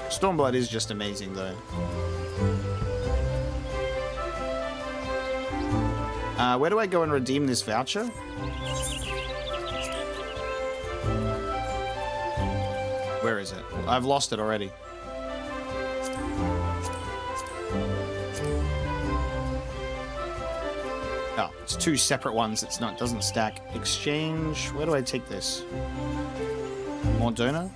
Stormblood is just amazing, though. Where do I go and redeem this voucher? Where is it? I've lost it already. Oh, it's two separate ones. It doesn't stack. Exchange. Where do I take this? Mordona?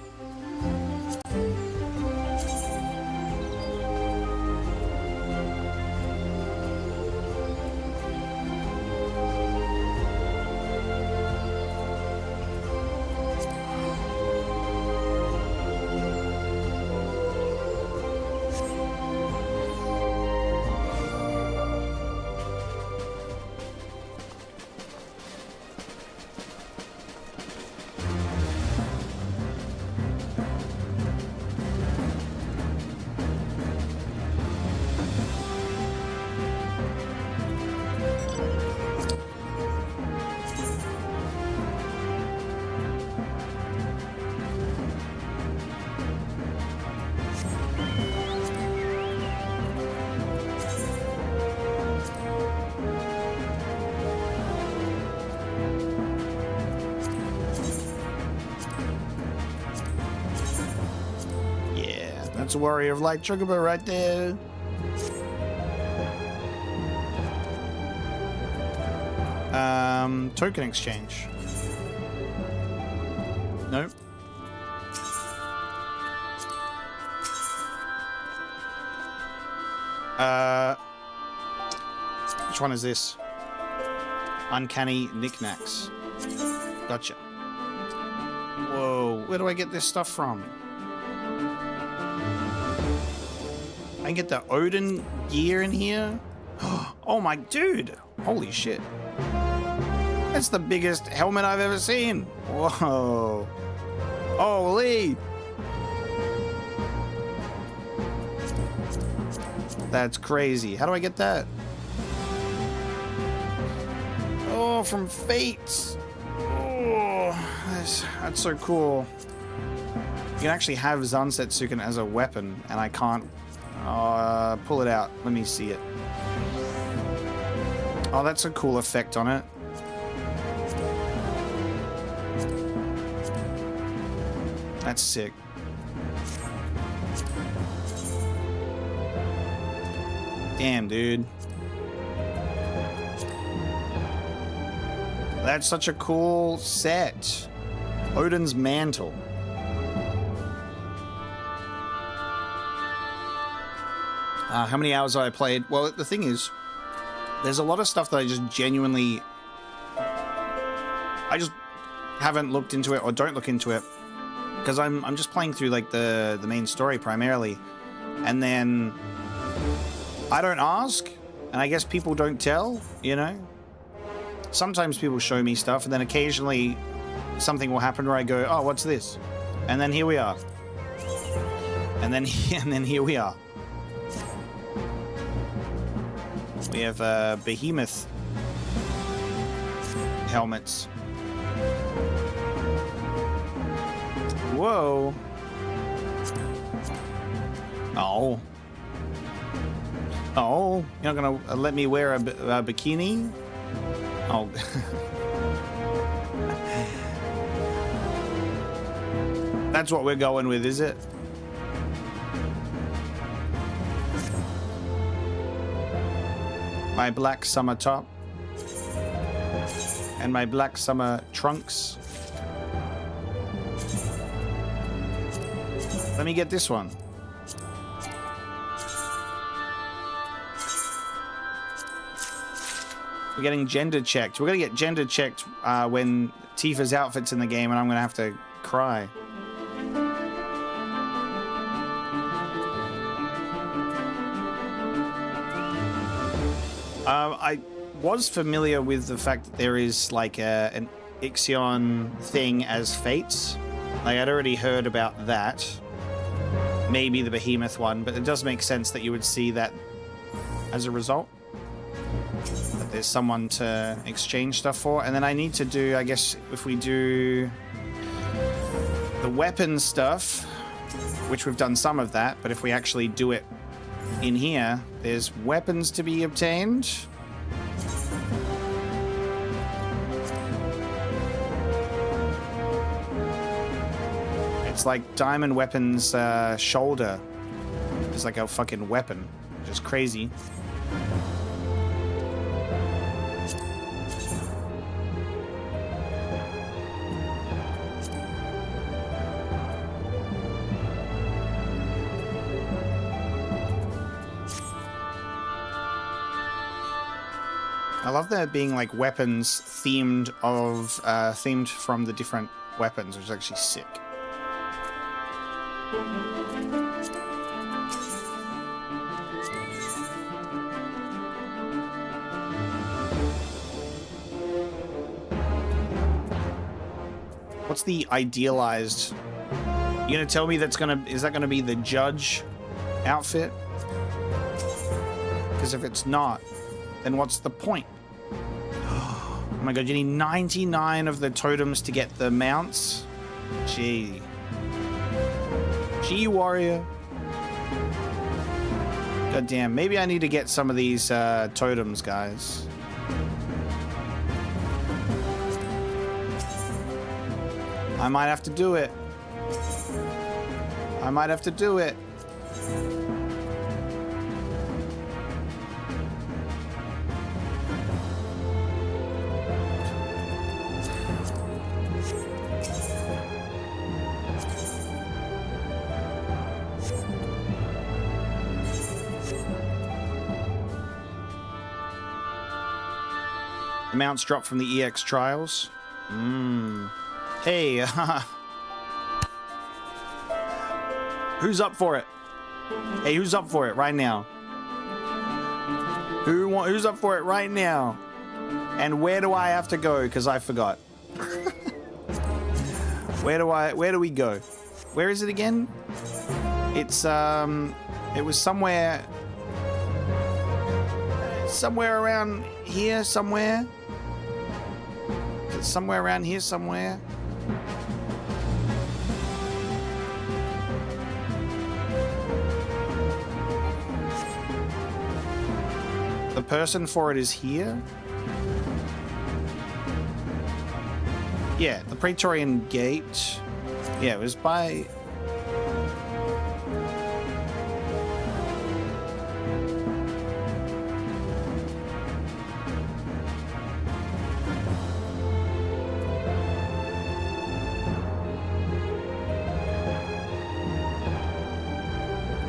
That's a Warrior of Light Chocobo right there. Token exchange. Nope. Which one is this? Uncanny Knickknacks. Gotcha. Whoa, where do I get this stuff from? I can get the Odin gear in here. Oh my dude. Holy shit. That's the biggest helmet I've ever seen. Whoa. Holy. That's crazy. How do I get that? Oh, from Fates. Oh, that's so cool. You can actually have Zansetsuken as a weapon, and I can't pull it out. Let me see it. Oh, that's a cool effect on it. That's sick. Damn, dude. That's such a cool set. Odin's Mantle. How many hours have I played? Well, the thing is, there's a lot of stuff that I just genuinely... I just haven't looked into it or don't look into it. Because I'm just playing through, like, the main story primarily. And then I don't ask, and I guess people don't tell, you know? Sometimes people show me stuff, and then occasionally something will happen where I go, oh, what's this? And then here we are. And then here we are. We have behemoth helmets. Whoa. Oh. Oh, you're not gonna let me wear a bikini? Oh. That's what we're going with, is it? My black summer top. And my black summer trunks. Let me get this one. We're getting gender checked. We're gonna get gender checked when Tifa's outfit's in the game, and I'm gonna have to cry. I was familiar with the fact that there is like an Ixion thing as fates. Like, I'd already heard about that. Maybe the Behemoth one, but it does make sense that you would see that as a result. That there's someone to exchange stuff for. And then I need to do, I guess, if we do the weapon stuff, which we've done some of that, but if we actually do it in here, there's weapons to be obtained. It's like Diamond Weapon's shoulder is like a fucking weapon, which is crazy. I love there being like weapons themed from the different weapons, which is actually sick. What's the idealized? You gonna tell me is that gonna be the judge outfit? Because if it's not, then what's the point? Oh my god, you need 99 of the totems to get the mounts? Gee, warrior. God damn, maybe I need to get some of these totems, guys. I might have to do it. I might have to do it. The mounts drop from the EX trials. Hey, who's up for it? Hey, who's up for it right now? Who's up for it right now? And where do I have to go? Because I forgot. Where do we go? Where is it again? It's it was somewhere around here somewhere. Somewhere around here somewhere. The person for it is here? Yeah, the Praetorian Gate. Yeah, it was by...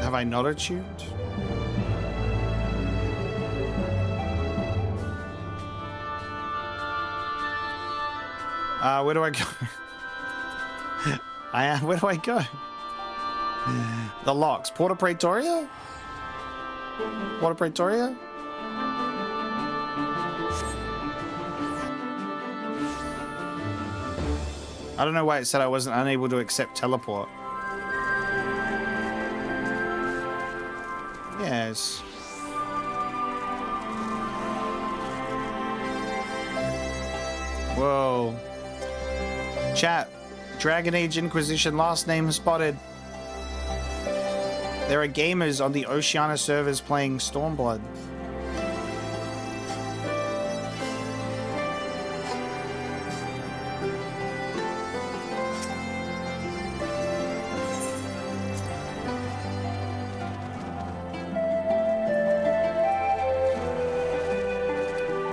Have I not attuned? Where do I go? Where do I go? The locks. Porta Praetoria? Porta Praetoria? I don't know why it said I wasn't unable to accept teleport. Yes. Whoa. Chat. Dragon Age Inquisition last name spotted. There are gamers on the Oceania servers playing Stormblood.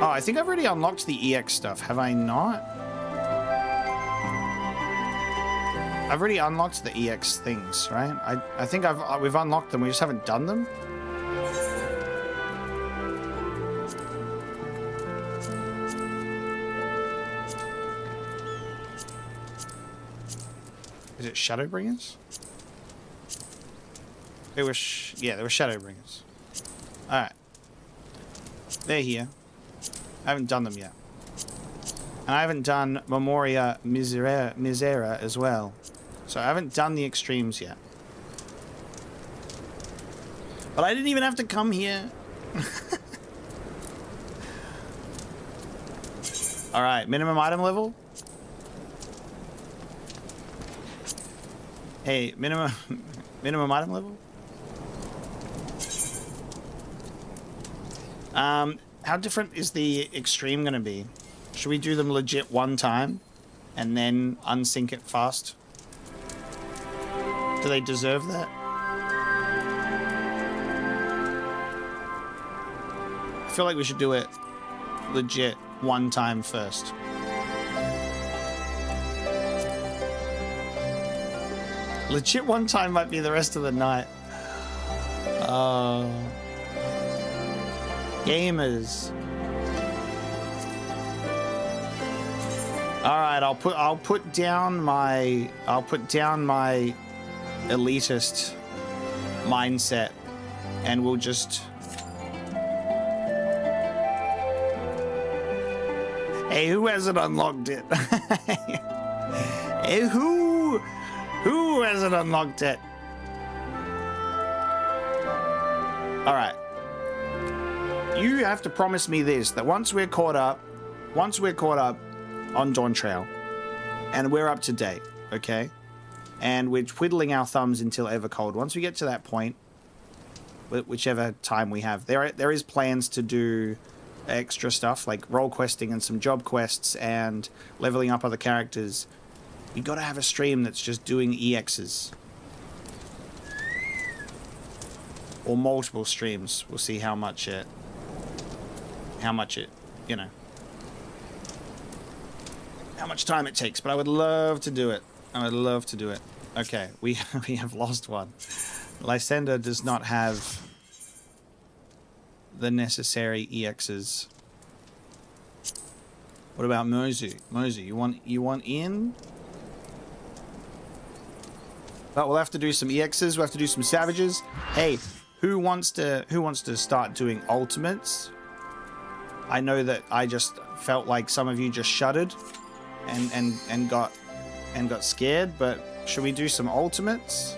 Oh, I think I've already unlocked the EX stuff, have I not? I've already unlocked the EX things, right? I think we've unlocked them, we just haven't done them. Is it Shadowbringers? They were, yeah, they were Shadowbringers. Alright. They're here. I haven't done them yet. And I haven't done Memoria Misera as well. So I haven't done the extremes yet. But I didn't even have to come here. Alright, minimum item level? Hey, minimum item level? How different is the extreme gonna be? Should we do them legit one time and then unsync it fast? Do they deserve that? I feel like we should do it legit one time first. Legit one time might be the rest of the night. Gamers. All right, I'll put down my elitist mindset, and we'll just. Hey, who hasn't unlocked it? Hey, who hasn't unlocked it? All right. You have to promise me this, that once we're caught up on Dawntrail, and we're up to date, okay? And we're twiddling our thumbs until Evercold. Once we get to that point, whichever time we have, there is plans to do extra stuff like role questing and some job quests and leveling up other characters. You gotta have a stream that's just doing EXs. Or multiple streams. We'll see how much it, you know, how much time it takes, but I would love to do it. I would love to do it. Okay, we have lost one. Lysander does not have the necessary EXs. What about Mozu? Mozu, you want in? But we'll have to do some EXs, we'll have to do some savages. Hey, who wants to start doing ultimates? I know that I just felt like some of you just shuddered and got scared, but should we do some ultimates?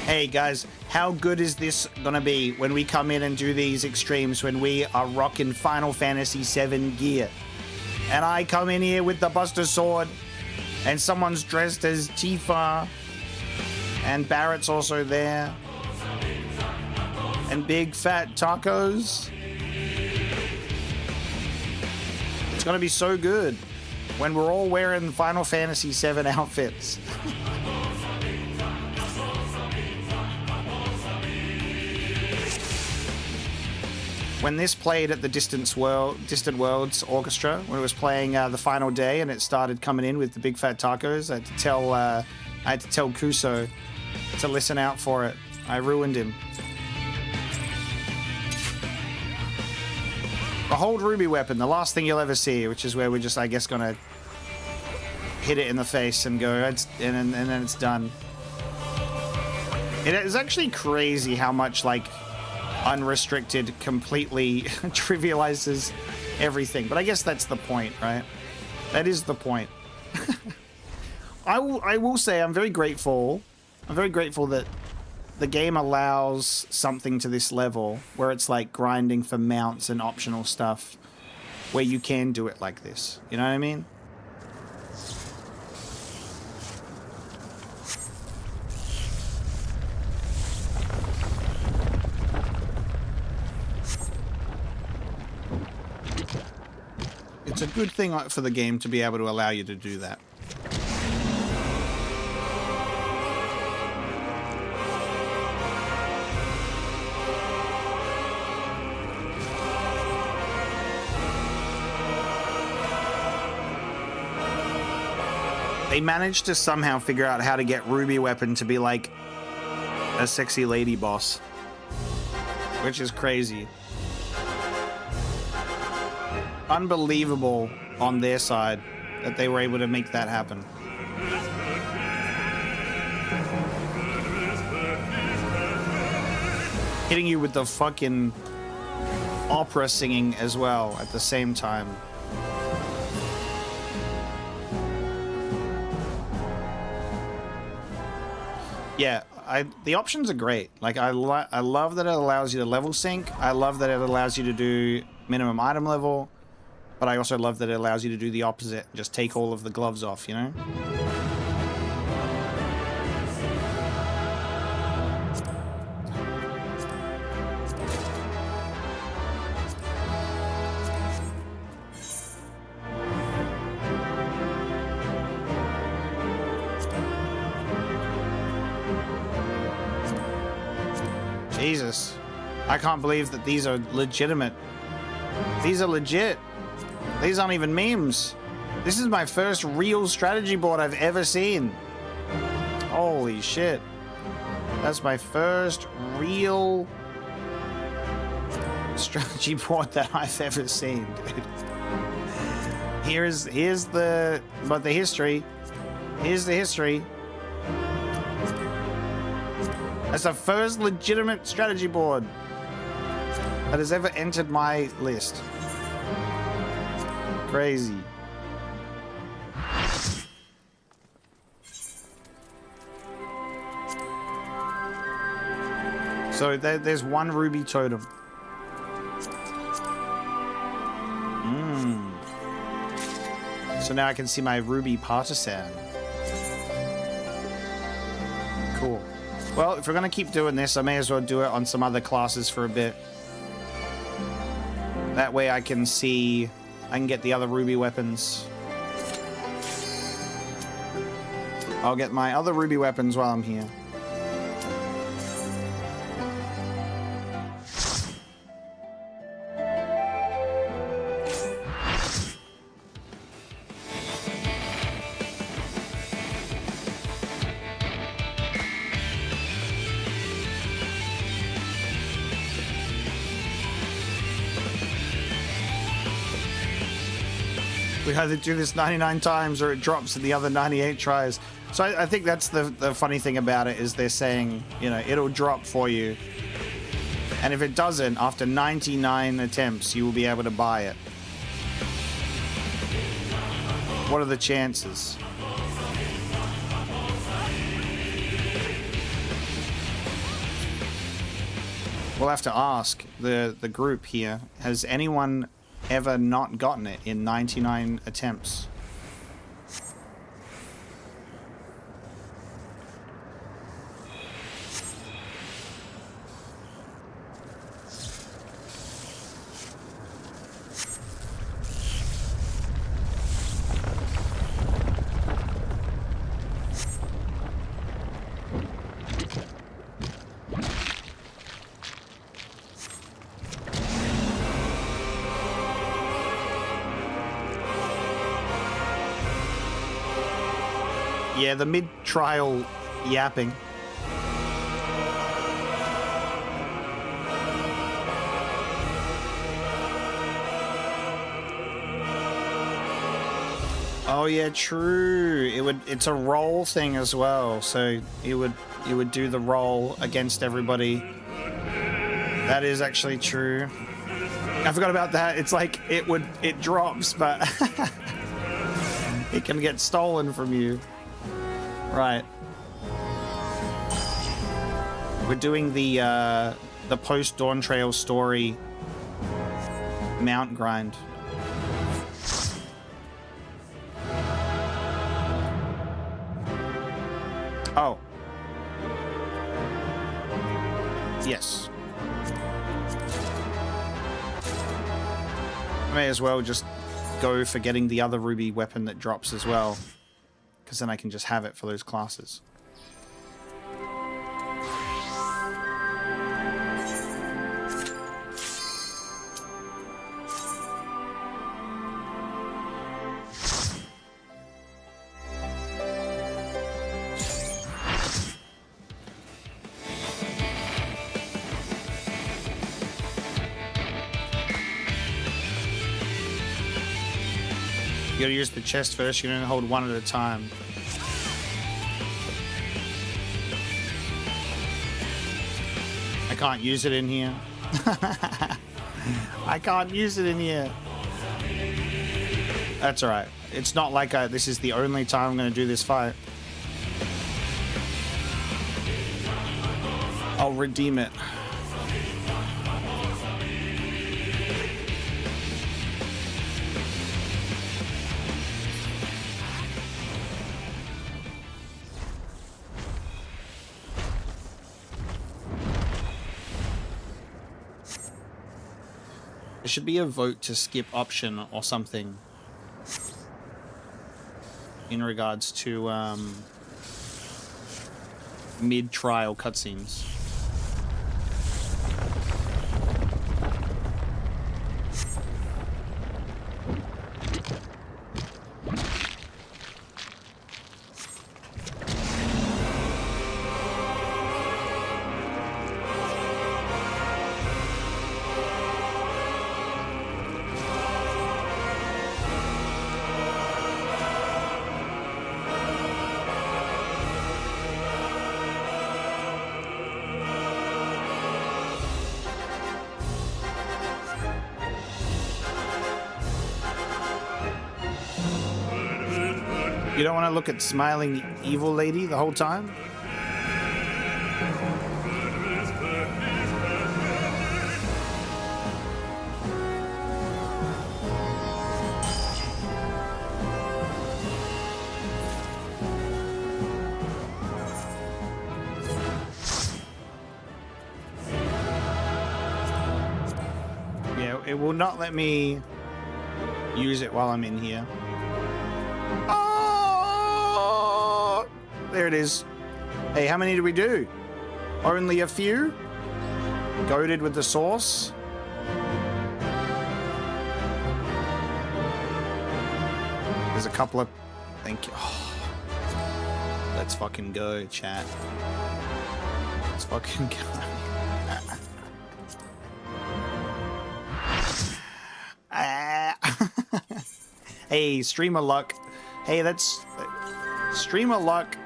Hey guys, how good is this gonna be when we come in and do these extremes when we are rocking Final Fantasy VII gear? And I come in here with the Buster Sword, and someone's dressed as Tifa, and Barrett's also there, and Big Fat Tacos. It's gonna be so good when we're all wearing Final Fantasy VII outfits. When this played at the Distant Worlds Orchestra, when it was playing the final day and it started coming in with the Big Fat Tacos, I had to tell Kuso to listen out for it. I ruined him. The Hold Ruby weapon, the last thing you'll ever see, which is where we're just, I guess, gonna hit it in the face and go, and then it's done. It is actually crazy how much, like, unrestricted completely trivializes everything, but I guess that's the point, right? That is the point. I will say I'm very grateful that the game allows something to this level where it's like grinding for mounts and optional stuff where you can do it like this, you know what I mean? it's a good thing for the game to be able to allow you to do that. They managed to somehow figure out how to get Ruby Weapon to be like a sexy lady boss, which is crazy. Unbelievable on their side that they were able to make that happen. Hitting you with the fucking opera singing as well at the same time. Yeah, the options are great. Like, I love that it allows you to level sync. I love that it allows you to do minimum item level. But I also love that it allows you to do the opposite. Just take all of the gloves off, you know? Jesus. I can't believe that these are legitimate. These are legit. These aren't even memes. This is my first real strategy board I've ever seen. Holy shit. That's my first real strategy board that I've ever seen, dude. Here's the history. Here's the history. That's the first legitimate strategy board that has ever entered my list. Crazy. So there's one ruby totem. So now I can see my ruby partisan. Cool. Well, if we're gonna keep doing this, I may as well do it on some other classes for a bit. That way I can see, I can get the other ruby weapons. I'll get my other ruby weapons while I'm here. We either do this 99 times or it drops in the other 98 tries. So I think that's the funny thing about it, is they're saying, you know, it'll drop for you. And if it doesn't, after 99 attempts, you will be able to buy it. What are the chances? We'll have to ask the group here, has anyone ever not gotten it in 99 attempts? Yeah, the mid-trial yapping. Oh yeah, true. It's a roll thing as well. So you would do the roll against everybody. That is actually true. I forgot about that. It's like it drops, but it can get stolen from you. Right. We're doing the post Dawntrail story mount grind. Oh. Yes. I may as well just go for getting the other ruby weapon that drops as well, because then I can just have it for those classes. You gotta use the chest first, you can only hold one at a time. I can't use it in here. I can't use it in here. That's alright. It's not like this is the only time I'm gonna do this fight. I'll redeem it. There should be a vote to skip option or something in regards to mid-trial cutscenes. You don't want to look at smiling evil lady the whole time? Yeah, it will not let me use it while I'm in here. There it is. Hey, how many did we do? Only a few? Goated with the sauce? There's a couple of... Thank you. Oh. Let's fucking go, chat. Let's fucking go. Hey, streamer luck. Hey, that's... Streamer luck.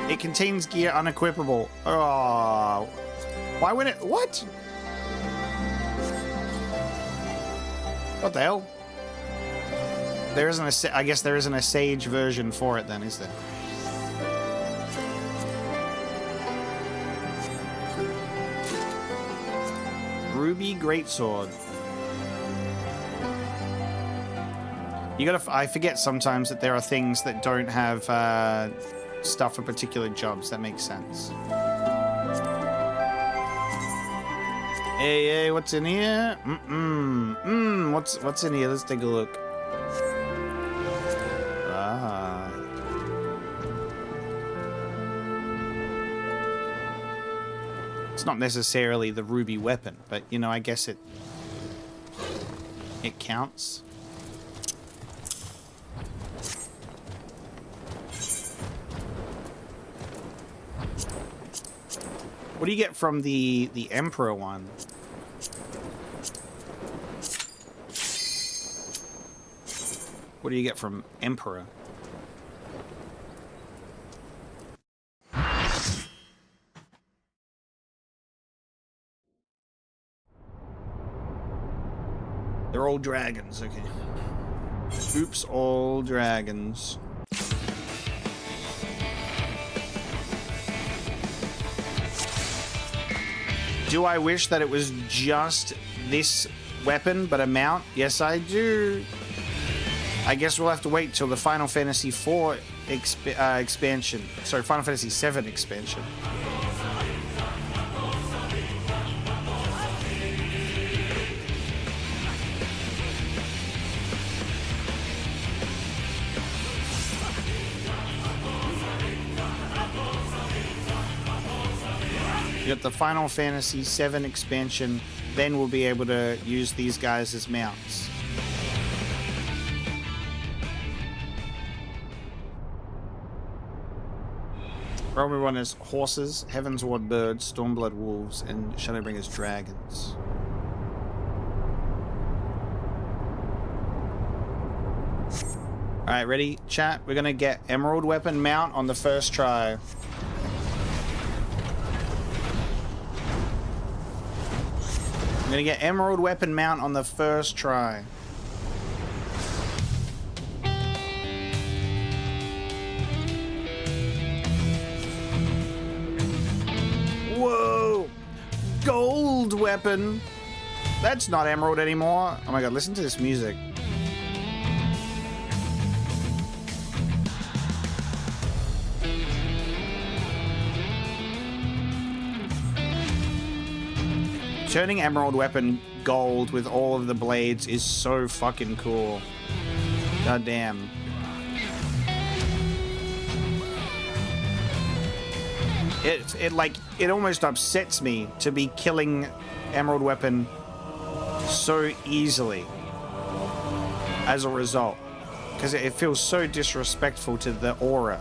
It contains gear unequipable. Oh, why would it? What? What the hell? There isn't a. I guess there isn't a Sage version for it then, is there? Ruby Greatsword. You gotta. I forget sometimes that there are things that don't have. Stuff for particular jobs. That makes sense. Hey, what's in here? What's in here? Let's take a look. Ah. It's not necessarily the ruby weapon, but you know, I guess it counts. What do you get from the Emperor one? What do you get from Emperor? They're all dragons, okay. Oops, all dragons. Do I wish that it was just this weapon, but a mount? Yes, I do. I guess we'll have to wait till the Final Fantasy IV expansion. Sorry, Final Fantasy VII expansion. get the Final Fantasy VII expansion, then we'll be able to use these guys as mounts. Probably one is horses, Heavensward birds, Stormblood wolves, and Shadowbringers dragons. Alright, ready? Chat, we're gonna get Emerald Weapon mount on the first try. I'm gonna get Emerald Weapon mount on the first try. Whoa! Gold weapon! That's not emerald anymore. Oh my god, listen to this music. Turning Emerald Weapon gold with all of the blades is so fucking cool. God damn. It almost upsets me to be killing Emerald Weapon so easily as a result, because it feels so disrespectful to the aura.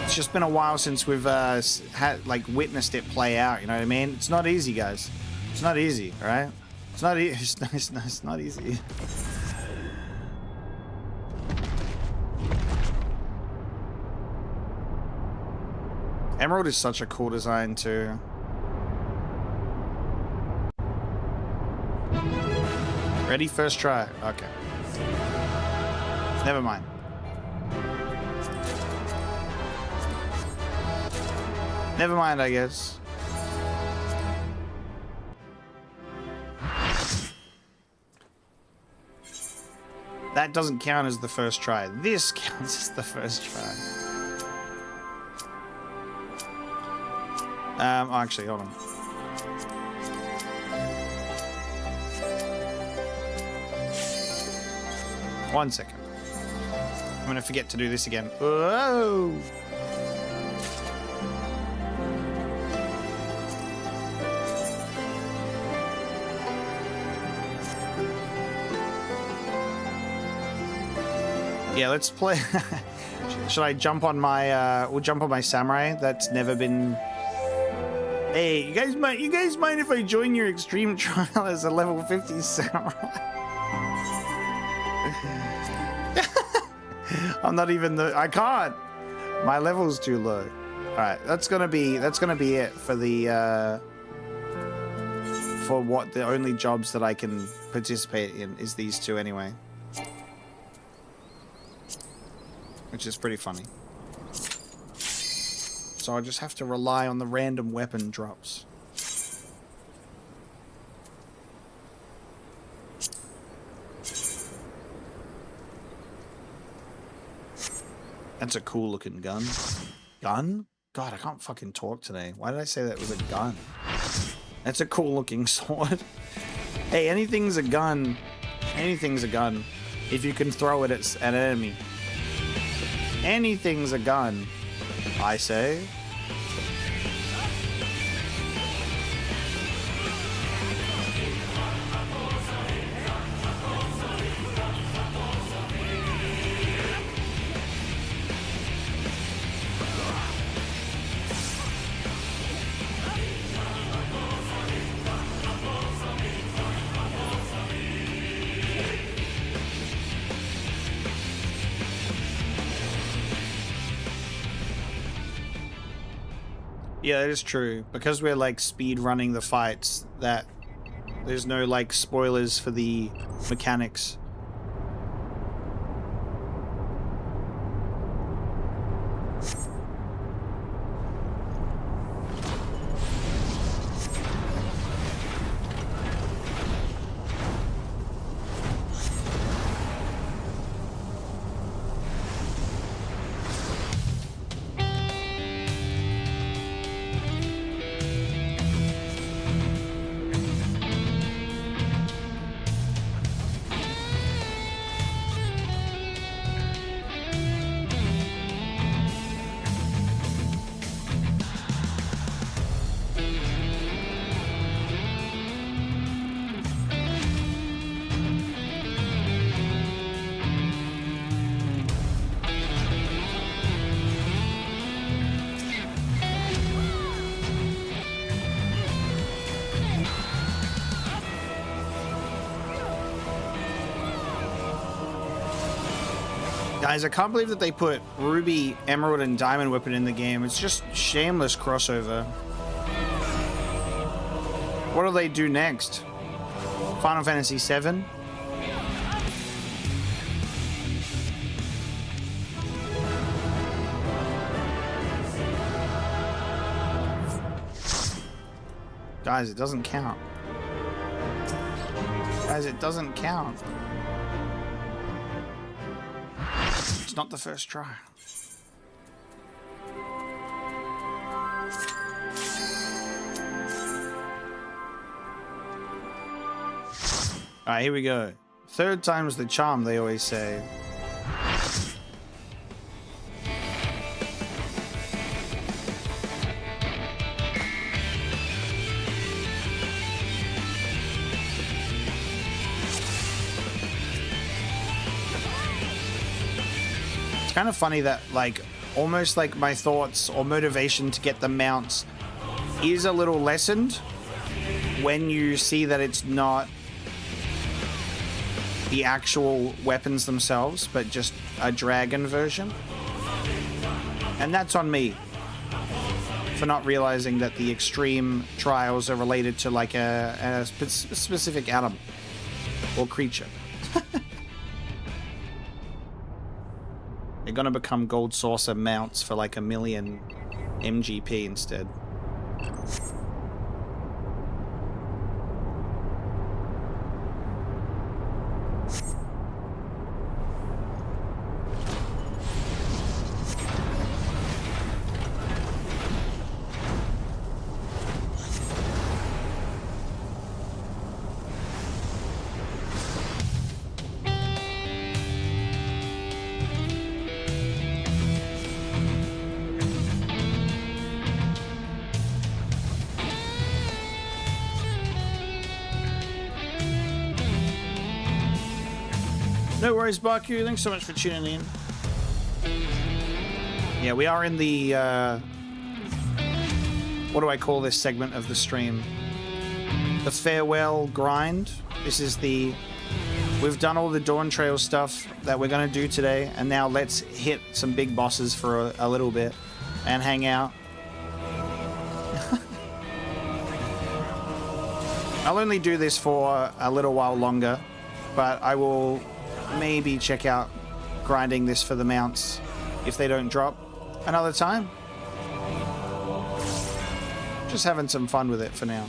It's just been a while since we've witnessed it play out. You know what I mean? It's not easy, guys. It's not easy, all right? It's not easy. It's not easy. Emerald is such a cool design too. Ready? First try. Okay. Never mind. Never mind, I guess. That doesn't count as the first try. This counts as the first try. Actually, hold on. 1 second. I'm gonna forget to do this again. Whoa! Yeah, let's play. Should I jump on my? We'll jump on my samurai. That's never been. Hey, you guys mind if I join your extreme trial as a level 50 samurai? I'm not even I can't. My level's too low. All right, that's gonna be it for the for what the only jobs that I can participate in is these two anyway, which is pretty funny. So I just have to rely on the random weapon drops. That's a cool looking gun. Gun? God, I can't fucking talk today. Why did I say that was a gun? That's a cool looking sword. Hey, anything's a gun. Anything's a gun if you can throw it at an enemy. Anything's a gun, I say. Yeah, that is true. Because we're like speed running the fights, that there's no like spoilers for the mechanics. Guys, I can't believe that they put Ruby, Emerald, and Diamond Weapon in the game. It's just shameless crossover. What do they do next? Final Fantasy VII? Guys, it doesn't count. Guys, it doesn't count. It's not the first try. Alright, here we go. Third time's the charm, they always say. It's kind of funny that, like, almost like my thoughts or motivation to get the mounts is a little lessened when you see that it's not the actual weapons themselves, but just a dragon version. And that's on me for not realizing that the extreme trials are related to like a specific animal or creature. They're gonna become gold saucer mounts for like 1 million MGP instead. No worries, Baku. Thanks so much for tuning in. Yeah, we are in the, what do I call this segment of the stream? The farewell grind. This is the, we've done all the Dawntrail stuff that we're going to do today, and now let's hit some big bosses for a little bit and hang out. I'll only do this for a little while longer, but I will maybe check out grinding this for the mounts if they don't drop another time. Just having some fun with it for now.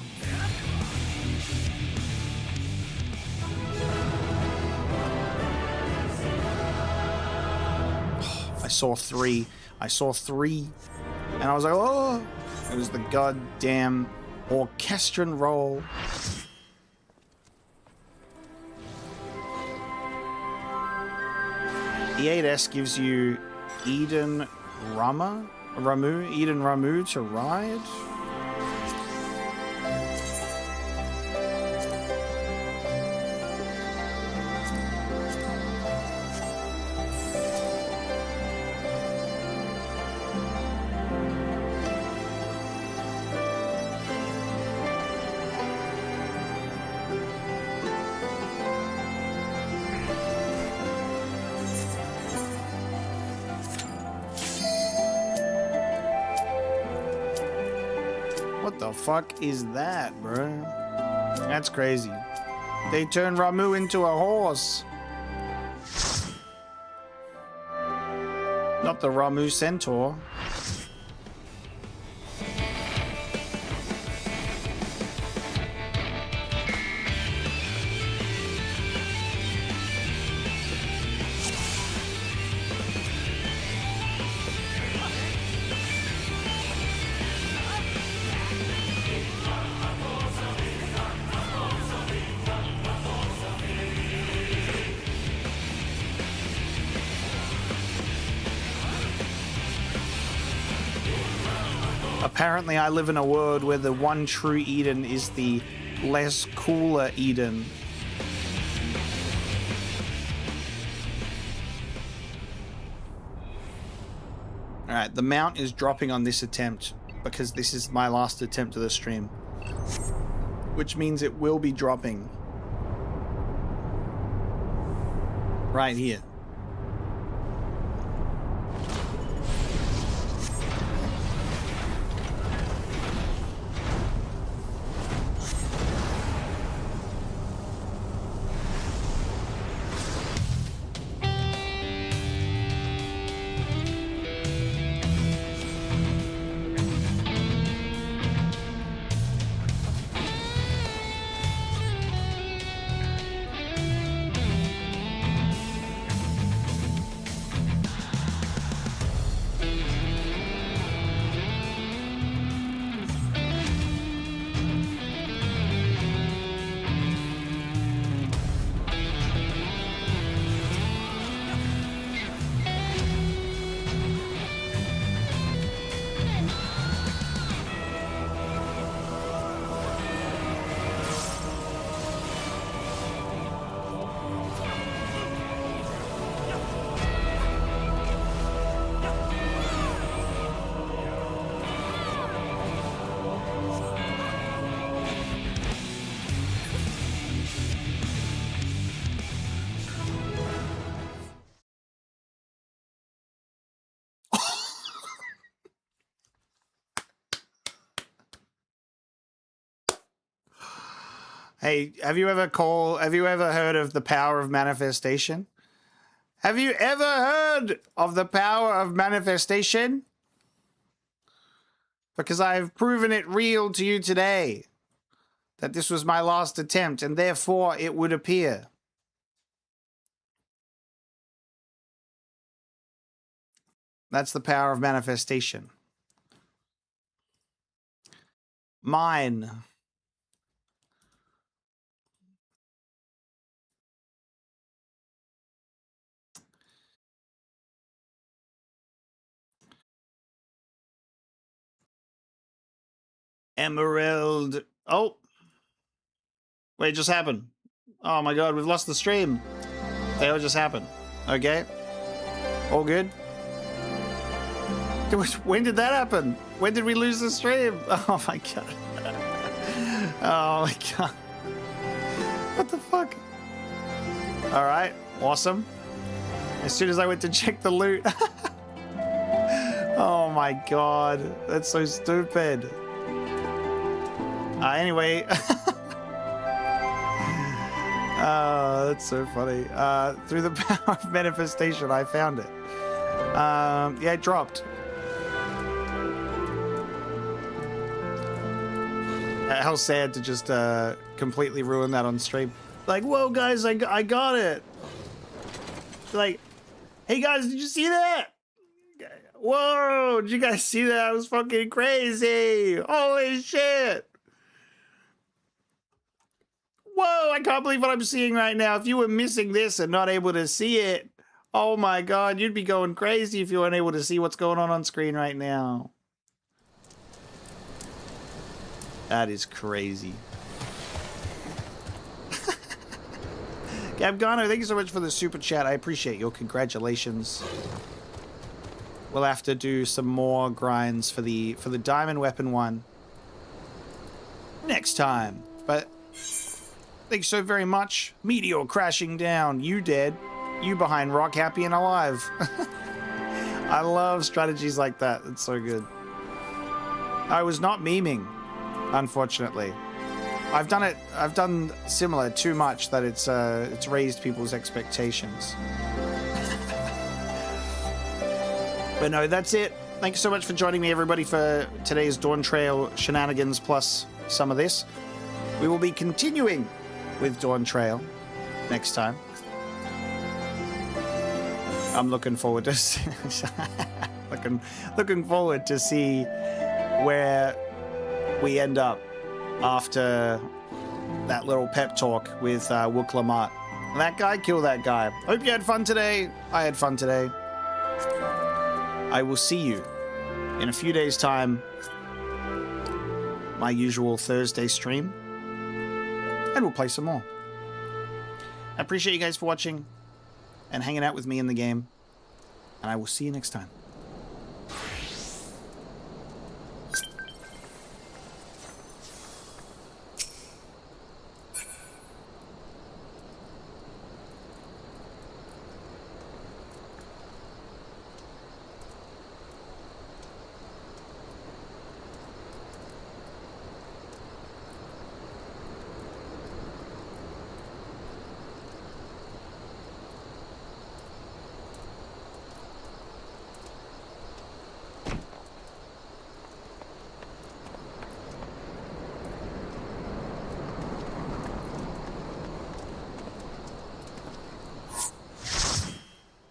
I saw three, and I was like, oh, it was the goddamn orchestral roll. The 8S gives you Eden Ramu to ride. The fuck is that, bro? That's crazy. They turned Ramu into a horse. Not the Ramu Centaur. Apparently, I live in a world where the one true Eden is the less cooler Eden. Alright, the mount is dropping on this attempt because this is my last attempt of the stream. Which means it will be dropping. Right here. Hey, have you ever heard of the power of manifestation? Have you ever heard of the power of manifestation? Because I have proven it real to you today. That this was my last attempt, and therefore it would appear. That's the power of manifestation. Mine. Emerald. Oh. Wait, it just happened. Oh my god, we've lost the stream. They all just happened. Okay. All good. When did that happen? When did we lose the stream? Oh my god. Oh my god. What the fuck? Alright, awesome. As soon as I went to check the loot. Oh my god. That's so stupid. Anyway. Oh, that's so funny. Through the power of manifestation, I found it. Yeah, it dropped. How sad to just completely ruin that on stream. Like, whoa, guys, I got it. Like, hey, guys, did you see that? Whoa, did you guys see that? That was fucking crazy. Holy shit. Whoa, I can't believe what I'm seeing right now. If you were missing this and not able to see it, oh my god, you'd be going crazy if you weren't able to see what's going on screen right now. That is crazy. Gabgano, thank you so much for the super chat. I appreciate your congratulations. We'll have to do some more grinds for the diamond weapon one next time. But thanks so very much. Meteor crashing down. You dead. You behind rock, happy and alive. I love strategies like that. It's so good. I was not memeing, unfortunately. I've done similar too much that it's raised people's expectations. But no, that's it. Thank you so much for joining me, everybody, for today's Dawntrail shenanigans plus some of this. We will be continuing with Dawntrail next time. I'm looking forward to looking forward to see where we end up after that little pep talk with Wook Lamont. That guy killed that guy. Hope you had fun today. I had fun today. I will see you in a few days' time. My usual Thursday stream. And we'll play some more. I appreciate you guys for watching and hanging out with me in the game. And I will see you next time.